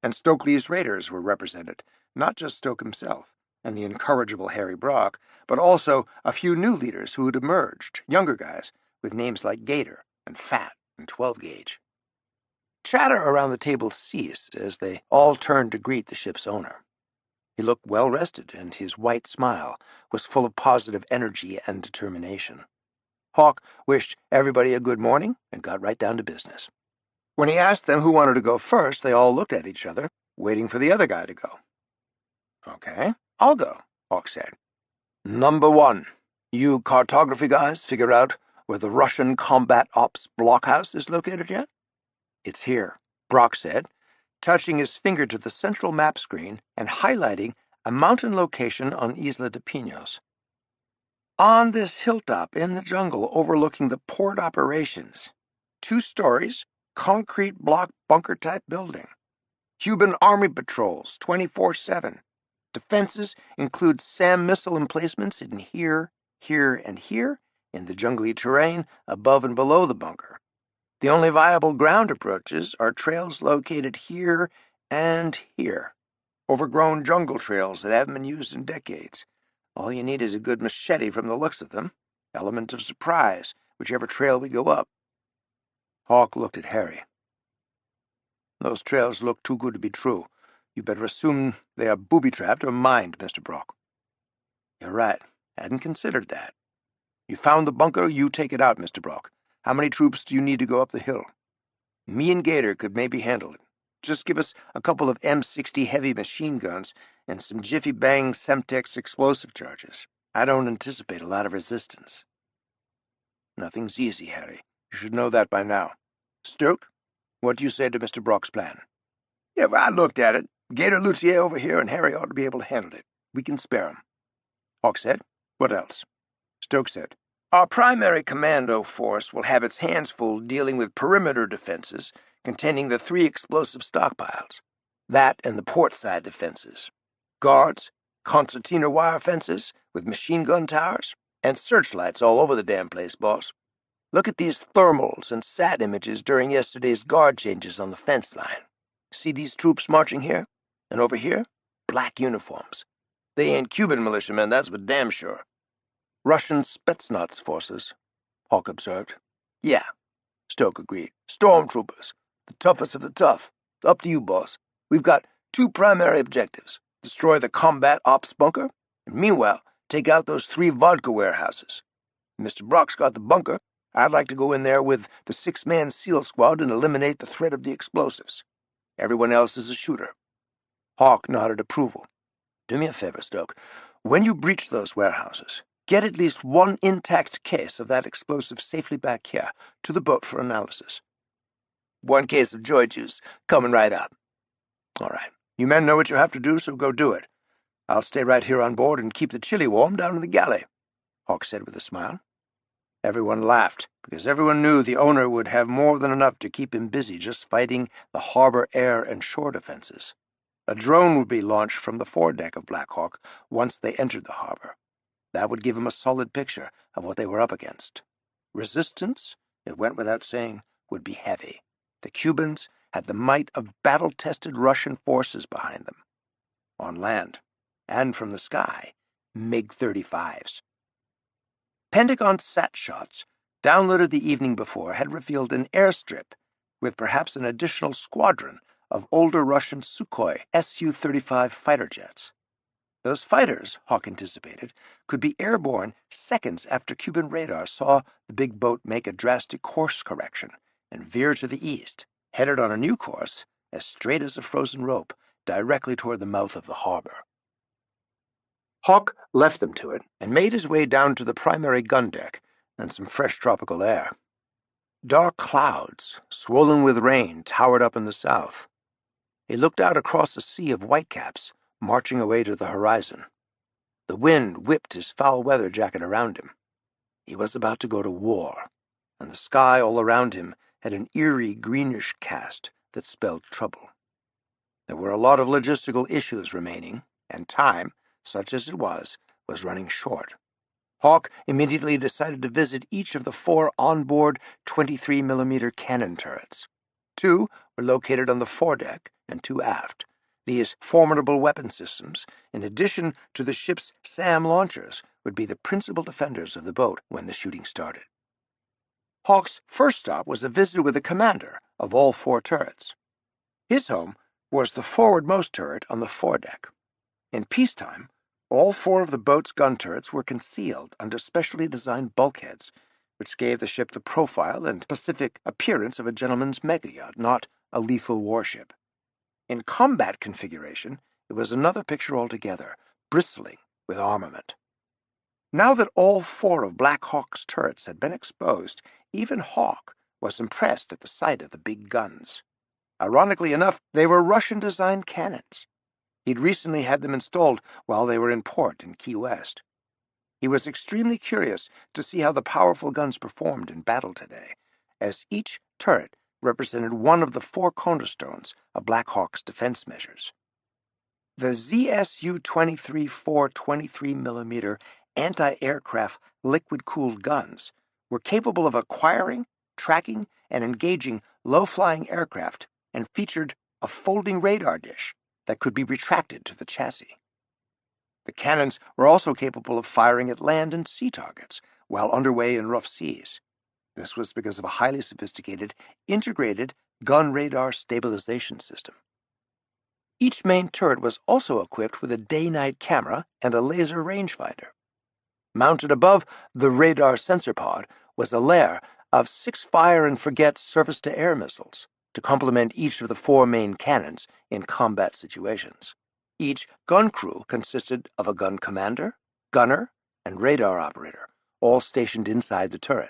And Stokely's raiders were represented, not just Stoke himself and the incorrigible Harry Brock, but also a few new leaders who had emerged, younger guys with names like Gator and Fat and 12 Gauge. Chatter around the table ceased as they all turned to greet the ship's owner. He looked well-rested, and his white smile was full of positive energy and determination. Hawke wished everybody a good morning and got right down to business. When he asked them who wanted to go first, they all looked at each other, waiting for the other guy to go. "Okay, I'll go," Hawke said. "Number 1, you cartography guys figure out where the Russian combat ops blockhouse is located yet?" "It's here," Brock said, touching his finger to the central map screen and highlighting a mountain location on Isla de Pinos. "On this hilltop in the jungle overlooking the port operations. 2 stories, concrete block bunker-type building. Cuban Army patrols 24/7. Defenses include SAM missile emplacements in here, and here, in the jungly terrain above and below the bunker. The only viable ground approaches are trails located here and here. Overgrown jungle trails that haven't been used in decades. All you need is a good machete from the looks of them. Element of surprise, whichever trail we go up." Hawke looked at Harry. "Those trails look too good to be true. You better assume they are booby-trapped or mined, Mr. Brock." "You're right. Hadn't considered that." "You found the bunker, you take it out, Mr. Brock. How many troops do you need to go up the hill?" "Me and Gator could maybe handle it. Just give us a couple of M60 heavy machine guns and some Jiffy Bang Semtex explosive charges. I don't anticipate a lot of resistance." "Nothing's easy, Harry. You should know that by now. Stoked? What do you say to Mr. Brock's plan?" "Yeah, well, I looked at it. Gator Luthier over here, and Harry ought to be able to handle it. We can spare him." Hawke said. "What else?" Stokes said, "Our primary commando force will have its hands full dealing with perimeter defenses containing the 3 explosive stockpiles. That and the port side defenses. Guards, concertina wire fences with machine gun towers, and searchlights all over the damn place, boss. Look at these thermals and sat images during yesterday's guard changes on the fence line. See these troops marching here? And over here? Black uniforms. They ain't Cuban militiamen, that's for damn sure." "Russian Spetsnaz forces," Hawke observed. "Yeah," Stoke agreed. "Stormtroopers. The toughest of the tough. Up to you, boss. We've got 2 primary objectives. Destroy the combat ops bunker, and meanwhile, take out those 3 vodka warehouses. Mr. Brock's got the bunker. I'd like to go in there with the 6-man SEAL squad and eliminate the threat of the explosives. Everyone else is a shooter." Hawke nodded approval. "Do me a favor, Stoke. When you breach those warehouses, get at least 1 intact case of that explosive safely back here to the boat for analysis." "1 case of joy juice coming right up." "All right. You men know what you have to do, so go do it. I'll stay right here on board and keep the chili warm down in the galley," Hawke said with a smile. Everyone laughed, because everyone knew the owner would have more than enough to keep him busy just fighting the harbor air and shore defenses. A drone would be launched from the foredeck of Black Hawk once they entered the harbor. That would give him a solid picture of what they were up against. Resistance, it went without saying, would be heavy. The Cubans had the might of battle-tested Russian forces behind them. On land, and from the sky, MiG-35s. Pentagon sat shots, downloaded the evening before, had revealed an airstrip with perhaps an additional squadron of older Russian Sukhoi Su-35 fighter jets. Those fighters, Hawke anticipated, could be airborne seconds after Cuban radar saw the big boat make a drastic course correction and veer to the east, headed on a new course, as straight as a frozen rope, directly toward the mouth of the harbor. Hawke left them to it and made his way down to the primary gun deck and some fresh tropical air. Dark clouds, swollen with rain, towered up in the south. He looked out across a sea of whitecaps, marching away to the horizon. The wind whipped his foul weather jacket around him. He was about to go to war, and the sky all around him had an eerie greenish cast that spelled trouble. There were a lot of logistical issues remaining, and time, such as it was running short. Hawke immediately decided to visit each of the 4 onboard 23mm cannon turrets. 2 were located on the foredeck and 2 aft. These formidable weapon systems, in addition to the ship's SAM launchers, would be the principal defenders of the boat when the shooting started. Hawke's first stop was a visit with the commander of all 4 turrets. His home was the forwardmost turret on the foredeck. In peacetime, all 4 of the boat's gun turrets were concealed under specially designed bulkheads, which gave the ship the profile and specific appearance of a gentleman's mega-yacht, not a lethal warship. In combat configuration, it was another picture altogether, bristling with armament. Now that all 4 of Black Hawk's turrets had been exposed, even Hawke was impressed at the sight of the big guns. Ironically enough, they were Russian-designed cannons. He'd recently had them installed while they were in port in Key West. He was extremely curious to see how the powerful guns performed in battle today, as each turret represented one of the 4 cornerstones of Black Hawk's defense measures. The ZSU-23 4 23mm anti-aircraft liquid-cooled guns were capable of acquiring, tracking, and engaging low-flying aircraft and featured a folding radar dish that could be retracted to the chassis. The cannons were also capable of firing at land and sea targets while underway in rough seas. This was because of a highly sophisticated, integrated gun radar stabilization system. Each main turret was also equipped with a day-night camera and a laser rangefinder. Mounted above the radar sensor pod was a layer of 6 fire-and-forget surface-to-air missiles to complement each of the 4 main cannons in combat situations. Each gun crew consisted of a gun commander, gunner, and radar operator, all stationed inside the turret,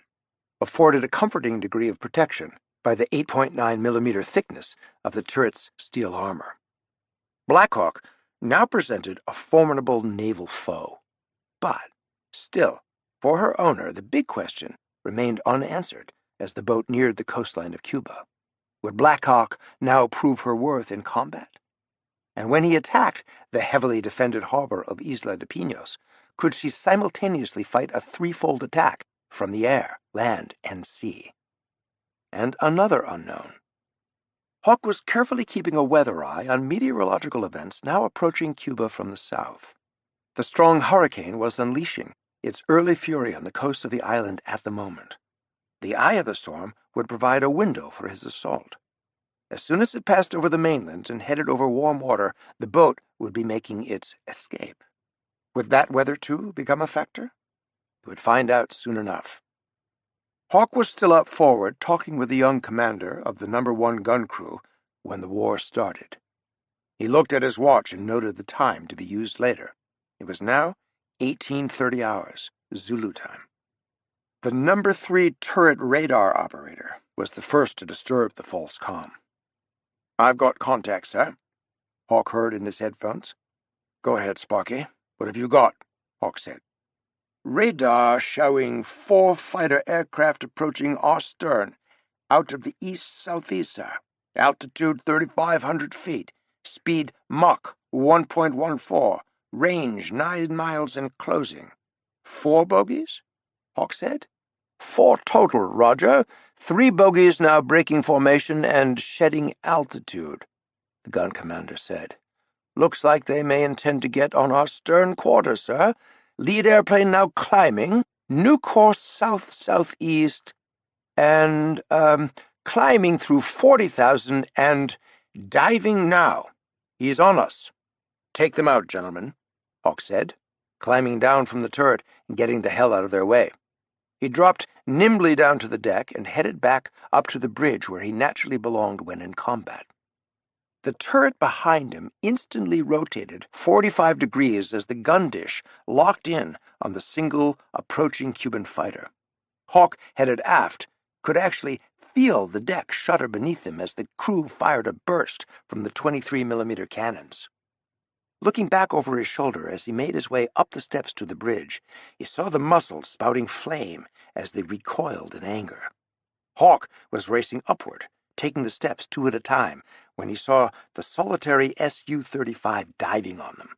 afforded a comforting degree of protection by the 8.9mm thickness of the turret's steel armor. Black Hawk now presented a formidable naval foe, but still, for her owner, the big question remained unanswered as the boat neared the coastline of Cuba. Would Black Hawk now prove her worth in combat? And when he attacked the heavily defended harbor of Isla de Pinos, could she simultaneously fight a threefold attack from the air, land, and sea? And another unknown. Hawke was carefully keeping a weather eye on meteorological events now approaching Cuba from the south. The strong hurricane was unleashing its early fury on the coast of the island at the moment. The eye of the storm would provide a window for his assault. As soon as it passed over the mainland and headed over warm water, the boat would be making its escape. Would that weather, too, become a factor? He would find out soon enough. Hawke was still up forward, talking with the young commander of the No. 1 gun crew when the war started. He looked at his watch and noted the time to be used later. It was now 1830 hours, Zulu time. The No. 3 turret radar operator was the first to disturb the false calm. "I've got contact, sir," Hawke heard in his headphones. "Go ahead, Sparky. What have you got?" Hawke said. "Radar showing 4 fighter aircraft approaching our stern, out of the east-southeast, sir. Altitude 3,500 feet. Speed Mach 1.14. Range 9 miles and closing." "4 bogies?" Hawke said. "4 total, Roger. 3 bogies now breaking formation and shedding altitude," the gun commander said. "Looks like they may intend to get on our stern quarter, sir. Lead airplane now climbing. New course south-southeast. And, climbing through 40,000 and diving now. He's on us." "Take them out, gentlemen," Hawke said, climbing down from the turret and getting the hell out of their way. He dropped nimbly down to the deck and headed back up to the bridge where he naturally belonged when in combat. The turret behind him instantly rotated 45 degrees as the gun dish locked in on the single approaching Cuban fighter. Hawke, headed aft, could actually feel the deck shudder beneath him as the crew fired a burst from the 23mm cannons. Looking back over his shoulder as he made his way up the steps to the bridge, he saw the muzzles spouting flame as they recoiled in anger. Hawke was racing upward, taking the steps 2 at a time, when he saw the solitary Su-35 diving on them.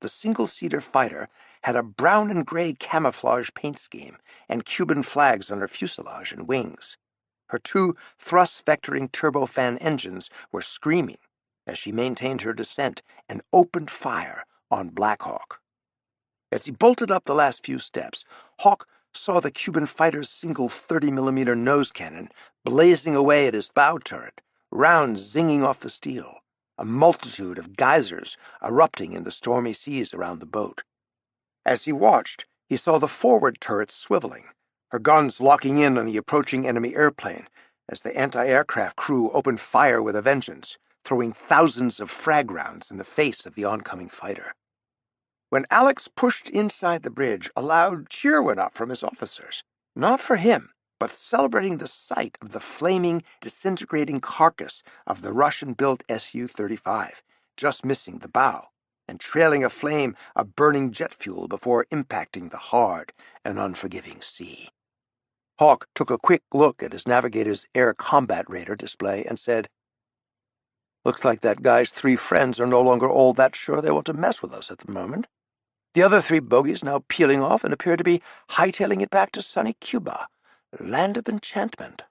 The single-seater fighter had a brown and gray camouflage paint scheme and Cuban flags on her fuselage and wings. Her 2 thrust-vectoring turbofan engines were screaming as she maintained her descent and opened fire on Black Hawk. As he bolted up the last few steps, Hawke saw the Cuban fighter's single 30mm nose cannon blazing away at his bow turret, rounds zinging off the steel. a multitude of geysers erupting in the stormy seas around the boat. As he watched, he saw the forward turrets swiveling, her guns locking in on the approaching enemy airplane as the anti-aircraft crew opened fire with a vengeance, throwing thousands of frag rounds in the face of the oncoming fighter. When Alex pushed inside the bridge, a loud cheer went up from his officers, not for him, but celebrating the sight of the flaming, disintegrating carcass of the Russian-built Su-35, just missing the bow, and trailing a flame of burning jet fuel before impacting the hard and unforgiving sea. Hawke took a quick look at his navigator's air combat radar display and said, "Looks like that guy's 3 friends are no longer all that sure they want to mess with us at the moment. The other 3 bogies now peeling off and appear to be hightailing it back to sunny Cuba, land of enchantment."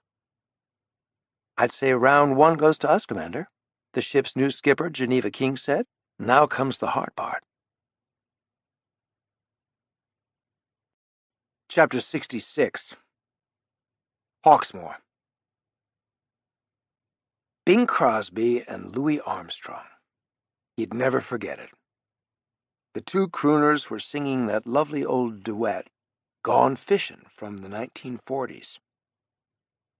"I'd say round 1 goes to us, Commander," the ship's new skipper, Geneva King, said. "Now comes the hard part." Chapter 66. Hawksmoor. Bing Crosby and Louis Armstrong. He'd never forget it. The 2 crooners were singing that lovely old duet, Gone Fishin', from the 1940s.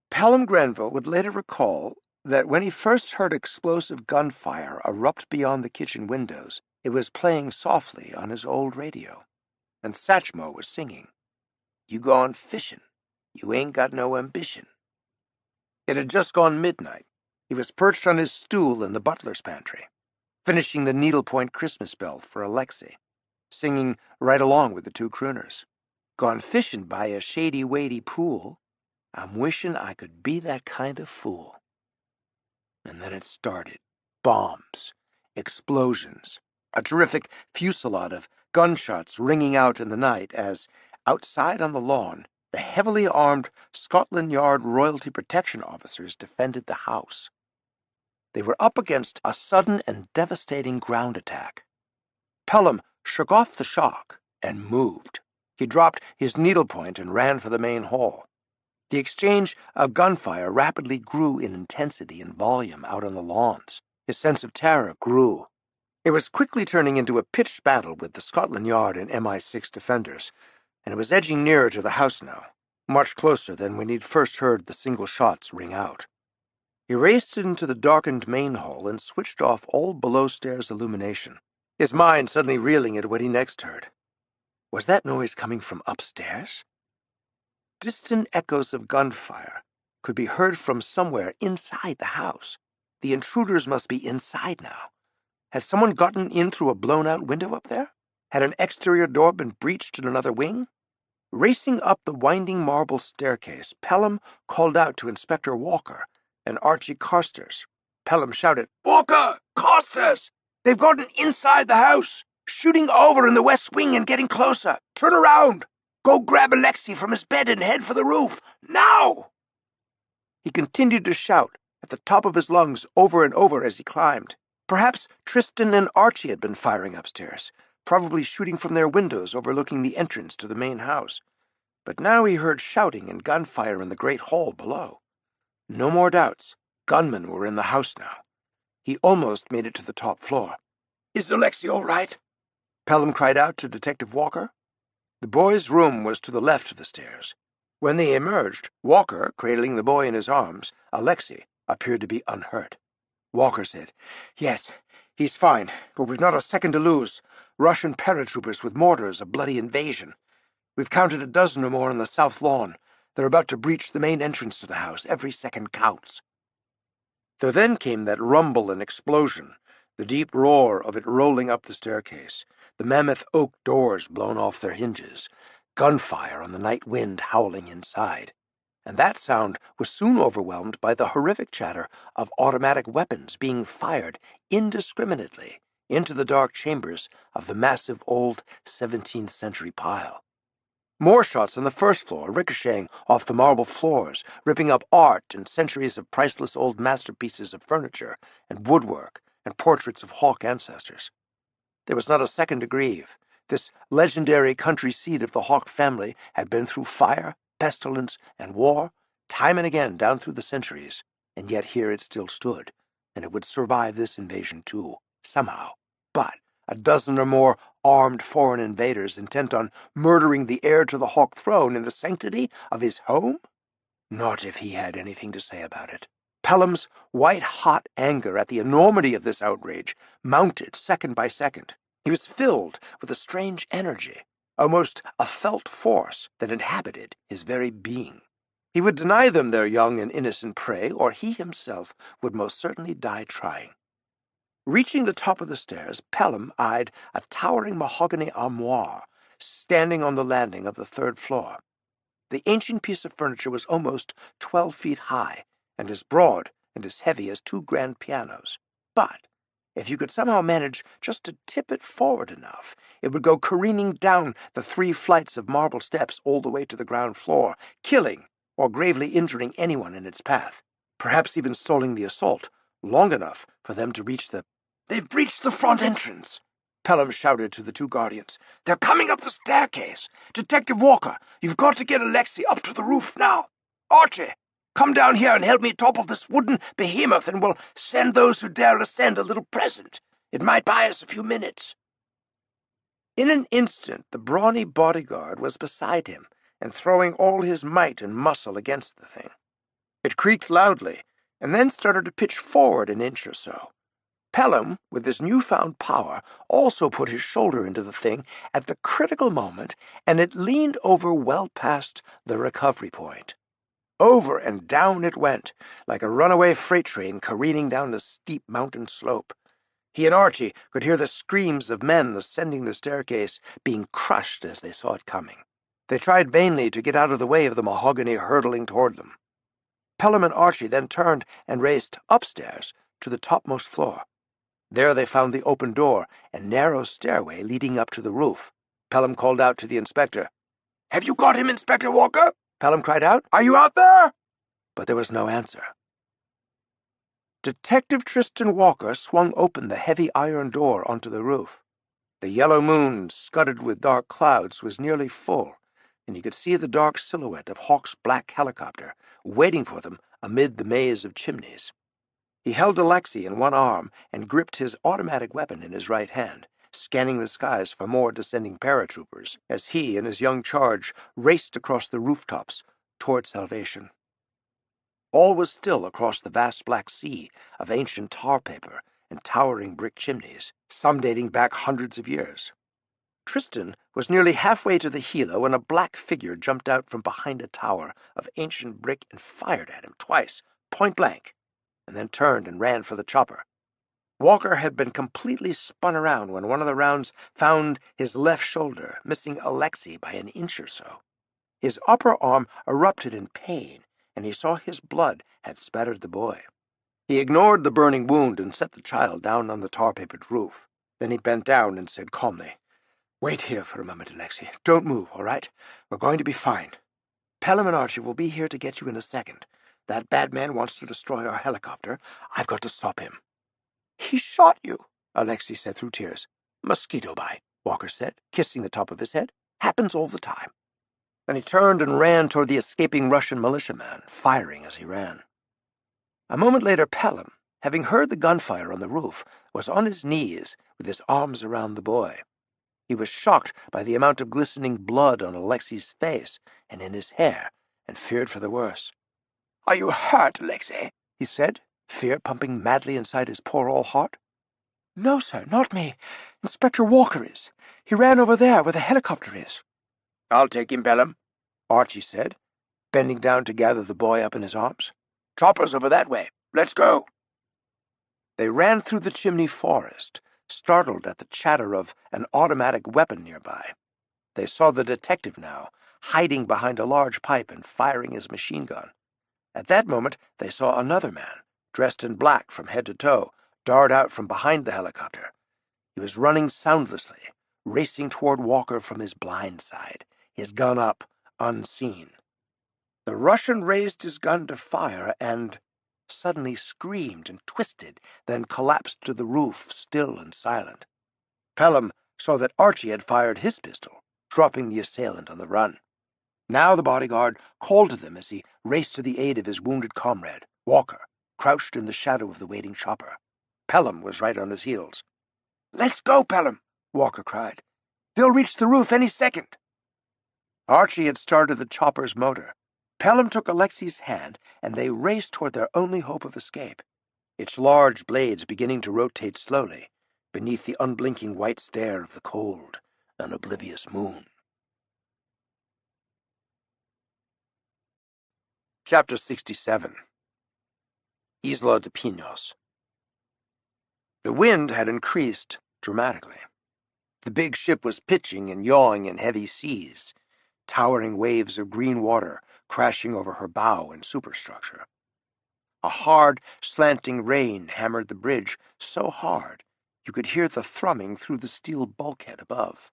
Pelham Grenville would later recall that when he first heard explosive gunfire erupt beyond the kitchen windows, it was playing softly on his old radio, and Satchmo was singing, "You gone fishin', you ain't got no ambition." It had just gone midnight. He was perched on his stool in the butler's pantry, finishing the needlepoint Christmas bell for Alexei, singing right along with the 2 crooners. "Gone fishin' by a shady, wady pool. I'm wishin' I could be that kind of fool." And then it started. Bombs, explosions, a terrific fusillade of gunshots ringing out in the night as, outside on the lawn, the heavily armed Scotland Yard royalty protection officers defended the house. They were up against a sudden and devastating ground attack. Pelham shook off the shock and moved. He dropped his needlepoint and ran for the main hall. The exchange of gunfire rapidly grew in intensity and volume out on the lawns. His sense of terror grew. It was quickly turning into a pitched battle with the Scotland Yard and MI6 defenders, and it was edging nearer to the house now, much closer than when he'd first heard the single shots ring out. He raced into the darkened main hall and switched off all below-stairs illumination, his mind suddenly reeling at what he next heard. Was that noise coming from upstairs? Distant echoes of gunfire could be heard from somewhere inside the house. The intruders must be inside now. Had someone gotten in through a blown-out window up there? Had an exterior door been breached in another wing? Racing up the winding marble staircase, Pelham called out to Inspector Walker and Archie Carstairs. Pelham shouted, "Walker! Carstairs! They've gotten inside the house! Shooting over in the west wing and getting closer! Turn around! Go grab Alexei from his bed and head for the roof! Now!" He continued to shout at the top of his lungs over and over as he climbed. Perhaps Tristan and Archie had been firing upstairs, probably shooting from their windows overlooking the entrance to the main house. But now he heard shouting and gunfire in the great hall below. No more doubts. Gunmen were in the house now. He almost made it to the top floor. "Is Alexei all right?" Pelham cried out to Detective Walker. The boy's room was to the left of the stairs. When they emerged, Walker, cradling the boy in his arms, Alexei, appeared to be unhurt. Walker said, "Yes, he's fine, but we've not a second to lose. Russian paratroopers with mortars, a bloody invasion. We've counted a dozen or more on the south lawn. They're about to breach the main entrance to the house. Every second counts." There then came that rumble and explosion, the deep roar of it rolling up the staircase, the mammoth oak doors blown off their hinges, gunfire on the night wind howling inside. And that sound was soon overwhelmed by the horrific chatter of automatic weapons being fired indiscriminately into the dark chambers of the massive old 17th century pile. More shots on the first floor, ricocheting off the marble floors, ripping up art and centuries of priceless old masterpieces of furniture and woodwork and portraits of Hawke ancestors. There was not a second to grieve. This legendary country seat of the Hawke family had been through fire, pestilence, and war, time and again down through the centuries, and yet here it still stood, and it would survive this invasion too, somehow. But a dozen or more armed foreign invaders intent on murdering the heir to the Hawke throne in the sanctity of his home? Not if he had anything to say about it. Pelham's white-hot anger at the enormity of this outrage mounted second by second. He was filled with a strange energy, almost a felt force that inhabited his very being. He would deny them their young and innocent prey, or he himself would most certainly die trying. Reaching the top of the stairs, Pelham eyed a towering mahogany armoire standing on the landing of the third floor. The ancient piece of furniture was almost 12 feet high, and as broad and as heavy as 2 grand pianos. But if you could somehow manage just to tip it forward enough, it would go careening down the 3 flights of marble steps all the way to the ground floor, killing or gravely injuring anyone in its path, perhaps even stalling the assault long enough for them to reach the... "They've breached the front entrance!" Pelham shouted to the 2 guardians. "They're coming up the staircase! Detective Walker, you've got to get Alexei up to the roof now! Archie, come down here and help me topple this wooden behemoth, and we'll send those who dare ascend a little present. It might buy us a few minutes." In an instant the brawny bodyguard was beside him, and throwing all his might and muscle against the thing. It creaked loudly, and then started to pitch forward an inch or so. Pelham, with his newfound power, also put his shoulder into the thing at the critical moment, and it leaned over well past the recovery point. Over and down it went, like a runaway freight train careening down a steep mountain slope. He and Archie could hear the screams of men ascending the staircase being crushed as they saw it coming. They tried vainly to get out of the way of the mahogany hurtling toward them. Pelham and Archie then turned and raced upstairs to the topmost floor. There they found the open door and narrow stairway leading up to the roof. Pelham called out to the inspector. "Have you got him, Inspector Walker?" Pelham cried out. "Are you out there?" But there was no answer. Detective Tristan Walker swung open the heavy iron door onto the roof. The yellow moon, scudded with dark clouds, was nearly full, and he could see the dark silhouette of Hawke's black helicopter waiting for them amid the maze of chimneys. He held Alexei in one arm and gripped his automatic weapon in his right hand, scanning the skies for more descending paratroopers as he and his young charge raced across the rooftops toward salvation. All was still across the vast black sea of ancient tar paper and towering brick chimneys, some dating back hundreds of years. Tristan was nearly halfway to the helo when a black figure jumped out from behind a tower of ancient brick and fired at him twice, point blank, and then turned and ran for the chopper. Walker had been completely spun around when one of the rounds found his left shoulder, missing Alexei by an inch or so. His upper arm erupted in pain, and he saw his blood had spattered the boy. He ignored the burning wound and set the child down on the tar-papered roof. Then he bent down and said calmly, "Wait here for a moment, Alexei. Don't move, all right? We're going to be fine. Pelham and Archie will be here to get you in a second. That bad man wants to destroy our helicopter. I've got to stop him." "He shot you," Alexei said through tears. "Mosquito bite," Walker said, kissing the top of his head. "Happens all the time." Then he turned and ran toward the escaping Russian militiaman, firing as he ran. A moment later, Pelham, having heard the gunfire on the roof, was on his knees with his arms around the boy. He was shocked by the amount of glistening blood on Alexei's face and in his hair, and feared for the worse. "Are you hurt, Alexei?" he said, fear pumping madly inside his poor old heart. "No, sir, not me. Inspector Walker is. He ran over there where the helicopter is." "I'll take him, Pelham," Archie said, bending down to gather the boy up in his arms. "Chopper's over that way. Let's go." They ran through the chimney forest, startled at the chatter of an automatic weapon nearby. They saw the detective now, hiding behind a large pipe and firing his machine gun. At that moment they saw another man, dressed in black from head to toe, dart out from behind the helicopter. He was running soundlessly, racing toward Walker from his blind side, his gun up, unseen. The Russian raised his gun to fire and suddenly screamed and twisted, then collapsed to the roof, still and silent. Pelham saw that Archie had fired his pistol, dropping the assailant on the run. Now the bodyguard called to them as he raced to the aid of his wounded comrade, Walker, crouched in the shadow of the waiting chopper. Pelham was right on his heels. "Let's go, Pelham," Walker cried. "They'll reach the roof any second." Archie had started the chopper's motor. Pelham took Alexi's hand, and they raced toward their only hope of escape, its large blades beginning to rotate slowly beneath the unblinking white stare of the cold and oblivious moon. Chapter 67. Isla de Pinos. The wind had increased dramatically. The big ship was pitching and yawing in heavy seas, towering waves of green water crashing over her bow and superstructure. A hard, slanting rain hammered the bridge so hard you could hear the thrumming through the steel bulkhead above.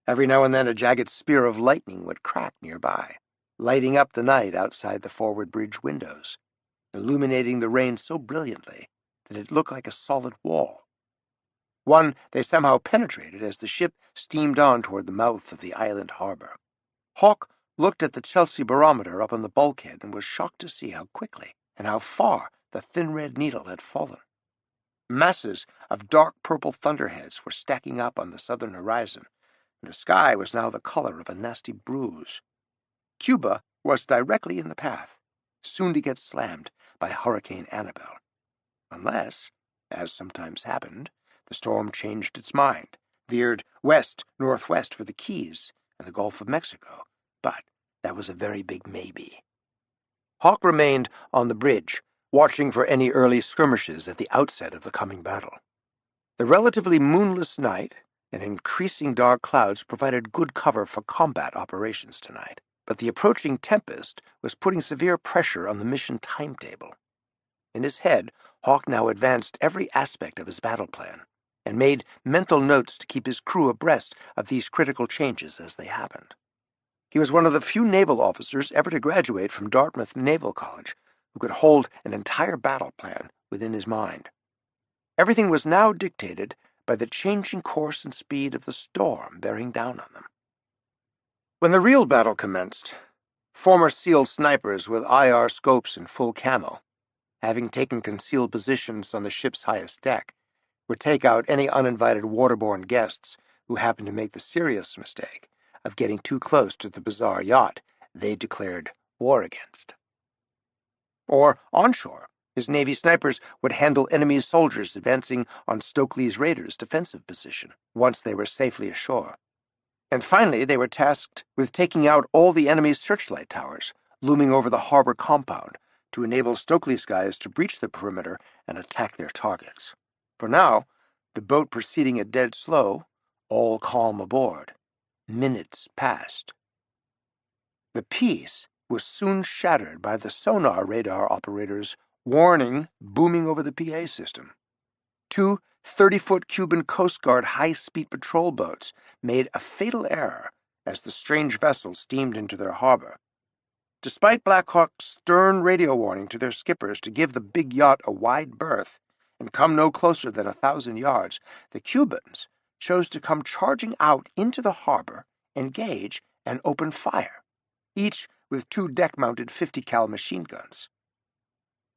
Every now and then a jagged spear of lightning would crack nearby, lighting up the night outside the forward bridge windows, illuminating the rain so brilliantly that it looked like a solid wall. One they somehow penetrated as the ship steamed on toward the mouth of the island harbor. Hawke looked at the Chelsea barometer up on the bulkhead and was shocked to see how quickly and how far the thin red needle had fallen. Masses of dark purple thunderheads were stacking up on the southern horizon, and the sky was now the color of a nasty bruise. Cuba was directly in the path, soon to get slammed by Hurricane Annabelle. Unless, as sometimes happened, the storm changed its mind, veered west-northwest for the Keys and the Gulf of Mexico, but that was a very big maybe. Hawke remained on the bridge, watching for any early skirmishes at the outset of the coming battle. The relatively moonless night and increasing dark clouds provided good cover for combat operations tonight, but the approaching tempest was putting severe pressure on the mission timetable. In his head, Hawke now advanced every aspect of his battle plan, and made mental notes to keep his crew abreast of these critical changes as they happened. He was one of the few naval officers ever to graduate from Dartmouth Naval College who could hold an entire battle plan within his mind. Everything was now dictated by the changing course and speed of the storm bearing down on them. When the real battle commenced, former SEAL snipers with IR scopes and full camo, having taken concealed positions on the ship's highest deck, would take out any uninvited waterborne guests who happened to make the serious mistake of getting too close to the bizarre yacht they declared war against. Or, onshore, his Navy snipers would handle enemy soldiers advancing on Stokely's raiders' defensive position once they were safely ashore. And finally, they were tasked with taking out all the enemy's searchlight towers looming over the harbor compound to enable Stokely's guys to breach the perimeter and attack their targets. For now, the boat proceeding at dead slow, all calm aboard. Minutes passed. The peace was soon shattered by the sonar radar operators' warning booming over the PA system. Two 30-foot Cuban Coast Guard high-speed patrol boats made a fatal error as the strange vessel steamed into their harbor. Despite Black Hawk's stern radio warning to their skippers to give the big yacht a wide berth and come no closer than 1,000 yards, the Cubans chose to come charging out into the harbor, engage, and open fire, each with two deck-mounted 50-cal machine guns.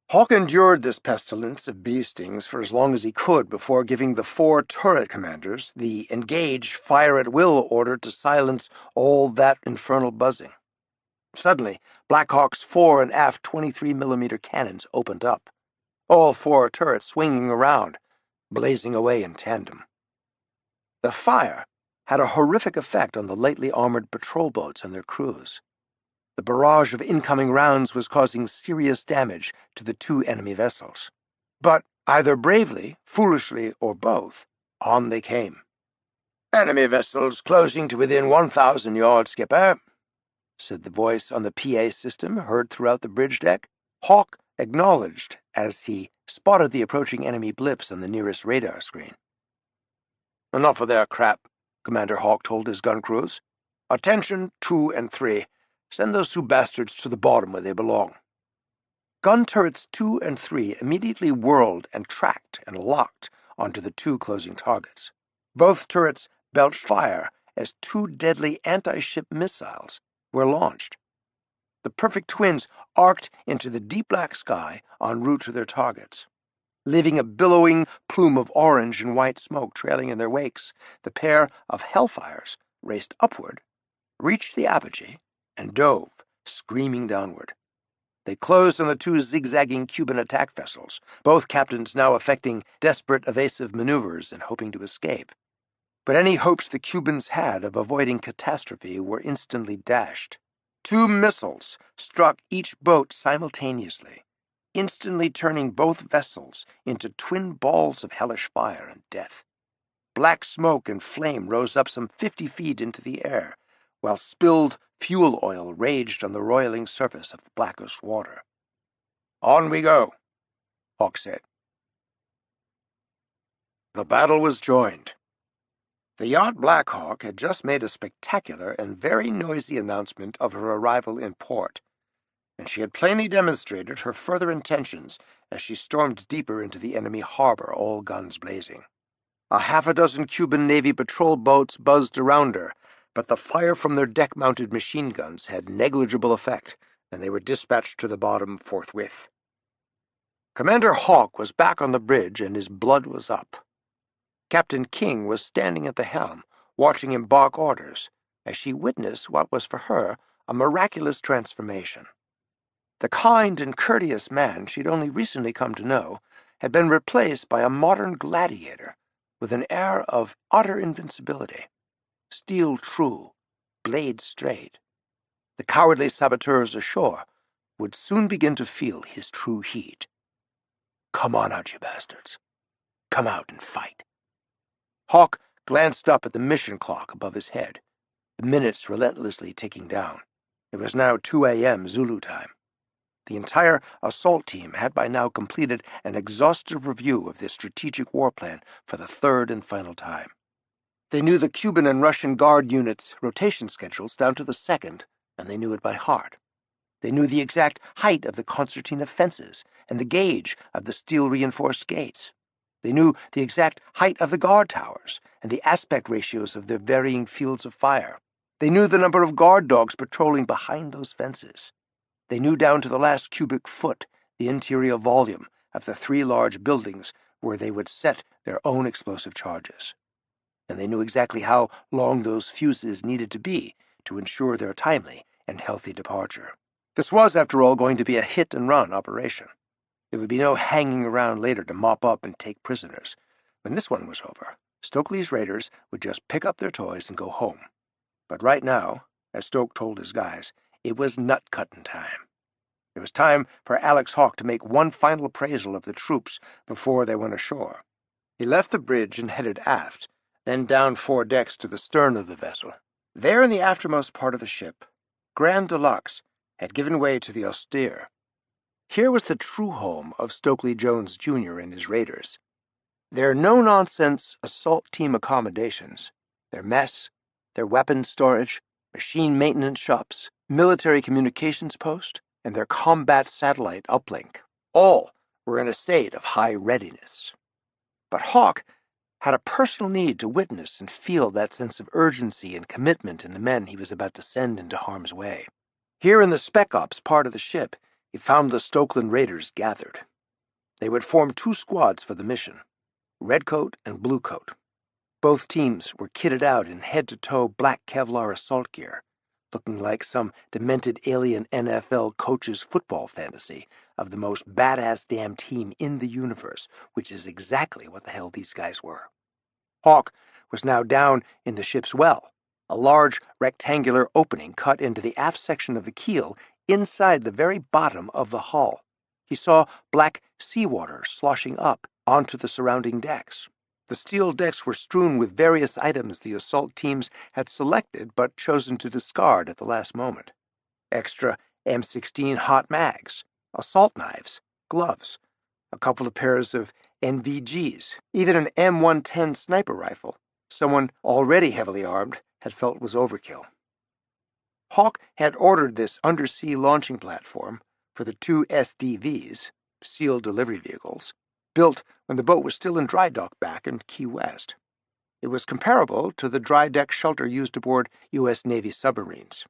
Hawke endured this pestilence of bee stings for as long as he could before giving the 4 turret commanders the engage, fire-at-will order to silence all that infernal buzzing. Suddenly, Black Hawk's fore and aft 23mm cannons opened up, all 4 turrets swinging around, blazing away in tandem. The fire had a horrific effect on the lightly armored patrol boats and their crews. The barrage of incoming rounds was causing serious damage to the 2 enemy vessels. But either bravely, foolishly, or both, on they came. "Enemy vessels closing to within 1,000 yards, skipper," said the voice on the PA system, heard throughout the bridge deck. Hawke acknowledged as he spotted the approaching enemy blips on the nearest radar screen. "Enough of their crap," Commander Hawke told his gun crews. "Attention 2 and 3. Send those 2 bastards to the bottom where they belong." Gun turrets 2 and 3 immediately whirled and tracked and locked onto the 2 closing targets. Both turrets belched fire as 2 deadly anti-ship missiles were launched. The perfect twins arced into the deep black sky en route to their targets. Leaving a billowing plume of orange and white smoke trailing in their wakes, the pair of hellfires raced upward, reached the apogee, and dove, screaming downward. They closed on the two zigzagging Cuban attack vessels, both captains now effecting desperate evasive maneuvers and hoping to escape. But any hopes the Cubans had of avoiding catastrophe were instantly dashed. 2 missiles struck each boat simultaneously, instantly turning both vessels into twin balls of hellish fire and death. Black smoke and flame rose up some 50 feet into the air, while spilled fuel oil raged on the roiling surface of the blackish water. "On we go," Hawke said. The battle was joined. The yacht Black Hawk had just made a spectacular and very noisy announcement of her arrival in port, and she had plainly demonstrated her further intentions as she stormed deeper into the enemy harbor, all guns blazing. A half-a-dozen Cuban Navy patrol boats buzzed around her, but the fire from their deck-mounted machine guns had negligible effect, and they were dispatched to the bottom forthwith. Commander Hawke was back on the bridge, and his blood was up. Captain King was standing at the helm, watching him bark orders, as she witnessed what was for her a miraculous transformation. The kind and courteous man she'd only recently come to know had been replaced by a modern gladiator with an air of utter invincibility. Steel true, blade straight. The cowardly saboteurs ashore would soon begin to feel his true heat. "Come on out, you bastards. Come out and fight." Hawke glanced up at the mission clock above his head, the minutes relentlessly ticking down. It was now 2 a.m. Zulu time. The entire assault team had by now completed an exhaustive review of their strategic war plan for the third and final time. They knew the Cuban and Russian Guard units' rotation schedules down to the second, and they knew it by heart. They knew the exact height of the concertina fences and the gauge of the steel-reinforced gates. They knew the exact height of the guard towers and the aspect ratios of their varying fields of fire. They knew the number of guard dogs patrolling behind those fences. They knew down to the last cubic foot the interior volume of the 3 large buildings where they would set their own explosive charges. And they knew exactly how long those fuses needed to be to ensure their timely and healthy departure. This was, after all, going to be a hit-and-run operation. There would be no hanging around later to mop up and take prisoners. When this one was over, Stokely's raiders would just pick up their toys and go home. But right now, as Stoke told his guys, it was nut-cutting time. It was time for Alex Hawke to make one final appraisal of the troops before they went ashore. He left the bridge and headed aft, then down 4 decks to the stern of the vessel. There in the aftermost part of the ship, Grand Deluxe had given way to the austere. Here was the true home of Stokely Jones, Jr. and his raiders. Their no-nonsense assault team accommodations, their mess, their weapons storage, machine maintenance shops, military communications post, and their combat satellite uplink, all were in a state of high readiness. But Hawke had a personal need to witness and feel that sense of urgency and commitment in the men he was about to send into harm's way. Here in the Spec Ops part of the ship, he found the Stokeland Raiders gathered. They would form 2 squads for the mission, Redcoat and Bluecoat. Both teams were kitted out in head-to-toe black Kevlar assault gear, looking like some demented alien NFL coach's football fantasy of the most badass damn team in the universe, which is exactly what the hell these guys were. Hawke was now down in the ship's well, a large rectangular opening cut into the aft section of the keel inside the very bottom of the hull. He saw black seawater sloshing up onto the surrounding decks. The steel decks were strewn with various items the assault teams had selected but chosen to discard at the last moment. Extra M16 hot mags, assault knives, gloves, a couple of pairs of NVGs, even an M110 sniper rifle. Someone already heavily armed had felt was overkill. Hawke had ordered this undersea launching platform for the 2 SDVs, sealed delivery vehicles, built when the boat was still in dry dock back in Key West. It was comparable to the dry deck shelter used aboard U.S. Navy submarines.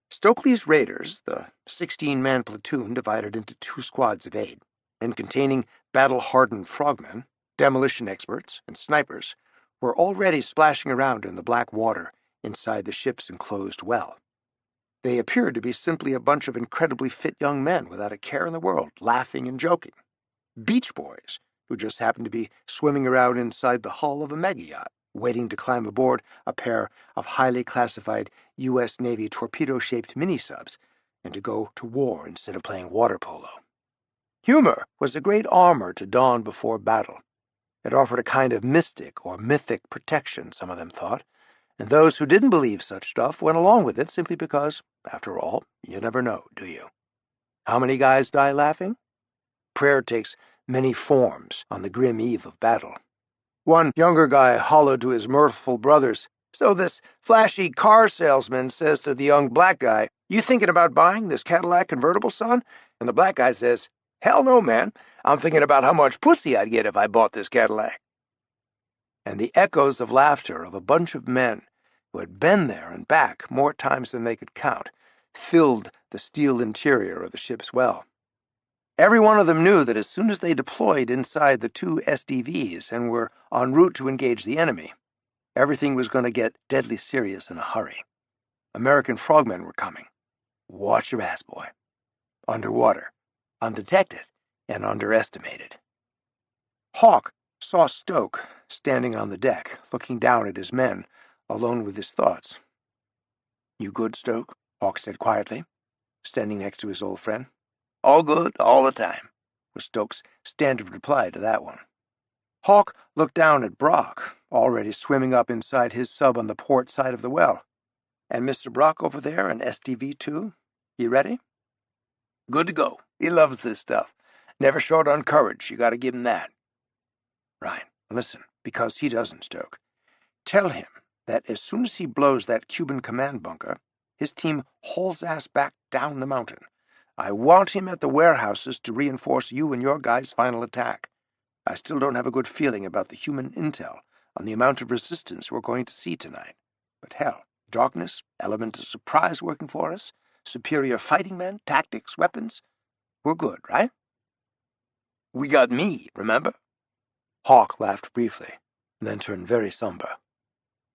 Stokely's raiders, the 16-man platoon divided into two squads of 8, and containing battle-hardened frogmen, demolition experts, and snipers, were already splashing around in the black water inside the ship's enclosed well. They appeared to be simply a bunch of incredibly fit young men without a care in the world, laughing and joking. Beach boys, who just happened to be swimming around inside the hull of a mega-yacht, waiting to climb aboard a pair of highly classified U.S. Navy torpedo-shaped mini-subs and to go to war instead of playing water polo. Humor was a great armor to don before battle. It offered a kind of mystic or mythic protection, some of them thought, and those who didn't believe such stuff went along with it simply because, after all, you never know, do you? How many guys die laughing? Prayer takes many forms on the grim eve of battle. One younger guy hollered to his mirthful brothers, "So this flashy car salesman says to the young black guy, 'You thinking about buying this Cadillac convertible, son?' And the black guy says, 'Hell no, man. I'm thinking about how much pussy I'd get if I bought this Cadillac.'" And the echoes of laughter of a bunch of men who had been there and back more times than they could count filled the steel interior of the ship's well. Every one of them knew that as soon as they deployed inside the 2 SDVs and were en route to engage the enemy, everything was going to get deadly serious in a hurry. American frogmen were coming. Watch your ass, boy. Underwater, undetected, and underestimated. Hawke saw Stoke standing on the deck, looking down at his men, alone with his thoughts. "You good, Stoke?" Hawke said quietly, standing next to his old friend. "All good, all the time," was Stoke's standard reply to that one. Hawke looked down at Brock, already swimming up inside his sub on the port side of the well. "And Mr. Brock over there in SDV too? You ready?" "Good to go. He loves this stuff. Never short on courage, you gotta give him that." "Right. Listen, because he doesn't, Stoke. Tell him that as soon as he blows that Cuban command bunker, his team hauls ass back down the mountain. I want him at the warehouses to reinforce you and your guys' final attack. I still don't have a good feeling about the human intel on the amount of resistance we're going to see tonight. But hell, darkness, element of surprise working for us, superior fighting men, tactics, weapons. We're good, right?" "We got me, remember?" Hawke laughed briefly, and then turned very somber.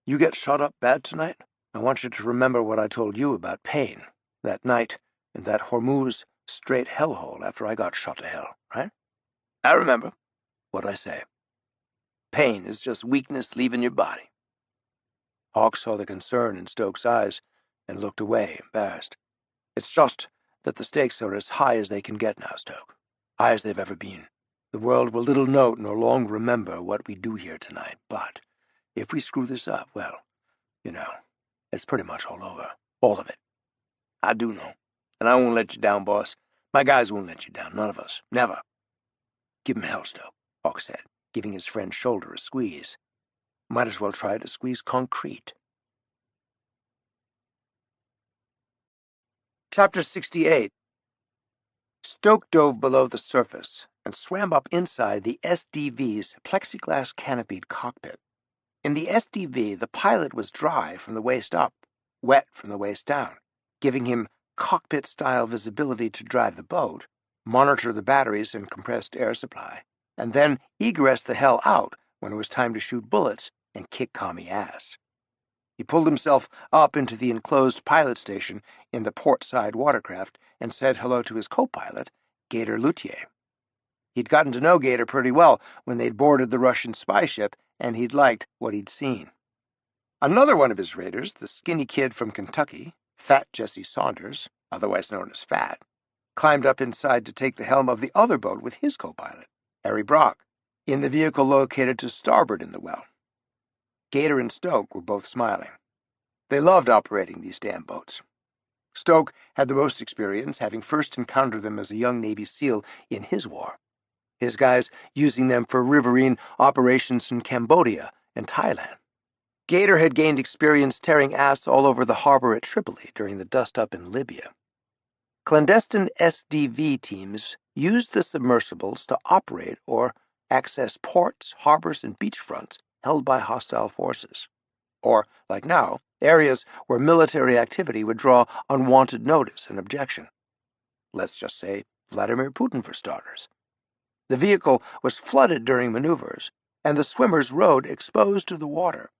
"You get shot up bad tonight? I want you to remember what I told you about Payne, that night in that Hormuz Strait hellhole after I got shot to hell, right?" "I remember." "What'd I say?" "Pain is just weakness leaving your body." Hawke saw the concern in Stoke's eyes and looked away, embarrassed. "It's just that the stakes are as high as they can get now, Stoke. High as they've ever been. The world will little note nor long remember what we do here tonight, but if we screw this up, well, it's pretty much all over. All of it." "I do know. And I won't let you down, boss. My guys won't let you down. None of us. Never." "Give him hell, Stoke," Hawke said, giving his friend's shoulder a squeeze. "Might as well try to squeeze concrete." Chapter 68. Stoke dove below the surface and swam up inside the SDV's plexiglass-canopied cockpit. In the SDV, the pilot was dry from the waist up, wet from the waist down, giving him cockpit-style visibility to drive the boat, monitor the batteries and compressed air supply, and then egress the hell out when it was time to shoot bullets and kick commie ass. He pulled himself up into the enclosed pilot station in the port-side watercraft and said hello to his co-pilot, Gator Luthier. He'd gotten to know Gator pretty well when they'd boarded the Russian spy ship, and he'd liked what he'd seen. Another one of his raiders, the skinny kid from Kentucky, Fat Jesse Saunders, otherwise known as Fat, climbed up inside to take the helm of the other boat with his co-pilot, Harry Brock, in the vehicle located to starboard in the well. Gator and Stoke were both smiling. They loved operating these damn boats. Stoke had the most experience, having first encountered them as a young Navy SEAL in his war, his guys using them for riverine operations in Cambodia and Thailand. Gator had gained experience tearing ass all over the harbor at Tripoli during the dust-up in Libya. Clandestine SDV teams used the submersibles to operate or access ports, harbors, and beachfronts held by hostile forces. or, like now, areas where military activity would draw unwanted notice and objection. Let's just say Vladimir Putin, for starters. The vehicle was flooded during maneuvers, and the swimmers rode exposed to the water,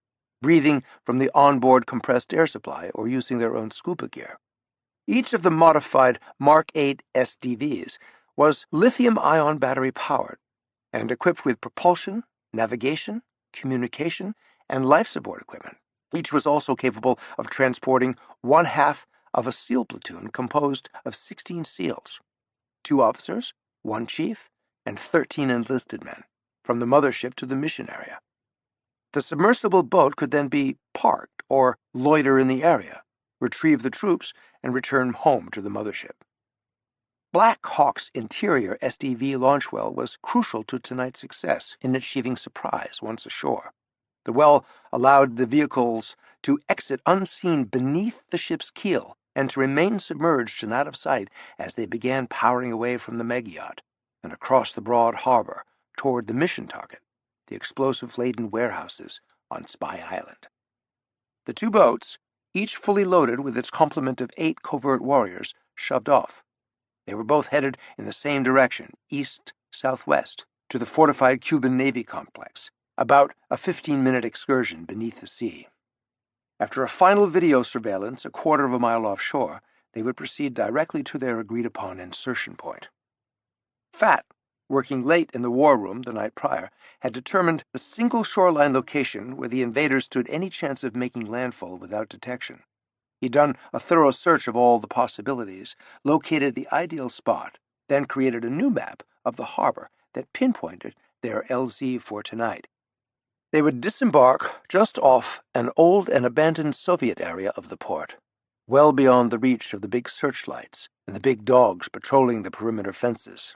breathing from the onboard compressed air supply or using their own scuba gear. Each of the modified Mark 8 SDVs was lithium-ion battery powered and equipped with propulsion, navigation, communication, and life support equipment. Each was also capable of transporting one-half of a SEAL platoon composed of 16 SEALs, 2 officers, 1 chief, and 13 enlisted men, from the mothership to the mission area. The submersible boat could then be parked or loiter in the area, retrieve the troops, and return home to the mothership. Black Hawk's interior SDV launch well was crucial to tonight's success in achieving surprise once ashore. The well allowed the vehicles to exit unseen beneath the ship's keel and to remain submerged and out of sight as they began powering away from the mega-yacht and across the broad harbor toward the mission target, the explosive-laden warehouses on Spy Island. The 2 boats, each fully loaded with its complement of 8 covert warriors, shoved off. They were both headed in the same direction, east-southwest, to the fortified Cuban Navy complex, about a 15-minute excursion beneath the sea. After a final video surveillance a quarter of a mile offshore, they would proceed directly to their agreed-upon insertion point. Fat, working late in the war room the night prior, had determined the single shoreline location where the invaders stood any chance of making landfall without detection. He'd done a thorough search of all the possibilities, located the ideal spot, then created a new map of the harbor that pinpointed their LZ for tonight. They would disembark just off an old and abandoned Soviet area of the port, well beyond the reach of the big searchlights and the big dogs patrolling the perimeter fences.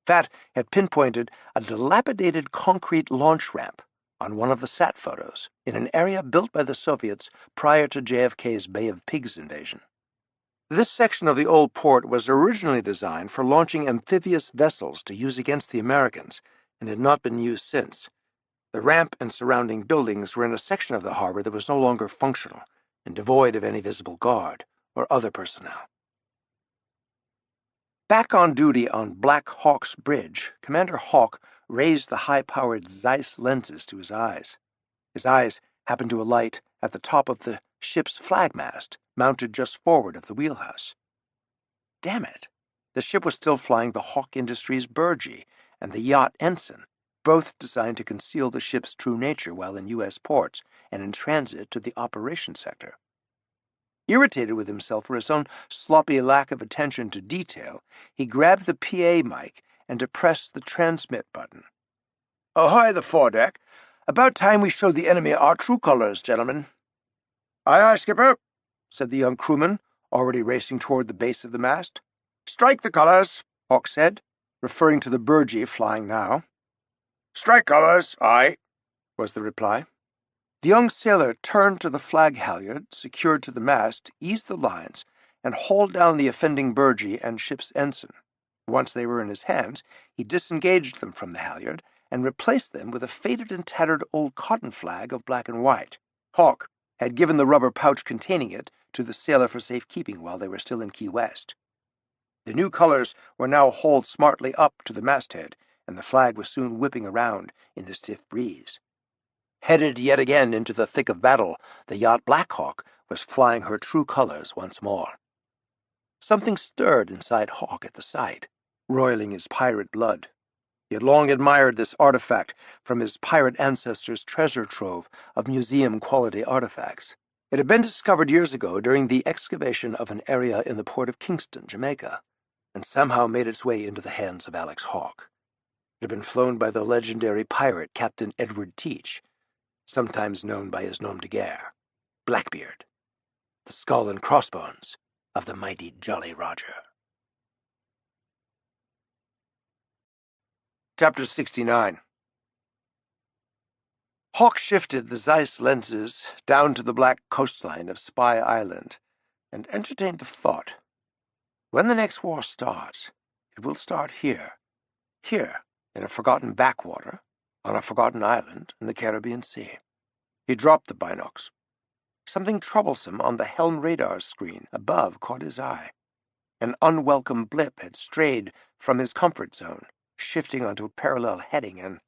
Fat had pinpointed a dilapidated concrete launch ramp on one of the sat photos in an area built by the Soviets prior to JFK's Bay of Pigs invasion. This section of the old port was originally designed for launching amphibious vessels to use against the Americans and had not been used since. The ramp and surrounding buildings were in a section of the harbor that was no longer functional and devoid of any visible guard or other personnel. Back on duty on Black Hawk's bridge, Commander Hawke raised the high-powered Zeiss lenses to his eyes. His eyes happened to alight at the top of the ship's flagmast, mounted just forward of the wheelhouse. Damn it! The ship was still flying the Hawke Industries Burgee and the yacht Ensign, both designed to conceal the ship's true nature while in U.S. ports and in transit to the operations sector. Irritated with himself for his own sloppy lack of attention to detail, he grabbed the PA mic and depressed the transmit button. "Ahoy, the foredeck! About time we showed the enemy our true colors, gentlemen." "Aye, aye, skipper," said the young crewman, already racing toward the base of the mast. "Strike the colors," Hawke said, referring to the Burgee flying now. "Strike colors, aye," was the reply. The young sailor turned to the flag halyard, secured to the mast, eased the lines, and hauled down the offending Burgee and ship's ensign. Once they were in his hands, he disengaged them from the halyard and replaced them with a faded and tattered old cotton flag of black and white. Hawke had given the rubber pouch containing it to the sailor for safekeeping while they were still in Key West. The new colors were now hauled smartly up to the masthead, and the flag was soon whipping around in the stiff breeze. Headed yet again into the thick of battle, the yacht Black Hawk was flying her true colors once more. Something stirred inside Hawke at the sight, roiling his pirate blood. He had long admired this artifact from his pirate ancestors' treasure trove of museum-quality artifacts. It had been discovered years ago during the excavation of an area in the port of Kingston, Jamaica, and somehow made its way into the hands of Alex Hawke. It had been flown by the legendary pirate Captain Edward Teach, sometimes known by his nom de guerre, Blackbeard, the skull and crossbones of the mighty Jolly Roger. Chapter 69. Hawke shifted the Zeiss lenses down to the black coastline of Spy Island and entertained the thought, when the next war starts, it will start here, in a forgotten backwater, on a forgotten island in the Caribbean Sea. He dropped the binocs. Something troublesome on the helm radar screen above caught his eye. An unwelcome blip had strayed from his comfort zone, shifting onto a parallel heading, and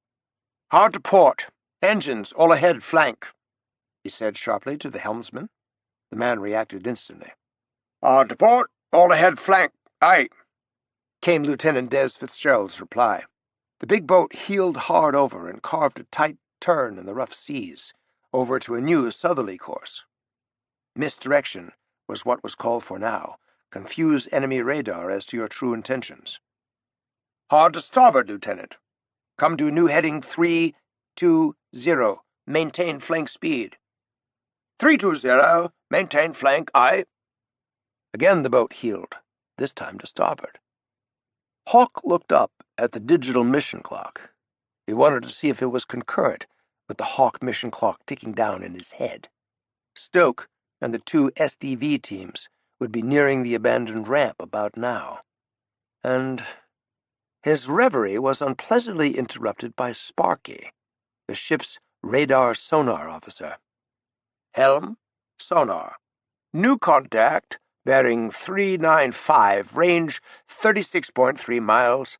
"Hard to port. Engines all ahead flank," he said sharply to the helmsman. The man reacted instantly. "Hard to port. All ahead flank. Aye," came Lieutenant Des Fitzgerald's reply. The big boat heeled hard over and carved a tight turn in the rough seas, over to a new southerly course. Misdirection was what was called for now. Confuse enemy radar as to your true intentions. "Hard to starboard, Lieutenant. Come to new heading 320. Maintain flank speed." 320. Maintain flank, aye." Again the boat heeled, this time to starboard. Hawke looked up at the digital mission clock. He wanted to see if it was concurrent with the Hawke mission clock ticking down in his head. Stoke and the two SDV teams would be nearing the abandoned ramp about now. And his reverie was unpleasantly interrupted by Sparky, the ship's radar sonar officer. "Helm, sonar. New contact, bearing 395, range 36.3 miles.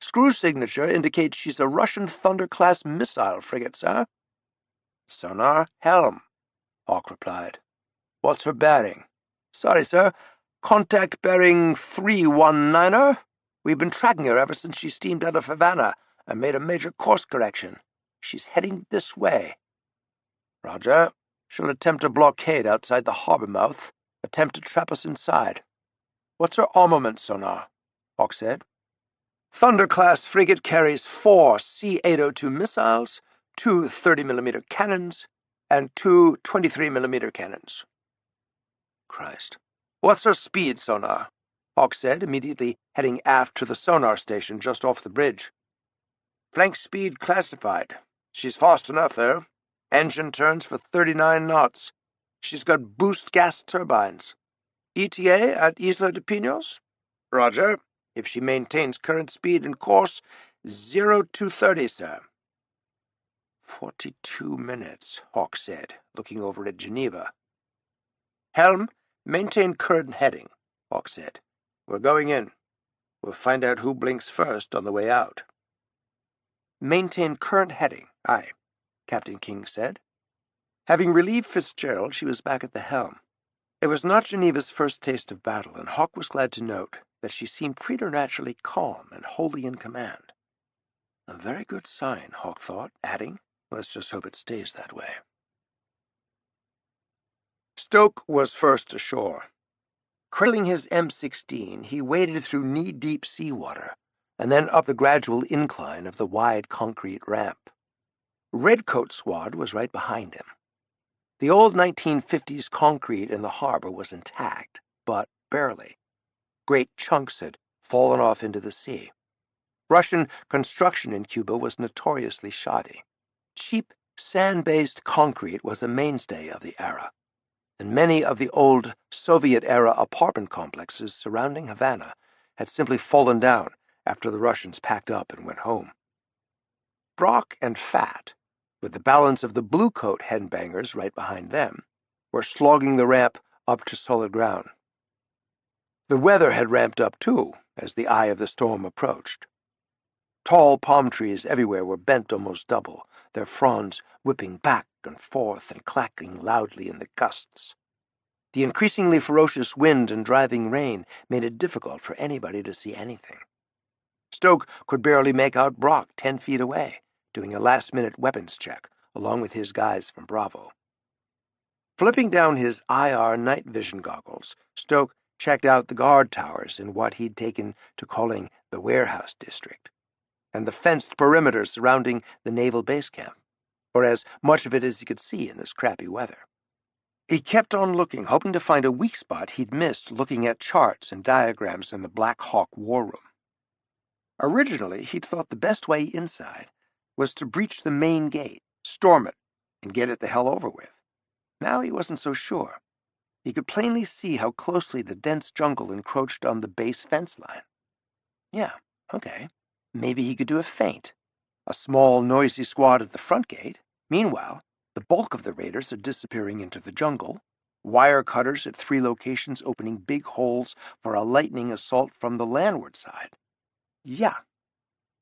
Screw signature indicates she's a Russian Thunder-class missile frigate, sir." "Sonar, helm," Hawke replied. "What's her bearing?" "Sorry, sir. Contact bearing 319er. We've been tracking her ever since she steamed out of Havana and made a major course correction. She's heading this way." "Roger. She'll attempt a blockade outside the harbor mouth, attempt to trap us inside." "What's her armament, sonar?" Hawke said. "Thunder-class frigate carries 4 C-802 missiles, 2 30mm cannons, and 2 23mm cannons." Christ. "What's her speed, sonar?" Hawke said, immediately heading aft to the sonar station just off the bridge. "Flank speed classified. She's fast enough, though. Engine turns for 39 knots. She's got boost gas turbines. ETA at Isla de Pinos?" "Roger. If she maintains current speed and course, 0230, sir." 42 minutes, Hawke said, looking over at Geneva. "Helm, maintain current heading," Hawke said. "We're going in. We'll find out who blinks first on the way out." "Maintain current heading, aye," Captain King said. Having relieved Fitzgerald, she was back at the helm. It was not Geneva's first taste of battle, and Hawke was glad to note that she seemed preternaturally calm and wholly in command. A very good sign, Hawke thought, adding, "Let's just hope it stays that way." Stoke was first ashore. Cradling his M16, he waded through knee-deep seawater, and then up the gradual incline of the wide concrete ramp. Redcoat Squad was right behind him. The old 1950s concrete in the harbor was intact, but barely. Great chunks had fallen off into the sea. Russian construction in Cuba was notoriously shoddy. Cheap, sand-based concrete was a mainstay of the era, and many of the old Soviet-era apartment complexes surrounding Havana had simply fallen down after the Russians packed up and went home. Brock and Fat, with the balance of the blue-coat headbangers right behind them, were slogging the ramp up to solid ground. The weather had ramped up, too, as the eye of the storm approached. Tall palm trees everywhere were bent almost double, their fronds whipping back and forth and clacking loudly in the gusts. The increasingly ferocious wind and driving rain made it difficult for anybody to see anything. Stoke could barely make out Brock 10 feet away, doing a last-minute weapons check, along with his guys from Bravo. Flipping down his IR night vision goggles, Stoke checked out the guard towers in what he'd taken to calling the warehouse district, and the fenced perimeter surrounding the naval base camp, or as much of it as he could see in this crappy weather. He kept on looking, hoping to find a weak spot he'd missed looking at charts and diagrams in the Black Hawk war room. Originally, he'd thought the best way inside was to breach the main gate, storm it, and get it the hell over with. Now he wasn't so sure. He could plainly see how closely the dense jungle encroached on the base fence line. Yeah, okay. Maybe he could do a feint. A small, noisy squad at the front gate, Meanwhile, the bulk of the raiders are disappearing into the jungle, wire cutters at 3 locations opening big holes for a lightning assault from the landward side. Yeah,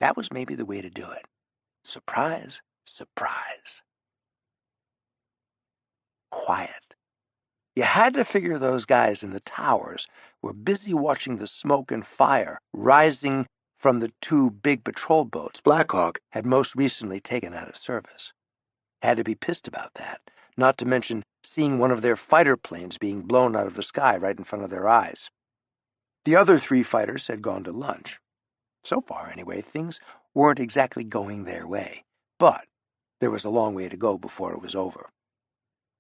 that was maybe the way to do it. Surprise, surprise. Quiet. You had to figure those guys in the towers were busy watching the smoke and fire rising from the 2 big patrol boats Black Hawk had most recently taken out of service. Had to be pissed about that, not to mention seeing one of their fighter planes being blown out of the sky right in front of their eyes. The other 3 fighters had gone to lunch. So far, anyway, things weren't exactly going their way, but there was a long way to go before it was over.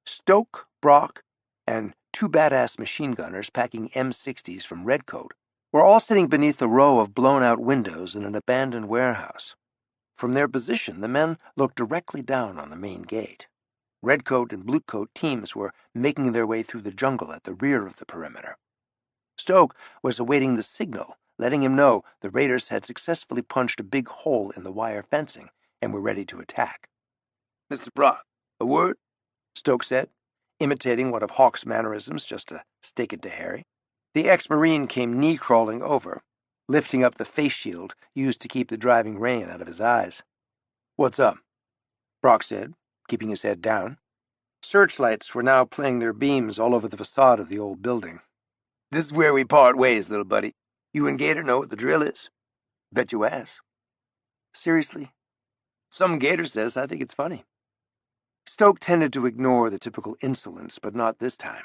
Stoke, Brock, and 2 badass machine gunners packing M60s from Redcoat were all sitting beneath a row of blown-out windows in an abandoned warehouse. From their position, the men looked directly down on the main gate. Redcoat and Bluecoat teams were making their way through the jungle at the rear of the perimeter. Stoke was awaiting the signal, letting him know the raiders had successfully punched a big hole in the wire fencing and were ready to attack. "Mr. Brock, a word?" Stoke said, imitating one of Hawke's mannerisms just to stake it to Harry. The ex-Marine came knee-crawling over, lifting up the face shield used to keep the driving rain out of his eyes. "What's up?" Brock said, keeping his head down. Searchlights were now playing their beams all over the facade of the old building. "This is where we part ways, little buddy. You and Gator know what the drill is?" "Bet you ass." "Seriously?" "Some Gator says I think it's funny." Stoke tended to ignore the typical insolence, but not this time.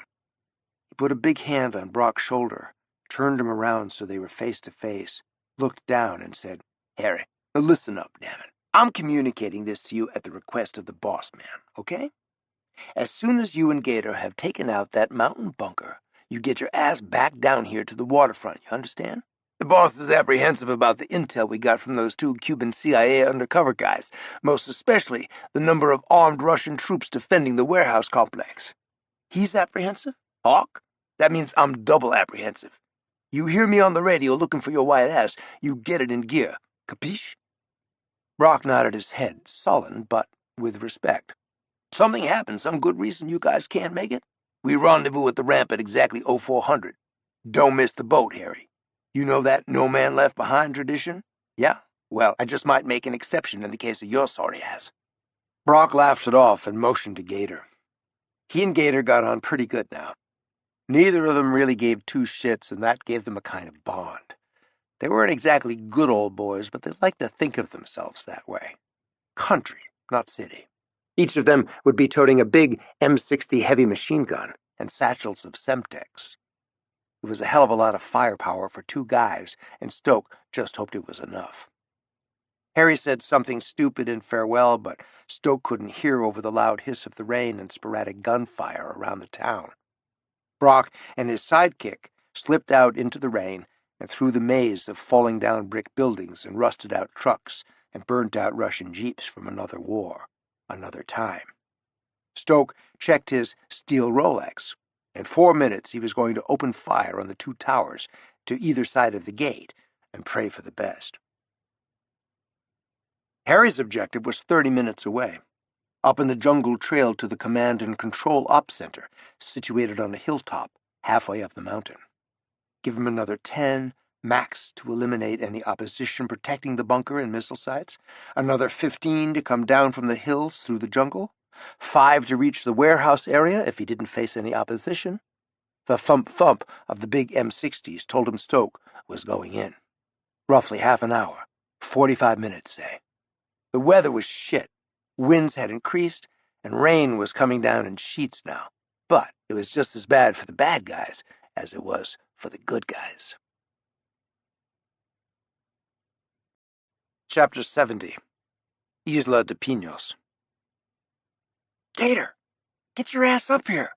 He put a big hand on Brock's shoulder, turned him around so they were face to face, looked down, and said, "Harry, listen up, damn it. I'm communicating this to you at the request of the boss man, okay? As soon as you and Gator have taken out that mountain bunker, you get your ass back down here to the waterfront, you understand? The boss is apprehensive about the intel we got from those 2 Cuban CIA undercover guys, most especially the number of armed Russian troops defending the warehouse complex. He's apprehensive? Hawk? That means I'm double apprehensive. You hear me on the radio looking for your white ass, you get it in gear. Capiche?" Brock nodded his head, sullen, but with respect. "Something happened, some good reason you guys can't make it? We rendezvous at the ramp at exactly 0400. Don't miss the boat, Harry. You know that no man left behind tradition? Yeah? Well, I just might make an exception in the case of your sorry ass." Brock laughed it off and motioned to Gator. He and Gator got on pretty good now. Neither of them really gave 2 shits, and that gave them a kind of bond. They weren't exactly good old boys, but they liked to think of themselves that way. Country, not city. Each of them would be toting a big M60 heavy machine gun and satchels of Semtex. It was a hell of a lot of firepower for 2 guys, and Stoke just hoped it was enough. Harry said something stupid in farewell, but Stoke couldn't hear over the loud hiss of the rain and sporadic gunfire around the town. Brock and his sidekick slipped out into the rain and through the maze of falling down brick buildings and rusted-out trucks and burnt-out Russian jeeps from another war, another time. Stoke checked his steel Rolex. In 4 minutes he was going to open fire on the 2 towers to either side of the gate and pray for the best. Harry's objective was 30 minutes away, up in the jungle trail to the Command and Control Ops Center, situated on a hilltop halfway up the mountain. Give him another 10, max, to eliminate any opposition protecting the bunker and missile sites, another 15 to come down from the hills through the jungle, 5 to reach the warehouse area if he didn't face any opposition. The thump-thump of the big M60s told him Stoke was going in. Roughly half an hour, 45 minutes, say. The weather was shit. Winds had increased, and rain was coming down in sheets now. But it was just as bad for the bad guys as it was for the good guys. Chapter 70. Isla de Pinos. "Gator, get your ass up here,"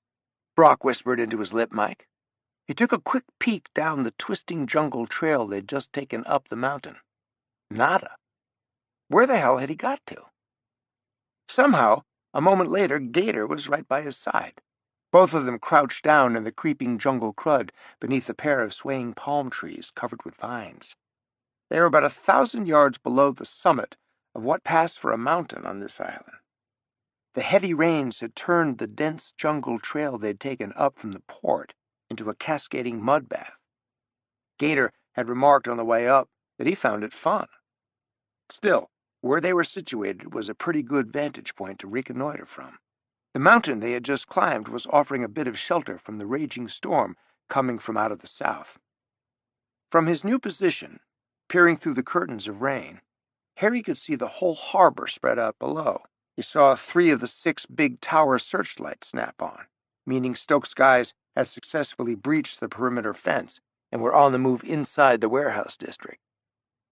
Brock whispered into his lip mic. He took a quick peek down the twisting jungle trail they'd just taken up the mountain. Nada. Where the hell had he got to? Somehow, a moment later, Gator was right by his side. Both of them crouched down in the creeping jungle crud beneath a pair of swaying palm trees covered with vines. They were about 1,000 yards below the summit of what passed for a mountain on this island. The heavy rains had turned the dense jungle trail they'd taken up from the port into a cascading mud bath. Gator had remarked on the way up that he found it fun. Still, where they were situated was a pretty good vantage point to reconnoiter from. The mountain they had just climbed was offering a bit of shelter from the raging storm coming from out of the south. From his new position, peering through the curtains of rain, Harry could see the whole harbor spread out below. He saw 3 of the 6 big tower searchlights snap on, meaning Stokes' guys had successfully breached the perimeter fence and were on the move inside the warehouse district.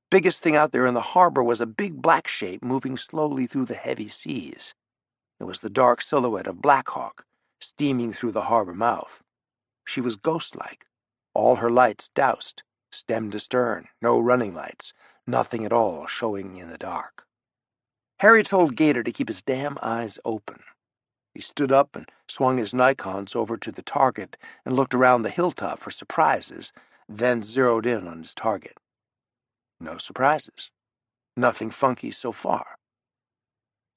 Biggest thing out there in the harbor was a big black shape moving slowly through the heavy seas. It was the dark silhouette of Black Hawk, steaming through the harbor mouth. She was ghost-like, all her lights doused, stem to stern, no running lights, nothing at all showing in the dark. Harry told Gator to keep his damn eyes open. He stood up and swung his Nikons over to the target and looked around the hilltop for surprises, then zeroed in on his target. No surprises. Nothing funky so far.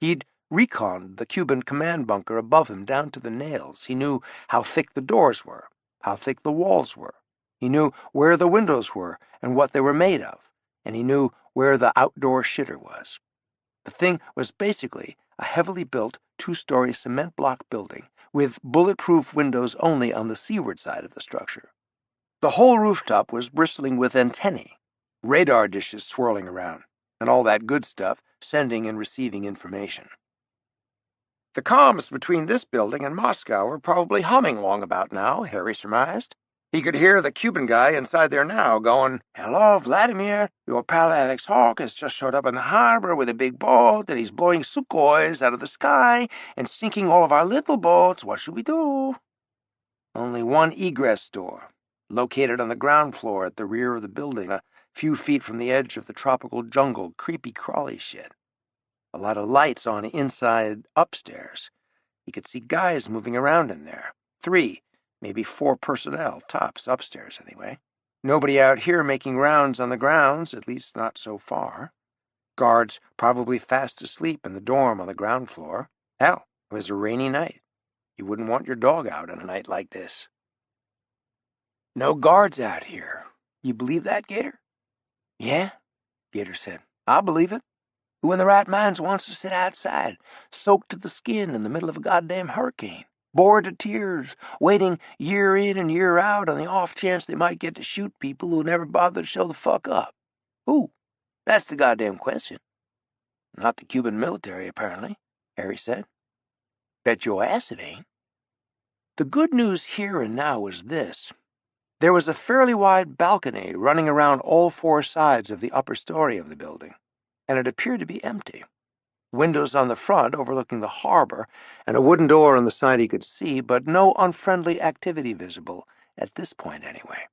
He'd reconned the Cuban command bunker above him down to the nails. He knew how thick the doors were, how thick the walls were. He knew where the windows were and what they were made of, and he knew where the outdoor shitter was. The thing was basically a heavily built 2-story cement block building with bulletproof windows only on the seaward side of the structure. The whole rooftop was bristling with antennae, radar dishes swirling around, and all that good stuff sending and receiving information. The comms between this building and Moscow were probably humming long about now, Harry surmised. He could hear the Cuban guy inside there now going, "Hello, Vladimir. Your pal Alex Hawke has just showed up in the harbor with a big boat, and he's blowing Sukhois out of the sky and sinking all of our little boats. What should we do?" Only one egress door, located on the ground floor at the rear of the building, a few feet from the edge of the tropical jungle, creepy crawly shit. A lot of lights on inside upstairs. He could see guys moving around in there. 3, maybe 4 personnel, tops, upstairs anyway. Nobody out here making rounds on the grounds, at least not so far. Guards probably fast asleep in the dorm on the ground floor. Hell, it was a rainy night. You wouldn't want your dog out on a night like this. No guards out here. You believe that, Gator? Yeah, Gator said. I believe it. Who in the right minds wants to sit outside, soaked to the skin in the middle of a goddamn hurricane, bored to tears, waiting year in and year out on the off chance they might get to shoot people who never bothered to show the fuck up? Who? That's the goddamn question. Not the Cuban military, apparently, Harry said. Bet your ass it ain't. The good news here and now was this. There was a fairly wide balcony running around all 4 sides of the upper story of the building, and it appeared to be empty. Windows on the front overlooking the harbor, and a wooden door on the side he could see, but no unfriendly activity visible, at this point anyway.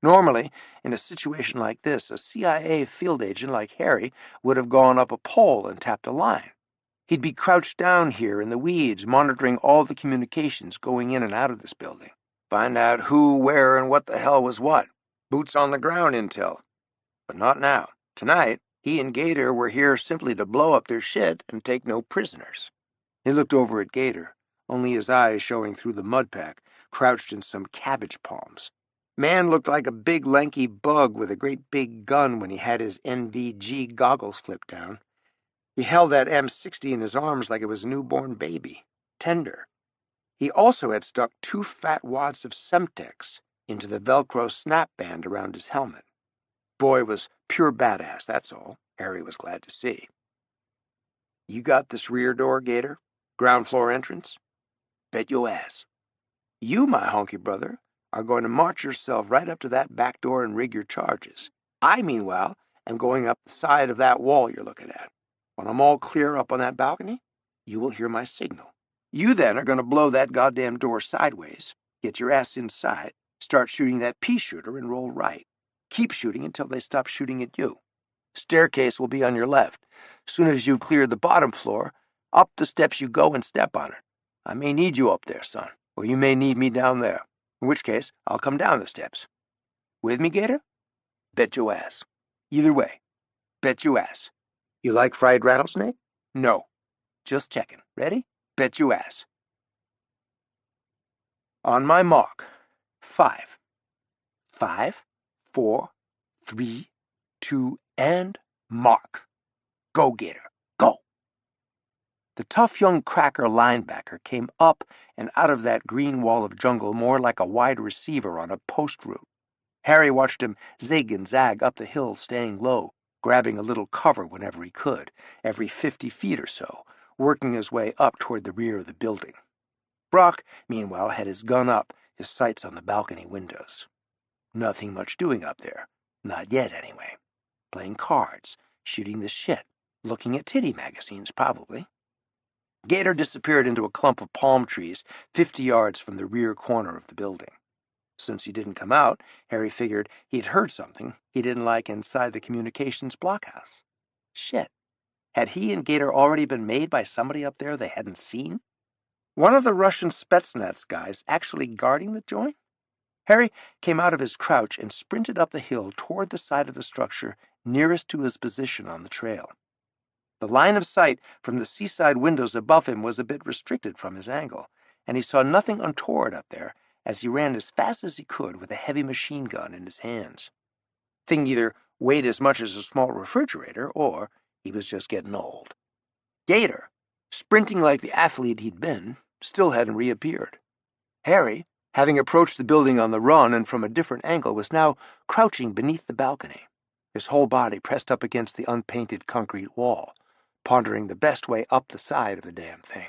Normally, in a situation like this, a CIA field agent like Harry would have gone up a pole and tapped a line. He'd be crouched down here in the weeds, monitoring all the communications going in and out of this building. Find out who, where, and what the hell was what. Boots on the ground intel. But not now. Tonight, he and Gator were here simply to blow up their shit and take no prisoners. He looked over at Gator, only his eyes showing through the mud pack, crouched in some cabbage palms. Man looked like a big lanky bug with a great big gun when he had his NVG goggles flipped down. He held that M60 in his arms like it was a newborn baby, tender. He also had stuck 2 fat wads of Semtex into the Velcro snap band around his helmet. Boy was pure badass, that's all, Harry was glad to see. You got this rear door, Gator? Ground floor entrance? Bet your ass. You, my honky brother, are going to march yourself right up to that back door and rig your charges. I, meanwhile, am going up the side of that wall you're looking at. When I'm all clear up on that balcony, you will hear my signal. You then are going to blow that goddamn door sideways, get your ass inside, start shooting that pea shooter and roll right. Keep shooting until they stop shooting at you. Staircase will be on your left. Soon as you've cleared the bottom floor, up the steps you go and step on it. I may need you up there, son, or you may need me down there, in which case I'll come down the steps. With me, Gator? Bet your ass. Either way, bet your ass. You like fried rattlesnake? No. Just checking. Ready? Bet you ass. On my mark. 5. 5, 4, 3, 2, and mark. Go, Gator, go. The tough young cracker linebacker came up and out of that green wall of jungle more like a wide receiver on a post route. Harry watched him zig and zag up the hill, staying low, grabbing a little cover whenever he could, every 50 feet or so, working his way up toward the rear of the building. Brock, meanwhile, had his gun up, his sights on the balcony windows. Nothing much doing up there. Not yet, anyway. Playing cards, shooting the shit, looking at titty magazines, probably. Gator disappeared into a clump of palm trees 50 yards from the rear corner of the building. Since he didn't come out, Harry figured he'd heard something he didn't like inside the communications blockhouse. Shit. Had he and Gator already been made by somebody up there they hadn't seen? One of the Russian Spetsnaz guys actually guarding the joint? Harry came out of his crouch and sprinted up the hill toward the side of the structure nearest to his position on the trail. The line of sight from the seaside windows above him was a bit restricted from his angle, and he saw nothing untoward up there as he ran as fast as he could with a heavy machine gun in his hands. Thing either weighed as much as a small refrigerator, or he was just getting old. Gator, sprinting like the athlete he'd been, still hadn't reappeared. Harry, having approached the building on the run and from a different angle, was now crouching beneath the balcony, his whole body pressed up against the unpainted concrete wall, pondering the best way up the side of the damn thing.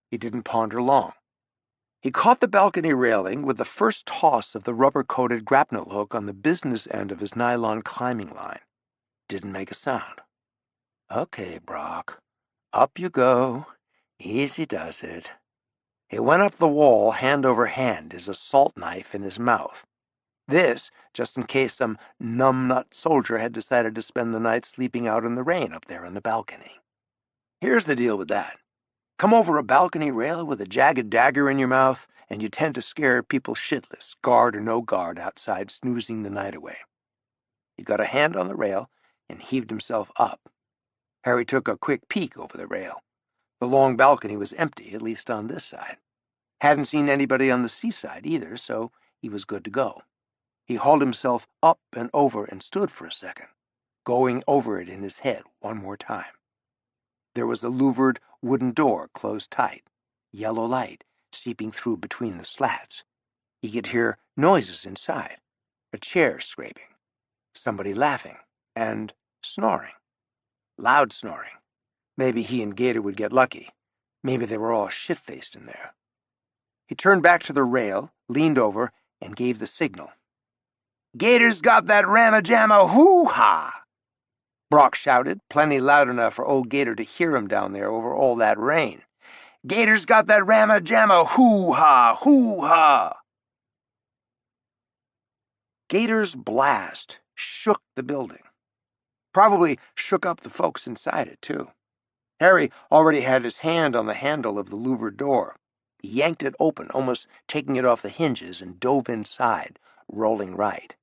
He didn't ponder long. He caught the balcony railing with the first toss of the rubber-coated grapnel hook on the business end of his nylon climbing line. Didn't make a sound. Okay, Brock. Up you go. Easy does it. He went up the wall hand over hand, his assault knife in his mouth. This, just in case some numbnut soldier had decided to spend the night sleeping out in the rain up there on the balcony. Here's the deal with that. Come over a balcony rail with a jagged dagger in your mouth, and you tend to scare people shitless, guard or no guard, outside snoozing the night away. He got a hand on the rail and heaved himself up. Harry took a quick peek over the rail. The long balcony was empty, at least on this side. Hadn't seen anybody on the seaside either, so he was good to go. He hauled himself up and over and stood for a second, going over it in his head one more time. There was a louvered wooden door closed tight, yellow light seeping through between the slats. He could hear noises inside, a chair scraping, somebody laughing, and snoring. Loud snoring. Maybe he and Gator would get lucky. Maybe they were all shit-faced in there. He turned back to the rail, leaned over, and gave the signal. "Gator's got that ramma-jamma hoo-ha!" Brock shouted, plenty loud enough for old Gator to hear him down there over all that rain. "Gator's got that ramma-jamma hoo-ha, hoo-ha!" Gator's blast shook the building. Probably shook up the folks inside it, too. Harry already had his hand on the handle of the louvered door. He yanked it open, almost taking it off the hinges, and dove inside, rolling right.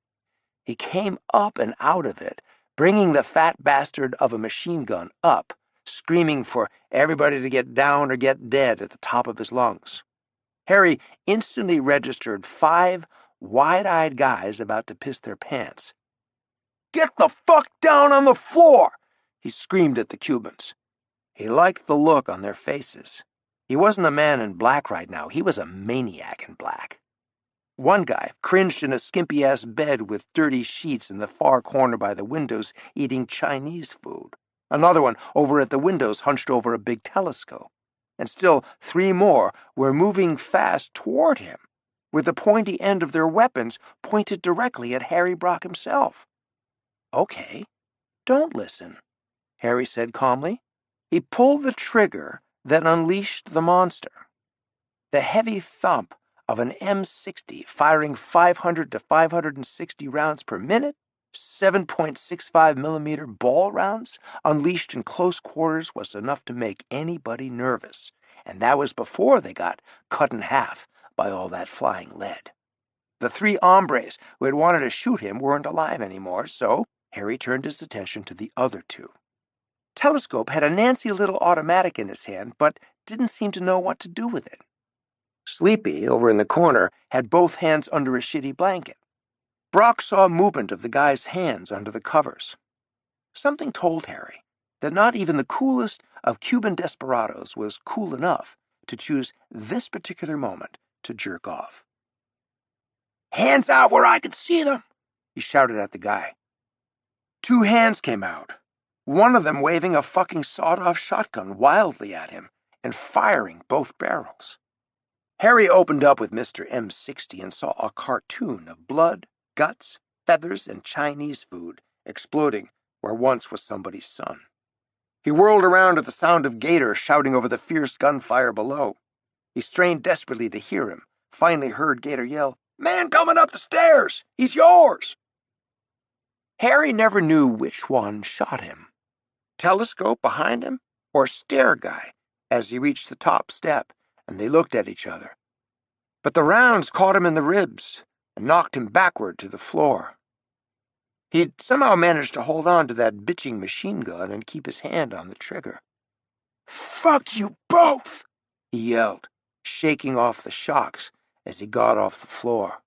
He came up and out of it, bringing the fat bastard of a machine gun up, screaming for everybody to get down or get dead at the top of his lungs. Harry instantly registered 5 wide-eyed guys about to piss their pants. "Get the fuck down on the floor!" he screamed at the Cubans. He liked the look on their faces. He wasn't a man in black right now. He was a maniac in black. One guy cringed in a skimpy-ass bed with dirty sheets in the far corner by the windows, eating Chinese food. Another one over at the windows hunched over a big telescope. And still 3 more were moving fast toward him, with the pointy end of their weapons pointed directly at Harry Brock himself. "Okay, don't listen," Harry said calmly. He pulled the trigger that unleashed the monster. The heavy thump of an M60 firing 500 to 560 rounds per minute, 7.65 millimeter ball rounds, unleashed in close quarters, was enough to make anybody nervous, and that was before they got cut in half by all that flying lead. The 3 hombres who had wanted to shoot him weren't alive anymore, so Harry turned his attention to the other 2. Telescope had a Nancy little automatic in his hand, but didn't seem to know what to do with it. Sleepy, over in the corner, had both hands under a shitty blanket. Brock saw a movement of the guy's hands under the covers. Something told Harry that not even the coolest of Cuban desperados was cool enough to choose this particular moment to jerk off. "Hands out where I can see them!" he shouted at the guy. 2 hands came out, one of them waving a fucking sawed-off shotgun wildly at him and firing both barrels. Harry opened up with Mr. M60 and saw a cartoon of blood, guts, feathers, and Chinese food exploding where once was somebody's son. He whirled around at the sound of Gator shouting over the fierce gunfire below. He strained desperately to hear him, finally heard Gator yell, "Man coming up the stairs! He's yours!" Harry never knew which one shot him. Telescope behind him or stair guy as he reached the top step and they looked at each other. But the rounds caught him in the ribs and knocked him backward to the floor. He'd somehow managed to hold on to that bitching machine gun and keep his hand on the trigger. "Fuck you both!" he yelled, shaking off the shocks as he got off the floor.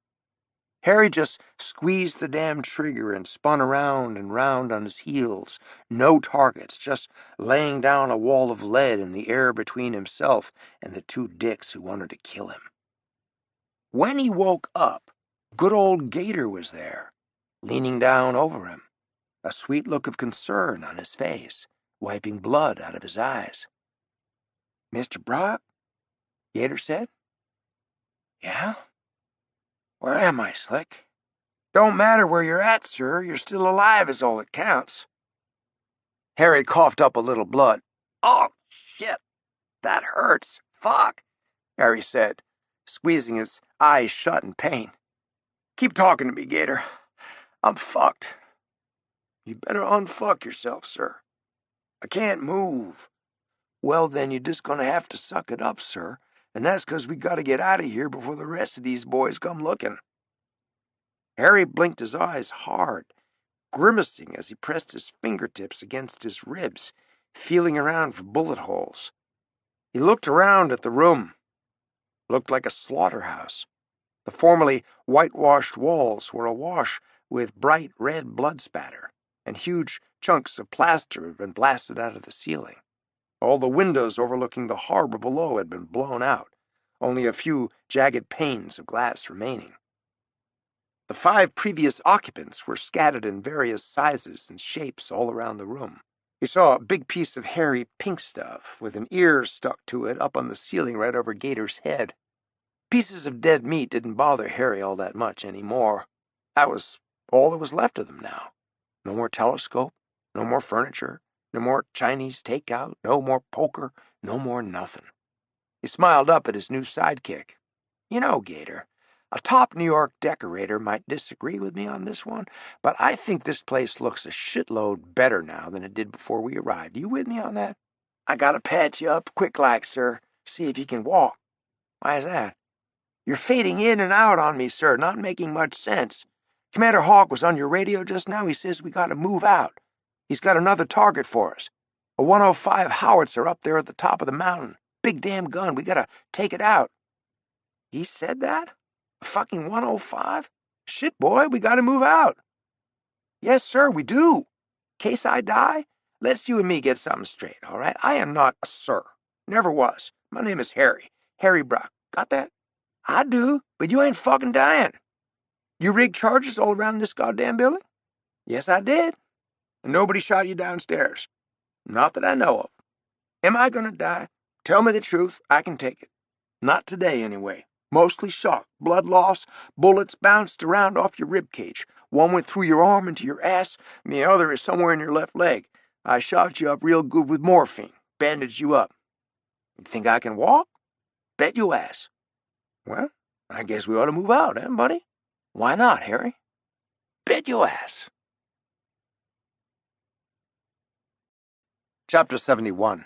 Harry just squeezed the damn trigger and spun around and round on his heels. No targets, just laying down a wall of lead in the air between himself and the 2 dicks who wanted to kill him. When he woke up, good old Gator was there, leaning down over him, a sweet look of concern on his face, wiping blood out of his eyes. "Mr. Brock?" Gator said. "Yeah? Where am I, Slick?" "Don't matter where you're at, sir. You're still alive is all that counts." Harry coughed up a little blood. "Oh, shit. That hurts. Fuck," Harry said, squeezing his eyes shut in pain. "Keep talking to me, Gator. I'm fucked." "You better unfuck yourself, sir." "I can't move." "Well, then you're just gonna have to suck it up, sir. And that's 'cause we gotta get out of here before the rest of these boys come looking." Harry blinked his eyes hard, grimacing as he pressed his fingertips against his ribs, feeling around for bullet holes. He looked around at the room. It looked like a slaughterhouse. The formerly whitewashed walls were awash with bright red blood spatter, and huge chunks of plaster had been blasted out of the ceiling. All the windows overlooking the harbor below had been blown out, only a few jagged panes of glass remaining. The 5 previous occupants were scattered in various sizes and shapes all around the room. He saw a big piece of hairy pink stuff with an ear stuck to it up on the ceiling right over Gator's head. Pieces of dead meat didn't bother Harry all that much anymore. That was all that was left of them now. No more telescope, no more furniture, no more Chinese takeout, no more poker, no more nothing. He smiled up at his new sidekick. "You know, Gator, a top New York decorator might disagree with me on this one, but I think this place looks a shitload better now than it did before we arrived. You with me on that? I gotta patch you up quick-like, sir. See if you can walk." "Why is that?" "You're fading in and out on me, sir, not making much sense. Commander Hawke was on your radio just now. He says we gotta move out. He's got another target for us. A 105 howitzer up there at the top of the mountain. Big damn gun. We gotta take it out." "He said that? A fucking 105? Shit, boy, we gotta move out." "Yes, sir, we do. Case I die, let's you and me get something straight, all right? I am not a sir. Never was. My name is Harry. Harry Brock. Got that?" "I do, but you ain't fucking dying. You rigged charges all around this goddamn building?" "Yes, I did. And nobody shot you downstairs. Not that I know of. Am I gonna die? Tell me the truth. I can take it. Not today, anyway. Mostly shock, blood loss, bullets bounced around off your rib cage. One went through your arm into your ass, and the other is somewhere in your left leg. I shot you up real good with morphine, bandaged you up. You think I can walk? Bet you ass." "Well, I guess we ought to move out, buddy?" "Why not, Harry?" "Bet you ass." Chapter 71.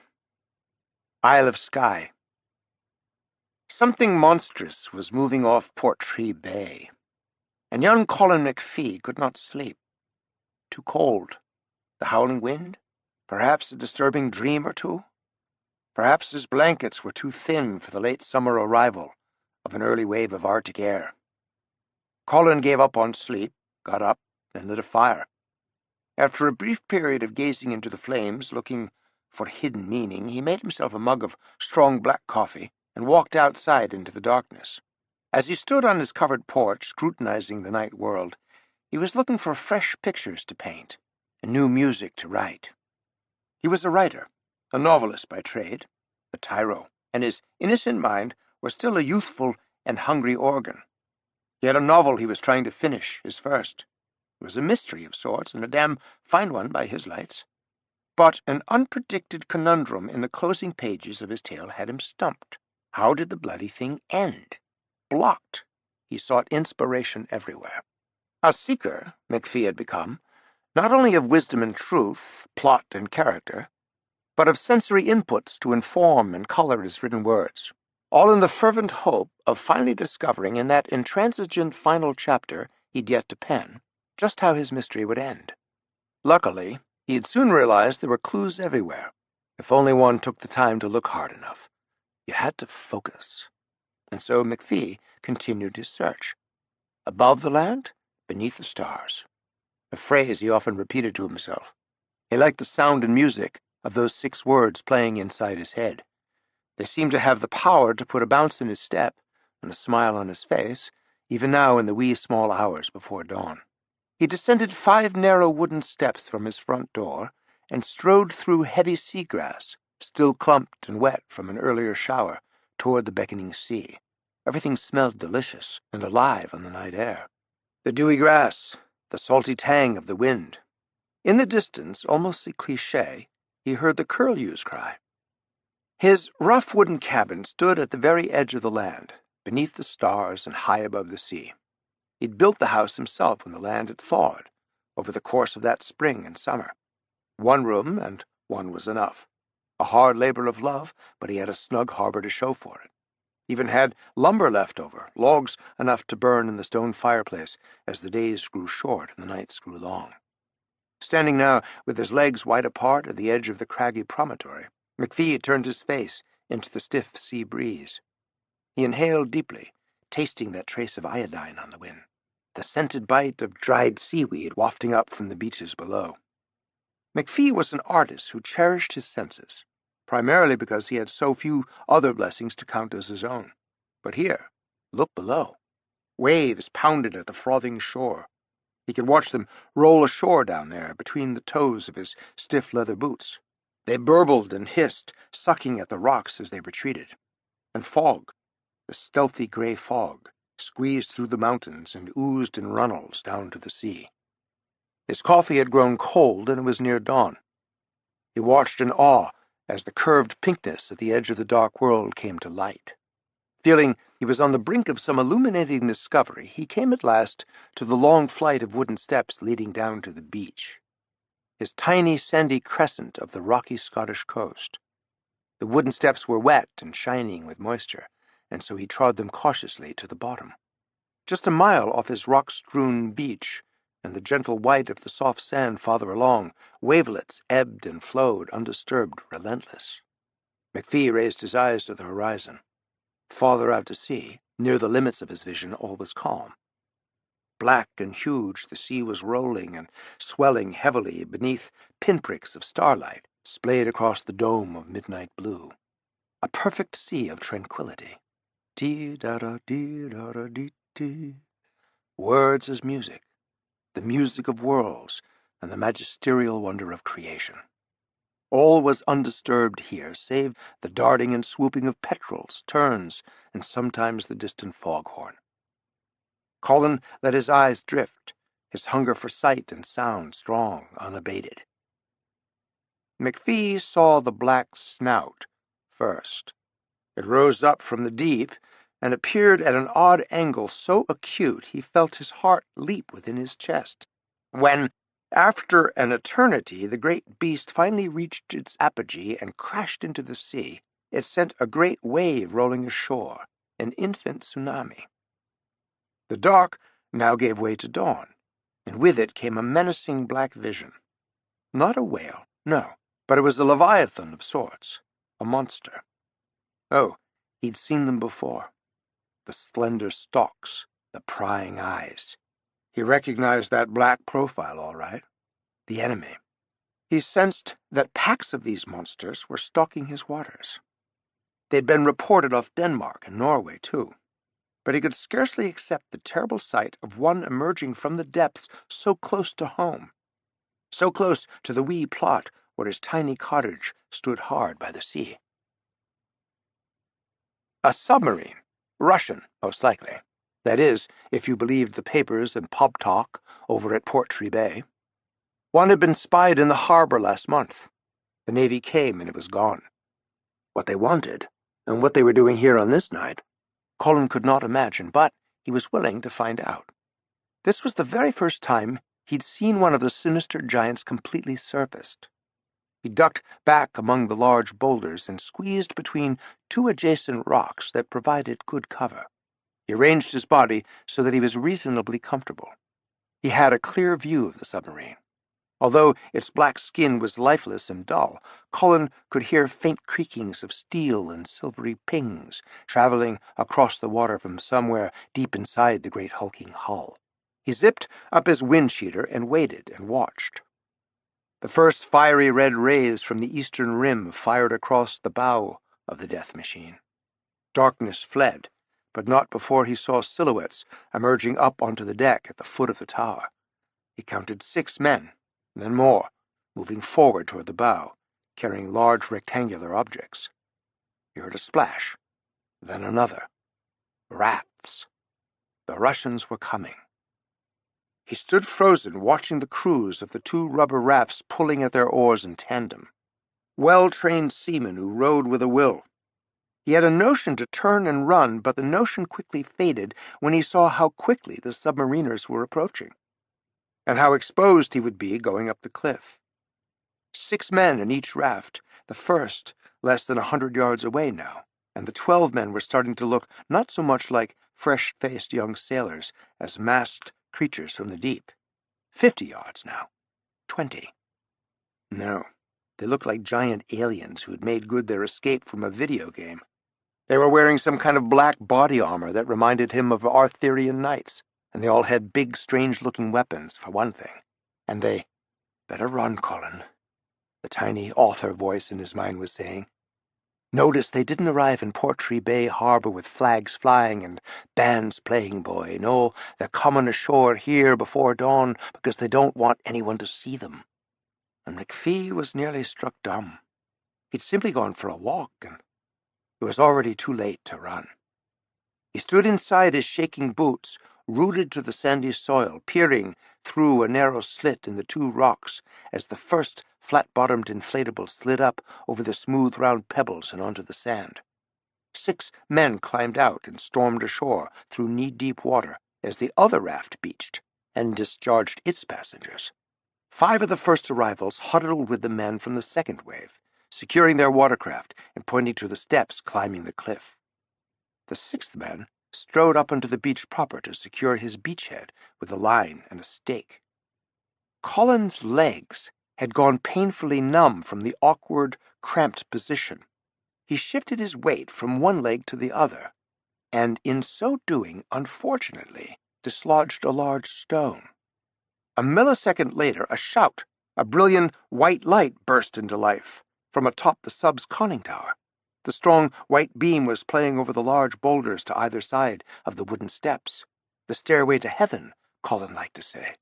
Isle of Skye. Something monstrous was moving off Portree Bay, and young Colin McPhee could not sleep. Too cold. The howling wind? Perhaps a disturbing dream or two? Perhaps his blankets were too thin for the late summer arrival of an early wave of Arctic air. Colin gave up on sleep, got up, and lit a fire. After a brief period of gazing into the flames, looking for hidden meaning, he made himself a mug of strong black coffee and walked outside into the darkness. As he stood on his covered porch, scrutinizing the night world, he was looking for fresh pictures to paint and new music to write. He was a writer, a novelist by trade, a tyro, and his innocent mind was still a youthful and hungry organ. He had a novel he was trying to finish, his first. It was a mystery of sorts, and a damn fine one by his lights. But an unpredicted conundrum in the closing pages of his tale had him stumped. How did the bloody thing end? Blocked. He sought inspiration everywhere. A seeker, McPhee had become, not only of wisdom and truth, plot and character, but of sensory inputs to inform and color his written words, all in the fervent hope of finally discovering in that intransigent final chapter he'd yet to pen just how his mystery would end. Luckily, he had soon realized there were clues everywhere, if only one took the time to look hard enough. You had to focus. And so McPhee continued his search. Above the land, beneath the stars. A phrase he often repeated to himself. He liked the sound and music of those 6 words playing inside his head. They seemed to have the power to put a bounce in his step and a smile on his face, even now in the wee small hours before dawn. He descended 5 narrow wooden steps from his front door and strode through heavy seagrass, still clumped and wet from an earlier shower, toward the beckoning sea. Everything smelled delicious and alive on the night air. The dewy grass, the salty tang of the wind. In the distance, almost a cliché, he heard the curlews cry. His rough wooden cabin stood at the very edge of the land, beneath the stars and high above the sea. He'd built the house himself when the land had thawed, over the course of that spring and summer. 1 room, and 1 was enough. A hard labor of love, but he had a snug harbor to show for it. Even had lumber left over, logs enough to burn in the stone fireplace as the days grew short and the nights grew long. Standing now with his legs wide apart at the edge of the craggy promontory, McPhee turned his face into the stiff sea breeze. He inhaled deeply, tasting that trace of iodine on the wind, the scented bite of dried seaweed wafting up from the beaches below. McPhee was an artist who cherished his senses, primarily because he had so few other blessings to count as his own. But here, look below. Waves pounded at the frothing shore. He could watch them roll ashore down there between the toes of his stiff leather boots. They burbled and hissed, sucking at the rocks as they retreated. And fog, the stealthy gray fog, squeezed through the mountains and oozed in runnels down to the sea. His coffee had grown cold, and it was near dawn. He watched in awe as the curved pinkness at the edge of the dark world came to light. Feeling he was on the brink of some illuminating discovery, he came at last to the long flight of wooden steps leading down to the beach, his tiny sandy crescent of the rocky Scottish coast. The wooden steps were wet and shining with moisture, and so he trod them cautiously to the bottom. Just a mile off his rock-strewn beach, and the gentle white of the soft sand farther along, wavelets ebbed and flowed, undisturbed, relentless. McPhee raised his eyes to the horizon. Farther out to sea, near the limits of his vision, all was calm. Black and huge, the sea was rolling and swelling heavily beneath pinpricks of starlight splayed across the dome of midnight blue. A perfect sea of tranquility. Dee-da-da-dee-da-da-dee-dee. Words as music, the music of worlds and the magisterial wonder of creation. All was undisturbed here, save the darting and swooping of petrels, terns, and sometimes the distant foghorn. Colin let his eyes drift, his hunger for sight and sound strong, unabated. McPhee saw the black snout first. It rose up from the deep and appeared at an odd angle so acute he felt his heart leap within his chest. When, after an eternity, the great beast finally reached its apogee and crashed into the sea, it sent a great wave rolling ashore, an infant tsunami. The dark now gave way to dawn, and with it came a menacing black vision. Not a whale, no, but it was a leviathan of sorts, a monster. Oh, he'd seen them before. The slender stalks, the prying eyes. He recognized that black profile, all right. The enemy. He sensed that packs of these monsters were stalking his waters. They'd been reported off Denmark and Norway, too. But he could scarcely accept the terrible sight of one emerging from the depths so close to home, so close to the wee plot where his tiny cottage stood hard by the sea. A submarine. Russian, most likely. That is, if you believed the papers and pub talk over at Portree Bay. One had been spied in the harbor last month. The Navy came and it was gone. What they wanted, and what they were doing here on this night, Colin could not imagine, but he was willing to find out. This was the very first time he'd seen one of the sinister giants completely surfaced. He ducked back among the large boulders and squeezed between two adjacent rocks that provided good cover. He arranged his body so that he was reasonably comfortable. He had a clear view of the submarine. Although its black skin was lifeless and dull, Colin could hear faint creakings of steel and silvery pings traveling across the water from somewhere deep inside the great hulking hull. He zipped up his wind cheater and waited and watched. The first fiery red rays from the eastern rim fired across the bow of the death machine. Darkness fled, but not before he saw silhouettes emerging up onto the deck at the foot of the tower. He counted 6 men, then more, moving forward toward the bow, carrying large rectangular objects. He heard a splash, then another. Rafts. The Russians were coming. He stood frozen, watching the crews of the 2 rubber rafts pulling at their oars in tandem. Well-trained seamen who rowed with a will. He had a notion to turn and run, but the notion quickly faded when he saw how quickly the submariners were approaching, and how exposed he would be going up the cliff. 6 men in each raft, the first less than 100 yards away now, and the 12 men were starting to look not so much like fresh-faced young sailors as masked creatures from the deep. 50 yards now. 20. No, they looked like giant aliens who had made good their escape from a video game. They were wearing some kind of black body armor that reminded him of Arthurian knights, and they all had big, strange-looking weapons, for one thing. And they— "Better run, Colin," the tiny author voice in his mind was saying. Notice they didn't arrive in Portree Bay harbor with flags flying and bands playing, boy. No, they're coming ashore here before dawn because they don't want anyone to see them. And McPhee was nearly struck dumb. He'd simply gone for a walk, and it was already too late to run. He stood inside his shaking boots, rooted to the sandy soil, peering through a narrow slit in the 2 rocks as the first flat-bottomed inflatable slid up over the smooth round pebbles and onto the sand. 6 men climbed out and stormed ashore through knee-deep water as the other raft beached and discharged its passengers. 5 of the first arrivals huddled with the men from the second wave, securing their watercraft and pointing to the steps climbing the cliff. The 6th man strode up onto the beach proper to secure his beachhead with a line and a stake. Colin's legs had gone painfully numb from the awkward, cramped position. He shifted his weight from one leg to the other, and in so doing, unfortunately, dislodged a large stone. A millisecond later, a shout, a brilliant white light burst into life from atop the sub's conning tower. The strong white beam was playing over the large boulders to either side of the wooden steps. The stairway to heaven, Colin liked to say.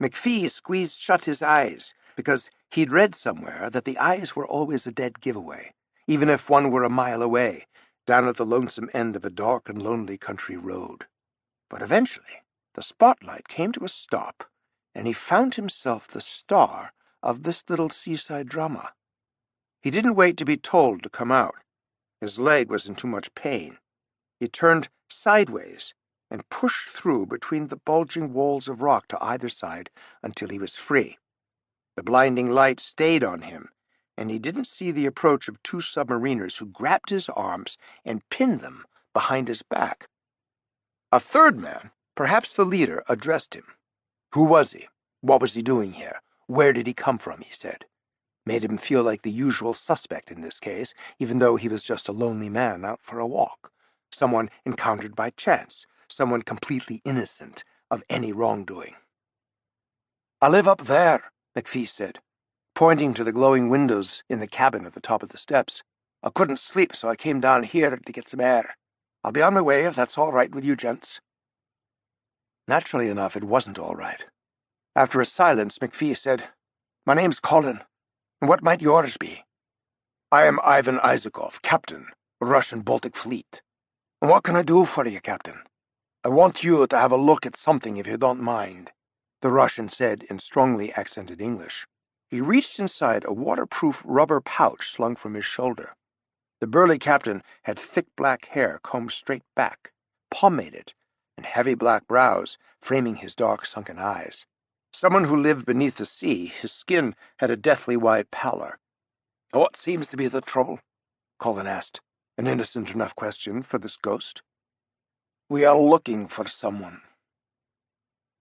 McPhee squeezed shut his eyes, because he'd read somewhere that the eyes were always a dead giveaway, even if one were a mile away, down at the lonesome end of a dark and lonely country road. But eventually, the spotlight came to a stop, and he found himself the star of this little seaside drama. He didn't wait to be told to come out. His leg was in too much pain. He turned sideways and pushed through between the bulging walls of rock to either side until he was free. The blinding light stayed on him, and he didn't see the approach of 2 submariners who grabbed his arms and pinned them behind his back. A 3rd man, perhaps the leader, addressed him. Who was he? What was he doing here? Where did he come from? He said. Made him feel like the usual suspect in this case, even though he was just a lonely man out for a walk. Someone encountered by chance, someone completely innocent of any wrongdoing. "I live up there," McPhee said, pointing to the glowing windows in the cabin at the top of the steps. "I couldn't sleep, so I came down here to get some air. I'll be on my way if that's all right with you gents." Naturally enough, it wasn't all right. After a silence, McPhee said, "My name's Colin, and what might yours be?" "I am Ivan Isakov, captain, Russian Baltic Fleet. And what can I do for you, Captain?" "I want you to have a look at something if you don't mind," the Russian said in strongly accented English. He reached inside a waterproof rubber pouch slung from his shoulder. The burly captain had thick black hair combed straight back, pomaded, and heavy black brows framing his dark sunken eyes. Someone who lived beneath the sea, his skin had a deathly white pallor. "What seems to be the trouble?" Colin asked, an innocent enough question for this ghost. "We are looking for someone."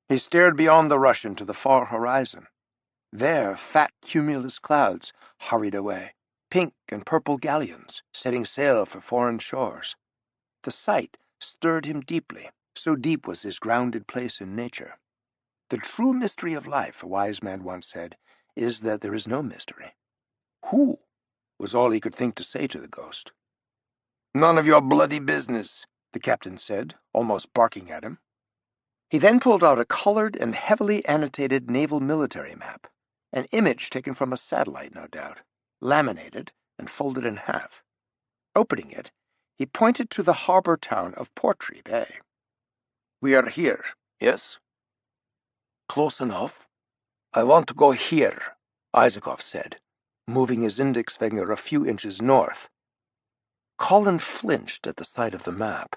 He stared beyond the Russian to the far horizon. There, fat cumulus clouds hurried away, pink and purple galleons setting sail for foreign shores. The sight stirred him deeply, so deep was his grounded place in nature. The true mystery of life, a wise man once said, is that there is no mystery. "Who?" was all he could think to say to the ghost. "None of your bloody business," the captain said, almost barking at him. He then pulled out a colored and heavily annotated naval military map, an image taken from a satellite, no doubt, laminated and folded in half. Opening it, he pointed to the harbor town of Portree Bay. "We are here, yes?" "Close enough." "I want to go here," Isakov said, moving his index finger a few inches north. Colin flinched at the sight of the map.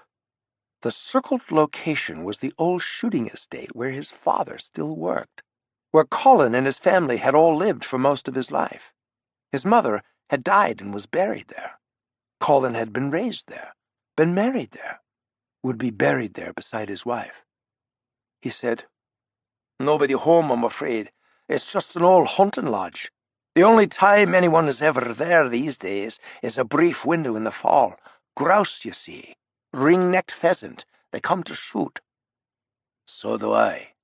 The circled location was the old shooting estate where his father still worked, where Colin and his family had all lived for most of his life. His mother had died and was buried there. Colin had been raised there, been married there, would be buried there beside his wife. He said, "Nobody home, I'm afraid. It's just an old hunting lodge. The only time anyone is ever there these days is a brief window in the fall. Grouse, you see. Ring-necked pheasant. They come to shoot." "So do I."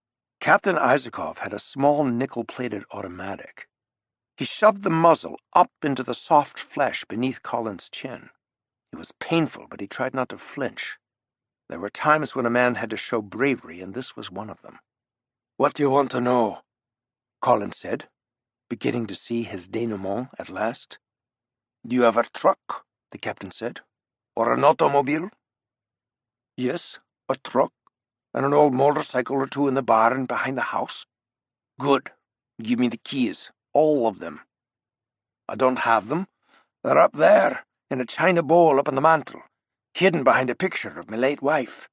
Captain Isakov had a small nickel-plated automatic. He shoved the muzzle up into the soft flesh beneath Colin's chin. It was painful, but he tried not to flinch. There were times when a man had to show bravery, and this was one of them. "What do you want to know?" Colin said, beginning to see his denouement at last. "Do you have a truck?" the captain said. "Or an automobile?" "Yes, a truck, and an old motorcycle or two in the barn behind the house." "Good. Give me the keys, all of them." "I don't have them. They're up there, in a china bowl up on the mantel, hidden behind a picture of my late wife."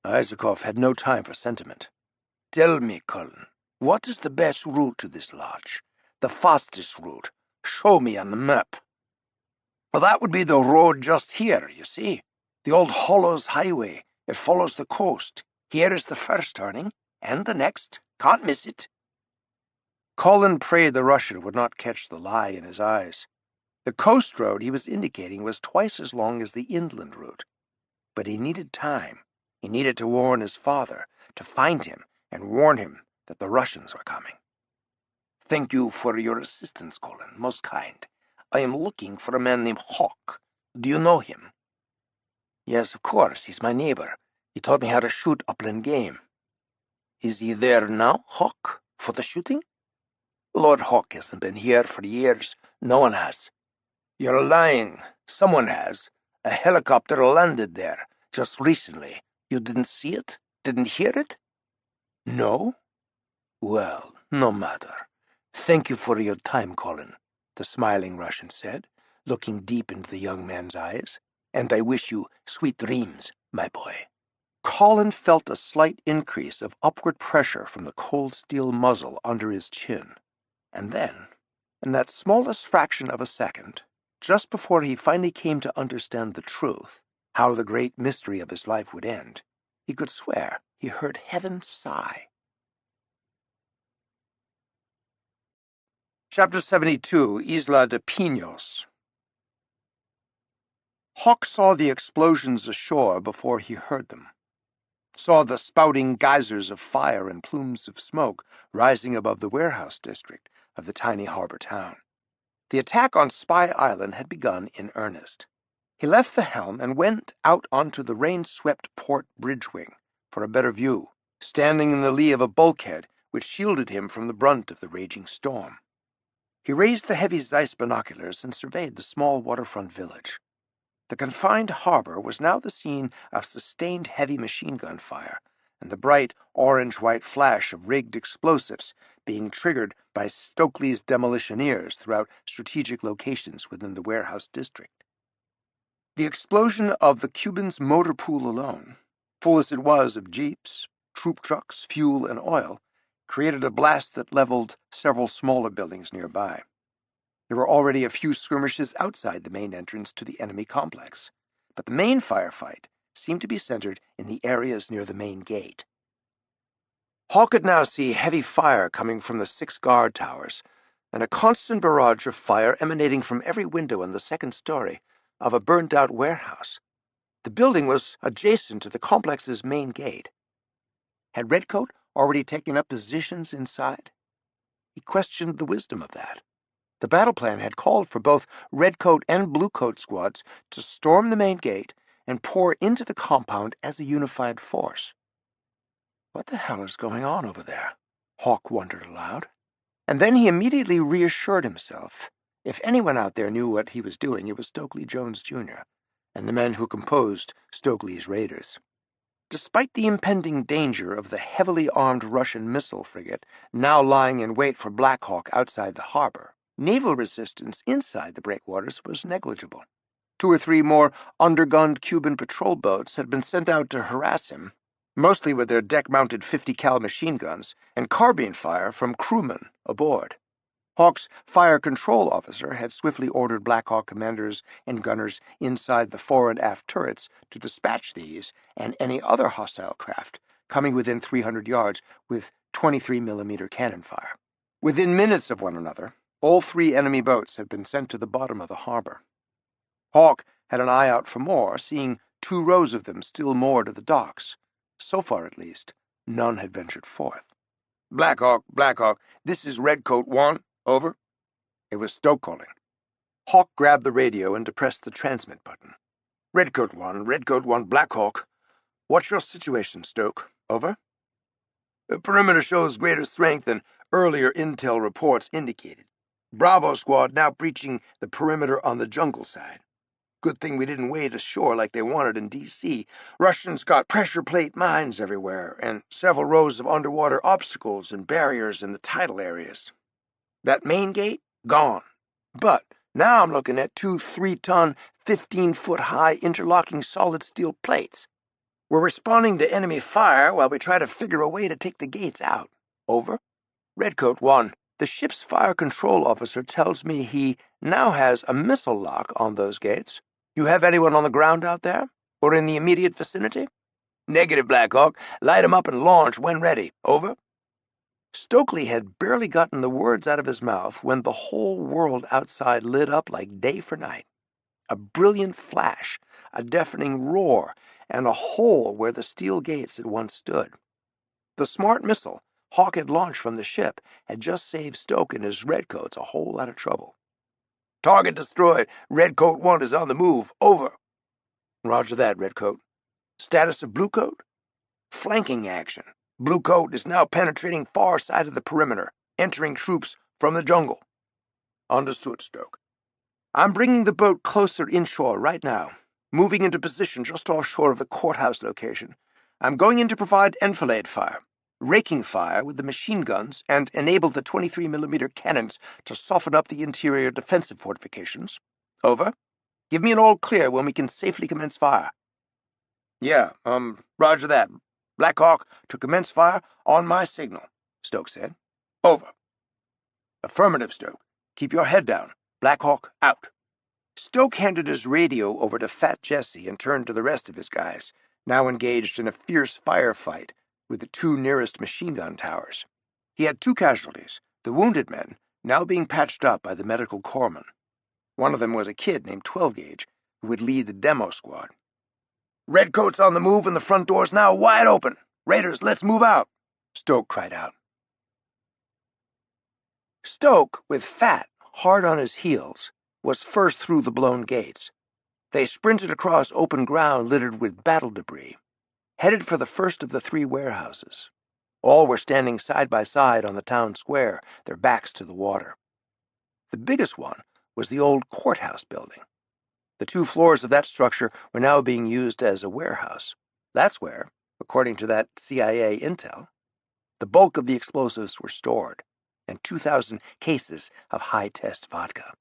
Isakov had no time for sentiment. "Tell me, Colin, what is the best route to this lodge? The fastest route? Show me on the map." "Well, that would be the road just here, you see. The old Hollows Highway. It follows the coast. Here is the first turning, and the next. Can't miss it." Colin prayed the Russian would not catch the lie in his eyes. The coast road he was indicating was twice as long as the inland route. But he needed time. He needed to warn his father, to find him, and warn him that the Russians were coming. "Thank you for your assistance, Colin. Most kind. I am looking for a man named Hawke. Do you know him?" "Yes, of course. He's my neighbor. He taught me how to shoot upland game." "Is he there now, Hawke, for the shooting?" "Lord Hawke hasn't been here for years. No one has." "You're lying. Someone has. A helicopter landed there just recently. You didn't see it? Didn't hear it?" "No." "Well, no matter. Thank you for your time, Colin," the smiling Russian said, looking deep into the young man's eyes. "And I wish you sweet dreams, my boy." Colin felt a slight increase of upward pressure from the cold steel muzzle under his chin. And then, in that smallest fraction of a second, just before he finally came to understand the truth, how the great mystery of his life would end, he could swear he heard heaven sigh. Chapter 72, Isla de Pinos. Hawke saw the explosions ashore before he heard them, saw the spouting geysers of fire and plumes of smoke rising above the warehouse district of the tiny harbor town. The attack on Spy Island had begun in earnest. He left the helm and went out onto the rain-swept port bridge-wing for a better view, standing in the lee of a bulkhead which shielded him from the brunt of the raging storm. He raised the heavy Zeiss binoculars and surveyed the small waterfront village. The confined harbor was now the scene of sustained heavy machine gun fire, and the bright orange-white flash of rigged explosives being triggered by Stokely's demolitioneers throughout strategic locations within the warehouse district. The explosion of the Cubans' motor pool alone, full as it was of jeeps, troop trucks, fuel, and oil, created a blast that leveled several smaller buildings nearby. There were already a few skirmishes outside the main entrance to the enemy complex, but the main firefight seemed to be centered in the areas near the main gate. Hawke could now see heavy fire coming from the 6 guard towers, and a constant barrage of fire emanating from every window in the second story of a burnt-out warehouse. The building was adjacent to the complex's main gate. Had Redcoat already taken up positions inside? He questioned the wisdom of that. The battle plan had called for both Redcoat and Bluecoat squads to storm the main gate and pour into the compound as a unified force. What the hell is going on over there? Hawke wondered aloud. And then he immediately reassured himself. If anyone out there knew what he was doing, it was Stokely Jones, Jr., and the men who composed Stokely's raiders. Despite the impending danger of the heavily armed Russian missile frigate now lying in wait for Black Hawk outside the harbor, naval resistance inside the breakwaters was negligible. 2 or 3 more undergunned Cuban patrol boats had been sent out to harass him, mostly with their deck-mounted 50 cal machine guns and carbine fire from crewmen aboard. Hawke's fire control officer had swiftly ordered Black Hawk commanders and gunners inside the fore and aft turrets to dispatch these and any other hostile craft coming within 300 yards with 23mm cannon fire. Within minutes of one another, all 3 enemy boats had been sent to the bottom of the harbor. Hawke had an eye out for more, seeing 2 rows of them still moored to the docks. So far, at least, none had ventured forth. Black Hawk, this is Redcoat 1. Over. It was Stoke calling. Hawke grabbed the radio and depressed the transmit button. Redcoat 1, Black Hawk. What's your situation, Stoke? Over. The perimeter shows greater strength than earlier intel reports indicated. Bravo squad now breaching the perimeter on the jungle side. Good thing we didn't wade ashore like they wanted in D.C. Russians got pressure plate mines everywhere, and several rows of underwater obstacles and barriers in the tidal areas. That main gate? Gone. But now I'm looking at 2 3-ton, 15-foot-high interlocking solid steel plates. We're responding to enemy fire while we try to figure a way to take the gates out. Over. Redcoat 1. The ship's fire control officer tells me he now has a missile lock on those gates. You have anyone on the ground out there? Or in the immediate vicinity? Negative, Black Hawk. Light 'em up and launch when ready. Over. Stokely had barely gotten the words out of his mouth when the whole world outside lit up like day for night. A brilliant flash, a deafening roar, and a hole where the steel gates had once stood. The smart missile Hawke had launched from the ship had just saved Stoke and his redcoats a whole lot of trouble. Target destroyed. Redcoat 1 is on the move. Over. Roger that, Redcoat. Status of Bluecoat? Flanking action. Bluecoat is now penetrating far side of the perimeter, entering troops from the jungle. Understood, Stoke. I'm bringing the boat closer inshore right now, moving into position just offshore of the courthouse location. I'm going in to provide enfilade fire, raking fire with the machine guns, and enable the 23mm cannons to soften up the interior defensive fortifications. Over. Give me an all clear when we can safely commence fire. Yeah, roger that. Black Hawk to commence fire on my signal, Stoke said. Over. Affirmative, Stoke. Keep your head down. Black Hawk out. Stoke handed his radio over to Fat Jesse and turned to the rest of his guys, now engaged in a fierce firefight with the 2 nearest machine gun towers. He had 2 casualties, the wounded men, now being patched up by the medical corpsmen. One of them was a kid named 12-Gauge, who would lead the demo squad. "Redcoats on the move and the front doors now wide open. Raiders, let's move out," Stoke cried out. Stoke, with Fat hard on his heels, was first through the blown gates. They sprinted across open ground littered with battle debris, headed for the first of the 3 warehouses. All were standing side by side on the town square, their backs to the water. The biggest one was the old courthouse building. The 2 floors of that structure were now being used as a warehouse. That's where, according to that CIA intel, the bulk of the explosives were stored, and 2,000 cases of high-test vodka.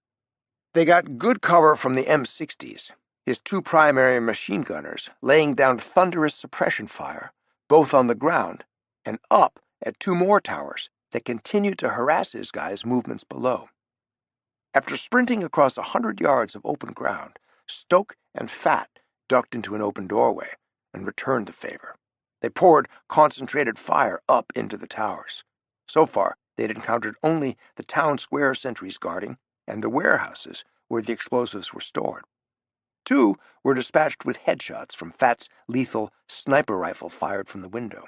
They got good cover from the M60s, his 2 primary machine gunners laying down thunderous suppression fire, both on the ground and up at 2 more towers that continued to harass his guys' movements below. After sprinting across 100 yards of open ground, Stoke and Fat ducked into an open doorway and returned the favor. They poured concentrated fire up into the towers. So far, they'd encountered only the town square sentries guarding and the warehouses where the explosives were stored. 2 were dispatched with headshots from Fat's lethal sniper rifle fired from the window.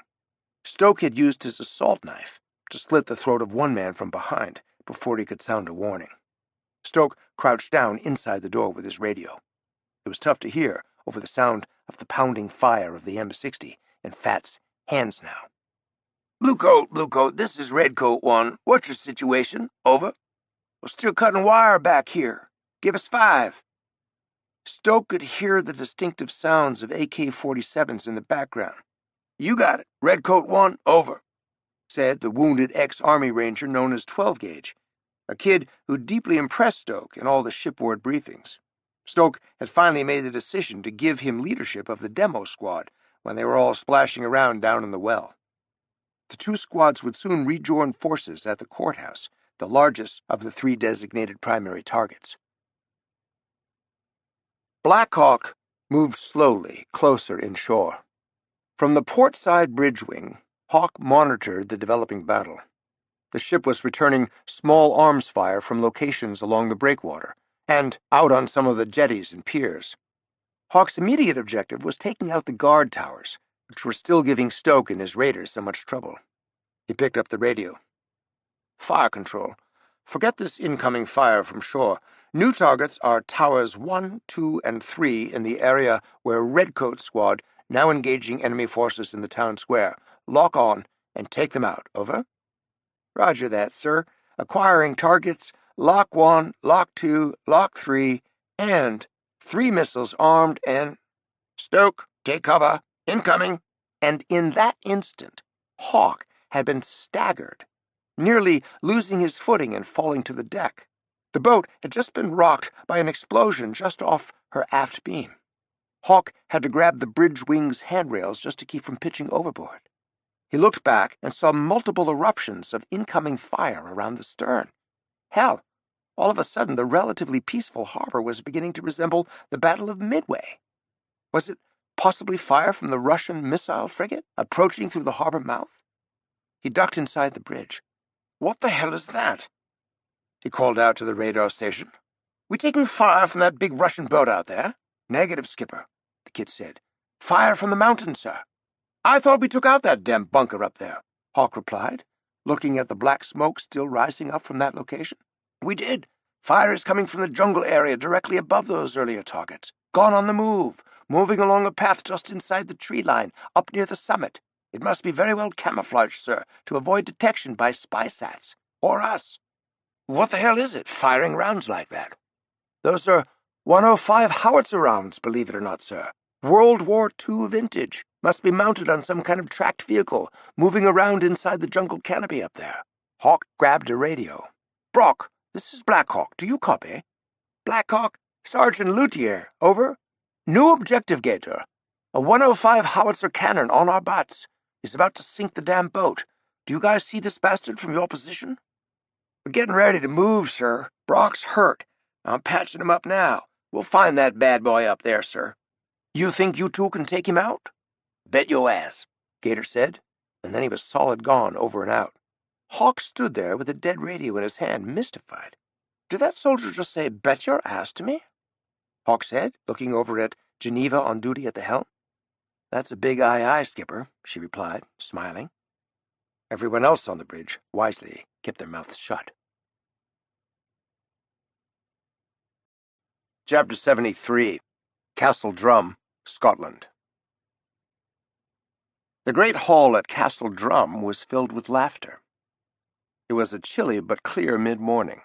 Stoke had used his assault knife to slit the throat of one man from behind before he could sound a warning. Stoke crouched down inside the door with his radio. It was tough to hear over the sound of the pounding fire of the M60 in Fat's hands now. Blue Coat, this is Redcoat 1. What's your situation? Over. We're still cutting wire back here. Give us 5. Stoke could hear the distinctive sounds of AK-47s in the background. You got it. Redcoat 1, over, said the wounded ex-Army Ranger known as 12-Gauge, a kid who deeply impressed Stoke in all the shipboard briefings. Stoke had finally made the decision to give him leadership of the demo squad when they were all splashing around down in the well. The 2 squads would soon rejoin forces at the courthouse, the largest of the 3 designated primary targets. Black Hawk moved slowly closer inshore. From the port side bridge wing, Hawke monitored the developing battle. The ship was returning small arms fire from locations along the breakwater and out on some of the jetties and piers. Hawke's immediate objective was taking out the guard towers, which were still giving Stoke and his raiders so much trouble. He picked up the radio. "Fire control. Forget this incoming fire from shore. New targets are towers 1, 2, and 3 in the area where Redcoat squad now engaging enemy forces in the town square. Lock on and take them out. Over." "Roger that, sir. Acquiring targets. Lock 1, Lock 2, Lock 3, and 3 missiles armed and—" "Stoke, take cover. Incoming." And in that instant, Hawke had been staggered, nearly losing his footing and falling to the deck. The boat had just been rocked by an explosion just off her aft beam. Hawke had to grab the bridge wing's handrails just to keep from pitching overboard. He looked back and saw multiple eruptions of incoming fire around the stern. Hell, all of a sudden the relatively peaceful harbor was beginning to resemble the Battle of Midway. Was it possibly fire from the Russian missile frigate approaching through the harbor mouth? He ducked inside the bridge. "What the hell is that?" he called out to the radar station. "We taking fire from that big Russian boat out there?" "Negative, skipper," the kid said. "Fire from the mountain, sir." "I thought we took out that damn bunker up there," Hawke replied, looking at the black smoke still rising up from that location. "We did. Fire is coming from the jungle area directly above those earlier targets. Gone on the move, moving along a path just inside the tree line, up near the summit. It must be very well camouflaged, sir, to avoid detection by spy sats. Or us." "What the hell is it, firing rounds like that?" "Those are 105 howitzer rounds, believe it or not, sir. World War II vintage. Must be mounted on some kind of tracked vehicle, moving around inside the jungle canopy up there." Hawke grabbed a radio. "Brock, this is Black Hawk. Do you copy?" "Black Hawk, Sergeant Luthier, over. New objective, Gator. A 105 howitzer cannon on our butts. He's about to sink the damn boat. Do you guys see this bastard from your position?" "We're getting ready to move, sir. Brock's hurt. I'm patching him up now. We'll find that bad boy up there, sir." "You think you 2 can take him out?" "Bet your ass," Gator said, and then he was solid gone over and out. Hawke stood there with a dead radio in his hand, mystified. "Did that soldier just say, 'Bet your ass' to me?" Hawke said, looking over at Geneva on duty at the helm. "That's a big aye, skipper," she replied, smiling. Everyone else on the bridge wisely kept their mouths shut. Chapter 73. Castle Drum, Scotland. The great hall at Castle Drum was filled with laughter. It was a chilly but clear mid-morning.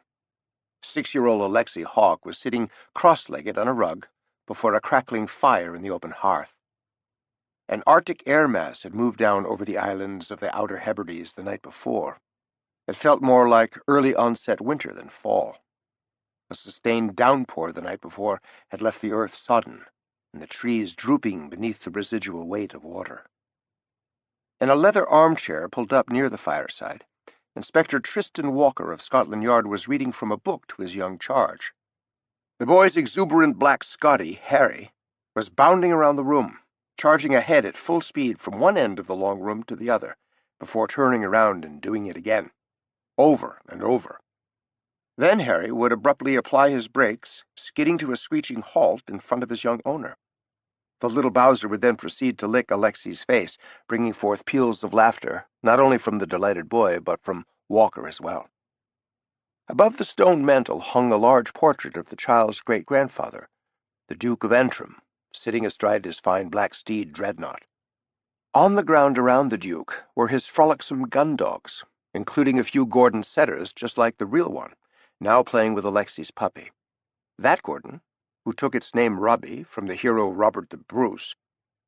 6-year-old Alexei Hawke was sitting cross-legged on a rug before a crackling fire in the open hearth. An Arctic air mass had moved down over the islands of the Outer Hebrides the night before. It felt more like early-onset winter than fall. A sustained downpour the night before had left the earth sodden, and the trees drooping beneath the residual weight of water. In a leather armchair pulled up near the fireside, Inspector Tristan Walker of Scotland Yard was reading from a book to his young charge. The boy's exuberant black Scotty, Harry, was bounding around the room, charging ahead at full speed from one end of the long room to the other, before turning around and doing it again, over and over. Then Harry would abruptly apply his brakes, skidding to a screeching halt in front of his young owner. The little Bowser would then proceed to lick Alexei's face, bringing forth peals of laughter, not only from the delighted boy, but from Walker as well. Above the stone mantel hung a large portrait of the child's great-grandfather, the Duke of Antrim, sitting astride his fine black steed Dreadnought. On the ground around the Duke were his frolicsome gun-dogs, including a few Gordon setters just like the real one, now playing with Alexei's puppy. That Gordon, who took its name Robbie from the hero Robert the Bruce,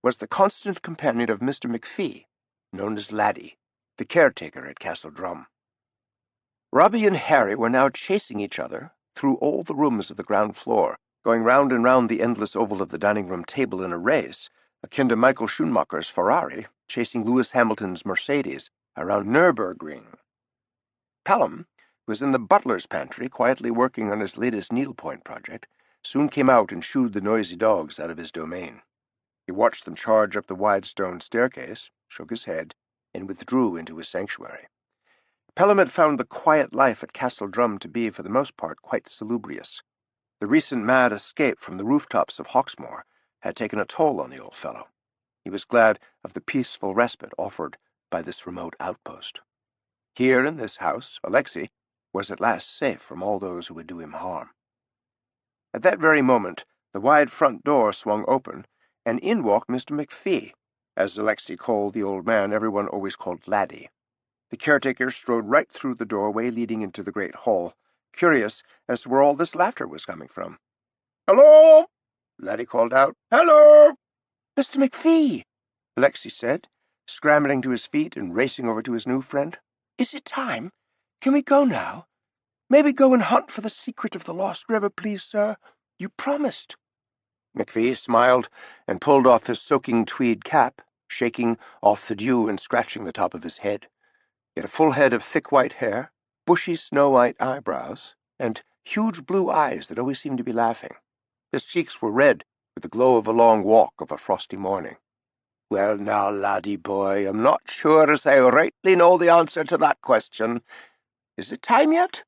was the constant companion of Mr. McPhee, known as Laddie, the caretaker at Castle Drum. Robbie and Harry were now chasing each other through all the rooms of the ground floor, going round and round the endless oval of the dining-room table in a race, akin to Michael Schumacher's Ferrari chasing Lewis Hamilton's Mercedes around Nürburgring. Pelham, who was in the butler's pantry quietly working on his latest needlepoint project, soon came out and shooed the noisy dogs out of his domain. He watched them charge up the wide stone staircase, shook his head, and withdrew into his sanctuary. Pelham had found the quiet life at Castle Drum to be, for the most part, quite salubrious. The recent mad escape from the rooftops of Hawksmoor had taken a toll on the old fellow. He was glad of the peaceful respite offered by this remote outpost. Here in this house, Alexei was at last safe from all those who would do him harm. At that very moment, the wide front door swung open, and in walked Mr. McPhee, as Alexei called the old man everyone always called Laddie. The caretaker strode right through the doorway leading into the great hall, curious as to where all this laughter was coming from. "Hello!" Laddie called out. "Hello!" "Mr. McPhee," Alexei said, scrambling to his feet and racing over to his new friend. "Is it time? Can we go now? Maybe go and hunt for the secret of the lost river, please, sir. You promised." McPhee smiled and pulled off his soaking tweed cap, shaking off the dew and scratching the top of his head. He had a full head of thick white hair, bushy snow-white eyebrows, and huge blue eyes that always seemed to be laughing. His cheeks were red with the glow of a long walk of a frosty morning. "Well now, laddie boy, I'm not sure as I rightly know the answer to that question. Is it time yet?"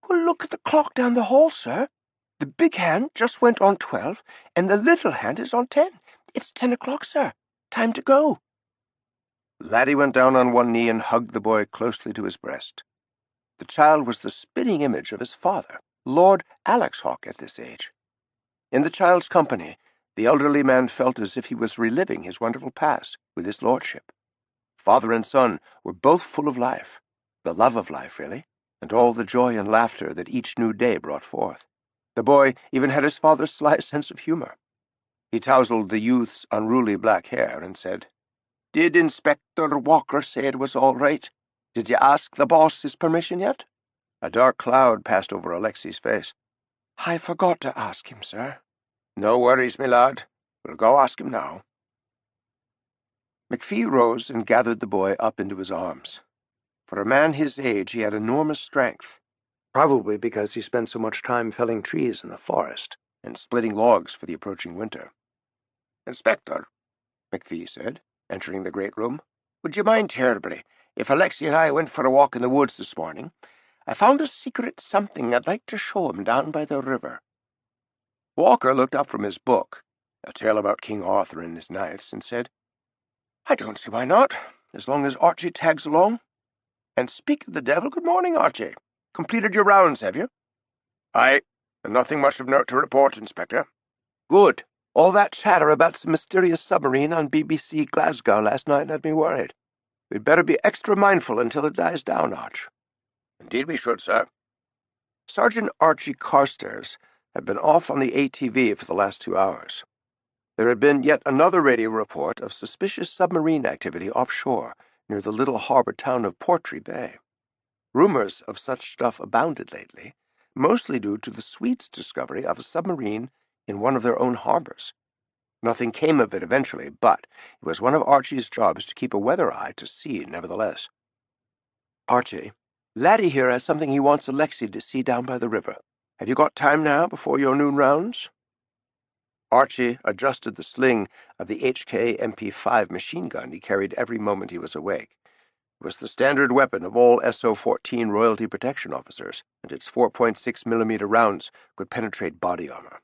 "Well, look at the clock down the hall, sir. The big hand just went on 12, and the little hand is on 10. It's 10 o'clock, sir. Time to go." Laddie went down on one knee and hugged the boy closely to his breast. The child was the spitting image of his father, Lord Alex Hawke, at this age. In the child's company, the elderly man felt as if he was reliving his wonderful past with his lordship. Father and son were both full of life, the love of life, really, and all the joy and laughter that each new day brought forth. The boy even had his father's sly sense of humor. He tousled the youth's unruly black hair and said, "Did Inspector Walker say it was all right? Did you ask the boss his permission yet?" A dark cloud passed over Alexei's face. "I forgot to ask him, sir." "No worries, me lad. We'll go ask him now." McPhee rose and gathered the boy up into his arms. For a man his age, he had enormous strength, probably because he spent so much time felling trees in the forest and splitting logs for the approaching winter. "Inspector," McPhee said, entering the great room, Would you mind terribly if Alexei and I went for a walk in the woods this morning? I found a secret something I'd like to show him down by the river." Walker looked up from his book, A Tale About King Arthur and His Knights, and said, "I don't see why not, as long as Archie tags along. And speak of the devil, good morning, Archie. Completed your rounds, have you?" "Aye, and nothing much of note to report, Inspector." "Good. All that chatter about some mysterious submarine on BBC Glasgow last night had me worried. We'd better be extra mindful until it dies down, Arch." "Indeed we should, sir." Sergeant Archie Carstairs had been off on the ATV for the last 2 hours. There had been yet another radio report of suspicious submarine activity offshore near the little harbor town of Portree Bay. Rumors of such stuff abounded lately, mostly due to the Swedes' discovery of a submarine in one of their own harbors. Nothing came of it eventually, but it was one of Archie's jobs to keep a weather eye to sea nevertheless. "Archie, Laddie here has something he wants Alexei to see down by the river. Have you got time now before your noon rounds?" Archie adjusted the sling of the HK MP5 machine gun he carried every moment he was awake. It was the standard weapon of all SO-14 royalty protection officers, and its 4.6mm rounds could penetrate body armor.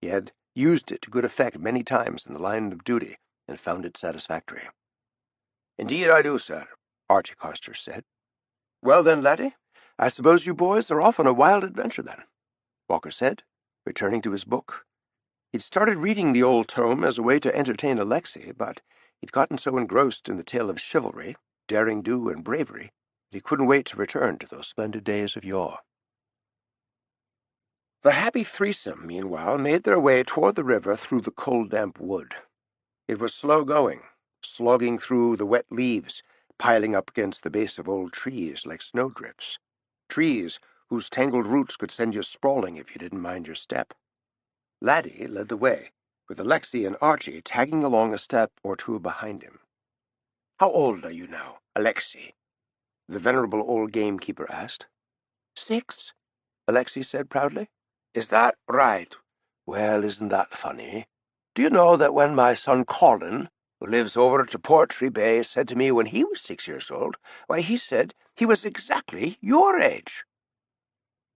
He had used it to good effect many times in the line of duty and found it satisfactory. "Indeed I do, sir," Archie Carstairs said. "Well then, laddie, I suppose you boys are off on a wild adventure then," Walker said, returning to his book. He'd started reading the old tome as a way to entertain Alexei, but he'd gotten so engrossed in the tale of chivalry, derring-do, and bravery that he couldn't wait to return to those splendid days of yore. The happy threesome, meanwhile, made their way toward the river through the cold, damp wood. It was slow going, slogging through the wet leaves, piling up against the base of old trees like snowdrifts, trees whose tangled roots could send you sprawling if you didn't mind your step. Laddie led the way, with Alexei and Archie tagging along a step or two behind him. "How old are you now, Alexei?" the venerable old gamekeeper asked. "6, Alexei said proudly. "Is that right? Well, isn't that funny? Do you know that when my son Colin, who lives over to Portree Bay, said to me when he was 6 years old, why, he said he was exactly your age."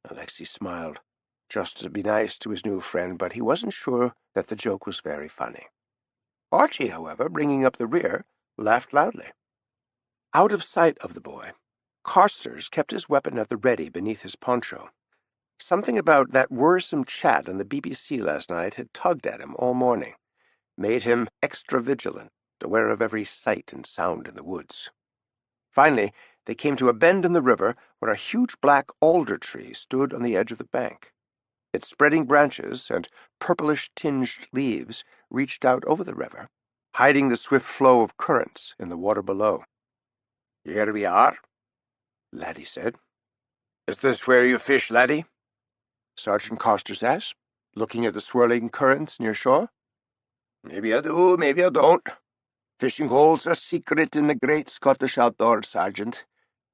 Alexei smiled, just to be nice to his new friend, but he wasn't sure that the joke was very funny. Archie, however, bringing up the rear, laughed loudly. Out of sight of the boy, Carstairs kept his weapon at the ready beneath his poncho. Something about that worrisome chat on the BBC last night had tugged at him all morning, made him extra vigilant, aware of every sight and sound in the woods. Finally, they came to a bend in the river where a huge black alder tree stood on the edge of the bank. Its spreading branches and purplish-tinged leaves reached out over the river, hiding the swift flow of currents in the water below. "Here we are," Laddie said. "Is this where you fish, Laddie?" Sergeant Carstairs asked, looking at the swirling currents near shore. "Maybe I do, maybe I don't. Fishing holes are secret in the great Scottish outdoors, Sergeant,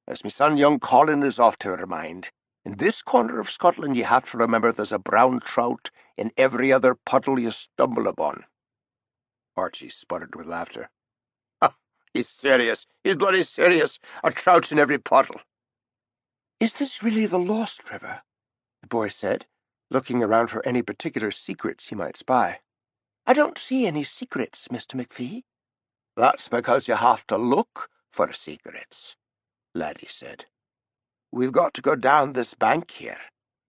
as me son young Colin is off to remind. In this corner of Scotland ye have to remember there's a brown trout in every other puddle you stumble upon." Archie sputtered with laughter. "He's serious. He's bloody serious. A trout in every puddle." "Is this really the Lost River?" the boy said, looking around for any particular secrets he might spy. "I don't see any secrets, Mr. McPhee." "That's because you have to look for secrets," Laddie said. "We've got to go down this bank here.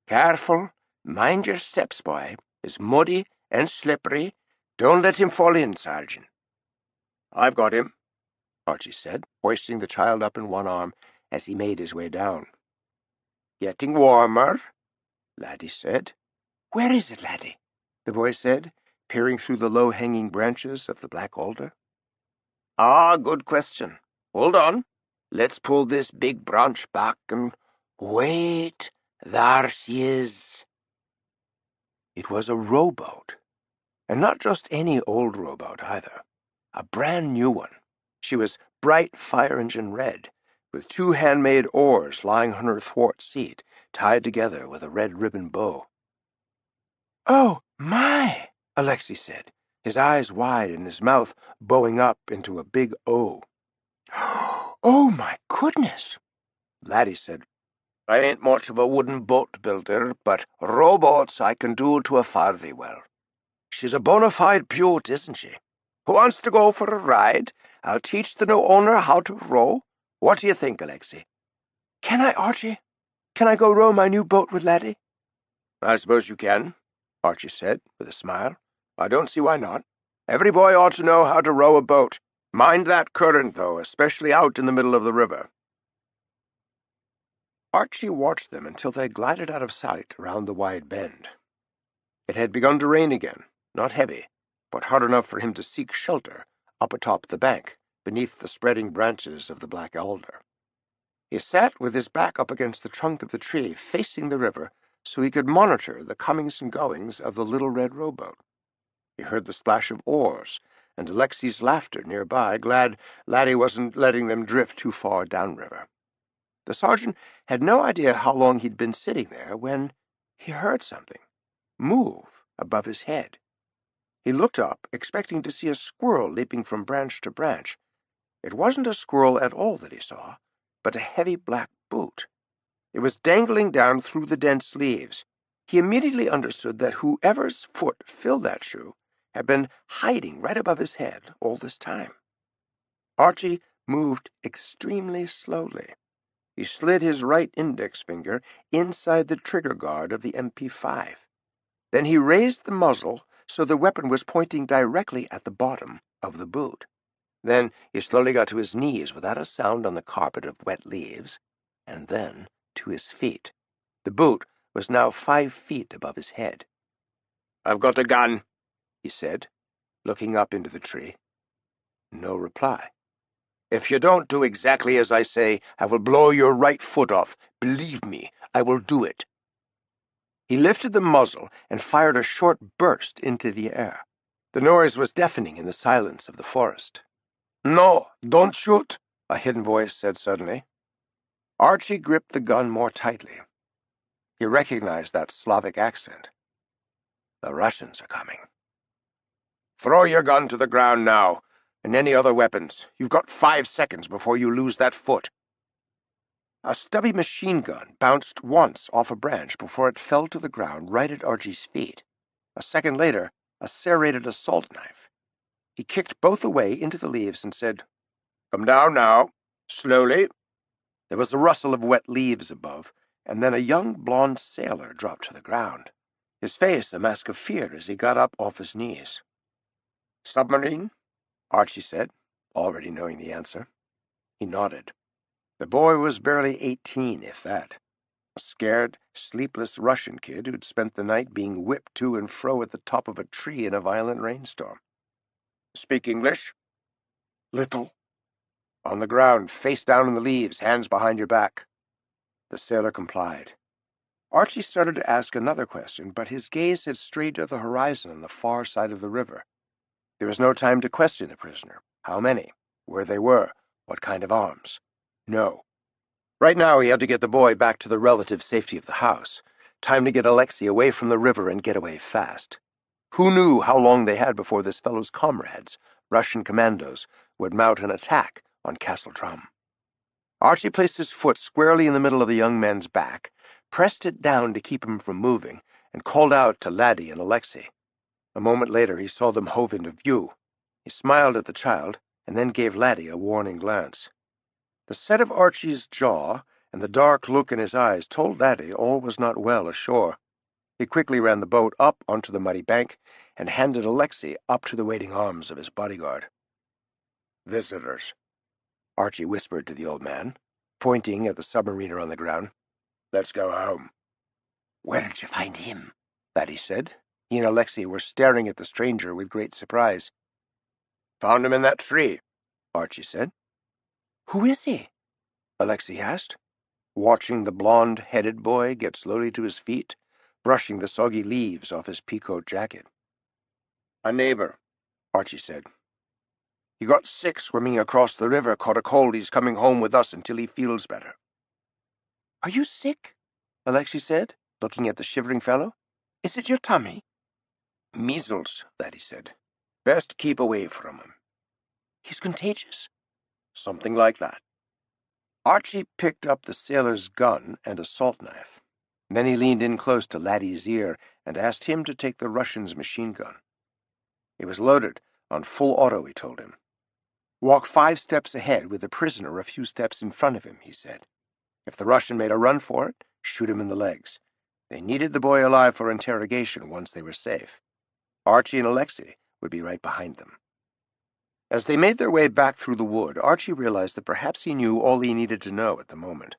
Careful, mind your steps, boy. It's muddy and slippery. Don't let him fall in, Sergeant." "I've got him," Archie said, hoisting the child up in one arm as he made his way down. "Getting warmer," Laddie said. "Where is it, Laddie?" the boy said, peering through the low-hanging branches of the black alder. "Ah, good question. Hold on. Let's pull this big branch back and... Wait, there she is." It was a rowboat, and not just any old rowboat either. A brand new one. She was bright fire-engine red, with 2 handmade oars lying on her thwart seat, tied together with a red ribbon bow. "Oh, my!" Alexei said, his eyes wide and his mouth bowing up into a big O. "Oh, my goodness," Laddie said. "I ain't much of a wooden boat builder, but rowboats I can do to a farthing well. She's a bona fide beaut, isn't she? Who wants to go for a ride? I'll teach the new owner how to row. What do you think, Alexei?" "Can I, Archie? Can I go row my new boat with Laddie?" "I suppose you can," Archie said, with a smile. "I don't see why not. Every boy ought to know how to row a boat. Mind that current, though, especially out in the middle of the river." Archie watched them until they glided out of sight around the wide bend. It had begun to rain again, not heavy, but hard enough for him to seek shelter up atop the bank, beneath the spreading branches of the black alder. He sat with his back up against the trunk of the tree, facing the river, so he could monitor the comings and goings of the little red rowboat. He heard the splash of oars and Alexei's laughter nearby, glad Laddie wasn't letting them drift too far downriver. The sergeant had no idea how long he'd been sitting there when he heard something move above his head. He looked up, expecting to see a squirrel leaping from branch to branch. It wasn't a squirrel at all that he saw, but a heavy black boot. It was dangling down through the dense leaves. He immediately understood that whoever's foot filled that shoe had been hiding right above his head all this time. Archie moved extremely slowly. He slid his right index finger inside the trigger guard of the MP5. Then he raised the muzzle so the weapon was pointing directly at the bottom of the boot. Then he slowly got to his knees without a sound on the carpet of wet leaves, and then to his feet. The boot was now 5 feet above his head. "I've got a gun," he said, looking up into the tree. No reply. "If you don't do exactly as I say, I will blow your right foot off. Believe me, I will do it." He lifted the muzzle and fired a short burst into the air. The noise was deafening in the silence of the forest. "No, don't shoot," a hidden voice said suddenly. Archie gripped the gun more tightly. He recognized that Slavic accent. "The Russians are coming." "Throw your gun to the ground now, and any other weapons. You've got 5 seconds before you lose that foot." A stubby machine gun bounced once off a branch before it fell to the ground right at Archie's feet. A second later, a serrated assault knife. He kicked both away into the leaves and said, "Come down now, slowly." There was a rustle of wet leaves above, and then a young blond sailor dropped to the ground, his face a mask of fear as he got up off his knees. "Submarine?" Archie said, already knowing the answer. He nodded. The boy was barely 18, if that. A scared, sleepless Russian kid who'd spent the night being whipped to and fro at the top of a tree in a violent rainstorm. "Speak English?" "Little." "On the ground, face down in the leaves, hands behind your back." The sailor complied. Archie started to ask another question, but his gaze had strayed to the horizon on the far side of the river. There was no time to question the prisoner. How many? Where they were? What kind of arms? No. Right now he had to get the boy back to the relative safety of the house. Time to get Alexei away from the river and get away fast. Who knew how long they had before this fellow's comrades, Russian commandos, would mount an attack on Castle Drum? Archie placed his foot squarely in the middle of the young man's back, pressed it down to keep him from moving, and called out to Laddie and Alexei. A moment later he saw them hove into view. He smiled at the child, and then gave Laddie a warning glance. The set of Archie's jaw and the dark look in his eyes told Laddie all was not well ashore. He quickly ran the boat up onto the muddy bank and handed Alexei up to the waiting arms of his bodyguard. "Visitors," Archie whispered to the old man, pointing at the submariner on the ground. "Let's go home." "Where did you find him?" Laddie said. He and Alexei were staring at the stranger with great surprise. "Found him in that tree," Archie said. "Who is he?" Alexei asked, watching the blond-headed boy get slowly to his feet, brushing the soggy leaves off his peacoat jacket. "A neighbor," Archie said. "He got sick swimming across the river, caught a cold. He's coming home with us until he feels better." "Are you sick?" Alexei said, looking at the shivering fellow. "Is it your tummy?" "Measles," Laddie said. "Best keep away from him." "He's contagious?" "Something like that." Archie picked up the sailor's gun and assault knife. Then he leaned in close to Laddie's ear and asked him to take the Russian's machine gun. It was loaded, on full auto, he told him. Walk 5 steps ahead with the prisoner a few steps in front of him, he said. If the Russian made a run for it, shoot him in the legs. They needed the boy alive for interrogation once they were safe. Archie and Alexei would be right behind them. As they made their way back through the wood, Archie realized that perhaps he knew all he needed to know at the moment.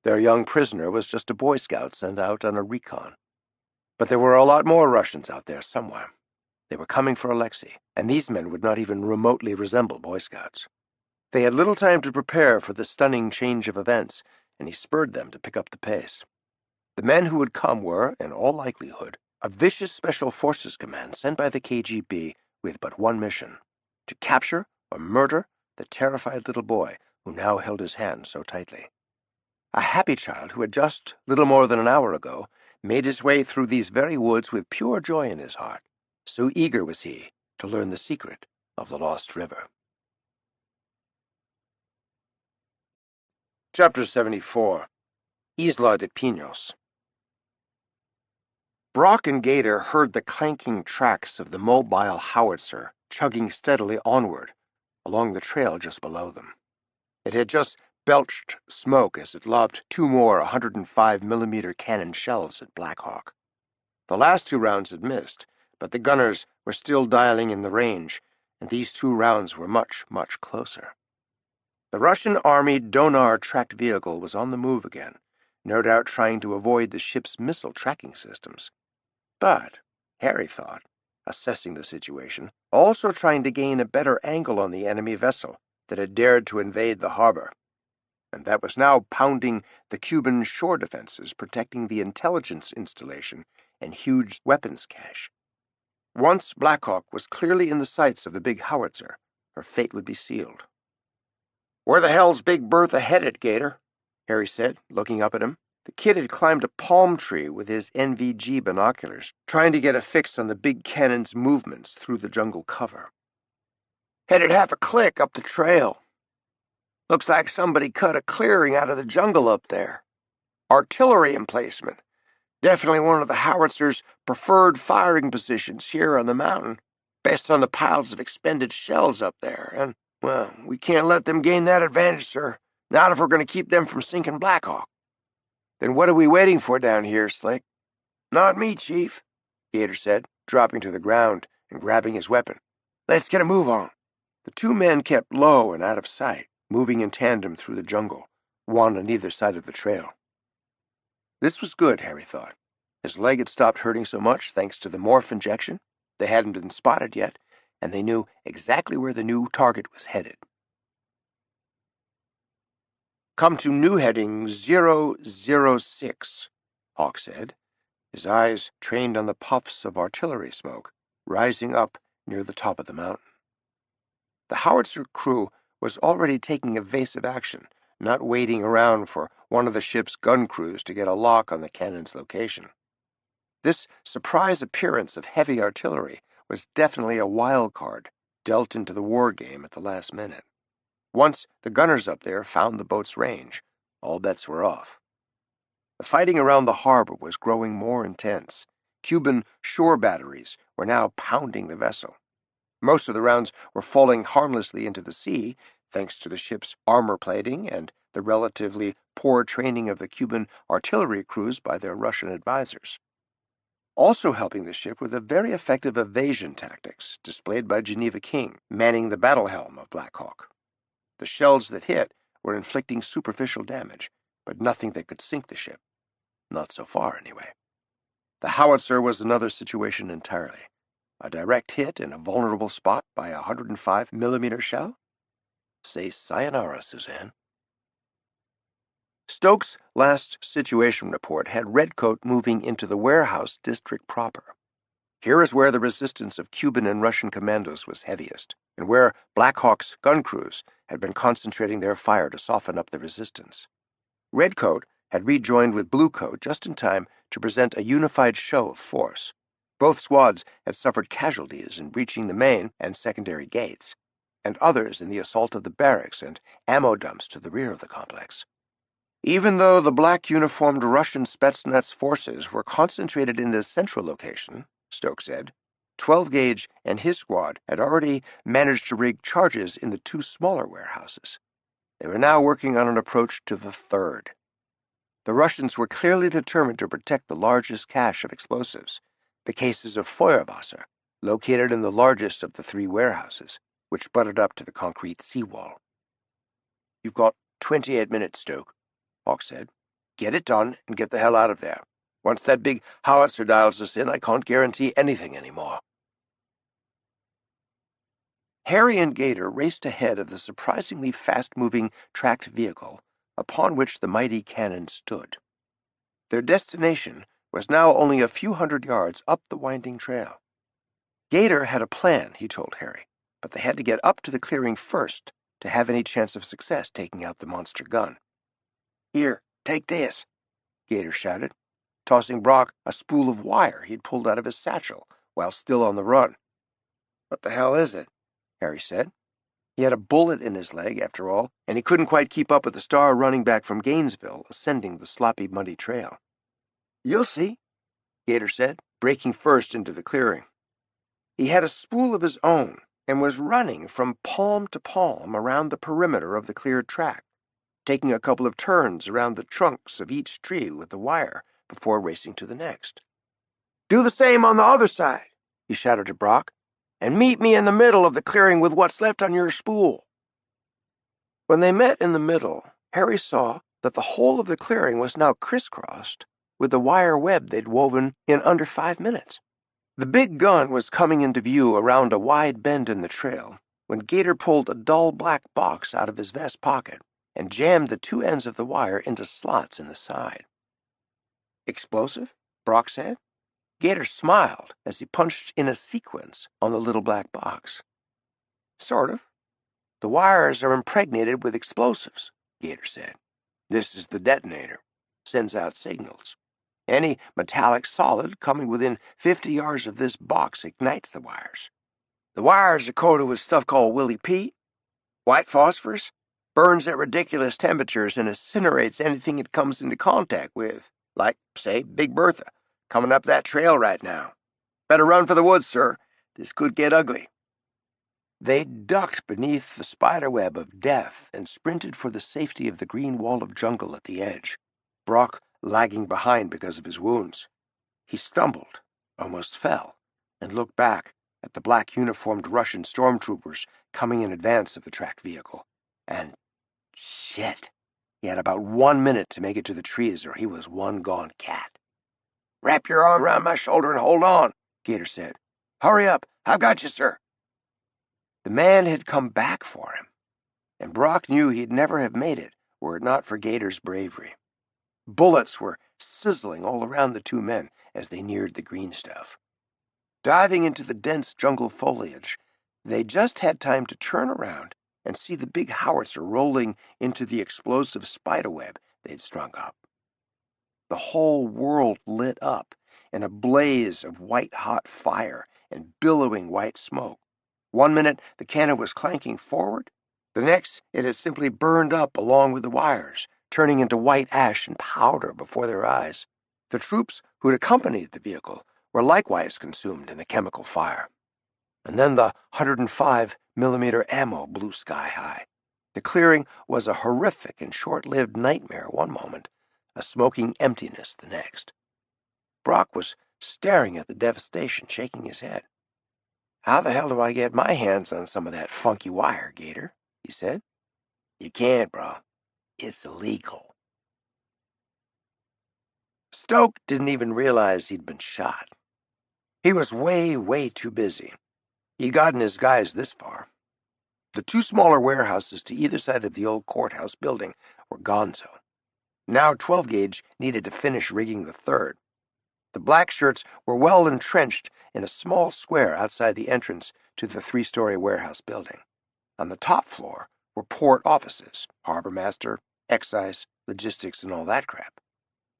Their young prisoner was just a Boy Scout sent out on a recon. But there were a lot more Russians out there somewhere. They were coming for Alexei, and these men would not even remotely resemble Boy Scouts. They had little time to prepare for the stunning change of events, and he spurred them to pick up the pace. The men who would come were, in all likelihood, a vicious Special Forces command sent by the KGB with but one mission: to capture or murder the terrified little boy who now held his hand so tightly. A happy child who had just, little more than an hour ago, made his way through these very woods with pure joy in his heart. So eager was he to learn the secret of the Lost River. Chapter 74. Isla de Pinos. Brock and Gator heard the clanking tracks of the mobile howitzer chugging steadily onward along the trail just below them. It had just belched smoke as it lobbed 2 more 105mm cannon shells at Black Hawk. The last 2 rounds had missed, but the gunners were still dialing in the range, and these 2 rounds were much, much closer. The Russian Army Donar tracked vehicle was on the move again, no doubt trying to avoid the ship's missile tracking systems. But, Harry thought, assessing the situation, also trying to gain a better angle on the enemy vessel that had dared to invade the harbor, and that was now pounding the Cuban shore defenses, protecting the intelligence installation and huge weapons cache. Once Black Hawk was clearly in the sights of the big howitzer, her fate would be sealed. "Where the hell's Big Bertha headed, Gator?" Harry said, looking up at him. The kid had climbed a palm tree with his NVG binoculars, trying to get a fix on the big cannon's movements through the jungle cover. "Headed half a click up the trail. Looks like somebody cut a clearing out of the jungle up there. Artillery emplacement. Definitely one of the howitzer's preferred firing positions here on the mountain, based on the piles of expended shells up there, and, well, we can't let them gain that advantage, sir. Not if we're going to keep them from sinking Black Hawk." "Then what are we waiting for down here, Slick?" "Not me, Chief," Gator said, dropping to the ground and grabbing his weapon. "Let's get a move on." The 2 men kept low and out of sight, moving in tandem through the jungle, one on either side of the trail. This was good, Harry thought. His leg had stopped hurting so much thanks to the morph injection. They hadn't been spotted yet, and they knew exactly where the new target was headed. "Come to new heading 006, Hawke said, his eyes trained on the puffs of artillery smoke rising up near the top of the mountain. The howitzer crew was already taking evasive action, not waiting around for one of the ship's gun crews to get a lock on the cannon's location. This surprise appearance of heavy artillery was definitely a wild card dealt into the war game at the last minute. Once the gunners up there found the boat's range, all bets were off. The fighting around the harbor was growing more intense. Cuban shore batteries were now pounding the vessel. Most of the rounds were falling harmlessly into the sea, thanks to the ship's armor plating and the relatively poor training of the Cuban artillery crews by their Russian advisors. Also helping the ship were the very effective evasion tactics displayed by Geneva King, manning the battle helm of Black Hawk. The shells that hit were inflicting superficial damage, but nothing that could sink the ship. Not so far, anyway. The howitzer was another situation entirely. A direct hit in a vulnerable spot by a 105mm shell? Say sayonara, Suzanne. Stokes' last situation report had Redcoat moving into the warehouse district proper. Here is where the resistance of Cuban and Russian commandos was heaviest, and where Black Hawk's gun crews had been concentrating their fire to soften up the resistance. Redcoat had rejoined with Bluecoat just in time to present a unified show of force. Both squads had suffered casualties in breaching the main and secondary gates, and others in the assault of the barracks and ammo dumps to the rear of the complex. Even though the black uniformed Russian Spetsnaz forces were concentrated in this central location, Stoke said, 12-gauge and his squad had already managed to rig charges in the two smaller warehouses. They were now working on an approach to the third. The Russians were clearly determined to protect the largest cache of explosives, the cases of Feuerwasser, located in the largest of the three warehouses, which butted up to the concrete seawall. "You've got 28 minutes, Stoke," Hawke said. "Get it done and get the hell out of there. Once that big howitzer dials us in, I can't guarantee anything anymore." Harry and Gator raced ahead of the surprisingly fast-moving tracked vehicle upon which the mighty cannon stood. Their destination was now only a few hundred yards up the winding trail. Gator had a plan, he told Harry, but they had to get up to the clearing first to have any chance of success taking out the monster gun. "Here, take this," Gator shouted, tossing Brock a spool of wire he'd pulled out of his satchel while still on the run. "What the hell is it?" Harry said. He had a bullet in his leg, after all, and he couldn't quite keep up with the star running back from Gainesville, ascending the sloppy, muddy trail. "You'll see," Gator said, breaking first into the clearing. He had a spool of his own and was running from palm to palm around the perimeter of the cleared track, taking a couple of turns around the trunks of each tree with the wire before racing to the next. "Do the same on the other side," he shouted to Brock, "and meet me in the middle of the clearing with what's left on your spool." When they met in the middle, Harry saw that the whole of the clearing was now crisscrossed with the wire web they'd woven in under 5 minutes. The big gun was coming into view around a wide bend in the trail when Gator pulled a dull black box out of his vest pocket and jammed the two ends of the wire into slots in the side. "Explosive?" Brock said. Gator smiled as he punched in a sequence on the little black box. "Sort of. The wires are impregnated with explosives," Gator said. "This is the detonator. Sends out signals. Any metallic solid coming within 50 yards of this box ignites the wires. The wires are coated with stuff called Willy Pete, white phosphorus, burns at ridiculous temperatures and incinerates anything it comes into contact with, like, say, Big Bertha, coming up that trail right now. Better run for the woods, sir. This could get ugly." They ducked beneath the spiderweb of death and sprinted for the safety of the green wall of jungle at the edge, Brock lagging behind because of his wounds. He stumbled, almost fell, and looked back at the black-uniformed Russian stormtroopers coming in advance of the tracked vehicle. And shit, he had about 1 minute to make it to the trees or he was one gone cat. "Wrap your arm around my shoulder and hold on," Gator said. "Hurry up, I've got you, sir." The man had come back for him, and Brock knew he'd never have made it were it not for Gator's bravery. Bullets were sizzling all around the two men as they neared the green stuff. Diving into the dense jungle foliage, they just had time to turn around and see the big howitzer rolling into the explosive spiderweb they'd strung up. The whole world lit up in a blaze of white-hot fire and billowing white smoke. 1 minute the cannon was clanking forward, the next it had simply burned up along with the wires, turning into white ash and powder before their eyes. The troops who'd accompanied the vehicle were likewise consumed in the chemical fire. And then the 105mm ammo blew sky high. The clearing was a horrific and short-lived nightmare one moment, a smoking emptiness the next. Brock was staring at the devastation, shaking his head. "How the hell do I get my hands on some of that funky wire, Gator?" he said. "You can't, bro. It's illegal." Stoke didn't even realize he'd been shot. He was way too busy. He'd gotten his guys this far. The two smaller warehouses to either side of the old courthouse building were gonzo. Now 12-gauge needed to finish rigging the third. The black shirts were well entrenched in a small square outside the entrance to the 3-story warehouse building. On the top floor were port offices, harbor master, excise, logistics, and all that crap.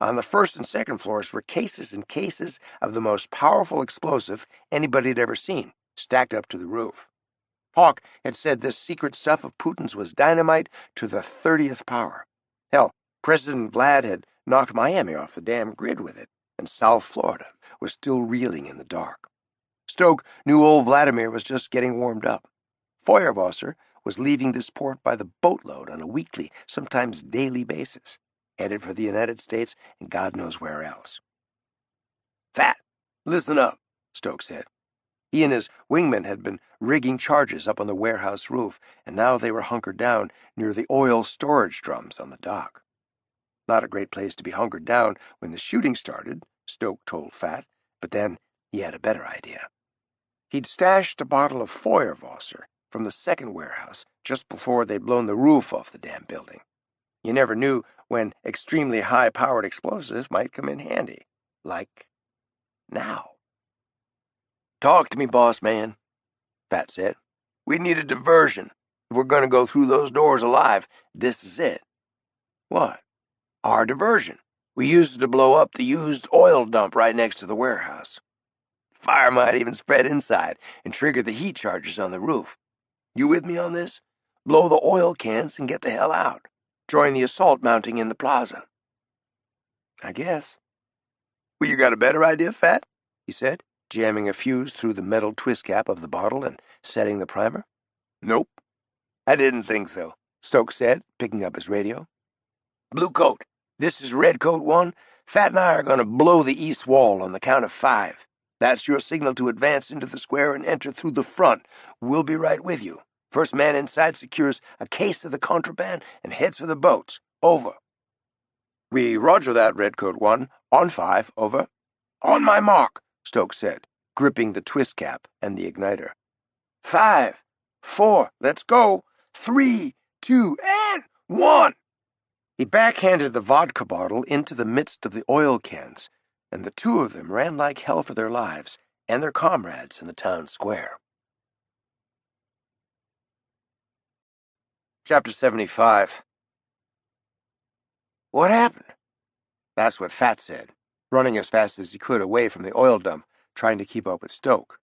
On the first and second floors were cases and cases of the most powerful explosive anybody had ever seen, stacked up to the roof. Hawke had said this secret stuff of Putin's was dynamite to the 30th power. Hell, President Vlad had knocked Miami off the damn grid with it, and South Florida was still reeling in the dark. Stoke knew old Vladimir was just getting warmed up. Feuerwasser was leaving this port by the boatload on a weekly, sometimes daily basis, headed for the United States and God knows where else. "Fat, listen up," Stoke said. He and his wingmen had been rigging charges up on the warehouse roof, and now they were hunkered down near the oil storage drums on the dock. Not a great place to be hunkered down when the shooting started, Stoke told Fat, but then he had a better idea. He'd stashed a bottle of Feuerwasser from the second warehouse just before they'd blown the roof off the damn building. You never knew when extremely high-powered explosives might come in handy, like now. "Talk to me, boss man," Fat said. "We need a diversion. If we're going to go through those doors alive, this is it." "What?" "Our diversion. We used it to blow up the used oil dump right next to the warehouse. Fire might even spread inside and trigger the heat charges on the roof. You with me on this? Blow the oil cans and get the hell out. Join the assault mounting in the plaza." "I guess." "Well, you got a better idea, Fat?" he said, jamming a fuse through the metal twist cap of the bottle and setting the primer. "Nope. I didn't think so," Stoke said, picking up his radio. "Blue Coat, this is Red Coat 1. Fat and I are going to blow the east wall on the count of 5. That's your signal to advance into the square and enter through the front. We'll be right with you. First man inside secures a case of the contraband and heads for the boats. Over." "We roger that, Redcoat 1. On 5, over." "On my mark," Stoke said, gripping the twist cap and the igniter. 5, 4, let's go. 3, 2, and 1. He backhanded the vodka bottle into the midst of the oil cans, and the two of them ran like hell for their lives and their comrades in the town square. Chapter 75. "What happened?" That's what Fat said, running as fast as he could away from the oil dump, trying to keep up with Stoke.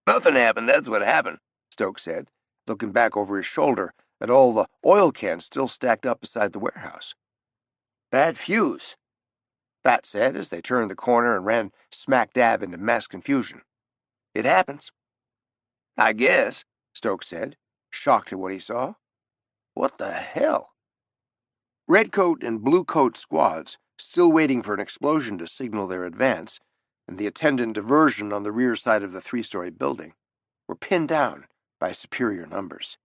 "Nothing happened, that's what happened," Stoke said, looking back over his shoulder at all the oil cans still stacked up beside the warehouse. "Bad fuse," Fat said as they turned the corner and ran smack dab into mass confusion. "It happens." "I guess," Stoke said, shocked at what he saw. "What the hell?" Redcoat and Bluecoat squads, still waiting for an explosion to signal their advance, and the attendant diversion on the rear side of the 3-story building, were pinned down by superior numbers.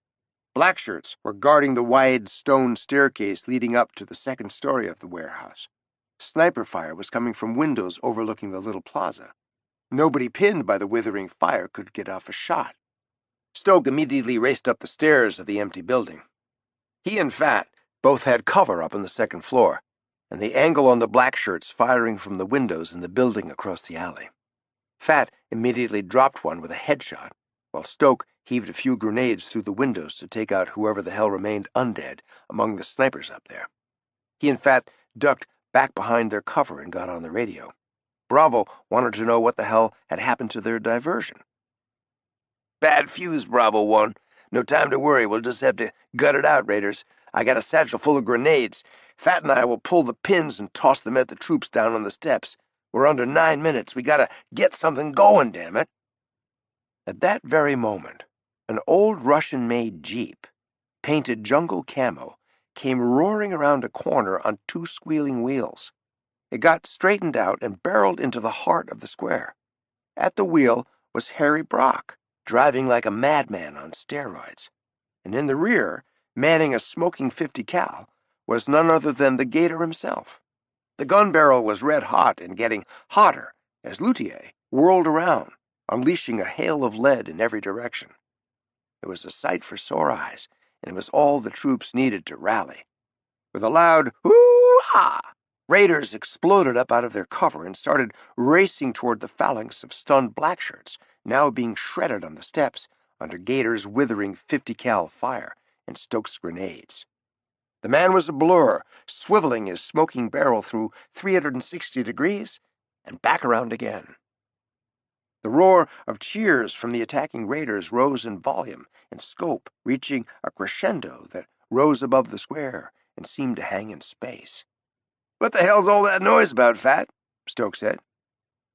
Blackshirts were guarding the wide stone staircase leading up to the second story of the warehouse. Sniper fire was coming from windows overlooking the little plaza. Nobody pinned by the withering fire could get off a shot. Stoke immediately raced up the stairs of the empty building. He and Fat both had cover up on the second floor, and the angle on the Blackshirts firing from the windows in the building across the alley. Fat immediately dropped one with a headshot, while Stoke heaved a few grenades through the windows to take out whoever the hell remained undead among the snipers up there. He and Fat ducked back behind their cover and got on the radio. Bravo wanted to know what the hell had happened to their diversion. "Bad fuse, Bravo 1. No time to worry, we'll just have to gut it out, Raiders. I got a satchel full of grenades. Fat and I will pull the pins and toss them at the troops down on the steps. We're under 9 minutes. We gotta get something going, damn it." At that very moment, an old Russian-made Jeep, painted jungle camo, came roaring around a corner on 2 squealing wheels. It got straightened out and barreled into the heart of the square. At the wheel was Harry Brock, driving like a madman on steroids. And in the rear, manning a smoking 50 cal, was none other than the Gator himself. The gun barrel was red hot and getting hotter as Luthier whirled around, unleashing a hail of lead in every direction. It was a sight for sore eyes, and it was all the troops needed to rally. With a loud hoo-ha, Raiders exploded up out of their cover and started racing toward the phalanx of stunned Blackshirts, now being shredded on the steps under Gator's withering 50 cal fire and Stoke's grenades. The man was a blur, swiveling his smoking barrel through 360 degrees and back around again. The roar of cheers from the attacking raiders rose in volume and scope, reaching a crescendo that rose above the square and seemed to hang in space. "What the hell's all that noise about, Fat?" Stokes said.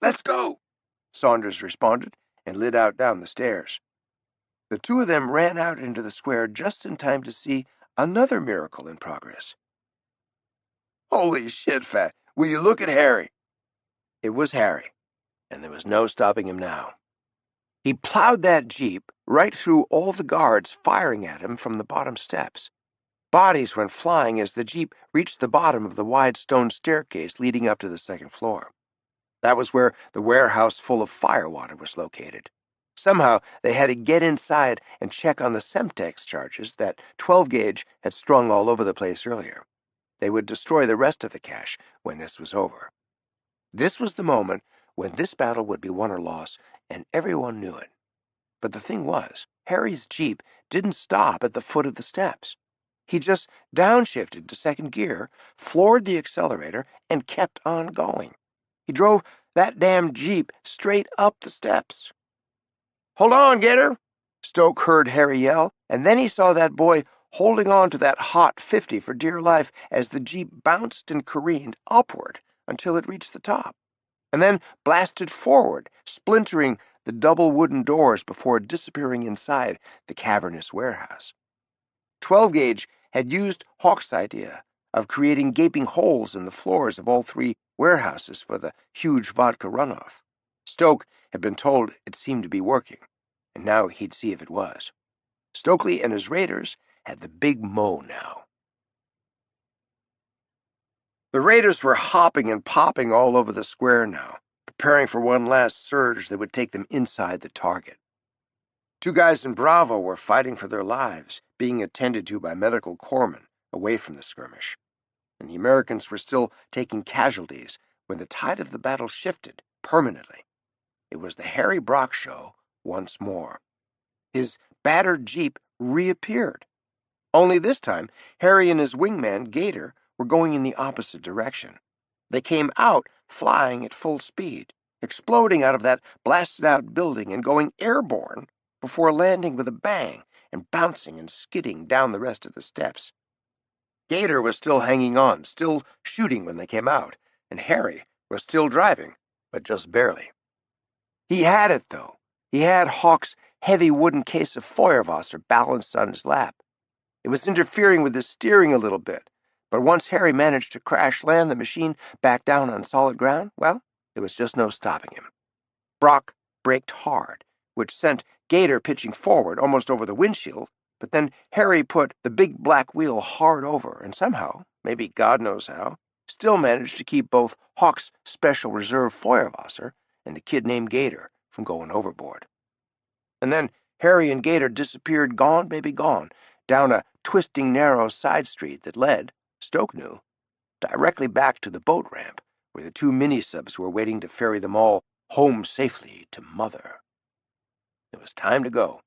"Let's go," Saunders responded, and lit out down the stairs. The two of them ran out into the square just in time to see another miracle in progress. "Holy shit, Fat! Will you look at Harry?" It was Harry, and there was no stopping him now. He plowed that jeep right through all the guards firing at him from the bottom steps. Bodies went flying as the jeep reached the bottom of the wide stone staircase leading up to the second floor. That was where the warehouse full of firewater was located. Somehow they had to get inside and check on the Semtex charges that 12-gauge had strung all over the place earlier. They would destroy the rest of the cache when this was over. This was the moment when this battle would be won or lost, and everyone knew it. But the thing was, Harry's jeep didn't stop at the foot of the steps. He just downshifted to second gear, floored the accelerator, and kept on going. He drove that damn jeep straight up the steps. "Hold on, Gator!" Stoke heard Harry yell, and then he saw that boy holding on to that hot 50 for dear life as the jeep bounced and careened upward until it reached the top, and then blasted forward, splintering the double wooden doors before disappearing inside the cavernous warehouse. 12-gauge had used Hawke's idea of creating gaping holes in the floors of all three warehouses for the huge vodka runoff. Stoke had been told it seemed to be working, and now he'd see if it was. Stokely and his raiders had the big mo now. The raiders were hopping and popping all over the square now, preparing for one last surge that would take them inside the target. Two guys in Bravo were fighting for their lives, being attended to by medical corpsmen away from the skirmish, and the Americans were still taking casualties when the tide of the battle shifted permanently. It was the Harry Brock show once more. His battered jeep reappeared. Only this time, Harry and his wingman, Gator, were going in the opposite direction. They came out flying at full speed, exploding out of that blasted-out building and going airborne before landing with a bang and bouncing and skidding down the rest of the steps. Gator was still hanging on, still shooting when they came out, and Harry was still driving, but just barely. He had it, though. He had Hawke's heavy wooden case of Feuerwasser balanced on his lap. It was interfering with his steering a little bit, but once Harry managed to crash-land the machine back down on solid ground, well, there was just no stopping him. Brock braked hard, which sent Gator pitching forward almost over the windshield, but then Harry put the big black wheel hard over and somehow, maybe God knows how, still managed to keep both Hawke's Special Reserve Feuerwasser and the kid named Gator from going overboard. And then Harry and Gator disappeared, gone, baby, gone, down a twisting, narrow side street that led, Stoke knew, directly back to the boat ramp, where the two mini-subs were waiting to ferry them all home safely to Mother. It was time to go.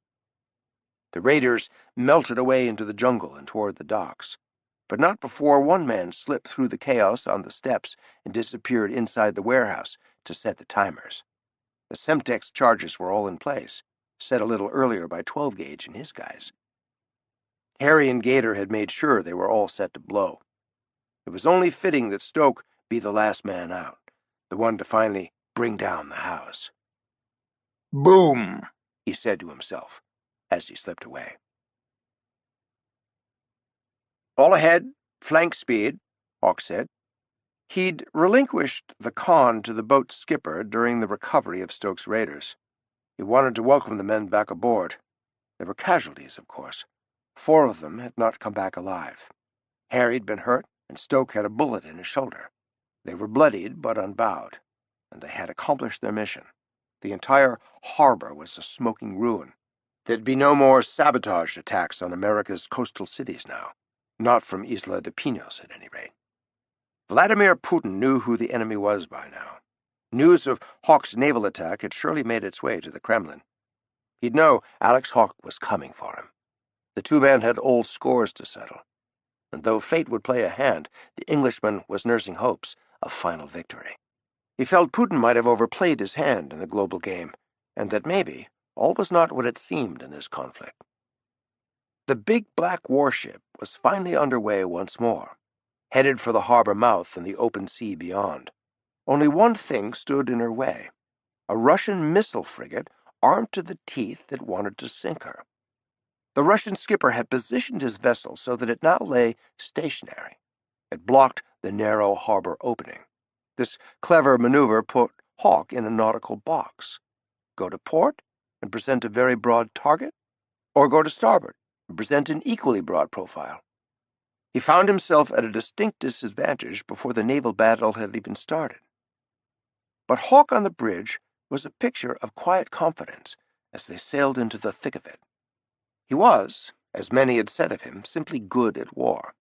The raiders melted away into the jungle and toward the docks, but not before one man slipped through the chaos on the steps and disappeared inside the warehouse to set the timers. The Semtex charges were all in place, set a little earlier by 12-gauge and his guys. Harry and Gator had made sure they were all set to blow. It was only fitting that Stoke be the last man out, the one to finally bring down the house. "Boom," he said to himself as he slipped away. "All ahead, flank speed," Hawke said. He'd relinquished the con to the boat's skipper during the recovery of Stoke's raiders. He wanted to welcome the men back aboard. There were casualties, of course. 4 of them had not come back alive. Harry'd been hurt, and Stoke had a bullet in his shoulder. They were bloodied but unbowed, and they had accomplished their mission. The entire harbor was a smoking ruin. There'd be no more sabotage attacks on America's coastal cities now. Not from Isla de Pinos, at any rate. Vladimir Putin knew who the enemy was by now. News of Hawke's naval attack had surely made its way to the Kremlin. He'd know Alex Hawke was coming for him. The two men had old scores to settle, and though fate would play a hand, the Englishman was nursing hopes of final victory. He felt Putin might have overplayed his hand in the global game, and that maybe all was not what it seemed in this conflict. The big black warship was finally underway once more, headed for the harbor mouth and the open sea beyond. Only one thing stood in her way: a Russian missile frigate armed to the teeth that wanted to sink her. The Russian skipper had positioned his vessel so that it now lay stationary. It blocked the narrow harbor opening. This clever maneuver put Hawke in a nautical box. Go to port and present a very broad target, or go to starboard and present an equally broad profile. He found himself at a distinct disadvantage before the naval battle had even started. But Hawke on the bridge was a picture of quiet confidence as they sailed into the thick of it. He was, as many had said of him, simply good at war,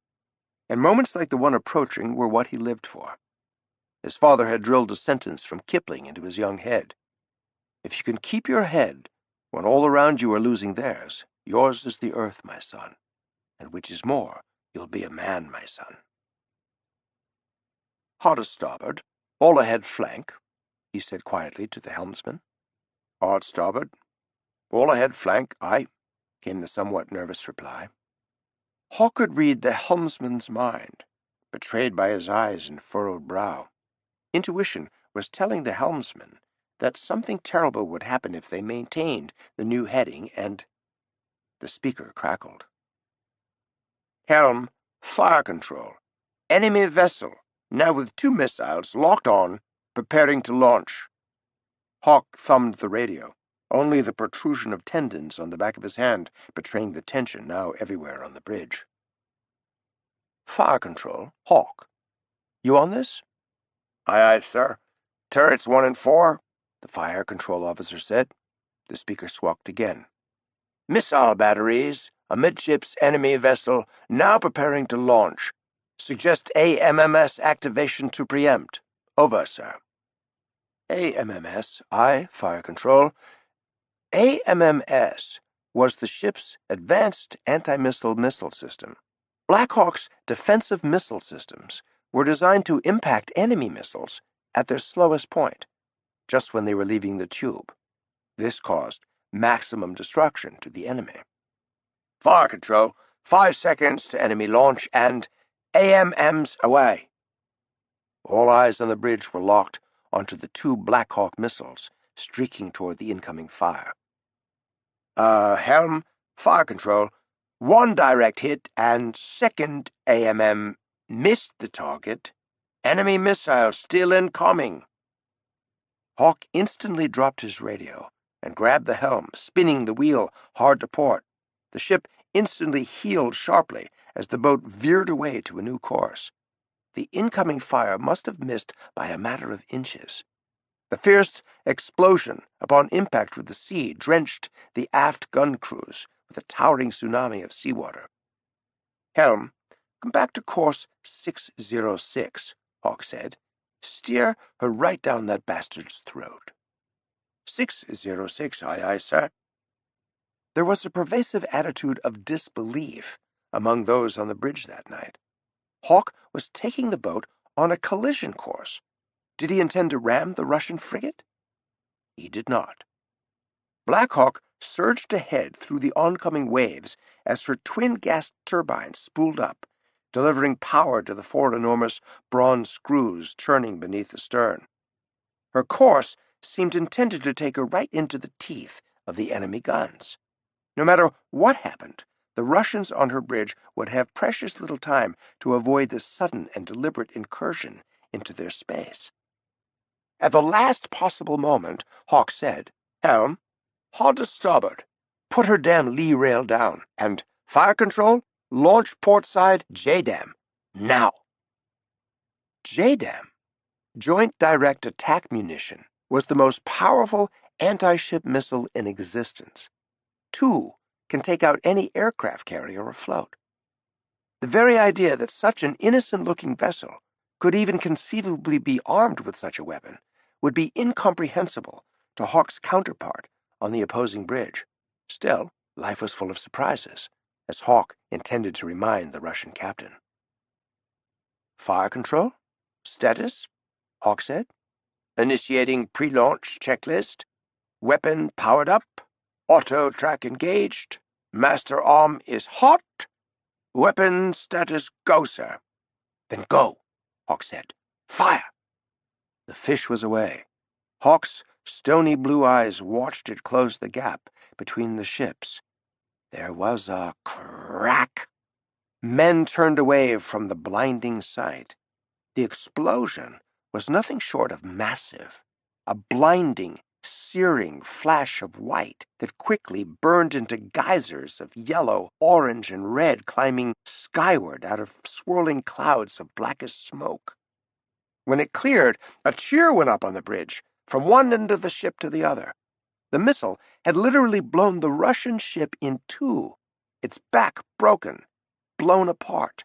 and moments like the one approaching were what he lived for. His father had drilled a sentence from Kipling into his young head: "If you can keep your head when all around you are losing theirs, yours is the earth, my son, and which is more, you'll be a man, my son." "Hard to starboard, all ahead flank," he said quietly to the helmsman. "Hard starboard, all ahead flank, aye," came the somewhat nervous reply. Hawke could read the helmsman's mind, betrayed by his eyes and furrowed brow. Intuition was telling the helmsman that something terrible would happen if they maintained the new heading, and the speaker crackled. "Helm, fire control. Enemy vessel, now with 2 missiles locked on, preparing to launch." Hawke thumbed the radio, only the protrusion of tendons on the back of his hand betraying the tension now everywhere on the bridge. "Fire control, Hawke. You on this?" "Aye, aye, sir. Turrets 1 and 4, the fire control officer said. The speaker squawked again. "Missile batteries, amidships enemy vessel, now preparing to launch. Suggest AMMS activation to preempt. Over, sir." AMMS, aye, fire control. AMMS was the ship's Advanced Anti-Missile Missile System. Black Hawk's defensive missile systems were designed to impact enemy missiles at their slowest point, just when they were leaving the tube. This caused maximum destruction to the enemy. "Fire control, 5 seconds to enemy launch, and AMMs away." All eyes on the bridge were locked onto the 2 Black Hawk missiles streaking toward the incoming fire. Helm, fire control. 1 direct hit and 2nd AMM missed the target. Enemy missile still incoming." Hawke instantly dropped his radio and grabbed the helm, spinning the wheel hard to port. The ship instantly heeled sharply as the boat veered away to a new course. The incoming fire must have missed by a matter of inches. The fierce explosion upon impact with the sea drenched the aft gun crews with a towering tsunami of seawater. "Helm, come back to course 606, Hawke said. "Steer her right down that bastard's throat." 606, aye, aye, sir." There was a pervasive attitude of disbelief among those on the bridge that night. Hawke was taking the boat on a collision course. Did he intend to ram the Russian frigate? He did not. Black Hawk surged ahead through the oncoming waves as her twin gas turbines spooled up, delivering power to the 4 enormous bronze screws churning beneath the stern. Her course seemed intended to take her right into the teeth of the enemy guns. No matter what happened, the Russians on her bridge would have precious little time to avoid this sudden and deliberate incursion into their space. At the last possible moment, Hawke said, "Helm, hard to starboard. Put her damn lee rail down, and fire control, launch port side JDAM, now." JDAM, Joint Direct Attack Munition, was the most powerful anti-ship missile in existence. 2 can take out any aircraft carrier afloat. The very idea that such an innocent-looking vessel could even conceivably be armed with such a weapon would be incomprehensible to Hawke's counterpart on the opposing bridge. Still, life was full of surprises, as Hawke intended to remind the Russian captain. "Fire control? Status?" Hawke said. "Initiating pre-launch checklist. Weapon powered up. Auto track engaged. Master arm is hot. Weapon status go, sir. Then go, Hawke said. Fire! The fish was away. Hawke's stony blue eyes watched it close the gap between the ships. There was a crack. Men turned away from the blinding sight. The explosion was nothing short of massive, a blinding, searing flash of white that quickly burned into geysers of yellow, orange, and red climbing skyward out of swirling clouds of blackest smoke. When it cleared, a cheer went up on the bridge, from one end of the ship to the other. The missile had literally blown the Russian ship in two, its back broken, blown apart.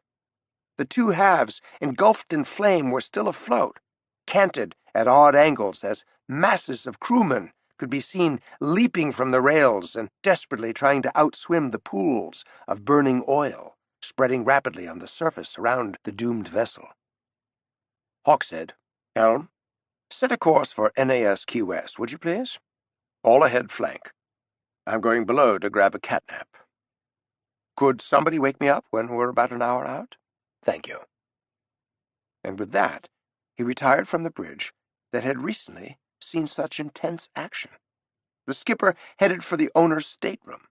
The two halves, engulfed in flame, were still afloat, canted at odd angles as masses of crewmen could be seen leaping from the rails and desperately trying to outswim the pools of burning oil spreading rapidly on the surface around the doomed vessel. Hawke said, "Helm, set a course for NASQS, would you please? All ahead flank. I'm going below to grab a catnap. Could somebody wake me up when we're about an hour out? Thank you." And with that, he retired from the bridge that had recently seen such intense action. The skipper headed for the owner's stateroom.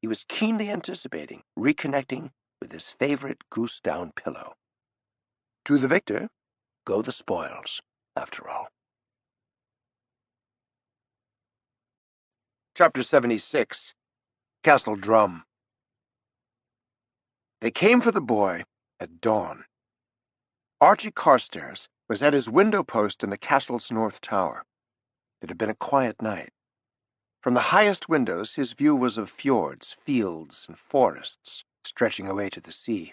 He was keenly anticipating reconnecting with his favorite goose-down pillow. To the victor go the spoils, after all. Chapter 76. Castle Drum. They came for the boy at dawn. Archie Carstairs was at his window post in the castle's north tower. It had been a quiet night. From the highest windows his view was of fjords, fields, and forests stretching away to the sea.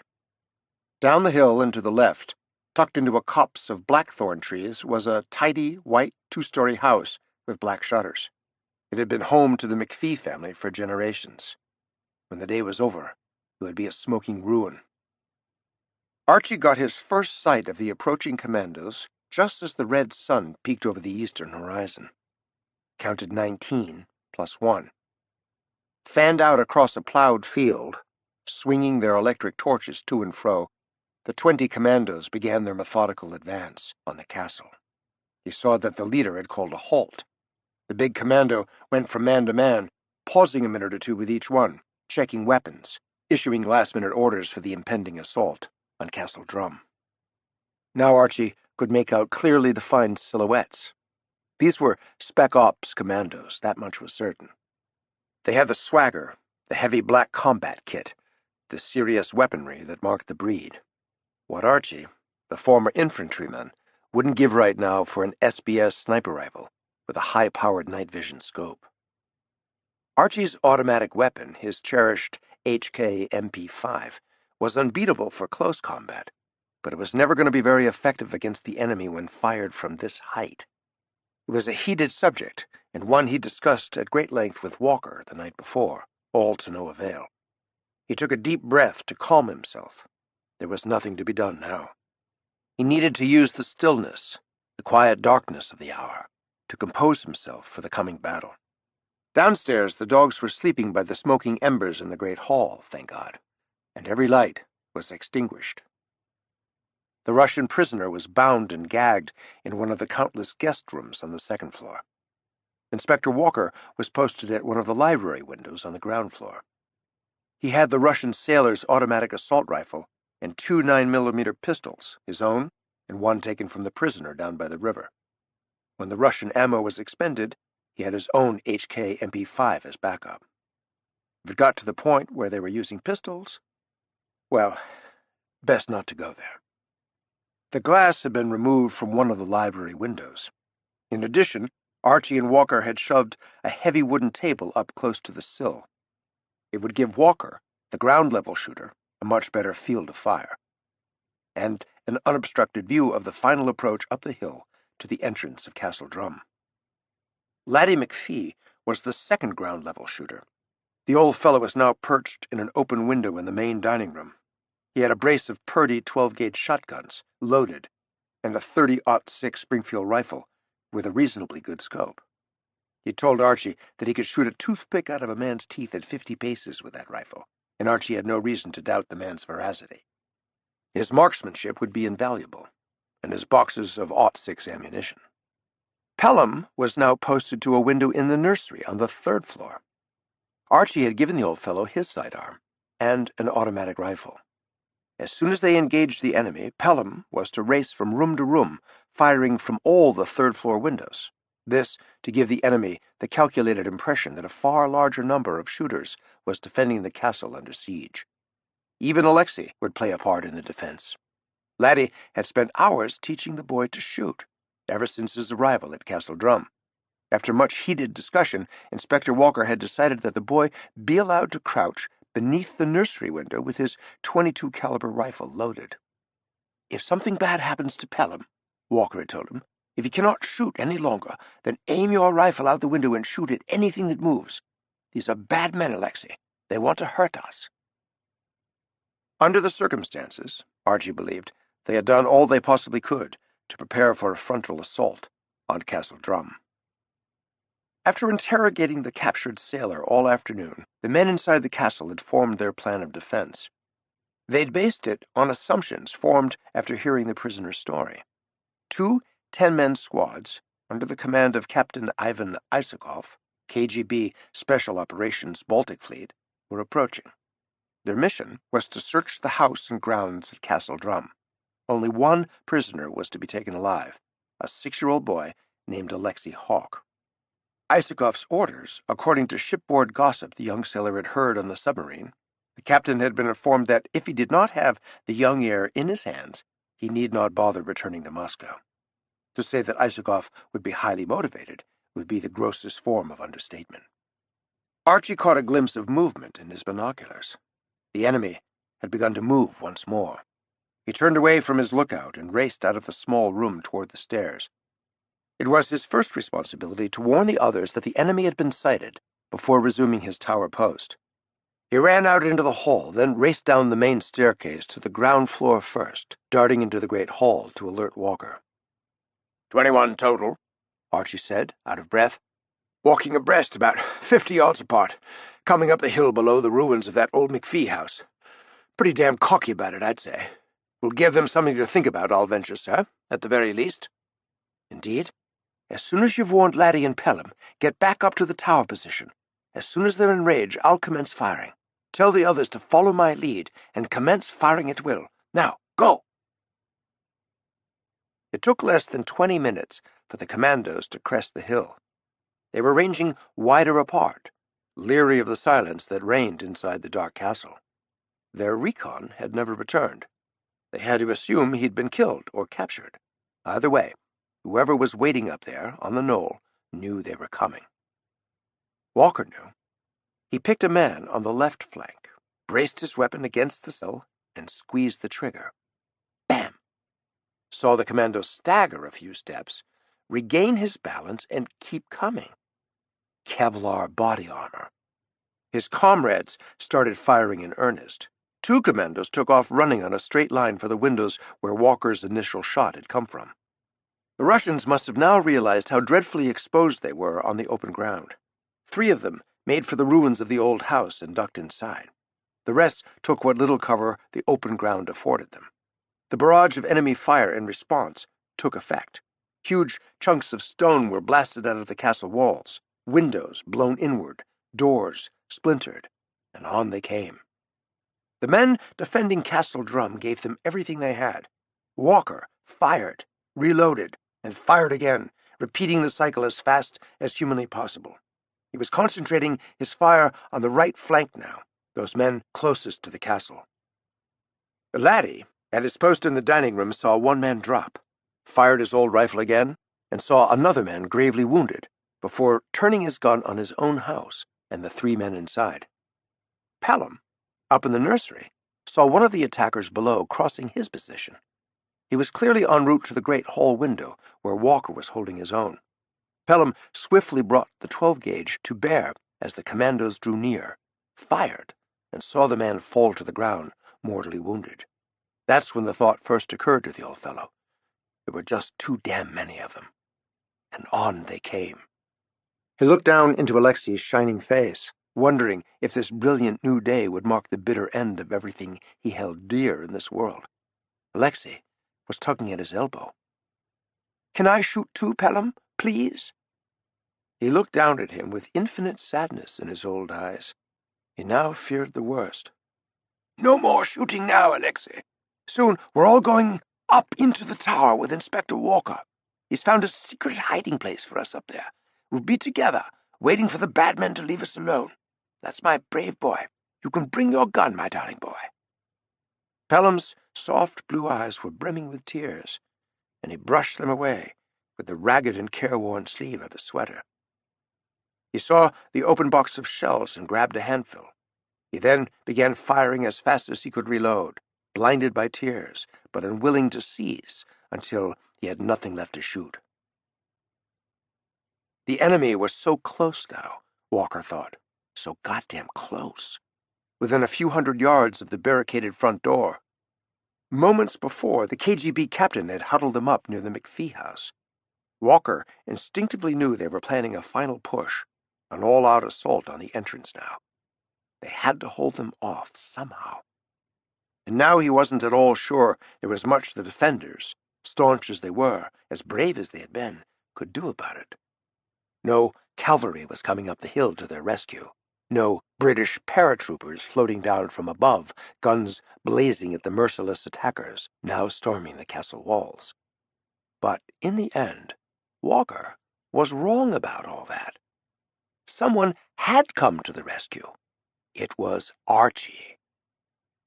Down the hill and to the left, tucked into a copse of blackthorn trees, was a tidy, white, two-story house with black shutters. It had been home to the McPhee family for generations. When the day was over, it would be a smoking ruin. Archie got his first sight of the approaching commandos just as the red sun peeked over the eastern horizon. Counted 19 plus 1. Fanned out across a plowed field, swinging their electric torches to and fro, the 20 commandos began their methodical advance on the castle. He saw that the leader had called a halt. The big commando went from man to man, pausing a minute or two with each one, checking weapons, issuing last-minute orders for the impending assault on Castle Drum. Now Archie could make out clearly defined silhouettes. These were Spec Ops commandos, that much was certain. They had the swagger, the heavy black combat kit, the serious weaponry that marked the breed. What Archie, the former infantryman, wouldn't give right now for an SBS sniper rifle with a high-powered night vision scope. Archie's automatic weapon, his cherished HK MP5, was unbeatable for close combat, but it was never going to be very effective against the enemy when fired from this height. It was a heated subject, and one he discussed at great length with Walker the night before, all to no avail. He took a deep breath to calm himself. There was nothing to be done now. He needed to use the stillness, the quiet darkness of the hour, to compose himself for the coming battle. Downstairs, the dogs were sleeping by the smoking embers in the great hall, thank God, and every light was extinguished. The Russian prisoner was bound and gagged in one of the countless guest rooms on the second floor. Inspector Walker was posted at one of the library windows on the ground floor. He had the Russian sailor's automatic assault rifle and 2 9mm pistols, his own and one taken from the prisoner down by the river. When the Russian ammo was expended, he had his own HK MP5 as backup. If it got to the point where they were using pistols, well, best not to go there. The glass had been removed from one of the library windows. In addition, Archie and Walker had shoved a heavy wooden table up close to the sill. It would give Walker, the ground-level shooter, a much better field of fire, and an unobstructed view of the final approach up the hill to the entrance of Castle Drum. Laddie McPhee was the second ground-level shooter. The old fellow was now perched in an open window in the main dining room. He had a brace of Purdy 12-gauge shotguns, loaded, and a .30-06 Springfield rifle with a reasonably good scope. He told Archie that he could shoot a toothpick out of a man's teeth at 50 paces with that rifle, and Archie had no reason to doubt the man's veracity. His marksmanship would be invaluable, and his boxes of .06 ammunition. Pelham was now posted to a window in the nursery on the 3rd floor. Archie had given the old fellow his sidearm and an automatic rifle. As soon as they engaged the enemy, Pelham was to race from room to room, firing from all the 3rd-floor windows. This to give the enemy the calculated impression that a far larger number of shooters was defending the castle under siege. Even Alexei would play a part in the defense. Laddie had spent hours teaching the boy to shoot, ever since his arrival at Castle Drum. After much heated discussion, Inspector Walker had decided that the boy be allowed to crouch beneath the nursery window with his .22 caliber rifle loaded. "If something bad happens to Pelham," Walker had told him, "if he cannot shoot any longer, then aim your rifle out the window and shoot at anything that moves. These are bad men, Alexei. They want to hurt us." Under the circumstances, Archie believed, they had done all they possibly could to prepare for a frontal assault on Castle Drum. After interrogating the captured sailor all afternoon, the men inside the castle had formed their plan of defense. They'd based it on assumptions formed after hearing the prisoner's story. 2 10-man squads, under the command of Captain Ivan Isakov, KGB Special Operations Baltic Fleet, were approaching. Their mission was to search the house and grounds at Castle Drum. Only one prisoner was to be taken alive, a 6-year-old boy named Alexei Hawke. Isakov's orders, according to shipboard gossip the young sailor had heard on the submarine, the captain had been informed that if he did not have the young heir in his hands, he need not bother returning to Moscow. To say that Isakov would be highly motivated would be the grossest form of understatement. Archie caught a glimpse of movement in his binoculars. The enemy had begun to move once more. He turned away from his lookout and raced out of the small room toward the stairs. It was his first responsibility to warn the others that the enemy had been sighted before resuming his tower post. He ran out into the hall, then raced down the main staircase to the ground floor first, darting into the great hall to alert Walker. 21 total, Archie said, out of breath. Walking abreast, about 50 yards apart, coming up the hill below the ruins of that old McPhee house. Pretty damn cocky about it, I'd say. We'll give them something to think about, I'll venture, sir, at the very least. Indeed? As soon as you've warned Laddie and Pelham, get back up to the tower position. As soon as they're in range, I'll commence firing. Tell the others to follow my lead and commence firing at will. Now, go!" It took less than 20 minutes for the commandos to crest the hill. They were ranging wider apart, leery of the silence that reigned inside the dark castle. Their recon had never returned. They had to assume he'd been killed or captured. Either way, whoever was waiting up there on the knoll knew they were coming. Walker knew. He picked a man on the left flank, braced his weapon against the sill, and squeezed the trigger. Bam! Saw the commando stagger a few steps, regain his balance, and keep coming. Kevlar body armor. His comrades started firing in earnest. 2 commandos took off running on a straight line for the windows where Walker's initial shot had come from. The Russians must have now realized how dreadfully exposed they were on the open ground. 3 of them made for the ruins of the old house and ducked inside. The rest took what little cover the open ground afforded them. The barrage of enemy fire in response took effect. Huge chunks of stone were blasted out of the castle walls, windows blown inward, doors splintered, and on they came. The men defending Castle Drum gave them everything they had. Walker fired, reloaded, and fired again, repeating the cycle as fast as humanly possible. He was concentrating his fire on the right flank now, those men closest to the castle. Laddie, at his post in the dining room, saw one man drop, fired his old rifle again, and saw another man gravely wounded, before turning his gun on his own house and the 3 men inside. Pelham, up in the nursery, saw one of the attackers below crossing his position. He was clearly en route to the great hall window where Walker was holding his own. Pelham swiftly brought the 12-gauge to bear as the commandos drew near, fired, and saw the man fall to the ground, mortally wounded. That's when the thought first occurred to the old fellow. There were just too damn many of them. And on they came. He looked down into Alexei's shining face, wondering if this brilliant new day would mark the bitter end of everything he held dear in this world. Alexei was tugging at his elbow. "Can I shoot too, Pelham, please?" He looked down at him with infinite sadness in his old eyes. He now feared the worst. "No more shooting now, Alexei. Soon we're all going up into the tower with Inspector Walker. He's found a secret hiding place for us up there. We'll be together, waiting for the bad men to leave us alone. That's my brave boy. You can bring your gun, my darling boy." Pelham's soft blue eyes were brimming with tears, and he brushed them away with the ragged and careworn sleeve of his sweater. He saw the open box of shells and grabbed a handful. He then began firing as fast as he could reload, blinded by tears, but unwilling to cease until he had nothing left to shoot. The enemy was so close now, Walker thought. So goddamn close. Within a few hundred yards of the barricaded front door. Moments before, the KGB captain had huddled them up near the McPhee house. Walker instinctively knew they were planning a final push, an all-out assault on the entrance now. They had to hold them off somehow. And now he wasn't at all sure there was much the defenders, staunch as they were, as brave as they had been, could do about it. No cavalry was coming up the hill to their rescue. No British paratroopers floating down from above, guns blazing at the merciless attackers now storming the castle walls. But in the end, Walker was wrong about all that. Someone had come to the rescue. It was Archie.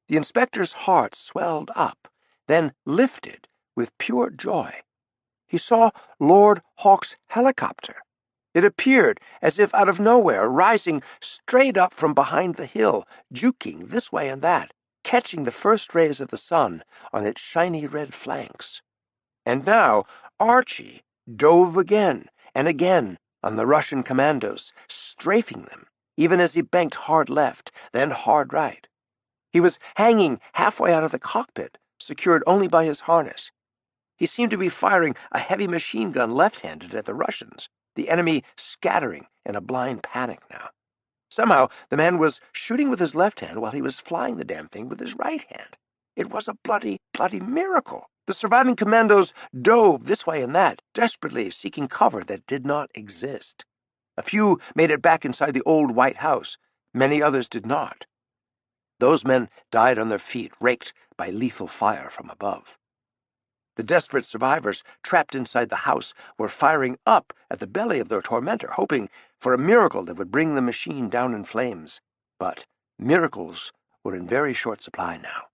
The inspector's heart swelled up, then lifted with pure joy. He saw Lord Hawke's helicopter. It appeared as if out of nowhere, rising straight up from behind the hill, juking this way and that, catching the first rays of the sun on its shiny red flanks. And now Archie dove again and again on the Russian commandos, strafing them, even as he banked hard left, then hard right. He was hanging halfway out of the cockpit, secured only by his harness. He seemed to be firing a heavy machine gun left-handed at the Russians, the enemy scattering in a blind panic now. Somehow, the man was shooting with his left hand while he was flying the damn thing with his right hand. It was a bloody, bloody miracle. The surviving commandos dove this way and that, desperately seeking cover that did not exist. A few made it back inside the old White House. Many others did not. Those men died on their feet, raked by lethal fire from above. The desperate survivors, trapped inside the house, were firing up at the belly of their tormentor, hoping for a miracle that would bring the machine down in flames. But miracles were in very short supply now.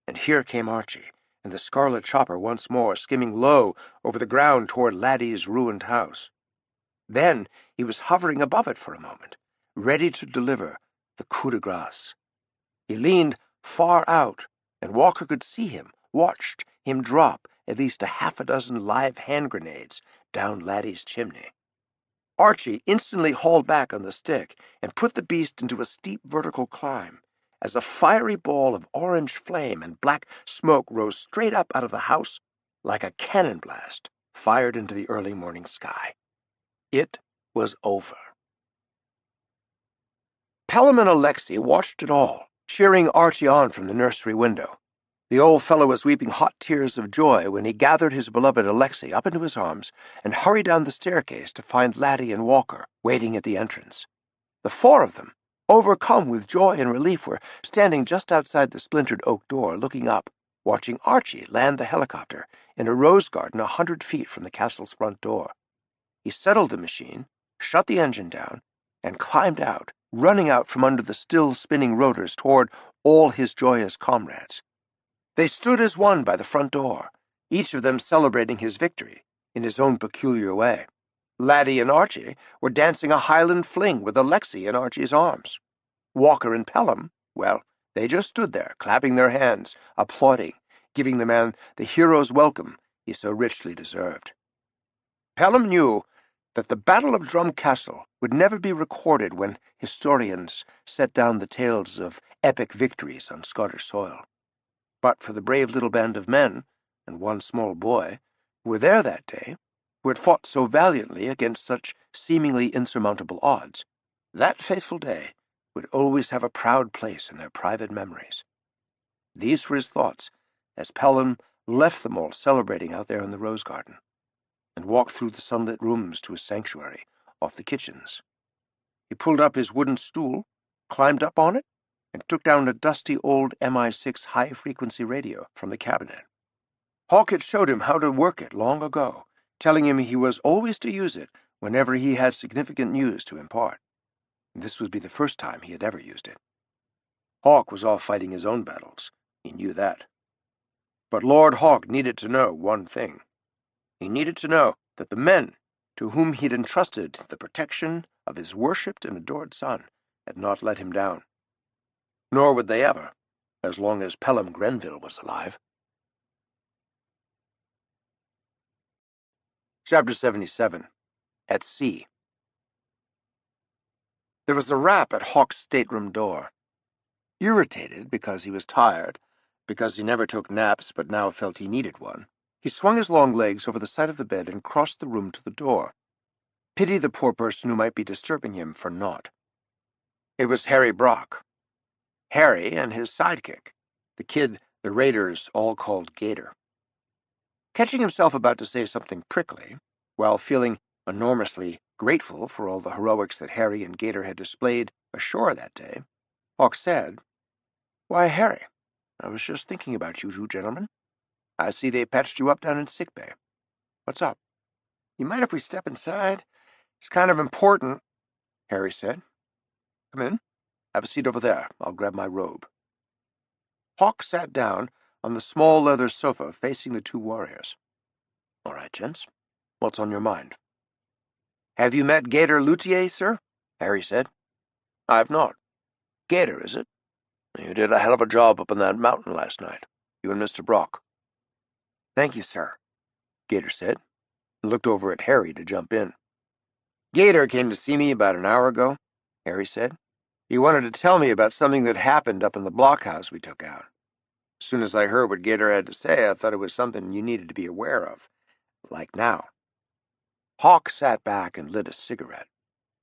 And here came Archie, and the scarlet chopper once more, skimming low over the ground toward Laddie's ruined house. Then he was hovering above it for a moment, ready to deliver the coup de grace. He leaned far out, and Walker could see him, watched him drop at least a half a dozen live hand grenades down Laddie's chimney. Archie instantly hauled back on the stick and put the beast into a steep vertical climb, as a fiery ball of orange flame and black smoke rose straight up out of the house like a cannon blast fired into the early morning sky. It was over. Pelham and Alexei watched it all, cheering Archie on from the nursery window. The old fellow was weeping hot tears of joy when he gathered his beloved Alexei up into his arms and hurried down the staircase to find Laddie and Walker waiting at the entrance. The four of them, overcome with joy and relief, were standing just outside the splintered oak door, looking up, watching Archie land the helicopter in a rose garden 100 feet from the castle's front door. He settled the machine, shut the engine down, and climbed out, running out from under the still spinning rotors toward all his joyous comrades. They stood as one by the front door, each of them celebrating his victory in his own peculiar way. Laddie and Archie were dancing a Highland fling with Alexei in Archie's arms. Walker and Pelham, well, they just stood there, clapping their hands, applauding, giving the man the hero's welcome he so richly deserved. Pelham knew that the Battle of Drum Castle would never be recorded when historians set down the tales of epic victories on Scottish soil. But for the brave little band of men, and one small boy, who were there that day, who had fought so valiantly against such seemingly insurmountable odds, that fateful day would always have a proud place in their private memories. These were his thoughts as Pelham left them all celebrating out there in the rose garden, and walked through the sunlit rooms to his sanctuary off the kitchens. He pulled up his wooden stool, climbed up on it, and took down a dusty old MI6 high-frequency radio from the cabinet. Hawke had showed him how to work it long ago, telling him he was always to use it whenever he had significant news to impart. This would be the first time he had ever used it. Hawke was off fighting his own battles. He knew that. But Lord Hawke needed to know one thing. He needed to know that the men to whom he'd entrusted the protection of his worshipped and adored son had not let him down. Nor would they ever, as long as Pelham Grenville was alive. Chapter 77. At Sea. There was a rap at Hawke's stateroom door. Irritated because he was tired, because he never took naps but now felt he needed one, he swung his long legs over the side of the bed and crossed the room to the door. Pity the poor person who might be disturbing him for naught. It was Harry Brock. Harry and his sidekick, the kid the raiders all called Gator. Catching himself about to say something prickly, while feeling enormously grateful for all the heroics that Harry and Gator had displayed ashore that day, Hawke said, "Why, Harry, I was just thinking about you two gentlemen. I see they patched you up down in sickbay. What's up?" "You mind if we step inside? It's kind of important," Harry said. "Come in. Have a seat over there. I'll grab my robe." Hawke sat down on the small leather sofa facing the two warriors. "All right, gents. What's on your mind?" "Have you met Gator Luthier, sir?" Harry said. "I've not. Gator, is it? You did a hell of a job up on that mountain last night, you and Mr. Brock." "Thank you, sir," Gator said, and looked over at Harry to jump in. "Gator came to see me about an hour ago," Harry said. "He wanted to tell me about something that happened up in the blockhouse we took out. As soon as I heard what Gator had to say, I thought it was something you needed to be aware of, like now." Hawke sat back and lit a cigarette,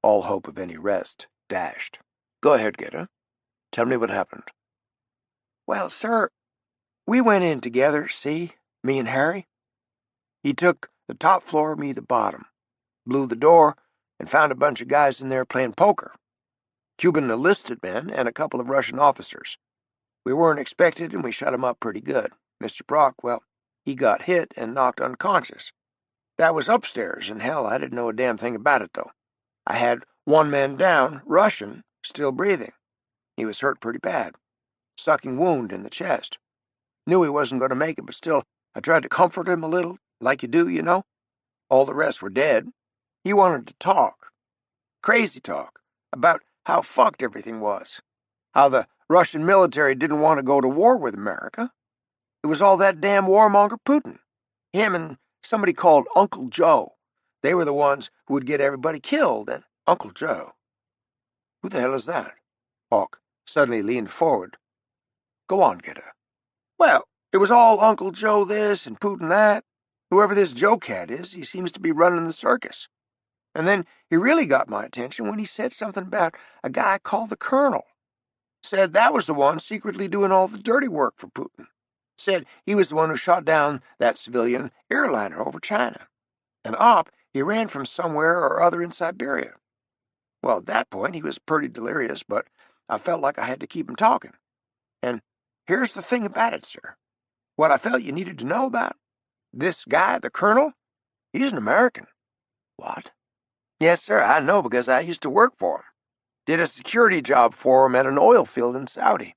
all hope of any rest dashed. "Go ahead, Gator. Tell me what happened." "Well, sir, we went in together, see, me and Harry. He took the top floor, me the bottom, blew the door, and found a bunch of guys in there playing poker. Cuban enlisted men and a couple of Russian officers. We weren't expected, and we shut 'em up pretty good. Mr. Brock, well, he got hit and knocked unconscious. That was upstairs, and hell, I didn't know a damn thing about it, though. I had one man down, Russian, still breathing. He was hurt pretty bad. Sucking wound in the chest. Knew he wasn't going to make it, but still, I tried to comfort him a little, like you do, you know. All the rest were dead. He wanted to talk. Crazy talk. About how fucked everything was. How the Russian military didn't want to go to war with America. It was all that damn warmonger Putin. Him and somebody called Uncle Joe. They were the ones who would get everybody killed, and Uncle Joe." "Who the hell is that?" Hawke suddenly leaned forward. "Go on, Gator." "Well, it was all Uncle Joe this and Putin that. Whoever this Joe cat is, he seems to be running the circus. And then he really got my attention when he said something about a guy called the Colonel. Said that was the one secretly doing all the dirty work for Putin. Said he was the one who shot down that civilian airliner over China. And he ran from somewhere or other in Siberia. Well, at that point, he was pretty delirious, but I felt like I had to keep him talking. And here's the thing about it, sir. What I felt you needed to know about. This guy, the Colonel, he's an American." "What?" "Yes, sir, I know because I used to work for him. Did a security job for him at an oil field in Saudi.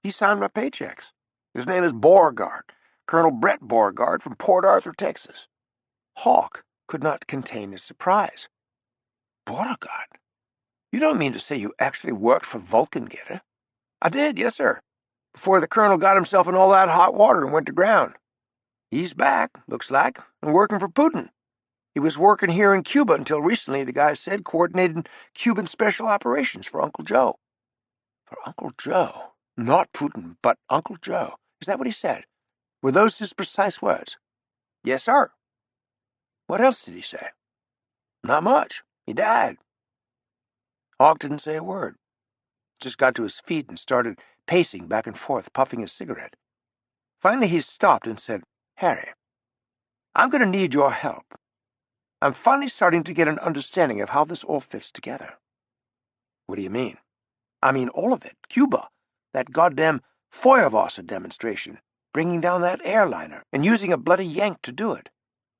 He signed my paychecks. His name is Beauregard, Colonel Brett Beauregard from Port Arthur, Texas." Hawke could not contain his surprise. "Beauregard? You don't mean to say you actually worked for Vulcan, Gator?" "I did, yes, sir, before the Colonel got himself in all that hot water and went to ground. He's back, looks like, and working for Putin. He was working here in Cuba until recently, the guy said, coordinating Cuban special operations for Uncle Joe." "For Uncle Joe? Not Putin, but Uncle Joe. Is that what he said? Were those his precise words?" "Yes, sir." What else did he say? Not much. He died. Hawke didn't say a word. Just got to his feet and started pacing back and forth, puffing his cigarette. Finally he stopped and said, "Harry, I'm going to need your help. I'm finally starting to get an understanding of how this all fits together." "What do you mean?" "I mean all of it. Cuba, that goddamn Feuerwasser demonstration, bringing down that airliner, and using a bloody Yank to do it.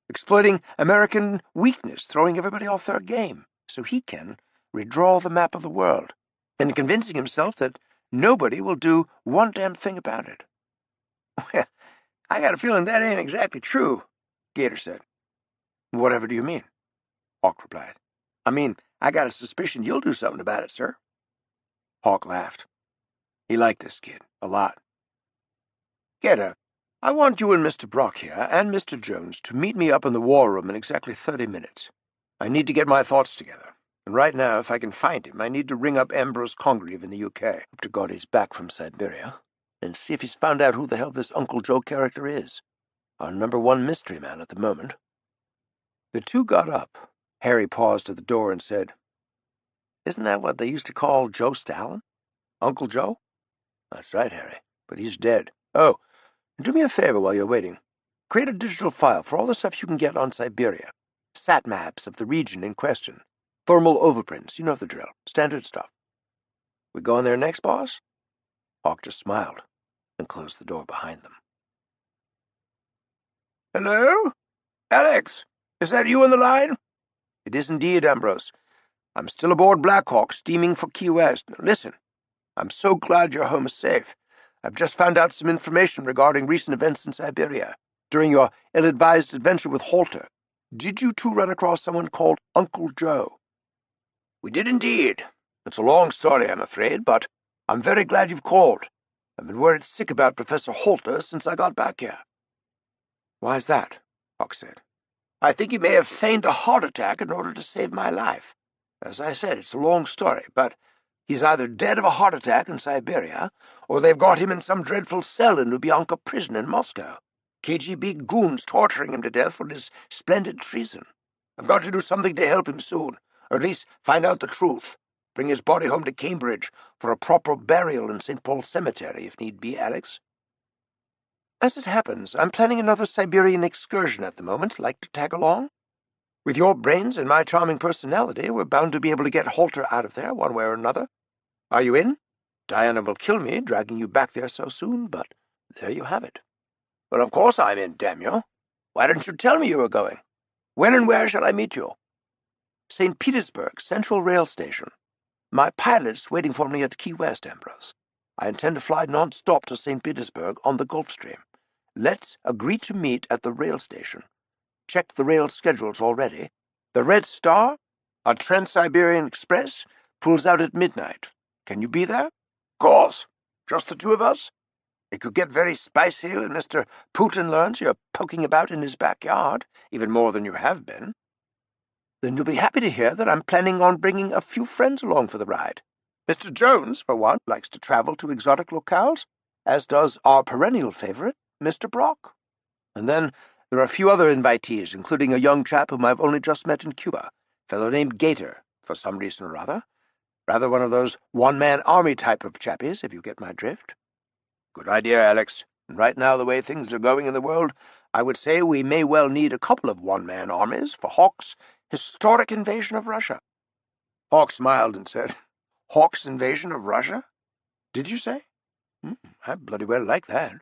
Exploiting American weakness, throwing everybody off their game, so he can redraw the map of the world, and convincing himself that nobody will do one damn thing about it." "Well, I got a feeling that ain't exactly true," Gator said. "Whatever do you mean?" Hawke replied. "I mean, I got a suspicion you'll do something about it, sir." Hawke laughed. He liked this kid a lot. "Gator, I want you and Mr. Brock here, and Mr. Jones, to meet me up in the war room in exactly 30 minutes. I need to get my thoughts together, and right now, if I can find him, I need to ring up Ambrose Congreve in the UK, up to God he's back from Siberia, and see if he's found out who the hell this Uncle Joe character is. Our #1 mystery man at the moment." The two got up. Harry paused at the door and said, "Isn't that what they used to call Joe Stalin? Uncle Joe?" "That's right, Harry, but he's dead. Oh, and do me a favor while you're waiting. Create a digital file for all the stuff you can get on Siberia. Sat maps of the region in question. Thermal overprints, you know the drill. Standard stuff. We going there next, boss?" Hawke just smiled and closed the door behind them. "Hello? Alex, is that you on the line?" "It is indeed, Ambrose. I'm still aboard Black Hawk, steaming for Key West. Now, listen, I'm so glad your home is safe. I've just found out some information regarding recent events in Siberia. During your ill-advised adventure with Halter, did you two run across someone called Uncle Joe?" "We did indeed. It's a long story, I'm afraid, but I'm very glad you've called. I've been worried sick about Professor Halter since I got back here." "Why's that?" Hawke said. "I think he may have feigned a heart attack in order to save my life. As I said, it's a long story, but he's either dead of a heart attack in Siberia, or they've got him in some dreadful cell in Lubyanka prison in Moscow. KGB goons torturing him to death for his splendid treason. I've got to do something to help him soon, or at least find out the truth. Bring his body home to Cambridge for a proper burial in St. Paul's Cemetery, if need be, Alex." "As it happens, I'm planning another Siberian excursion at the moment. Like to tag along? With your brains and my charming personality, we're bound to be able to get Halter out of there one way or another. Are you in? Diana will kill me, dragging you back there so soon, but there you have it." "Well, of course I'm in, damn you. Why didn't you tell me you were going? When and where shall I meet you?" "St. Petersburg, Central Rail Station. My pilot's waiting for me at Key West, Ambrose. I intend to fly non-stop to St. Petersburg on the Gulf Stream. Let's agree to meet at the rail station. Checked the rail schedules already. The Red Star, a Trans-Siberian Express, pulls out at midnight. Can you be there?" "Course. Just the two of us? It could get very spicy when Mr. Putin learns you're poking about in his backyard, even more than you have been." "Then you'll be happy to hear that I'm planning on bringing a few friends along for the ride. Mr. Jones, for one, likes to travel to exotic locales, as does our perennial favorite, Mr. Brock. And then there are a few other invitees, including a young chap whom I've only just met in Cuba, a fellow named Gator, for some reason or other. Rather one of those one-man army type of chappies, if you get my drift." "Good idea, Alex. And right now, the way things are going in the world, I would say we may well need a couple of one-man armies for Hawke's historic invasion of Russia." Hawke smiled and said, "Hawke's invasion of Russia? Did you say? I bloody well like that.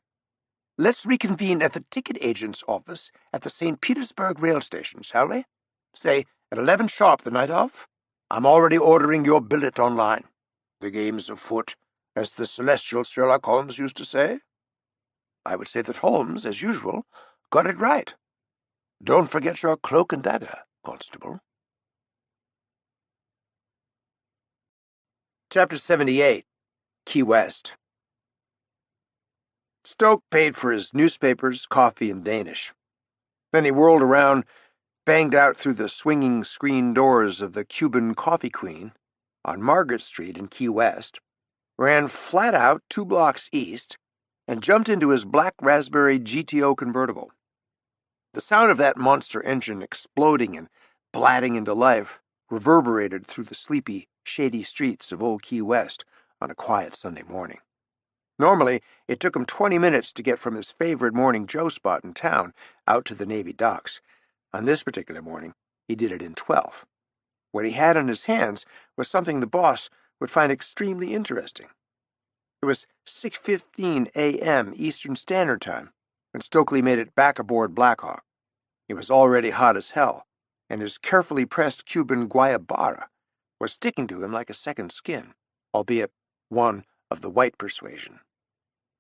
Let's reconvene at the ticket agent's office at the St. Petersburg rail station, shall we? Say, at 11 sharp the night of? I'm already ordering your billet online. The game's afoot, as the celestial Sherlock Holmes used to say." "I would say that Holmes, as usual, got it right. Don't forget your cloak and dagger, Constable." Chapter 78. Key West. Stoke paid for his newspapers, coffee, and Danish. Then he whirled around, banged out through the swinging screen doors of the Cuban Coffee Queen on Margaret Street in Key West, ran flat out 2 blocks east, and jumped into his black raspberry GTO convertible. The sound of that monster engine exploding and blatting into life reverberated through the sleepy, shady streets of Old Key West on a quiet Sunday morning. Normally, it took him 20 minutes to get from his favorite morning Joe spot in town out to the Navy docks. On this particular morning, he did it in 12. What he had in his hands was something the boss would find extremely interesting. It was 6:15 a.m. Eastern Standard Time when Stokely made it back aboard Blackhawk. It was already hot as hell, and his carefully pressed Cuban guayabara was sticking to him like a second skin, albeit one of the white persuasion.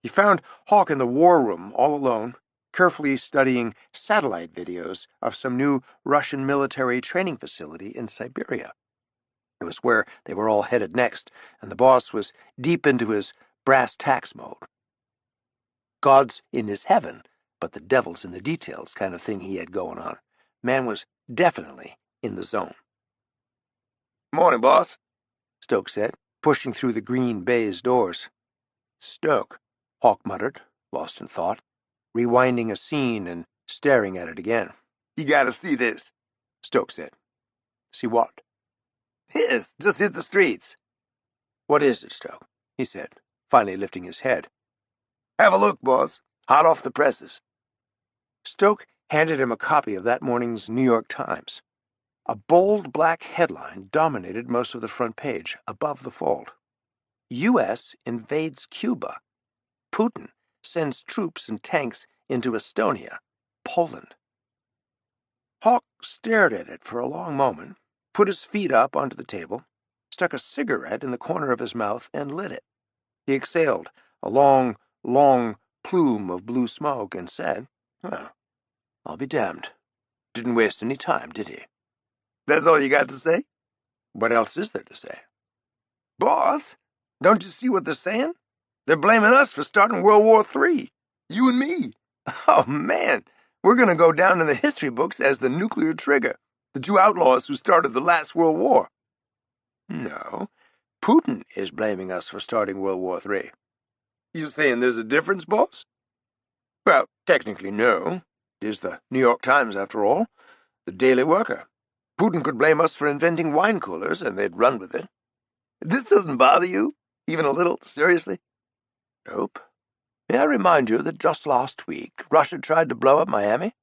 He found Hawke in the war room all alone, carefully studying satellite videos of some new Russian military training facility in Siberia. It was where they were all headed next, and the boss was deep into his brass tacks mode. God's in his heaven, but the devil's in the details kind of thing he had going on. Man was definitely in the zone. "Morning, boss," Stoke said, pushing through the green baize doors. "Stoke," Hawke muttered, lost in thought, rewinding a scene and staring at it again. "You gotta see this," Stoke said. "See what?" "Yes, just hit the streets." "What is it, Stoke?" he said, finally lifting his head. "Have a look, boss. Hot off the presses." Stoke handed him a copy of that morning's New York Times. A bold black headline dominated most of the front page, above the fold. U.S. invades Cuba. Putin sends troops and tanks into Estonia, Poland. Hawke stared at it for a long moment, put his feet up onto the table, stuck a cigarette in the corner of his mouth, and lit it. He exhaled a long, long plume of blue smoke and said, "Well, I'll be damned. Didn't waste any time, did he?" "That's all you got to say?" "What else is there to say?" "Boss, don't you see what they're saying? They're blaming us for starting World War III. You and me. Oh, man, we're going to go down in the history books as the nuclear trigger, the two outlaws who started the last World War." "No, Putin is blaming us for starting World War III. "You saying there's a difference, boss?" "Well, technically, no. It is the New York Times, after all, the Daily Worker. Putin could blame us for inventing wine coolers, and they'd run with it." "This doesn't bother you, even a little, seriously?" "Nope. May I remind you that just last week Russia tried to blow up Miami?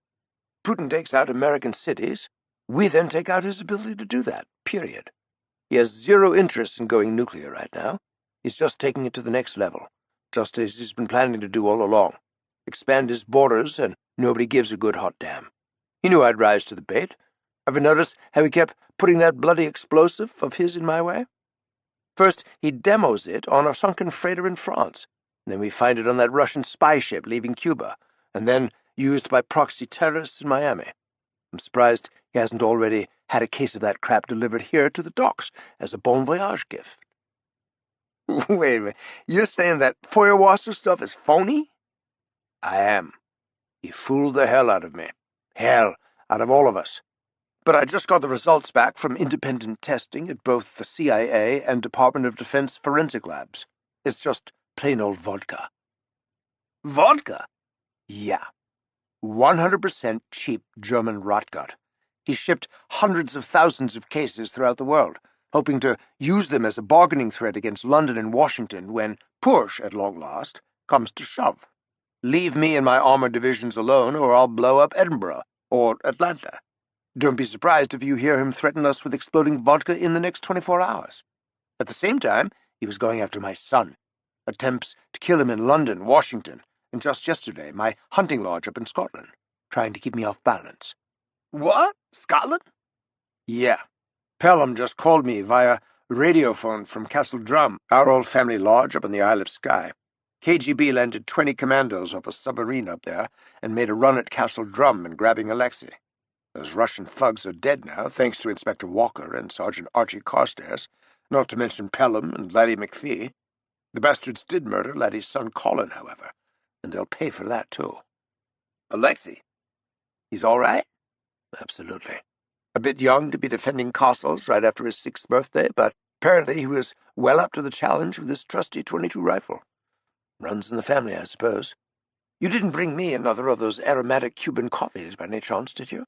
Putin takes out American cities. We then take out his ability to do that, period. He has zero interest in going nuclear right now. He's just taking it to the next level, just as he's been planning to do all along. Expand his borders, and nobody gives a good hot damn. He knew I'd rise to the bait. Ever notice how he kept putting that bloody explosive of his in my way? First, he demos it on a sunken freighter in France, and then we find it on that Russian spy ship leaving Cuba, and then used by proxy terrorists in Miami. I'm surprised he hasn't already had a case of that crap delivered here to the docks as a bon voyage gift." "Wait a minute. You're saying that Feuerwasser stuff is phony?" "I am. He fooled the hell out of me. Hell, out of all of us. But I just got the results back from independent testing at both the CIA and Department of Defense forensic labs. It's just plain old vodka." "Vodka?" "Yeah. 100% cheap German rotgut. He shipped hundreds of thousands of cases throughout the world, hoping to use them as a bargaining threat against London and Washington when push, at long last, comes to shove. Leave me and my armored divisions alone, or I'll blow up Edinburgh or Atlanta. Don't be surprised if you hear him threaten us with exploding vodka in the next 24 hours. At the same time, he was going after my son. Attempts to kill him in London, Washington, and just yesterday, my hunting lodge up in Scotland, trying to keep me off balance." "What? Scotland?" "Yeah. Pelham just called me via radiophone from Castle Drum, our old family lodge up in the Isle of Skye. KGB landed 20 commandos off a submarine up there and made a run at Castle Drum and grabbing Alexei. Those Russian thugs are dead now, thanks to Inspector Walker and Sergeant Archie Carstairs, not to mention Pelham and Laddie McPhee. The bastards did murder Laddie's son Colin, however, and they'll pay for that, too." "Alexei? He's all right?" "Absolutely. A bit young to be defending castles right after his 6th birthday, but apparently he was well up to the challenge with his trusty .22 rifle. Runs in the family, I suppose. You didn't bring me another of those aromatic Cuban coffees by any chance, did you?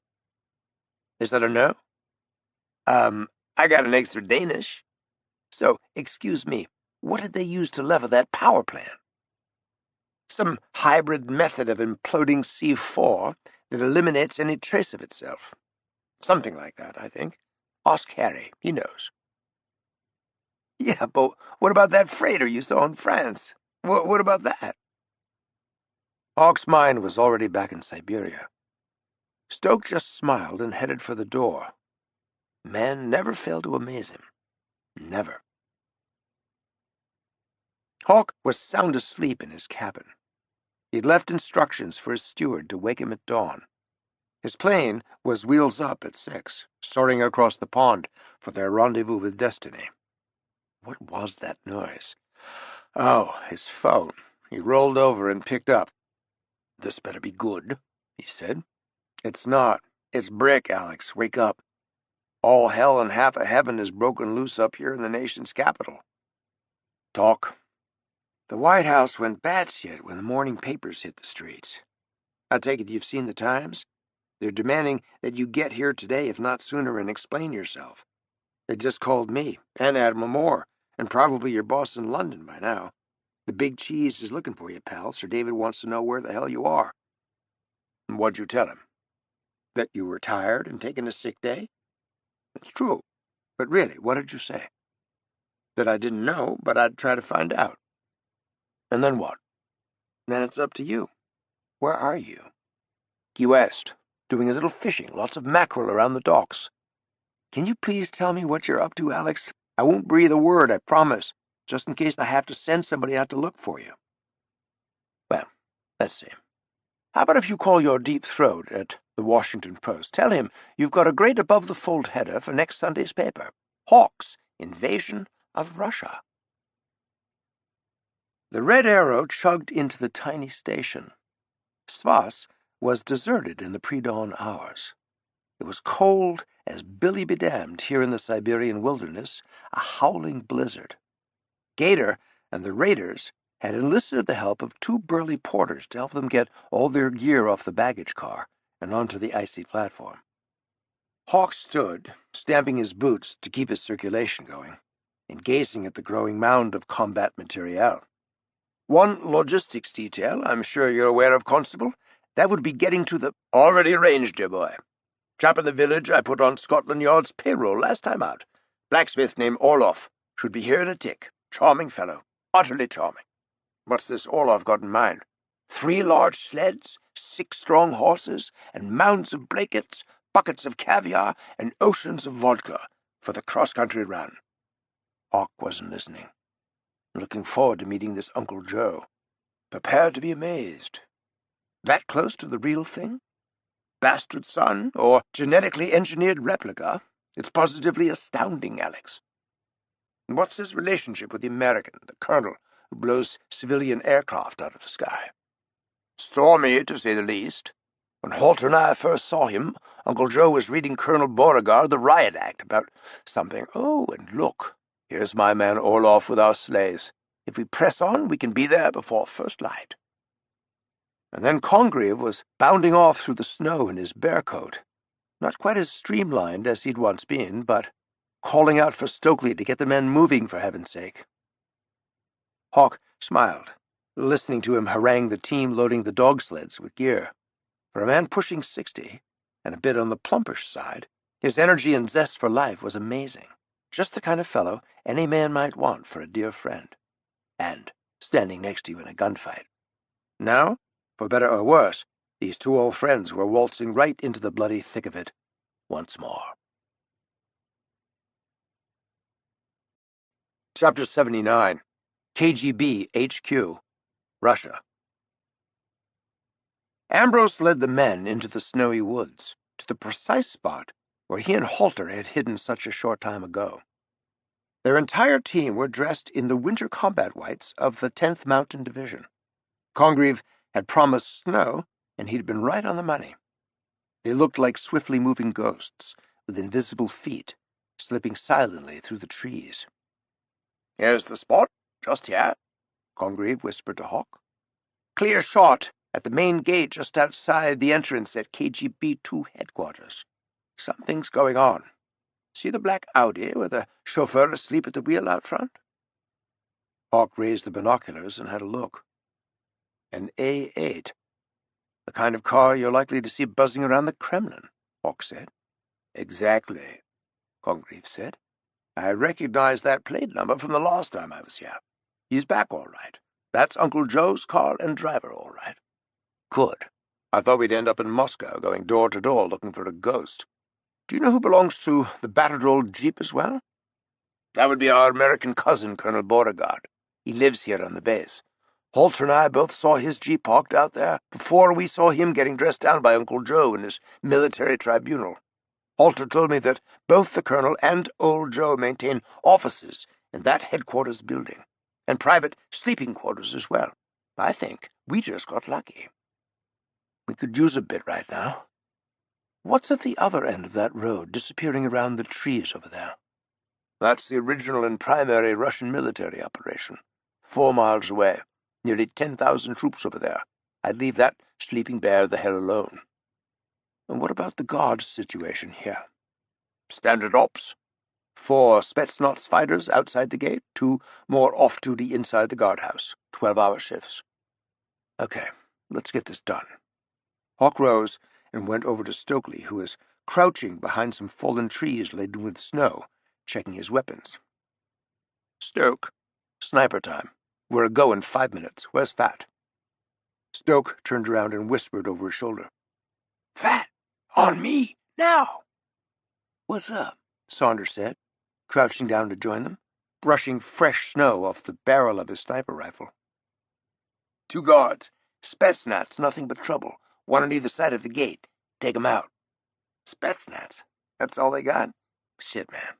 Is that a no? I got an extra Danish. So, excuse me, what did they use to level that power plant? Some hybrid method of imploding C4 that eliminates any trace of itself. Something like that, I think. Ask Harry, he knows. Yeah, but what about that freighter you saw in France? What about that? Hawke's mind was already back in Siberia. Stoke just smiled and headed for the door. Man never failed to amaze him. Never. Hawke was sound asleep in his cabin. He'd left instructions for his steward to wake him at dawn. His plane was wheels up at 6, soaring across the pond for their rendezvous with destiny. What was that noise? Oh, his phone. He rolled over and picked up. "This better be good," he said. "It's not. It's Brick, Alex. Wake up. All hell and half of heaven is broken loose up here in the nation's capital." "Talk." "The White House went batshit when the morning papers hit the streets. I take it you've seen the Times? They're demanding that you get here today, if not sooner, and explain yourself. They just called me, and Admiral Moore, and probably your boss in London by now. The big cheese is looking for you, pal. Sir David wants to know where the hell you are." "And what'd you tell him?" "That you were tired and taking a sick day." "It's true. But really, what did you say?" "That I didn't know, but I'd try to find out." "And then what?" "Then it's up to you. Where are you?" "Key West. Doing a little fishing. Lots of mackerel around the docks." "Can you please tell me what you're up to, Alex? I won't breathe a word, I promise, just in case I have to send somebody out to look for you." "Well, let's see. How about if you call your deep throat at the Washington Post? Tell him you've got a great above-the-fold header for next Sunday's paper. Hawke's Invasion of Russia." The Red Arrow chugged into the tiny station. Svas was deserted in the pre-dawn hours. It was cold as Billy be damned here in the Siberian wilderness, a howling blizzard. Gator and the raiders had enlisted the help of 2 burly porters to help them get all their gear off the baggage car and onto the icy platform. Hawke stood, stamping his boots to keep his circulation going, and gazing at the growing mound of combat materiel. "One logistics detail, I'm sure you're aware of, Constable. That would be getting to the—" "Already arranged, dear boy. Chap in the village I put on Scotland Yard's payroll last time out. Blacksmith named Orloff. Should be here in a tick. Charming fellow. Utterly charming. What's this Orloff got in mind? 3 large sleds, 6 strong horses, and mounds of blankets, buckets of caviar, and oceans of vodka for the cross-country run." Hawke wasn't listening. "Looking forward to meeting this Uncle Joe. Prepared to be amazed. That close to the real thing? Bastard son, or genetically engineered replica? It's positively astounding, Alex. And what's his relationship with the American, the colonel, who blows civilian aircraft out of the sky?" "Stormy, to say the least. When Halter and I first saw him, Uncle Joe was reading Colonel Beauregard the Riot Act about something. Oh, and look, here's my man Orloff with our sleighs. If we press on, we can be there before first light." And then Congreve was bounding off through the snow in his bear coat, not quite as streamlined as he'd once been, but calling out for Stokely to get the men moving, for heaven's sake. Hawke smiled, listening to him harangue the team loading the dog sleds with gear. For a man pushing 60, and a bit on the plumpish side, his energy and zest for life was amazing. Just the kind of fellow any man might want for a dear friend. And standing next to you in a gunfight. Now, for better or worse, these 2 old friends were waltzing right into the bloody thick of it once more. Chapter 79. KGB HQ, Russia. Ambrose led the men into the snowy woods, to the precise spot where he and Halter had hidden such a short time ago. Their entire team were dressed in the winter combat whites of the 10th Mountain Division. Congreve had promised snow, and he'd been right on the money. They looked like swiftly moving ghosts, with invisible feet, slipping silently through the trees. "Here's the spot, just here," Congreve whispered to Hawke. "Clear shot. at the main gate just outside the entrance at KGB-2 headquarters. Something's going on. See the black Audi with the chauffeur asleep at the wheel out front?" Hawke raised the binoculars and had a look. An A8. The kind of car you're likely to see buzzing around the Kremlin, Hawke said. "Exactly," Congreve said. "I recognize that plate number from the last time I was here. He's back all right. That's Uncle Joe's car and driver all right." "Good. I thought we'd end up in Moscow, going door to door looking for a ghost. Do you know who belongs to the battered old Jeep as well?" "That would be our American cousin, Colonel Beauregard. He lives here on the base. Halter and I both saw his Jeep parked out there before we saw him getting dressed down by Uncle Joe in his military tribunal. Halter told me that both the Colonel and old Joe maintain offices in that headquarters building, and private sleeping quarters as well. I think we just got lucky. We could use a bit right now. What's at the other end of that road, disappearing around the trees over there?" "That's the original and primary Russian military operation. 4 miles away. Nearly 10,000 troops over there. I'd leave that sleeping bear the hell alone." "And what about the guards situation here?" "Standard ops. 4 Spetsnaz fighters outside the gate, 2 more off-duty inside the guardhouse. 12-hour shifts." "Okay, let's get this done." Hawke rose and went over to Stokely, who was crouching behind some fallen trees laden with snow, checking his weapons. "Stoke, sniper time. We're a go in 5 minutes. Where's Fat?" Stoke turned around and whispered over his shoulder. "Fat! On me! Now!" "What's up?" Saunders said, crouching down to join them, brushing fresh snow off the barrel of his sniper rifle. "2 guards. Spetsnaz, nothing but trouble. 1 on either side of the gate. Take 'em out." "Spetsnaz? That's all they got? Shit, man."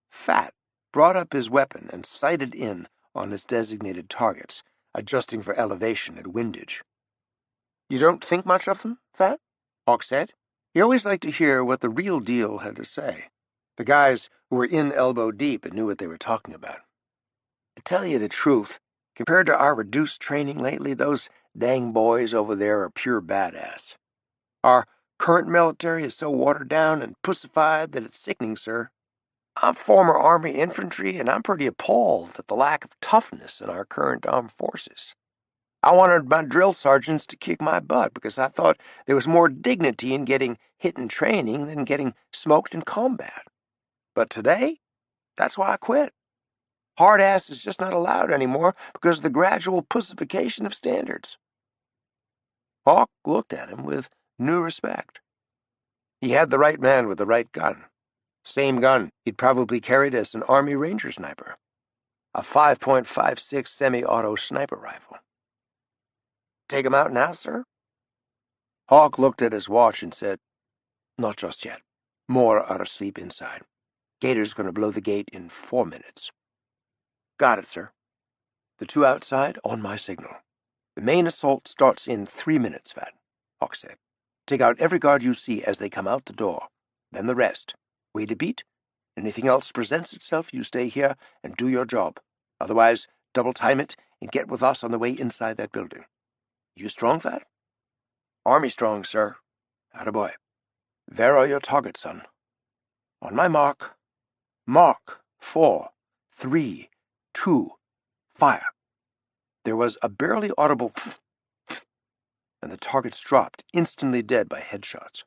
Fat brought up his weapon and sighted in on his designated targets, adjusting for elevation and windage. "You don't think much of them, Fat?" Hawke said. He always liked to hear what the real deal had to say, the guys who were in elbow deep and knew what they were talking about. "To tell you the truth, compared to our reduced training lately, those dang boys over there are pure badass. Our current military is so watered down and pussified that it's sickening, sir. I'm former Army infantry, and I'm pretty appalled at the lack of toughness in our current armed forces. I wanted my drill sergeants to kick my butt because I thought there was more dignity in getting hit in training than getting smoked in combat. But today, that's why I quit. Hard ass is just not allowed anymore because of the gradual pussification of standards." Hawke looked at him with new respect. He had the right man with the right gun. Same gun he'd probably carried as an Army Ranger sniper. A 5.56 semi-auto sniper rifle. "Take 'em out now, sir?" Hawke looked at his watch and said, "Not just yet. More are asleep inside. Gator's going to blow the gate in 4 minutes." "Got it, sir." "The 2 outside on my signal. The main assault starts in 3 minutes, Fat," Hawke said. "Take out every guard you see as they come out the door. Then the rest. Wait a beat. Anything else presents itself, you stay here and do your job. Otherwise, double time it and get with us on the way inside that building. You strong, Fat?" "Army strong, sir." "Attaboy. There are your targets, son. On my mark. Mark. 4, 3, 2, fire." There was a barely audible and the targets dropped, instantly dead by headshots.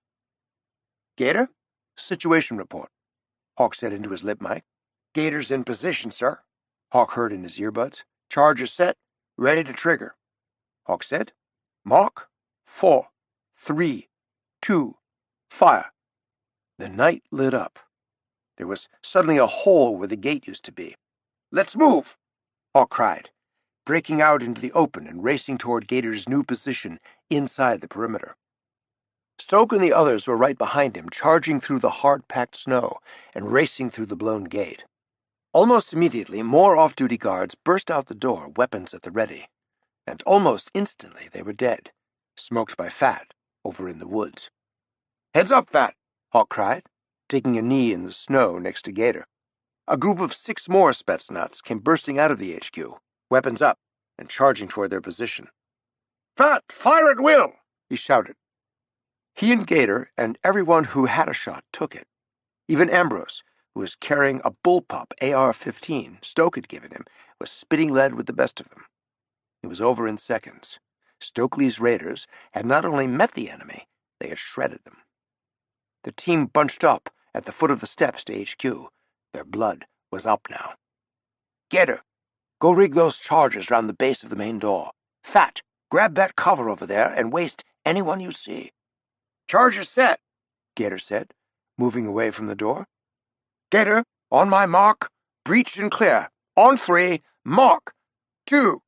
"Gator, situation report," Hawke said into his lip mic. "Gator's in position, sir," Hawke heard in his earbuds. "Charge is set, ready to trigger." Hawke said, "Mark, 4, 3, 2, fire." The night lit up. There was suddenly a hole where the gate used to be. "Let's move!" Hawke cried, breaking out into the open and racing toward Gator's new position inside the perimeter. Stoke and the others were right behind him, charging through the hard-packed snow and racing through the blown gate. Almost immediately, more off-duty guards burst out the door, weapons at the ready, and almost instantly they were dead, smoked by Fat over in the woods. "Heads up, Fat!" Hawke cried, taking a knee in the snow next to Gator. A group of 6 more Spetsnaz came bursting out of the HQ, weapons up, and charging toward their position. Fat, fire at will, he shouted. He and Gator and everyone who had a shot took it. Even Ambrose, who was carrying a bullpup AR-15 Stoke had given him, was spitting lead with the best of them. It was over in seconds. Stokely's raiders had not only met the enemy, they had shredded them. The team bunched up at the foot of the steps to HQ. Their blood was up now. Gator, go rig those charges round the base of the main door. Fat, grab that cover over there and waste anyone you see. Charges set, Gator said, moving away from the door. Gator, on my mark, breach and clear. On 3, mark. 2.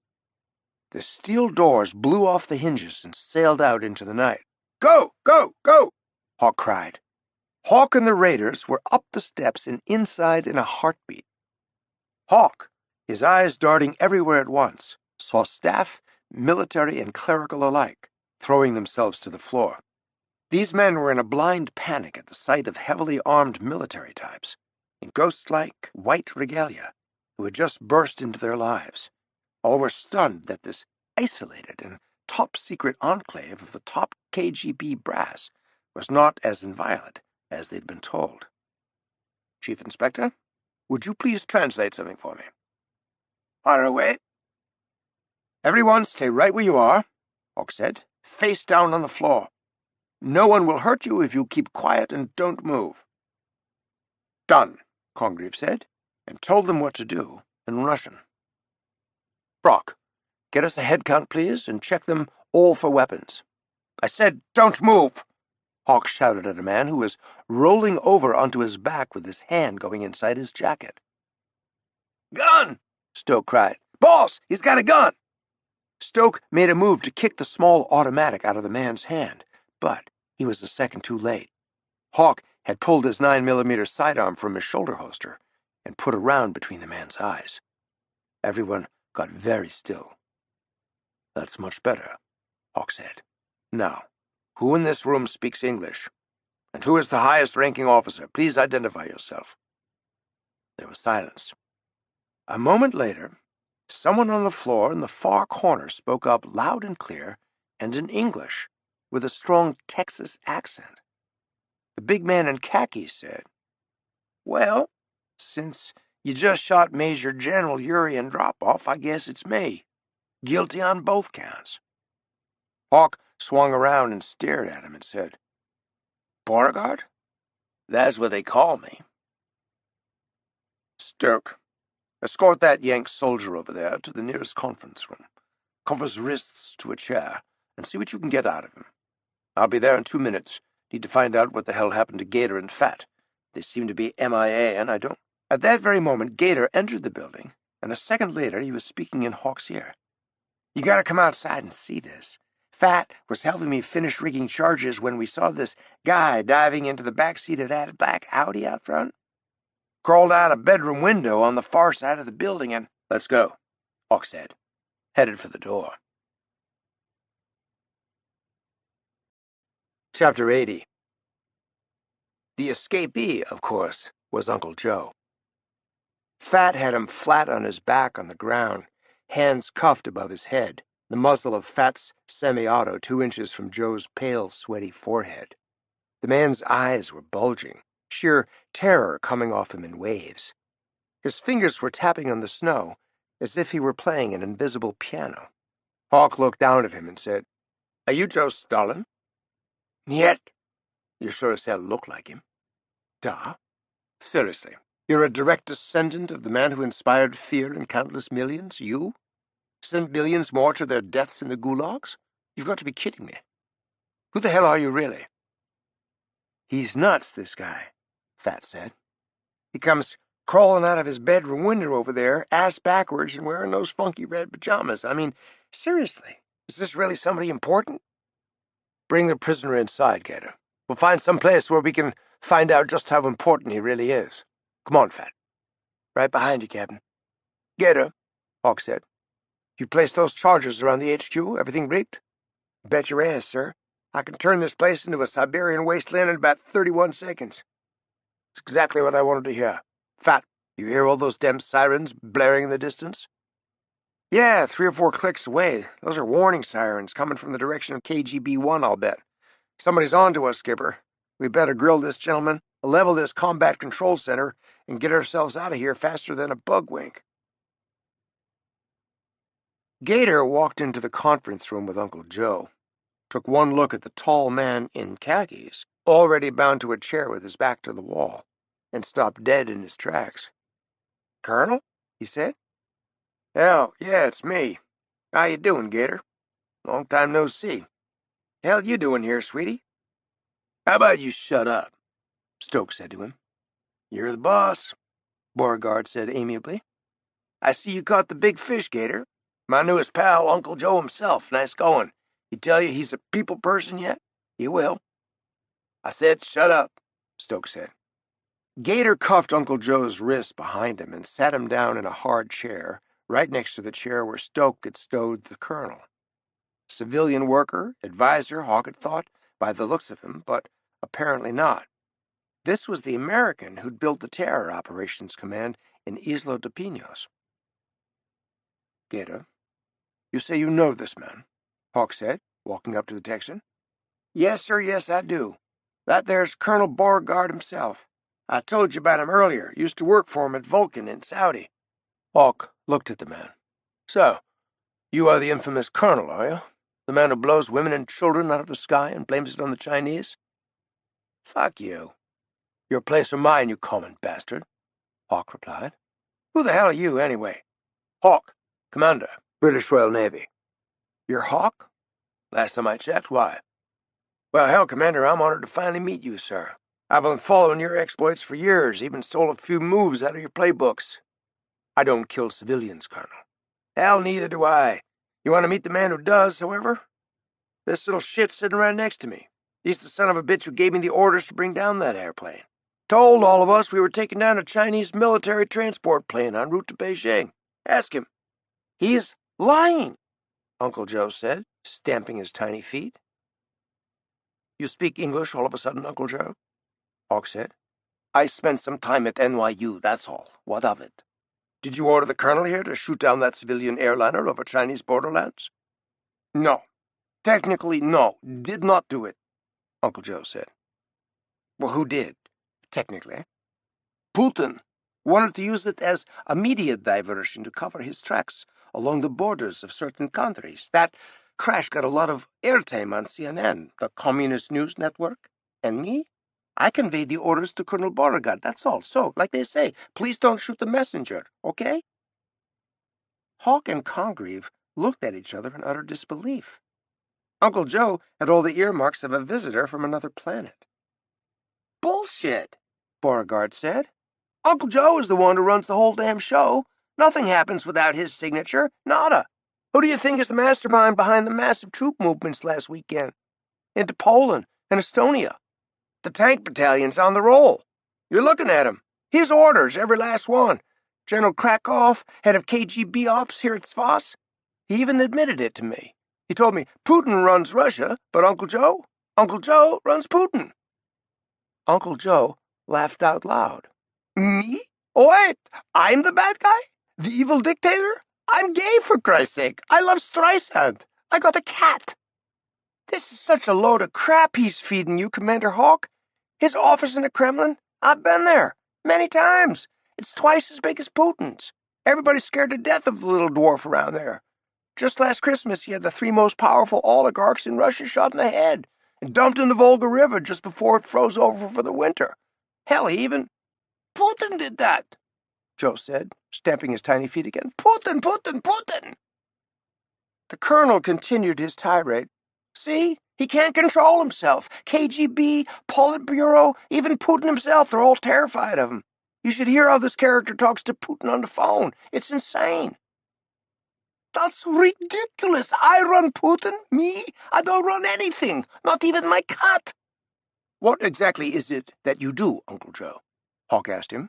The steel doors blew off the hinges and sailed out into the night. Go, go, go, Hawke cried. Hawke and the raiders were up the steps and inside in a heartbeat. Hawke, his eyes darting everywhere at once, saw staff, military, and clerical alike, throwing themselves to the floor. These men were in a blind panic at the sight of heavily armed military types, in ghost-like white regalia, who had just burst into their lives. All were stunned that this isolated and top-secret enclave of the top KGB brass was not as inviolate as they'd been told. Chief Inspector, would you please translate something for me? Fire away. Everyone stay right where you are, Hawke said, face down on the floor. No one will hurt you if you keep quiet and don't move. Done, Congreve said, and told them what to do in Russian. Brock, get us a head count, please, and check them all for weapons. I said, don't move, Hawke shouted at a man who was rolling over onto his back with his hand going inside his jacket. Gun! Stoke cried. Boss, he's got a gun! Stoke made a move to kick the small automatic out of the man's hand, but he was a second too late. Hawke had pulled his 9mm sidearm from his shoulder holster and put a round between the man's eyes. Everyone got very still. That's much better, Hawke said. Now, who in this room speaks English? And who is the highest-ranking officer? Please identify yourself. There was silence. A moment later, someone on the floor in the far corner spoke up loud and clear and in English, with a strong Texas accent. The big man in khaki said, Well, since you just shot Major General Yuri Andropov, I guess it's me. Guilty on both counts. Hawke swung around and stared at him and said, Beauregard? That's what they call me. Stoke, escort that Yank soldier over there to the nearest conference room. Cuff his wrists to a chair and see what you can get out of him. I'll be there in 2 minutes. Need to find out what the hell happened to Gator and Fat. They seem to be MIA, and I don't. At that very moment, Gator entered the building, and a second later he was speaking in Hawke's ear. You gotta come outside and see this. Fat was helping me finish rigging charges when we saw this guy diving into the back seat of that black Audi out front. Crawled out a bedroom window on the far side of the building and... Let's go, Hawke said, headed for the door. Chapter 80. The escapee, of course, was Uncle Joe. Fat had him flat on his back on the ground, hands cuffed above his head, the muzzle of Fat's semi-auto 2 inches from Joe's pale, sweaty forehead. The man's eyes were bulging, sheer terror coming off him in waves. His fingers were tapping on the snow, as if he were playing an invisible piano. Hawke looked down at him and said, Are you Joe Stalin? Yet. You sure as hell look like him. Duh. Seriously, you're a direct descendant of the man who inspired fear in countless millions? You? Sent millions more to their deaths in the gulags? You've got to be kidding me. Who the hell are you really? He's nuts, this guy, Fat said. He comes crawling out of his bedroom window over there, ass backwards and wearing those funky red pajamas. I mean, seriously, is this really somebody important? Bring the prisoner inside, Gator. We'll find some place where we can find out just how important he really is. Come on, Fat. Right behind you, Captain. Gator, Hawke said. You placed those charges around the HQ? Everything rigged? Bet your ass, sir. I can turn this place into a Siberian wasteland in about 31 seconds. It's exactly what I wanted to hear. Fat, you hear all those damn sirens blaring in the distance? Yeah, 3 or 4 clicks away. Those are warning sirens coming from the direction of KGB-1, I'll bet. Somebody's on to us, Skipper. We better grill this gentleman, level this combat control center, and get ourselves out of here faster than a bug wink. Gator walked into the conference room with Uncle Joe, took one look at the tall man in khakis, already bound to a chair with his back to the wall, and stopped dead in his tracks. "Colonel?" he said. "Hell, yeah, it's me. How you doing, Gator? Long time no see. Hell you doing here, sweetie?" "How about you shut up?" Stokes said to him. "You're the boss," Beauregard said amiably. "I see you caught the big fish, Gator. My newest pal, Uncle Joe himself. Nice going. He tell you he's a people person yet? He will." "I said shut up," Stokes said. Gator cuffed Uncle Joe's wrist behind him and sat him down in a hard chair, right next to the chair where Stoke had stowed the colonel. Civilian worker, advisor, Hawke had thought, by the looks of him, but apparently not. This was the American who'd built the Terror Operations Command in Isla de Pinos. "Gator, you say you know this man?" Hawke said, walking up to the Texan. "Yes, sir, yes, I do. That there's Colonel Beauregard himself. I told you about him earlier. Used to work for him at Vulcan in Saudi." Hawke looked at the man. "So, you are the infamous colonel, are you? The man who blows women and children out of the sky and blames it on the Chinese?" "Fuck you. Your place or mine, you common bastard," Hawke replied. "Who the hell are you, anyway?" "Hawke, Commander, British Royal Navy." "You're Hawke?" "Last time I checked, why?" "Well, hell, Commander, I'm honored to finally meet you, sir. I've been following your exploits for years, even stole a few moves out of your playbooks." "I don't kill civilians, Colonel." "Hell, neither do I. You want to meet the man who does, however? This little shit's sitting right next to me. He's the son of a bitch who gave me the orders to bring down that airplane. Told all of us we were taking down a Chinese military transport plane en route to Beijing. Ask him." "He's lying," Uncle Joe said, stamping his tiny feet. "You speak English all of a sudden, Uncle Joe?" Hawke said. "I spent some time at NYU, that's all. What of it? Did you order the colonel here to shoot down that civilian airliner over Chinese borderlands?" "No. Technically, no. Did not do it," Uncle Joe said. "Well, who did? Technically?" "Putin wanted to use it as a media diversion to cover his tracks along the borders of certain countries. That crash got a lot of airtime on CNN, the Communist News Network. And me? I conveyed the orders to Colonel Beauregard, that's all. So, like they say, please don't shoot the messenger, okay?" Hawke and Congreve looked at each other in utter disbelief. Uncle Joe had all the earmarks of a visitor from another planet. "Bullshit," Beauregard said. "Uncle Joe is the one who runs the whole damn show. Nothing happens without his signature. Nada. Who do you think is the mastermind behind the massive troop movements last weekend? Into Poland and Estonia. The tank battalion's on the roll. You're looking at him. His orders, every last one. General Krakow, head of KGB ops here at Svas. He even admitted it to me. He told me Putin runs Russia, but Uncle Joe runs Putin." Uncle Joe laughed out loud. "Me? Oh, wait, I'm the bad guy? The evil dictator? I'm gay, for Christ's sake. I love Streisand. I got a cat." "This is such a load of crap he's feeding you, Commander Hawke. His office in the Kremlin, I've been there many times. It's twice as big as Putin's. Everybody's scared to death of the little dwarf around there. Just last Christmas, he had the 3 most powerful oligarchs in Russia shot in the head and dumped in the Volga River just before it froze over for the winter. Hell, he even—" "Putin did that," Joe said, stamping his tiny feet again. "Putin, Putin, Putin!" The colonel continued his tirade. "See? He can't control himself. KGB, Politburo, even Putin himself, they're all terrified of him. You should hear how this character talks to Putin on the phone. It's insane." "That's ridiculous. I run Putin? Me? I don't run anything, not even my cat." "What exactly is it that you do, Uncle Joe?" Hawke asked him.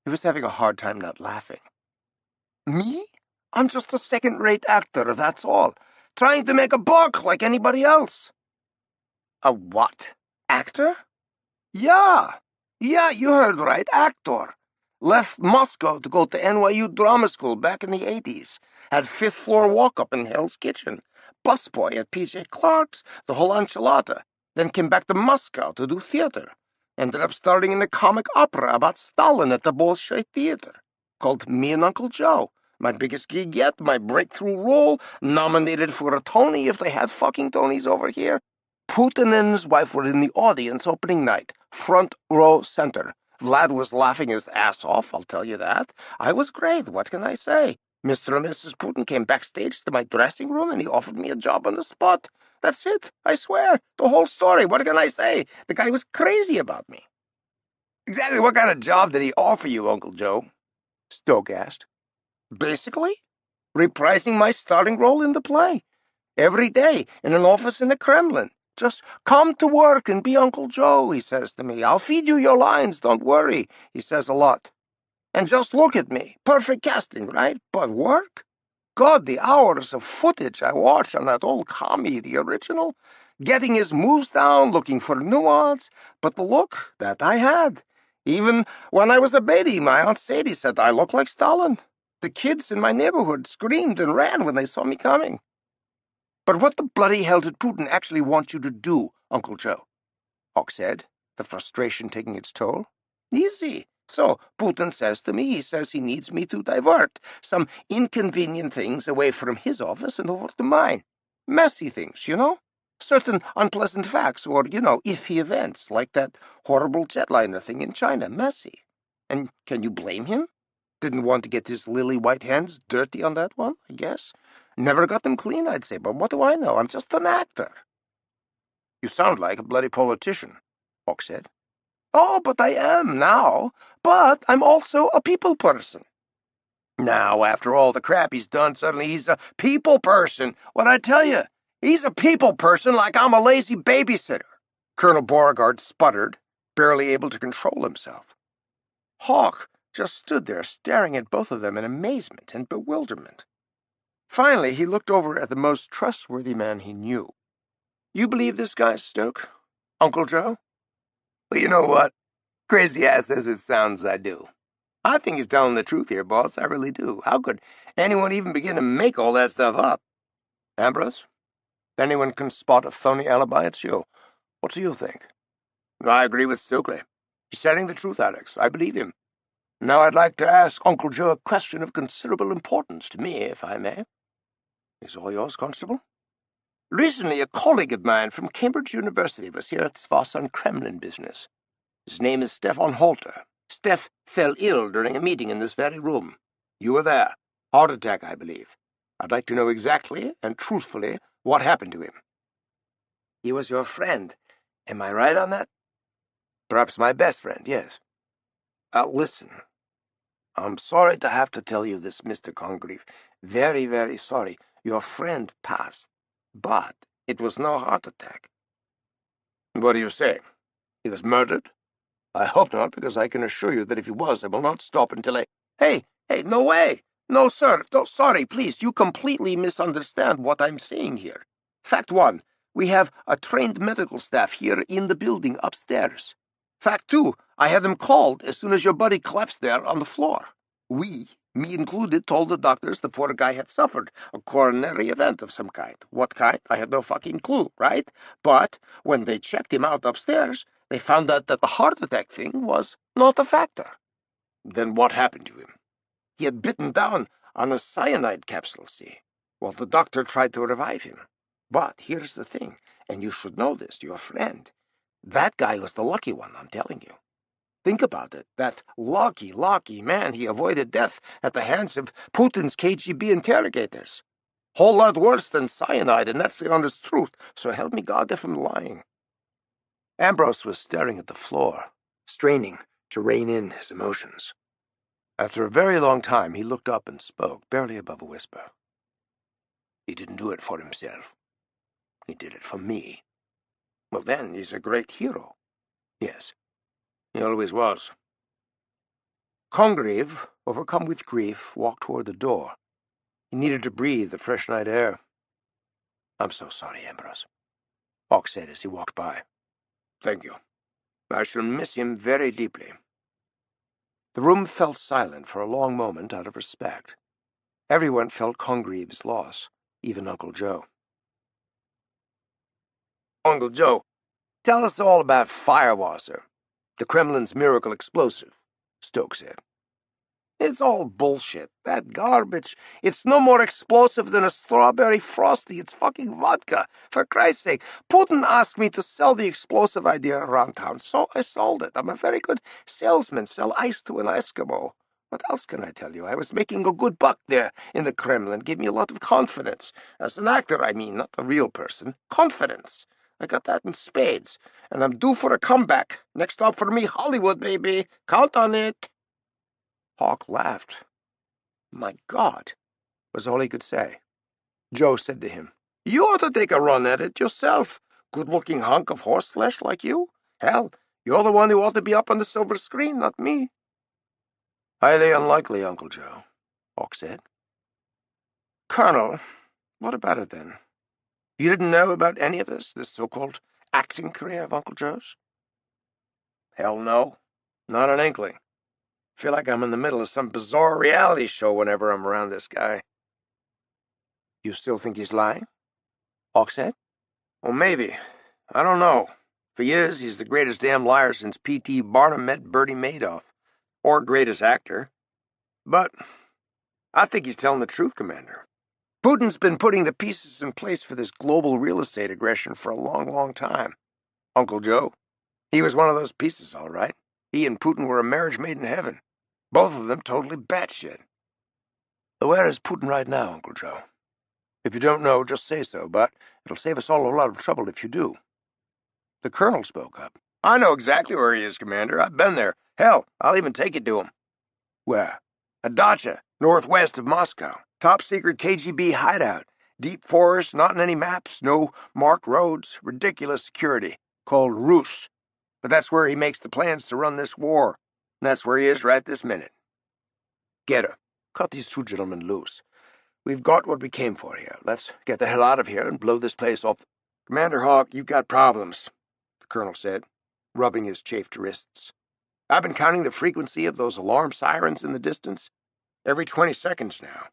He was having a hard time not laughing. "Me? I'm just a second-rate actor, that's all. Trying to make a buck like anybody else." "A what? Actor?" Yeah, you heard right, actor. Left Moscow to go to NYU drama school back in the 80s. Had fifth-floor walk-up in Hell's Kitchen. Busboy at P.J. Clark's, the whole enchilada. Then came back to Moscow to do theater. Ended up starring in a comic opera about Stalin at the Bolshoi Theater. Called Me and Uncle Joe. My biggest gig yet, my breakthrough role, nominated for a Tony if they had fucking Tonys over here. Putin and his wife were in the audience opening night, front row center. Vlad was laughing his ass off, I'll tell you that. I was great, what can I say? Mr. and Mrs. Putin came backstage to my dressing room and he offered me a job on the spot. That's it, I swear. The whole story, what can I say? The guy was crazy about me. Exactly what kind of job did he offer you, Uncle Joe? Stoke asked. Basically, reprising my starting role in the play. Every day, in an office in the Kremlin. Just come to work and be Uncle Joe, he says to me. I'll feed you your lines, don't worry, he says a lot. And just look at me. Perfect casting, right? But work? God, the hours of footage I watched on that old commie, the original. Getting his moves down, looking for nuance. But the look, that I had. Even when I was a baby, my Aunt Sadie said I looked like Stalin. The kids in my neighborhood screamed and ran when they saw me coming. But what the bloody hell did Putin actually want you to do, Uncle Joe? Hawke said, the frustration taking its toll. Easy. So Putin says to me, he says he needs me to divert some inconvenient things away from his office and over to mine. Messy things, you know? Certain unpleasant facts or, iffy events, like that horrible jetliner thing in China. Messy. And can you blame him? Didn't want to get his lily-white hands dirty on that one, I guess. Never got them clean, I'd say, but what do I know? I'm just an actor. You sound like a bloody politician, Hawke said. Oh, but I am now. But I'm also a people person. Now, after all the crap he's done, suddenly he's a people person. What'd I tell you? He's a people person like I'm a lazy babysitter. Colonel Beauregard sputtered, barely able to control himself. Hawke just stood there staring at both of them in amazement and bewilderment. Finally, he looked over at the most trustworthy man he knew. You believe this guy, Stoke? Uncle Joe? Well, you know what? Crazy ass as it sounds, I do. I think he's telling the truth here, boss. I really do. How could anyone even begin to make all that stuff up? Ambrose? If anyone can spot a phony alibi, it's you. What do you think? I agree with Stokely. He's telling the truth, Alex. I believe him. Now I'd like to ask Uncle Joe a question of considerable importance to me, if I may. Is all yours, Constable? Recently, a colleague of mine from Cambridge University was here at Voss on Kremlin business. His name is Stefan Holter. Steph fell ill during a meeting in this very room. You were there. Heart attack, I believe. I'd like to know exactly and truthfully what happened to him. He was your friend. Am I right on that? Perhaps my best friend, yes. Listen. I'm sorry to have to tell you this, Mr. Congreve. Very, very sorry. Your friend passed. But it was no heart attack. What do you say? He was murdered? I hope not, because I can assure you that if he was, I will not stop until I... Hey, no way! No, sir, sorry, please, you completely misunderstand what I'm saying here. Fact one, we have a trained medical staff here in the building upstairs. Fact two, I had them called as soon as your buddy collapsed there on the floor. We, me included, told the doctors the poor guy had suffered a coronary event of some kind. What kind? I had no fucking clue, right? But when they checked him out upstairs, they found out that the heart attack thing was not a factor. Then what happened to him? He had bitten down on a cyanide capsule, see? Well, the doctor tried to revive him. But here's the thing, and you should know this, your friend. That guy was the lucky one, I'm telling you. Think about it. That lucky man, he avoided death at the hands of Putin's KGB interrogators. Whole lot worse than cyanide, and that's the honest truth, so help me God if I'm lying. Ambrose was staring at the floor, straining to rein in his emotions. After a very long time, he looked up and spoke, barely above a whisper. He didn't do it for himself. He did it for me. Well, then, he's a great hero. Yes, he always was. Congreve, overcome with grief, walked toward the door. He needed to breathe the fresh night air. I'm so sorry, Ambrose, Hawke said as he walked by. Thank you. I shall miss him very deeply. The room fell silent for a long moment out of respect. Everyone felt Congreve's loss, even Uncle Joe. "Uncle Joe, tell us all about Firewasser, the Kremlin's miracle explosive," Stokes said. "It's all bullshit. That garbage. It's no more explosive than a strawberry frosty. It's fucking vodka. For Christ's sake, Putin asked me to sell the explosive idea around town, so I sold it. I'm a very good salesman. Sell ice to an Eskimo. What else can I tell you? I was making a good buck there in the Kremlin. Gave me a lot of confidence. As an actor, I mean, not a real person. Confidence. I got that in spades. And I'm due for a comeback. Next stop for me, Hollywood, baby. Count on it." Hawke laughed. "My God," was all he could say. Joe said to him, "You ought to take a run at it yourself. Good-looking hunk of horseflesh like you. Hell, you're the one who ought to be up on the silver screen, not me." "Highly unlikely, Uncle Joe," Hawke said. "Colonel, what about it then? You didn't know about any of this so-called acting career of Uncle Joe's?" "Hell no. Not an inkling. Feel like I'm in the middle of some bizarre reality show whenever I'm around this guy." "You still think he's lying?" Hawke said. "Well, maybe. I don't know. If he is, he's the greatest damn liar since P.T. Barnum met Bertie Madoff. Or greatest actor. But I think he's telling the truth, Commander. Putin's been putting the pieces in place for this global real estate aggression for a long, long time. Uncle Joe, he was one of those pieces, all right. He and Putin were a marriage made in heaven. Both of them totally batshit." "Where is Putin right now, Uncle Joe? If you don't know, just say so, but it'll save us all a lot of trouble if you do." The colonel spoke up. "I know exactly where he is, Commander. I've been there. Hell, I'll even take it to him." "Where?" "A dacha, northwest of Moscow. Top-secret KGB hideout. Deep forest, not in any maps, no marked roads, ridiculous security. Called Rus. But that's where he makes the plans to run this war. And that's where he is right this minute." "Get her. Cut these two gentlemen loose. We've got what we came for here. Let's get the hell out of here and blow this place off." "Commander Hawke, you've got problems," the colonel said, rubbing his chafed wrists. "I've been counting the frequency of those alarm sirens in the distance. Every 20 seconds now.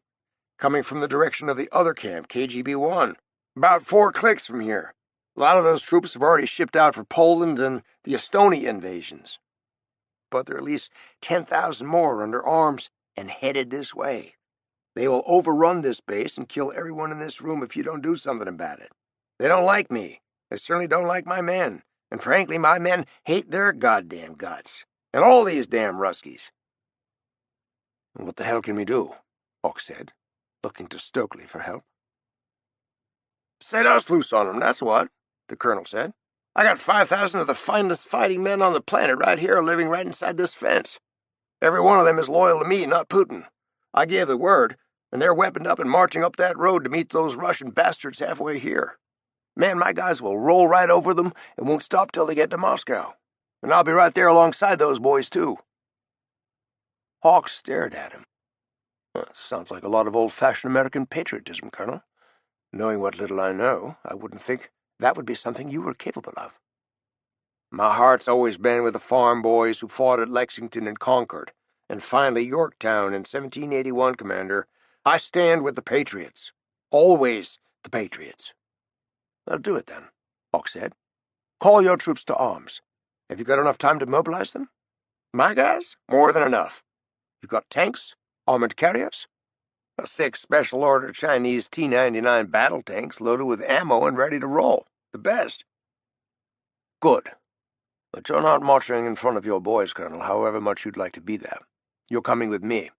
Coming from the direction of the other camp, KGB-1. About 4 clicks from here. A lot of those troops have already shipped out for Poland and the Estonia invasions. But there are at least 10,000 more under arms and headed this way. They will overrun this base and kill everyone in this room if you don't do something about it. They don't like me. They certainly don't like my men. And frankly, my men hate their goddamn guts. And all these damn Ruskies." "What the hell can we do?" Hawke said, looking to Stokely for help. "Set us loose on them, that's what," the colonel said. "I got 5,000 of the finest fighting men on the planet right here living right inside this fence. Every one of them is loyal to me, not Putin. I gave the word, and they're weaponed up and marching up that road to meet those Russian bastards halfway here. Man, my guys will roll right over them and won't stop till they get to Moscow. And I'll be right there alongside those boys, too." Hawke stared at him. "Sounds like a lot of old-fashioned American patriotism, Colonel. Knowing what little I know, I wouldn't think that would be something you were capable of." "My heart's always been with the farm boys who fought at Lexington and Concord, and finally Yorktown in 1781, Commander. I stand with the Patriots. Always the Patriots." "I'll do it, then," Hawke said. "Call your troops to arms. Have you got enough time to mobilize them?" "My guys? More than enough. You've got tanks? Armored carriers?" 6 special-order Chinese T-99 battle tanks loaded with ammo and ready to roll. The best." "Good. But you're not marching in front of your boys, Colonel, however much you'd like to be there. You're coming with me.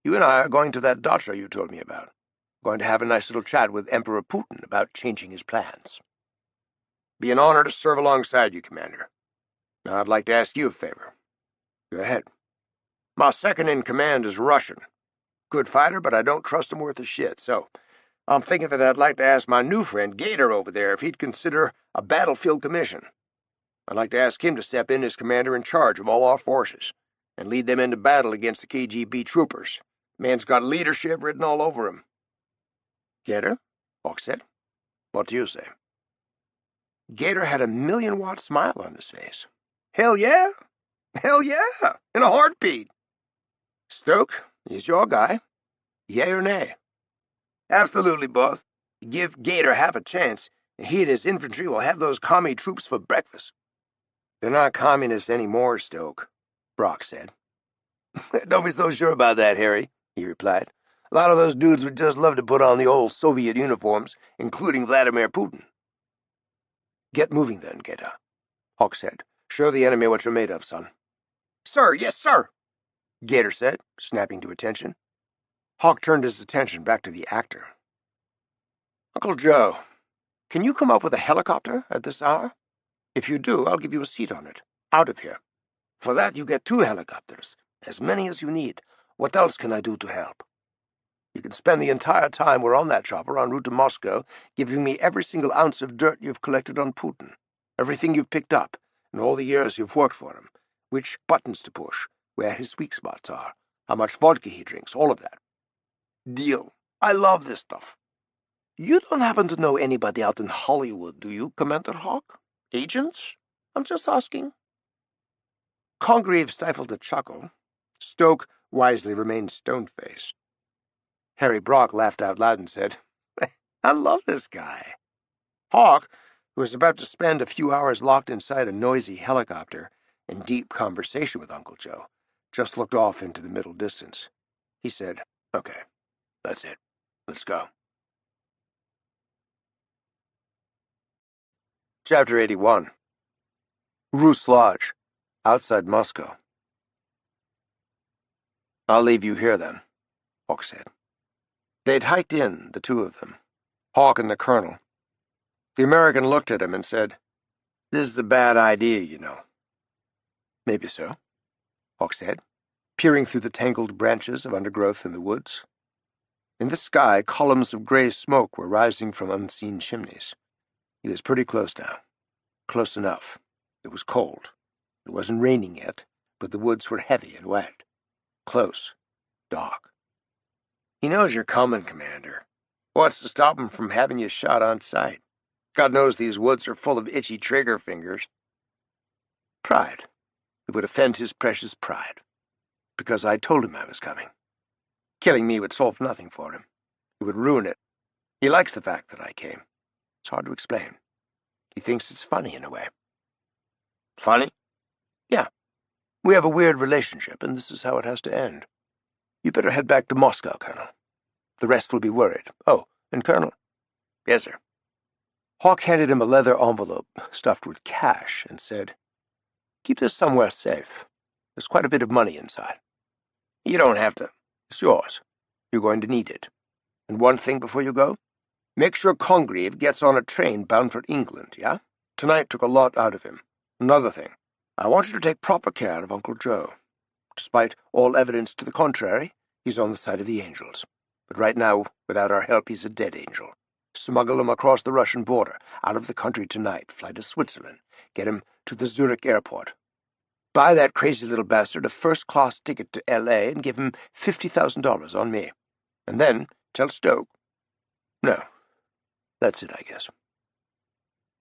You and I are going to that dacha you told me about. Going to have a nice little chat with Emperor Putin about changing his plans." "Be an honor to serve alongside you, Commander. Now I'd like to ask you a favor." "Go ahead." "My second-in-command is Russian. Good fighter, but I don't trust him worth a shit, so I'm thinking that I'd like to ask my new friend Gator over there if he'd consider a battlefield commission. I'd like to ask him to step in as commander in charge of all our forces and lead them into battle against the KGB troopers. Man's got leadership written all over him." "Gator?" Hawke said. "What do you say?" Gator had a million-watt smile on his face. "Hell yeah! Hell yeah! In a heartbeat! Stoke, he's your guy. Yea or nay? Absolutely, boss. Give Gator half a chance, and he and his infantry will have those commie troops for breakfast. They're not communists anymore, Stoke, Brock said. Don't be so sure about that, Harry, he replied. A lot of those dudes would just love to put on the old Soviet uniforms, including Vladimir Putin. Get moving then, Gator, Hawke said. Show the enemy what you're made of, son. Sir, yes, sir, Gator said, snapping to attention. Hawke turned his attention back to the actor. Uncle Joe, can you come up with a helicopter at this hour? If you do, I'll give you a seat on it. Out of here. For that, you get 2 helicopters, as many as you need. What else can I do to help? You can spend the entire time we're on that chopper en route to Moscow giving me every single ounce of dirt you've collected on Putin, everything you've picked up, in all the years you've worked for him, which buttons to push, where his weak spots are, how much vodka he drinks, all of that. Deal. I love this stuff. You don't happen to know anybody out in Hollywood, do you, Commander Hawke? Agents? I'm just asking. Congreve stifled a chuckle. Stoke wisely remained stone-faced. Harry Brock laughed out loud and said, I love this guy. Hawke, who was about to spend a few hours locked inside a noisy helicopter in deep conversation with Uncle Joe, just looked off into the middle distance. He said, Okay, that's it. Let's go. Chapter 81. Rus Lodge, outside Moscow. I'll leave you here, then, Hawke said. They'd hiked in, the 2 of them, Hawke and the colonel. The American looked at him and said, This is a bad idea, you know. Maybe so, Hawke said, peering through the tangled branches of undergrowth in the woods. In the sky, columns of gray smoke were rising from unseen chimneys. He was pretty close now. Close enough. It was cold. It wasn't raining yet, but the woods were heavy and wet. Close. Dark. He knows you're coming, Commander. What's to stop him from having you shot on sight? God knows these woods are full of itchy trigger fingers. Pride. It would offend his precious pride. Because I told him I was coming. Killing me would solve nothing for him. It would ruin it. He likes the fact that I came. It's hard to explain. He thinks it's funny in a way. Funny? Yeah. We have a weird relationship, and this is how it has to end. You better head back to Moscow, Colonel. The rest will be worried. Oh, and Colonel. Yes, sir. Hawke handed him a leather envelope stuffed with cash and said, Keep this somewhere safe. There's quite a bit of money inside. You don't have to. It's yours. You're going to need it. And one thing before you go. Make sure Congreve gets on a train bound for England, yeah? Tonight took a lot out of him. Another thing. I want you to take proper care of Uncle Joe. Despite all evidence to the contrary, he's on the side of the angels. But right now, without our help, he's a dead angel. Smuggle him across the Russian border, out of the country tonight, fly to Switzerland, get him to the Zurich airport. Buy that crazy little bastard a first-class ticket to L.A. and give him $50,000 on me. And then tell Stoke. No, that's it, I guess.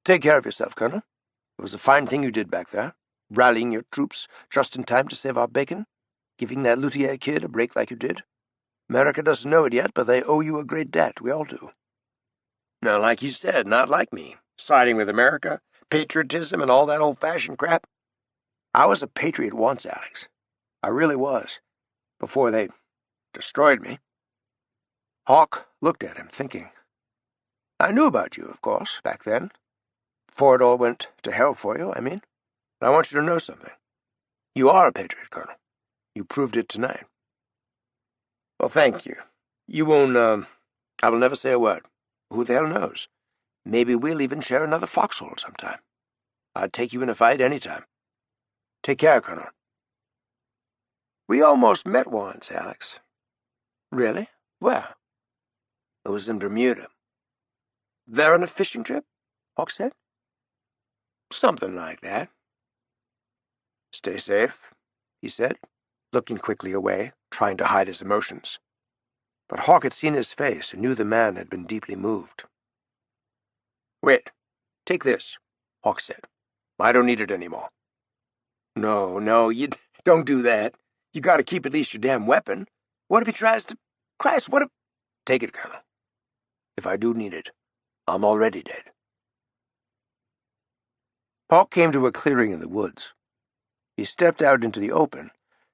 Take care of yourself, Colonel. It was a fine thing you did back there, rallying your troops just in time to save our bacon, giving that Luthier kid a break like you did. America doesn't know it yet, but they owe you a great debt. We all do. Now, like you said, not like me, siding with America, patriotism, and all that old-fashioned crap. I was a patriot once, Alex. I really was, before they destroyed me. Hawke looked at him, thinking. I knew about you, of course, back then. Before it all went to hell for you, I mean. But I want you to know something. You are a patriot, Colonel. You proved it tonight. Well, thank you. You won't, I will never say a word. Who the hell knows? Maybe we'll even share another foxhole sometime. I'd take you in a fight any time. Take care, Colonel. We almost met once, Alex. Really? Where? It was in Bermuda. There on a fishing trip? Hawke said. Something like that. Stay safe, he said, looking quickly away, trying to hide his emotions. But Hawke had seen his face and knew the man had been deeply moved. Wait, take this, Hawke said. I don't need it anymore. No, you don't do that. You gotta keep at least your damn weapon. What if he tries to... Christ, what if— Take it, Colonel. If I do need it, I'm already dead. Hawke came to a clearing in the woods. He stepped out into the open,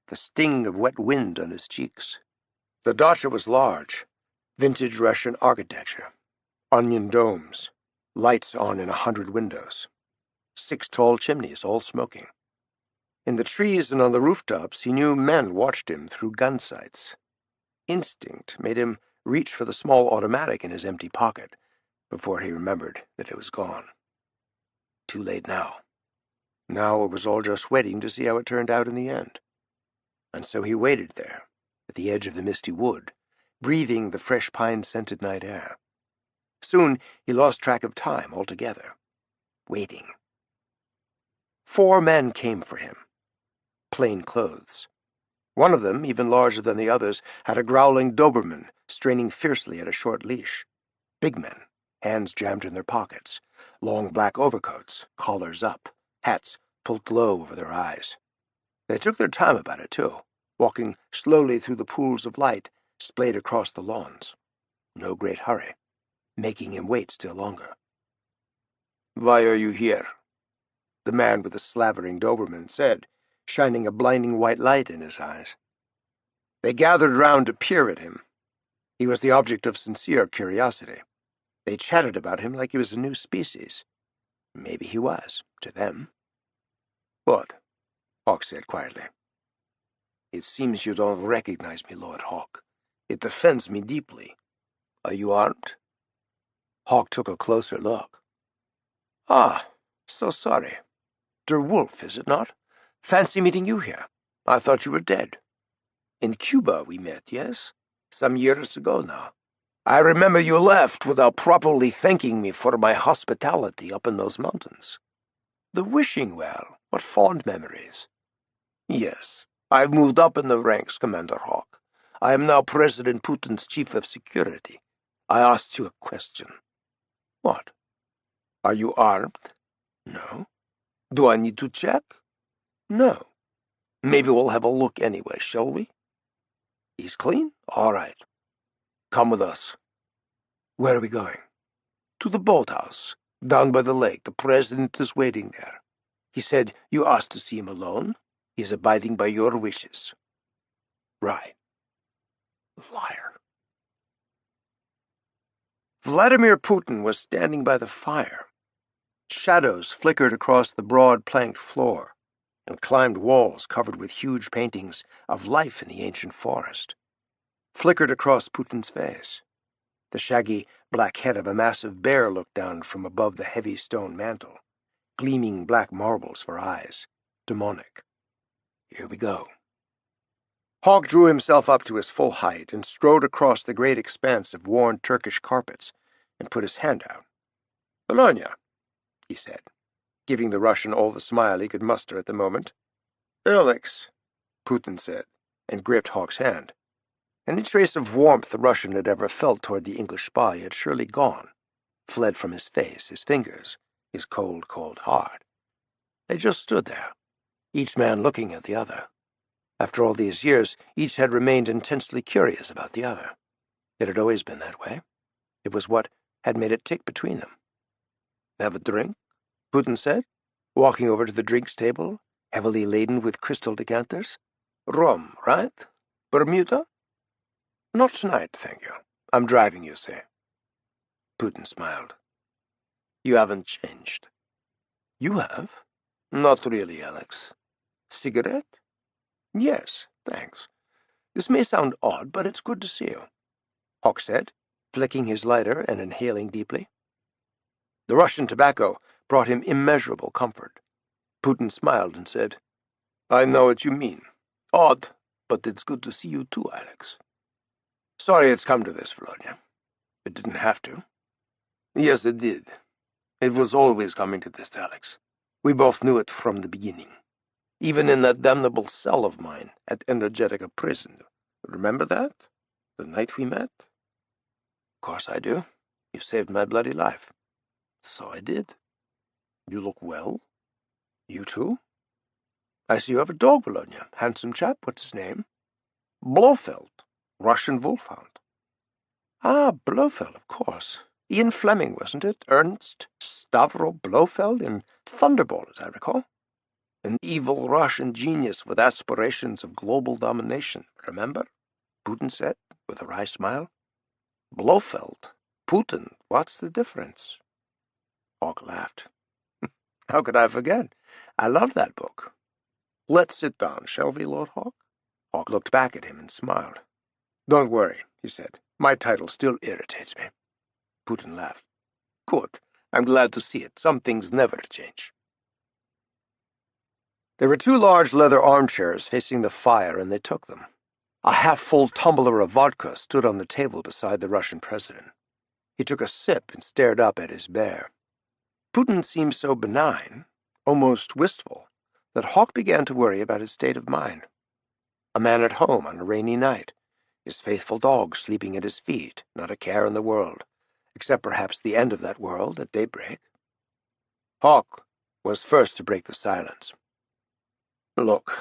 the sting of wet wind on his cheeks. The dacha was large, vintage Russian architecture, onion domes, lights on in 100 windows, 6 tall chimneys, all smoking. In the trees and on the rooftops, he knew men watched him through gun sights. Instinct made him reach for the small automatic in his empty pocket before he remembered that it was gone. Too late now. Now it was all just waiting to see how it turned out in the end. And so he waited there, at the edge of the misty wood, breathing the fresh pine-scented night air. Soon he lost track of time altogether, waiting. 4 men came for him, plain clothes. One of them, even larger than the others, had a growling Doberman straining fiercely at a short leash. Big men, hands jammed in their pockets, long black overcoats, collars up, hats pulled low over their eyes. They took their time about it, too, walking slowly through the pools of light splayed across the lawns. No great hurry, making him wait still longer. "Why are you here?" the man with the slavering Doberman said, shining a blinding white light in his eyes. They gathered round to peer at him. He was the object of sincere curiosity. They chatted about him like he was a new species. Maybe he was, to them. "What?" Hawke said quietly. "It seems you don't recognize me, Lord Hawke. It offends me deeply. Are you armed?" Hawke took a closer look. "Ah, so sorry. Der Wolf, is it not? Fancy meeting you here. I thought you were dead. In Cuba we met, yes? Some years ago now. I remember you left without properly thanking me for my hospitality up in those mountains. The wishing well, what fond memories. Yes, I've moved up in the ranks, Commander Hawke. I am now President Putin's chief of security. I asked you a question." "What? Are you armed?" "No." "Do I need to check?" "No." "Maybe we'll have a look anyway, shall we?" "He's clean? All right. Come with us." "Where are we going?" "To the boathouse, down by the lake. The President is waiting there. He said you asked to see him alone. He's abiding by your wishes." "Right." Liar. Vladimir Putin was standing by the fire. Shadows flickered across the broad planked floor and climbed walls covered with huge paintings of life in the ancient forest. Flickered across Putin's face. The shaggy black head of a massive bear looked down from above the heavy stone mantel, gleaming black marbles for eyes, demonic. Here we go. Hawke drew himself up to his full height and strode across the great expanse of worn Turkish carpets and put his hand out. "Bologna," he said, giving the Russian all the smile he could muster at the moment. "Alex," Putin said, and gripped Hawke's hand. Any trace of warmth the Russian had ever felt toward the English spy had surely gone, fled from his face, his fingers, his cold, cold heart. They just stood there, each man looking at the other. After all these years, each had remained intensely curious about the other. It had always been that way. It was what had made it tick between them. "Have a drink?" Putin said, walking over to the drinks table, heavily laden with crystal decanters. "Rum, right? Bermuda?" "Not tonight, thank you. I'm driving, you see." Putin smiled. "You haven't changed." "You have?" "Not really, Alex. Cigarette?" "Yes, thanks. This may sound odd, but it's good to see you," Hawke said, flicking his lighter and inhaling deeply. The Russian tobacco brought him immeasurable comfort. Putin smiled and said, "I know what you mean. Odd, but it's good to see you too, Alex. Sorry it's come to this, Volodya. It didn't have to." "Yes, it did. It was always coming to this, Alex. We both knew it from the beginning. Even in that damnable cell of mine at Energetica Prison. Remember that? The night we met?" "Of course I do. You saved my bloody life." "So I did." "You look well." "You too?" "I see you have a dog, Volodya. Handsome chap. What's his name?" "Blofeld. Russian wolfhound. Ah, Blofeld, of course. Ian Fleming, wasn't it? Ernst Stavro Blofeld in Thunderball, as I recall. An evil Russian genius with aspirations of global domination, remember? Putin said, with a wry smile. Blofeld. Putin, what's the difference? Hawke laughed. How could I forget? I love that book. Let's sit down, shall we, Lord Hawke? Hawke looked back at him and smiled. Don't worry, he said. My title still irritates me. Putin laughed. Good. I'm glad to see it. Some things never change. There were two large leather armchairs facing the fire, and they took them. A half-full tumbler of vodka stood on the table beside the Russian president. He took a sip and stared up at his bear. Putin seemed so benign, almost wistful, that Hawke began to worry about his state of mind. A man at home on a rainy night, his faithful dog sleeping at his feet, not a care in the world, except perhaps the end of that world at daybreak. Hawke was first to break the silence. Look,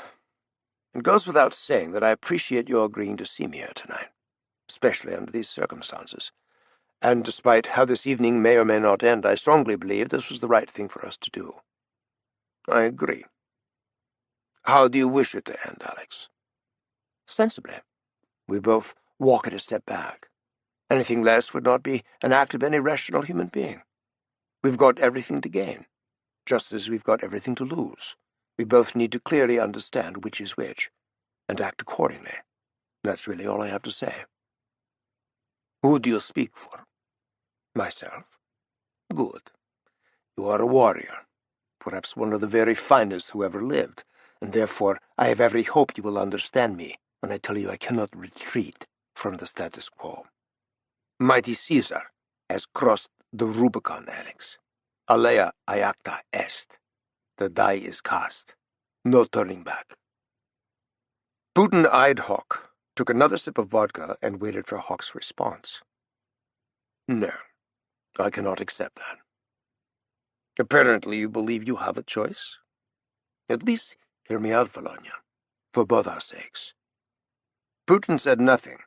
it goes without saying that I appreciate your agreeing to see me here tonight, especially under these circumstances. And despite how this evening may or may not end, I strongly believe this was the right thing for us to do. I agree. How do you wish it to end, Alex? Sensibly. We both walk it a step back. Anything less would not be an act of any rational human being. We've got everything to gain, just as we've got everything to lose. We both need to clearly understand which is which, and act accordingly. That's really all I have to say. Who do you speak for? Myself. Good. You are a warrior, perhaps one of the very finest who ever lived, and therefore I have every hope you will understand me when I tell you I cannot retreat from the status quo. Mighty Caesar has crossed the Rubicon, Alex. Alea iacta est. The die is cast. No turning back. Putin eyed Hawke, took another sip of vodka, and waited for Hawke's response. No, I cannot accept that. Apparently you believe you have a choice. At least hear me out, Volodya, for both our sakes. Putin said nothing.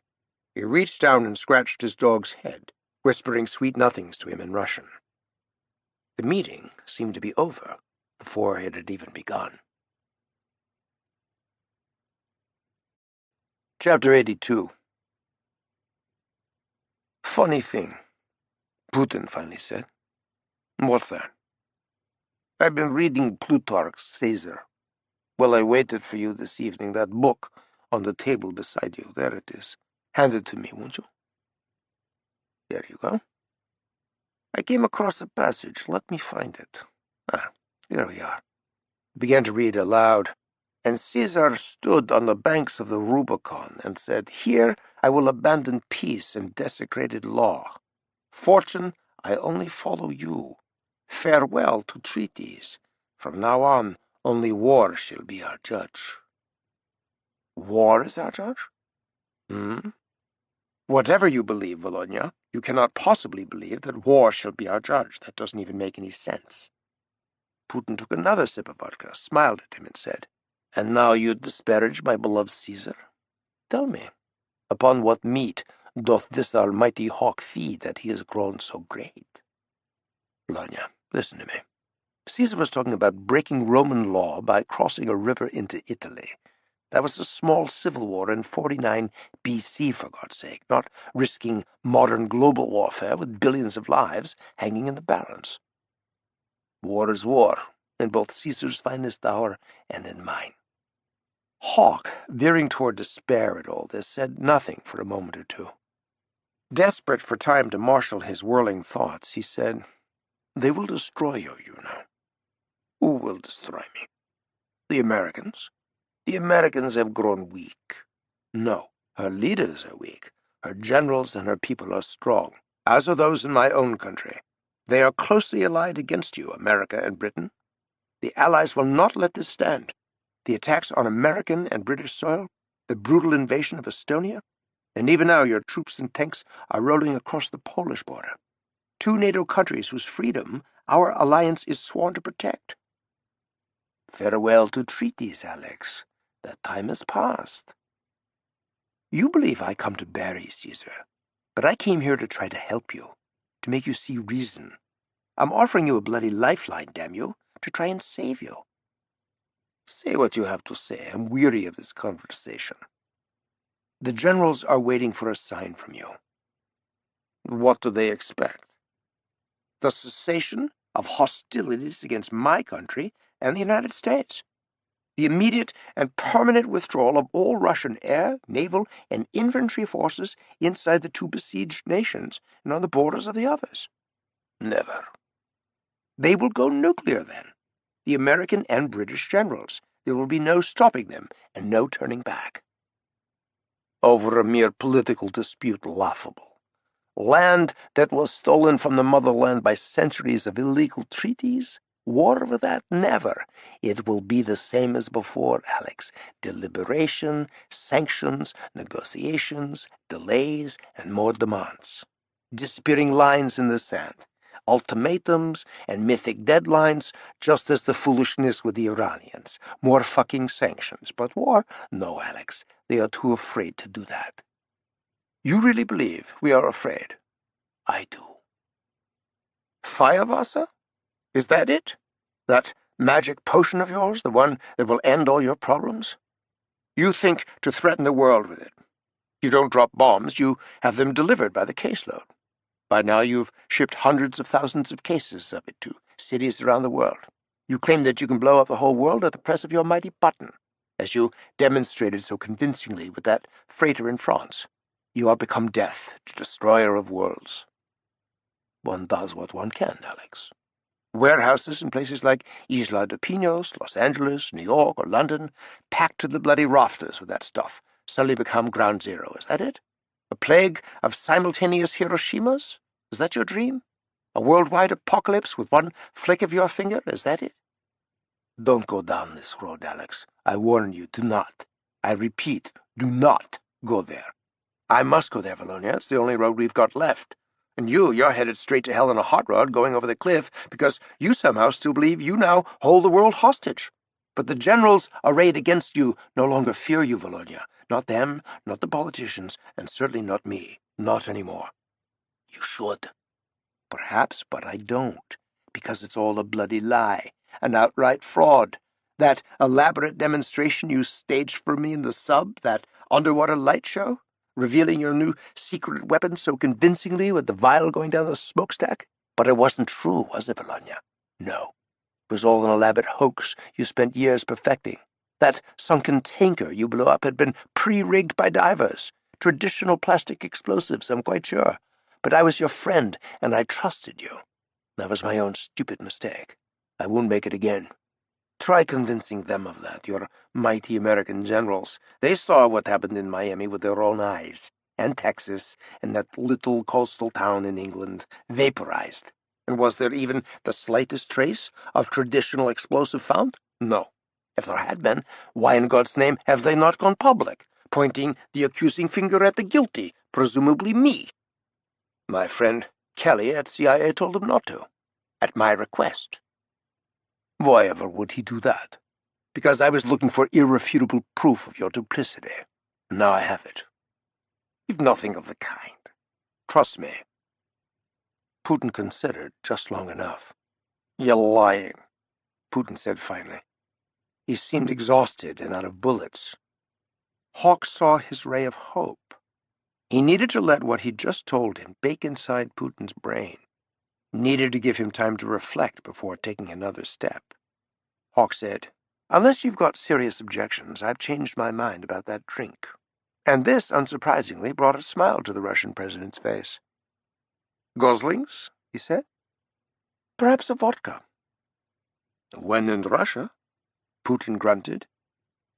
He reached down and scratched his dog's head, whispering sweet nothings to him in Russian. The meeting seemed to be over before it had even begun. Chapter 82. Funny thing, Putin finally said. What's that? I've been reading Plutarch's Caesar. While I waited for you this evening, that book on the table beside you, there it is. Hand it to me, won't you? There you go. I came across a passage. Let me find it. Here we are. I began to read aloud. And Caesar stood on the banks of the Rubicon and said, Here I will abandon peace and desecrated law. Fortune, I only follow you. Farewell to treaties. From now on, only war shall be our judge. War is our judge? Whatever you believe, Volodya, you cannot possibly believe that war shall be our judge. That doesn't even make any sense. Putin took another sip of vodka, smiled at him, and said, And now you disparage my beloved Caesar? Tell me, upon what meat doth this almighty Hawke feed that he has grown so great? Volodya, listen to me. Caesar was talking about breaking Roman law by crossing a river into Italy. That was a small civil war in 49 BC, for God's sake, not risking modern global warfare with billions of lives hanging in the balance. War is war, in both Caesar's finest hour and in mine. Hawke, veering toward despair at all this, said nothing for a moment or two. Desperate for time to marshal his whirling thoughts, he said, They will destroy you, you know. Who will destroy me? The Americans. The Americans have grown weak. No, her leaders are weak. Her generals and her people are strong, as are those in my own country. They are closely allied against you, America and Britain. The Allies will not let this stand. The attacks on American and British soil, the brutal invasion of Estonia, and even now your troops and tanks are rolling across the Polish border. Two NATO countries whose freedom our alliance is sworn to protect. Farewell to treaties, Alex. That time is past. You believe I come to bury Caesar, but I came here to try to help you, to make you see reason. I'm offering you a bloody lifeline, damn you, to try and save you. Say what you have to say. I'm weary of this conversation. The generals are waiting for a sign from you. What do they expect? The cessation of hostilities against my country and the United States. The immediate and permanent withdrawal of all Russian air, naval, and infantry forces inside the two besieged nations and on the borders of the others. Never. They will go nuclear then. The American and British generals. There will be no stopping them and no turning back. Over a mere political dispute, laughable. Land that was stolen from the motherland by centuries of illegal treaties? War with that? Never. It will be the same as before, Alex. Deliberation, sanctions, negotiations, delays, and more demands. Disappearing lines in the sand. Ultimatums and mythic deadlines, just as the foolishness with the Iranians. More fucking sanctions. But war? No, Alex. They are too afraid to do that. You really believe we are afraid? I do. Feuerwasser? Is that it? That magic potion of yours, the one that will end all your problems? You think to threaten the world with it. You don't drop bombs, you have them delivered by the caseload. By now you've shipped hundreds of thousands of cases of it to cities around the world. You claim that you can blow up the whole world at the press of your mighty button, as you demonstrated so convincingly with that freighter in France. You are become death, the destroyer of worlds. One does what one can, Alex. Warehouses in places like Isla de Pinos, Los Angeles, New York, or London, packed to the bloody rafters with that stuff, suddenly become ground zero. Is that it? A plague of simultaneous Hiroshimas? Is that your dream? A worldwide apocalypse with one flick of your finger? Is that it? Don't go down this road, Alex. I warn you, do not. I repeat, do not go there. I must go there, Valonia. It's the only road we've got left. And you're headed straight to hell in a hot rod going over the cliff because you somehow still believe you now hold the world hostage. But the generals arrayed against you no longer fear you, Valonia. Not them, not the politicians, and certainly not me. Not anymore. You should. Perhaps, but I don't, because it's all a bloody lie, an outright fraud. That elaborate demonstration you staged for me in the sub, that underwater light show, revealing your new secret weapon so convincingly with the vial going down the smokestack? But it wasn't true, was it, Bologna? No. It was all an elaborate hoax you spent years perfecting. That sunken tanker you blew up had been pre-rigged by divers. Traditional plastic explosives, I'm quite sure. But I was your friend, and I trusted you. That was my own stupid mistake. I won't make it again. Try convincing them of that, your mighty American generals. They saw what happened in Miami with their own eyes, and Texas, and that little coastal town in England, vaporized. And was there even the slightest trace of traditional explosive found? No. If there had been, why in God's name have they not gone public, pointing the accusing finger at the guilty, presumably me? My friend Kelly at CIA told him not to, at my request. Why ever would he do that? Because I was looking for irrefutable proof of your duplicity. Now I have it. You've nothing of the kind. Trust me. Putin considered just long enough. You're lying, Putin said finally. He seemed exhausted and out of bullets. Hawke saw his ray of hope. He needed to let what he'd just told him bake inside Putin's brain. Needed to give him time to reflect before taking another step. Hawke said, Unless you've got serious objections, I've changed my mind about that drink. And this, unsurprisingly, brought a smile to the Russian president's face. Goslings, he said. Perhaps a vodka. When in Russia, Putin grunted,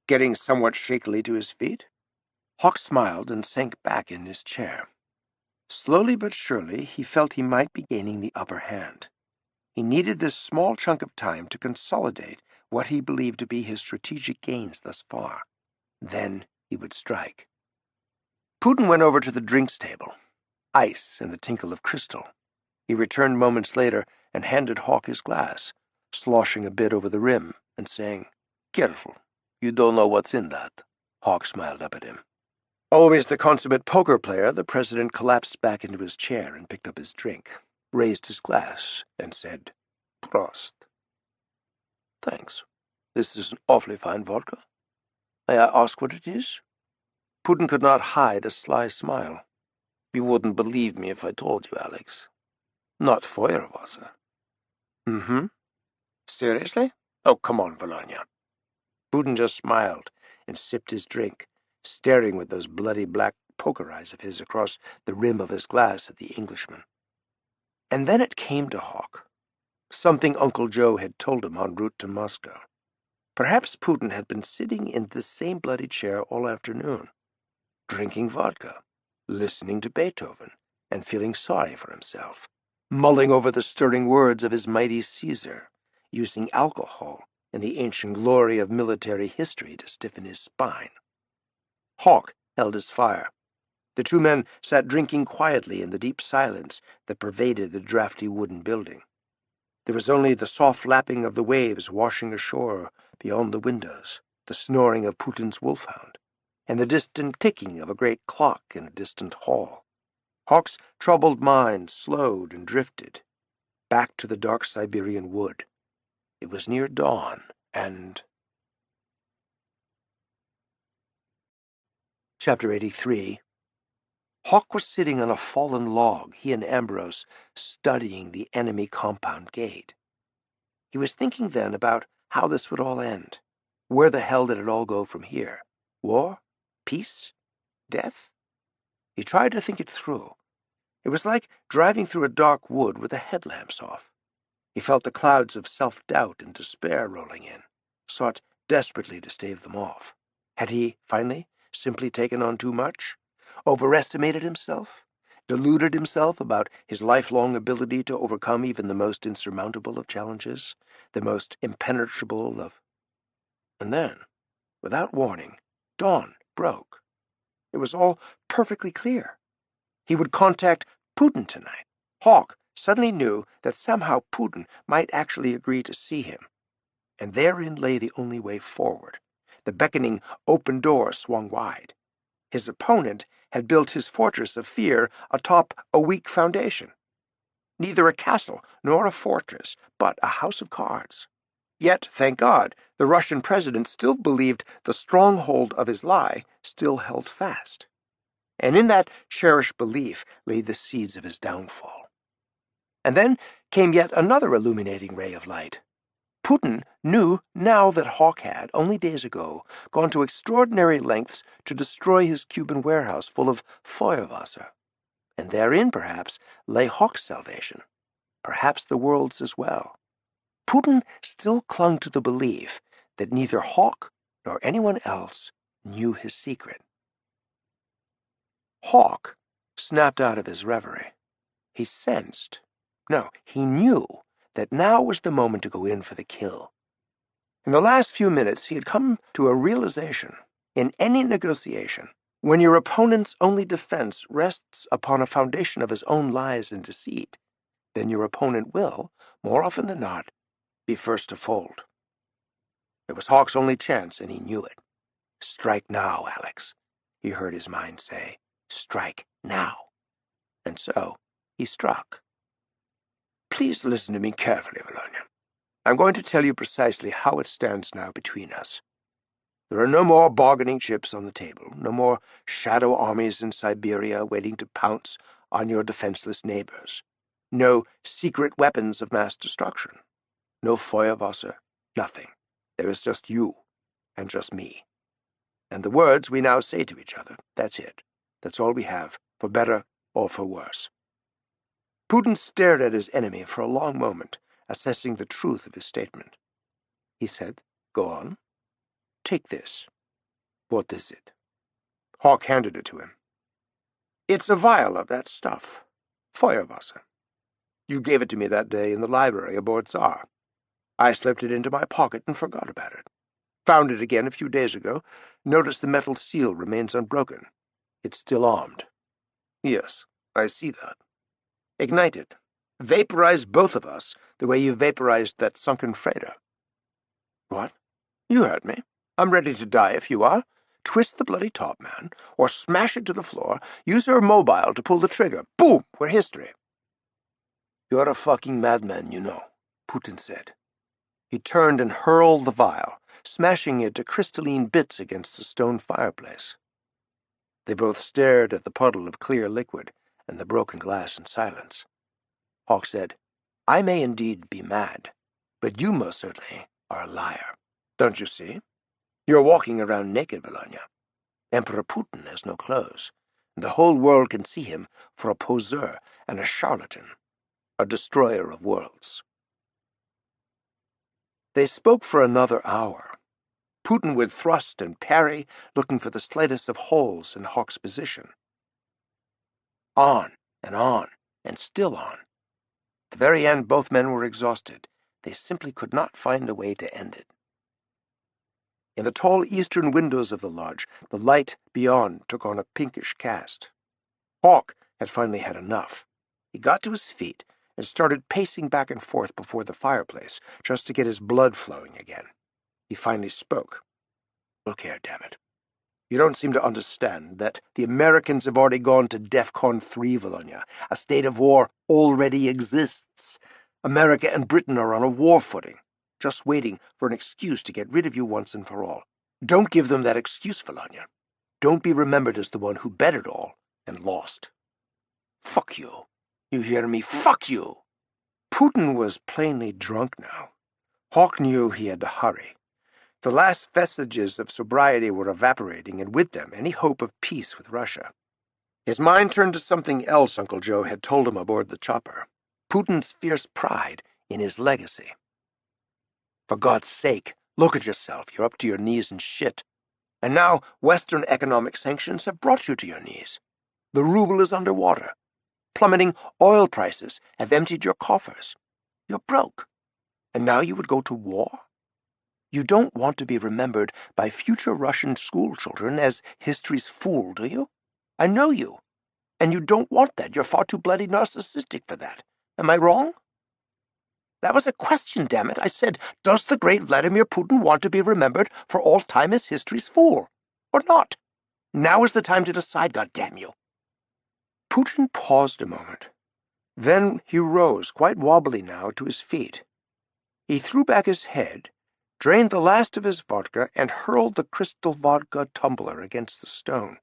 getting somewhat shakily to his feet. Hawke smiled and sank back in his chair. Slowly but surely, he felt he might be gaining the upper hand. He needed this small chunk of time to consolidate what he believed to be his strategic gains thus far. Then he would strike. Putin went over to the drinks table. Ice and the tinkle of crystal. He returned moments later and handed Hawke his glass, sloshing a bit over the rim and saying, Careful, you don't know what's in that. Hawke smiled up at him. Always the consummate poker player, the president collapsed back into his chair and picked up his drink, raised his glass, and said, "Prost." "Thanks. This is an awfully fine vodka. May I ask what it is?" Putin could not hide a sly smile. "You wouldn't believe me if I told you, Alex. Not Feuerwasser." "Mm-hmm. Seriously? Oh, come on, Volodya." Putin just smiled and sipped his drink, staring with those bloody black poker eyes of his across the rim of his glass at the Englishman. And then it came to Hawke. Something Uncle Joe had told him en route to Moscow. Perhaps Putin had been sitting in this same bloody chair all afternoon, drinking vodka, listening to Beethoven, and feeling sorry for himself, mulling over the stirring words of his mighty Caesar, using alcohol and the ancient glory of military history to stiffen his spine. Hawke held his fire. The two men sat drinking quietly in the deep silence that pervaded the drafty wooden building. There was only the soft lapping of the waves washing ashore beyond the windows, the snoring of Putin's wolfhound, and the distant ticking of a great clock in a distant hall. Hawke's troubled mind slowed and drifted, back to the dark Siberian wood. It was near dawn, and... Chapter 83. Hawke was sitting on a fallen log, he and Ambrose studying the enemy compound gate. He was thinking then about how this would all end. Where the hell did it all go from here? War? Peace? Death? He tried to think it through. It was like driving through a dark wood with the headlamps off. He felt the clouds of self-doubt and despair rolling in, sought desperately to stave them off. Had he, finally, simply taken on too much? Overestimated himself? Deluded himself about his lifelong ability to overcome even the most insurmountable of challenges, the most impenetrable of... And then, without warning, dawn broke. It was all perfectly clear. He would contact Putin tonight. Hawke suddenly knew that somehow Putin might actually agree to see him. And therein lay the only way forward. The beckoning open door swung wide. His opponent had built his fortress of fear atop a weak foundation. Neither a castle nor a fortress, but a house of cards. Yet, thank God, the Russian president still believed the stronghold of his lie still held fast. And in that cherished belief lay the seeds of his downfall. And then came yet another illuminating ray of light. Putin knew now that Hawke had, only days ago, gone to extraordinary lengths to destroy his Cuban warehouse full of Feuerwasser. And therein, perhaps, lay Hawke's salvation, perhaps the world's as well. Putin still clung to the belief that neither Hawke nor anyone else knew his secret. Hawke snapped out of his reverie. He sensed, no, he knew, that now was the moment to go in for the kill. In the last few minutes he had come to a realization. In any negotiation, when your opponent's only defense rests upon a foundation of his own lies and deceit, then your opponent will, more often than not, be first to fold. It was Hawke's only chance, and he knew it. "Strike now, Alex," he heard his mind say. "Strike now." And so he struck. Please listen to me carefully, Volodya. I'm going to tell you precisely how it stands now between us. There are no more bargaining chips on the table, no more shadow armies in Siberia waiting to pounce on your defenseless neighbors, no secret weapons of mass destruction, no Feuerwasser, nothing. There is just you and just me. And the words we now say to each other, that's it. That's all we have, for better or for worse. Putin stared at his enemy for a long moment, assessing the truth of his statement. He said, "Go on. Take this." "What is it?" Hawke handed it to him. "It's a vial of that stuff. Feuerwasser. You gave it to me that day in the library aboard Tsar. I slipped it into my pocket and forgot about it. Found it again a few days ago. Noticed the metal seal remains unbroken. It's still armed." "Yes, I see that." "Ignite it. Vaporize both of us the way you vaporized that sunken freighter." "What? You heard me. I'm ready to die if you are. twist the bloody top man, or smash it to the floor, use her mobile to pull the trigger. Boom! We're history. You're a fucking madman, you know, Putin said. He turned and hurled the vial, smashing it to crystalline bits against the stone fireplace. They both stared at the puddle of clear liquid and the broken glass in silence. Hawke said, I may indeed be mad, but you most certainly are a liar. Don't you see? You're walking around naked, Volodya. Emperor Putin has no clothes, and the whole world can see him for a poseur and a charlatan, a destroyer of worlds. They spoke for another hour. Putin would thrust and parry, looking for the slightest of holes in Hawke's position. On, and still on. At the very end, both men were exhausted. They simply could not find a way to end it. In the tall eastern windows of the lodge, the light beyond took on a pinkish cast. Hawke had finally had enough. He got to his feet and started pacing back and forth before the fireplace, just to get his blood flowing again. He finally spoke. Look here, damn it. You don't seem to understand that the Americans have already gone to DEFCON 3, Volodya. A state of war already exists. America and Britain are on a war footing, just waiting for an excuse to get rid of you once and for all. Don't give them that excuse, Volodya. Don't be remembered as the one who bet it all and lost. Fuck you. You hear me? Fuck you! Putin was plainly drunk now. Hawke knew he had to hurry. The last vestiges of sobriety were evaporating, and with them any hope of peace with Russia. His mind turned to something else Uncle Joe had told him aboard the chopper. Putin's fierce pride in his legacy. For God's sake, look at yourself. You're up to your knees in shit. And now Western economic sanctions have brought you to your knees. The ruble is underwater. Plummeting oil prices have emptied your coffers. You're broke. And now you would go to war? You don't want to be remembered by future Russian schoolchildren as history's fool, do you? I know you. And you don't want that. You're far too bloody narcissistic for that. Am I wrong? That was a question, damn it. I said, does the great Vladimir Putin want to be remembered for all time as history's fool? Or not? Now is the time to decide, goddamn you. Putin paused a moment. Then he rose, quite wobbly now, to his feet. He threw back his head, drained the last of his vodka, and hurled the crystal vodka tumbler against the stone.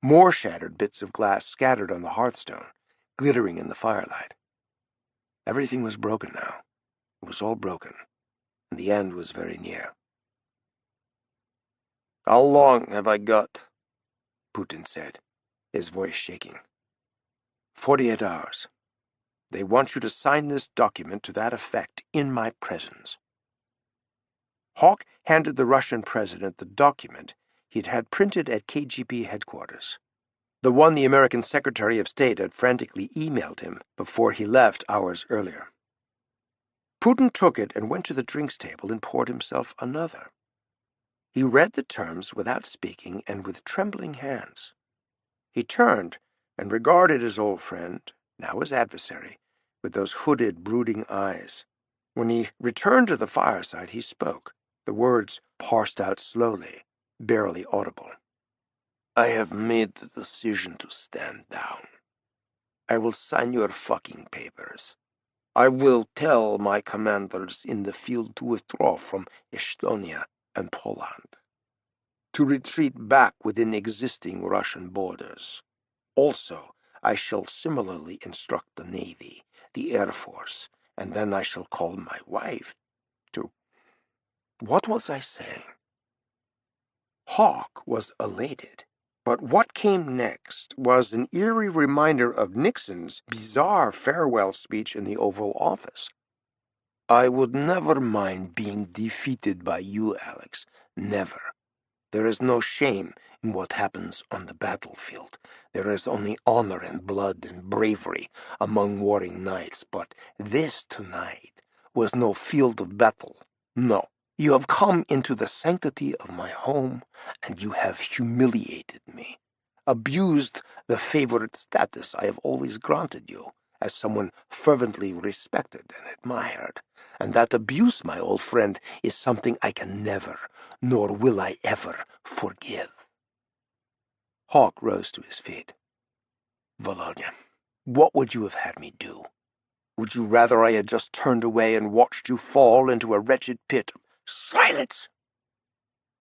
More shattered bits of glass scattered on the hearthstone, glittering in the firelight. Everything was broken now. It was all broken, and the end was very near. How long have I got? Putin said, his voice shaking. 48 hours. They want you to sign this document to that effect in my presence. Hawke handed the Russian president the document he'd had printed at KGB headquarters, the one the American Secretary of State had frantically emailed him before he left hours earlier. Putin took it and went to the drinks table and poured himself another. He read the terms without speaking and with trembling hands. He turned and regarded his old friend, now his adversary, with those hooded, brooding eyes. When he returned to the fireside, he spoke, the words parsed out slowly, barely audible. I have made the decision to stand down. I will sign your fucking papers. I will tell my commanders in the field to withdraw from Estonia and Poland, to retreat back within existing Russian borders. Also, I shall similarly instruct the Navy, the Air Force, and then I shall call my wife to... What was I saying? Hawke was elated, but what came next was an eerie reminder of Nixon's bizarre farewell speech in the Oval Office. I would never mind being defeated by you, Alex. Never. There is no shame in what happens on the battlefield. There is only honor and blood and bravery among warring knights. But this tonight was no field of battle. No. You have come into the sanctity of my home, and you have humiliated me, abused the favorite status I have always granted you, as someone fervently respected and admired, and that abuse, my old friend, is something I can never, nor will I ever, forgive." Hawke rose to his feet. "Volodya, what would you have had me do? Would you rather I had just turned away and watched you fall into a wretched pit of—" "Silence!"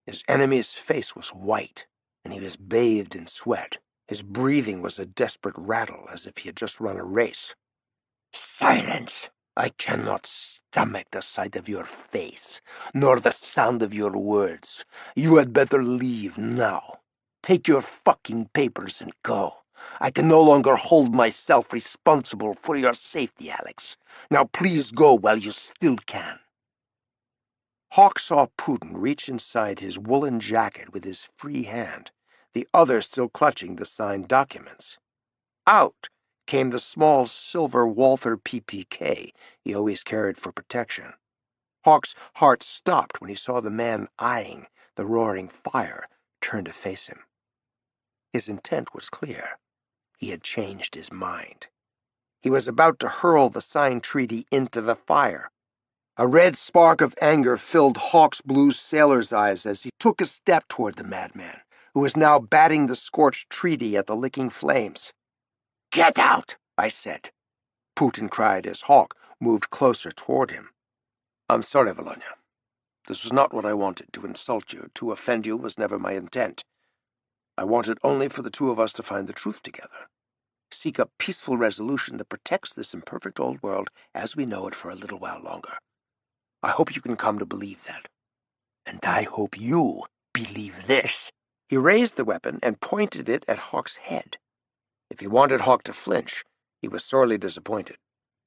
His enemy's face was white, and he was bathed in sweat. His breathing was a desperate rattle, as if he had just run a race. "Silence! I cannot stomach the sight of your face, nor the sound of your words. You had better leave now. Take your fucking papers and go. I can no longer hold myself responsible for your safety, Alex. Now please go while you still can." Hawke saw Putin reach inside his woolen jacket with his free hand, the other still clutching the signed documents. Out came the small silver Walther PPK he always carried for protection. Hawke's heart stopped when he saw the man eyeing the roaring fire turn to face him. His intent was clear. He had changed his mind. He was about to hurl the signed treaty into the fire. A red spark of anger filled Hawke's blue sailor's eyes as he took a step toward the madman, who was now batting the scorched treaty at the licking flames. "Get out, I said," Putin cried as Hawke moved closer toward him. "I'm sorry, Volodya. This was not what I wanted. To insult you, to offend you, was never my intent. I wanted only for the two of us to find the truth together. Seek a peaceful resolution that protects this imperfect old world as we know it for a little while longer. I hope you can come to believe that. And I hope you believe this." He raised the weapon and pointed it at Hawke's head. If he wanted Hawke to flinch, he was sorely disappointed.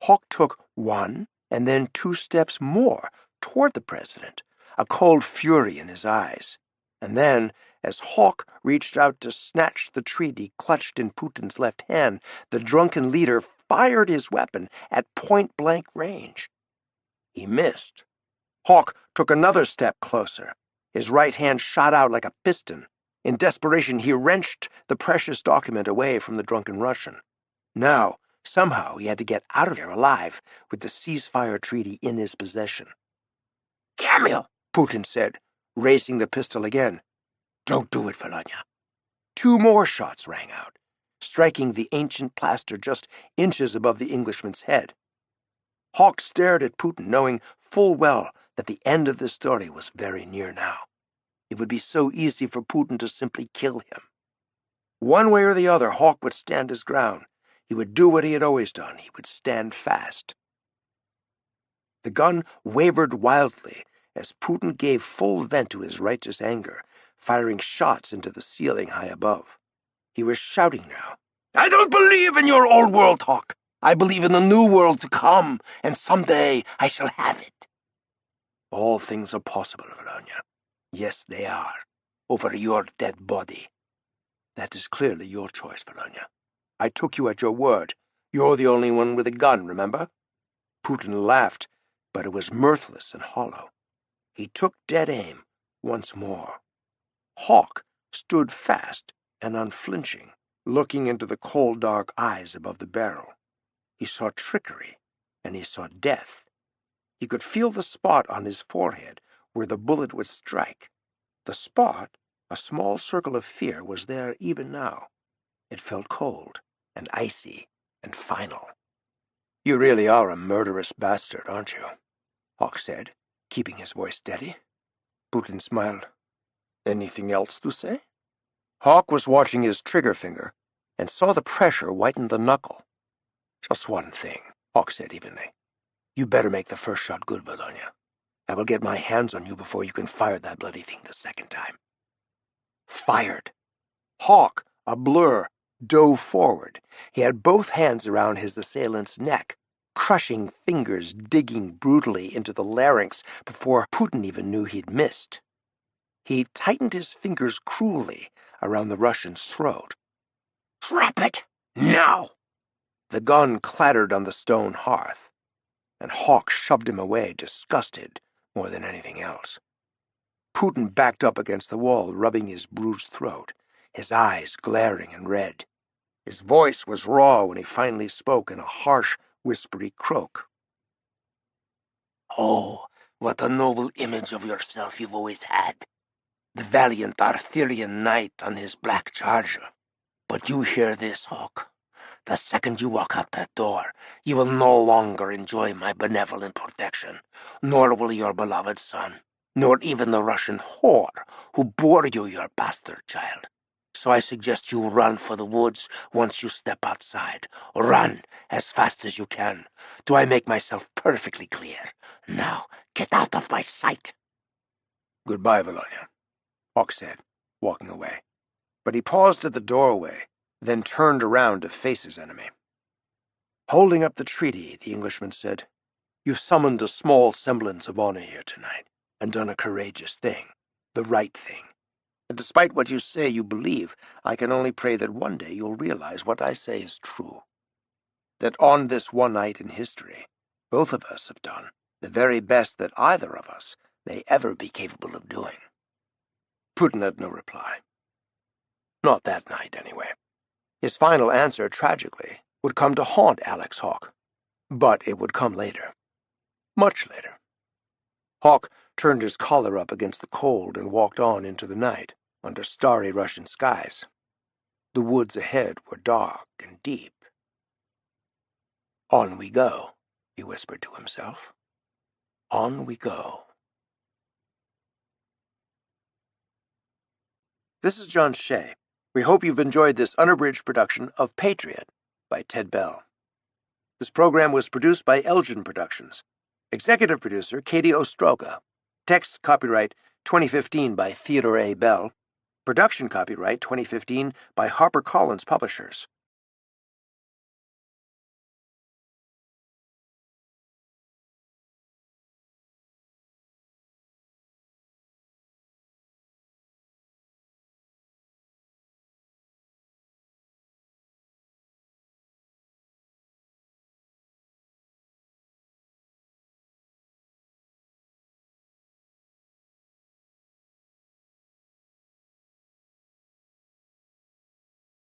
Hawke took one and then 2 steps more toward the president, a cold fury in his eyes. And then, as Hawke reached out to snatch the treaty clutched in Putin's left hand, the drunken leader fired his weapon at point-blank range. He missed. Hawke took another step closer. His right hand shot out like a piston. In desperation, he wrenched the precious document away from the drunken Russian. Now, somehow, he had to get out of there alive with the ceasefire treaty in his possession. "Damn you," Putin said, raising the pistol again. "Don't do it, Volodya." 2 more shots rang out, striking the ancient plaster just inches above the Englishman's head. Hawke stared at Putin, knowing full well that the end of this story was very near now. It would be so easy for Putin to simply kill him. One way or the other, Hawke would stand his ground. He would do what he had always done. He would stand fast. The gun wavered wildly as Putin gave full vent to his righteous anger, firing shots into the ceiling high above. He was shouting now. "I don't believe in your old world, Hawke. I believe in the new world to come, and someday I shall have it." "All things are possible, Volodya. Yes, they are. Over your dead body. That is clearly your choice, Volodya. I took you at your word. You're the only one with a gun, remember?" Putin laughed, but it was mirthless and hollow. He took dead aim once more. Hawke stood fast and unflinching, looking into the cold, dark eyes above the barrel. He saw trickery, and he saw death. He could feel the spot on his forehead where the bullet would strike. The spot, a small circle of fear, was there even now. It felt cold and icy and final. "You really are a murderous bastard, aren't you?" Hawke said, keeping his voice steady. Putin smiled. "Anything else to say?" Hawke was watching his trigger finger and saw the pressure whiten the knuckle. "Just one thing," Hawke said evenly. "You better make the first shot good, Volodya. I will get my hands on you before you can fire that bloody thing the second time." Fired. Hawke, a blur, dove forward. He had both hands around his assailant's neck, crushing fingers digging brutally into the larynx before Putin even knew he'd missed. He tightened his fingers cruelly around the Russian's throat. "Drop it! Now!" The gun clattered on the stone hearth, and Hawke shoved him away, disgusted more than anything else. Putin backed up against the wall, rubbing his bruised throat, his eyes glaring and red. His voice was raw when he finally spoke in a harsh, whispery croak. "Oh, what a noble image of yourself you've always had. The valiant Arthurian knight on his black charger. But you hear this, Hawke. The second you walk out that door, you will no longer enjoy my benevolent protection, nor will your beloved son, nor even the Russian whore who bore you your bastard child. So I suggest you run for the woods once you step outside. Run as fast as you can. Do I make myself perfectly clear? Now, get out of my sight." "Goodbye, Volodya," Hawke said, walking away. But he paused at the doorway, then turned around to face his enemy. Holding up the treaty, the Englishman said, "You've summoned a small semblance of honor here tonight, and done a courageous thing, the right thing. And despite what you say you believe, I can only pray that one day you'll realize what I say is true. That on this one night in history, both of us have done the very best that either of us may ever be capable of doing." Putin had no reply. Not that night, anyway. His final answer, tragically, would come to haunt Alex Hawke. But it would come later. Much later. Hawke turned his collar up against the cold and walked on into the night, under starry Russian skies. The woods ahead were dark and deep. "On we go," he whispered to himself. "On we go." This is John Shea. We hope you've enjoyed this unabridged production of Patriot by Ted Bell. This program was produced by Elgin Productions. Executive producer Katie Ostroga. Text copyright 2015 by Theodore A. Bell. Production copyright 2015 by HarperCollins Publishers.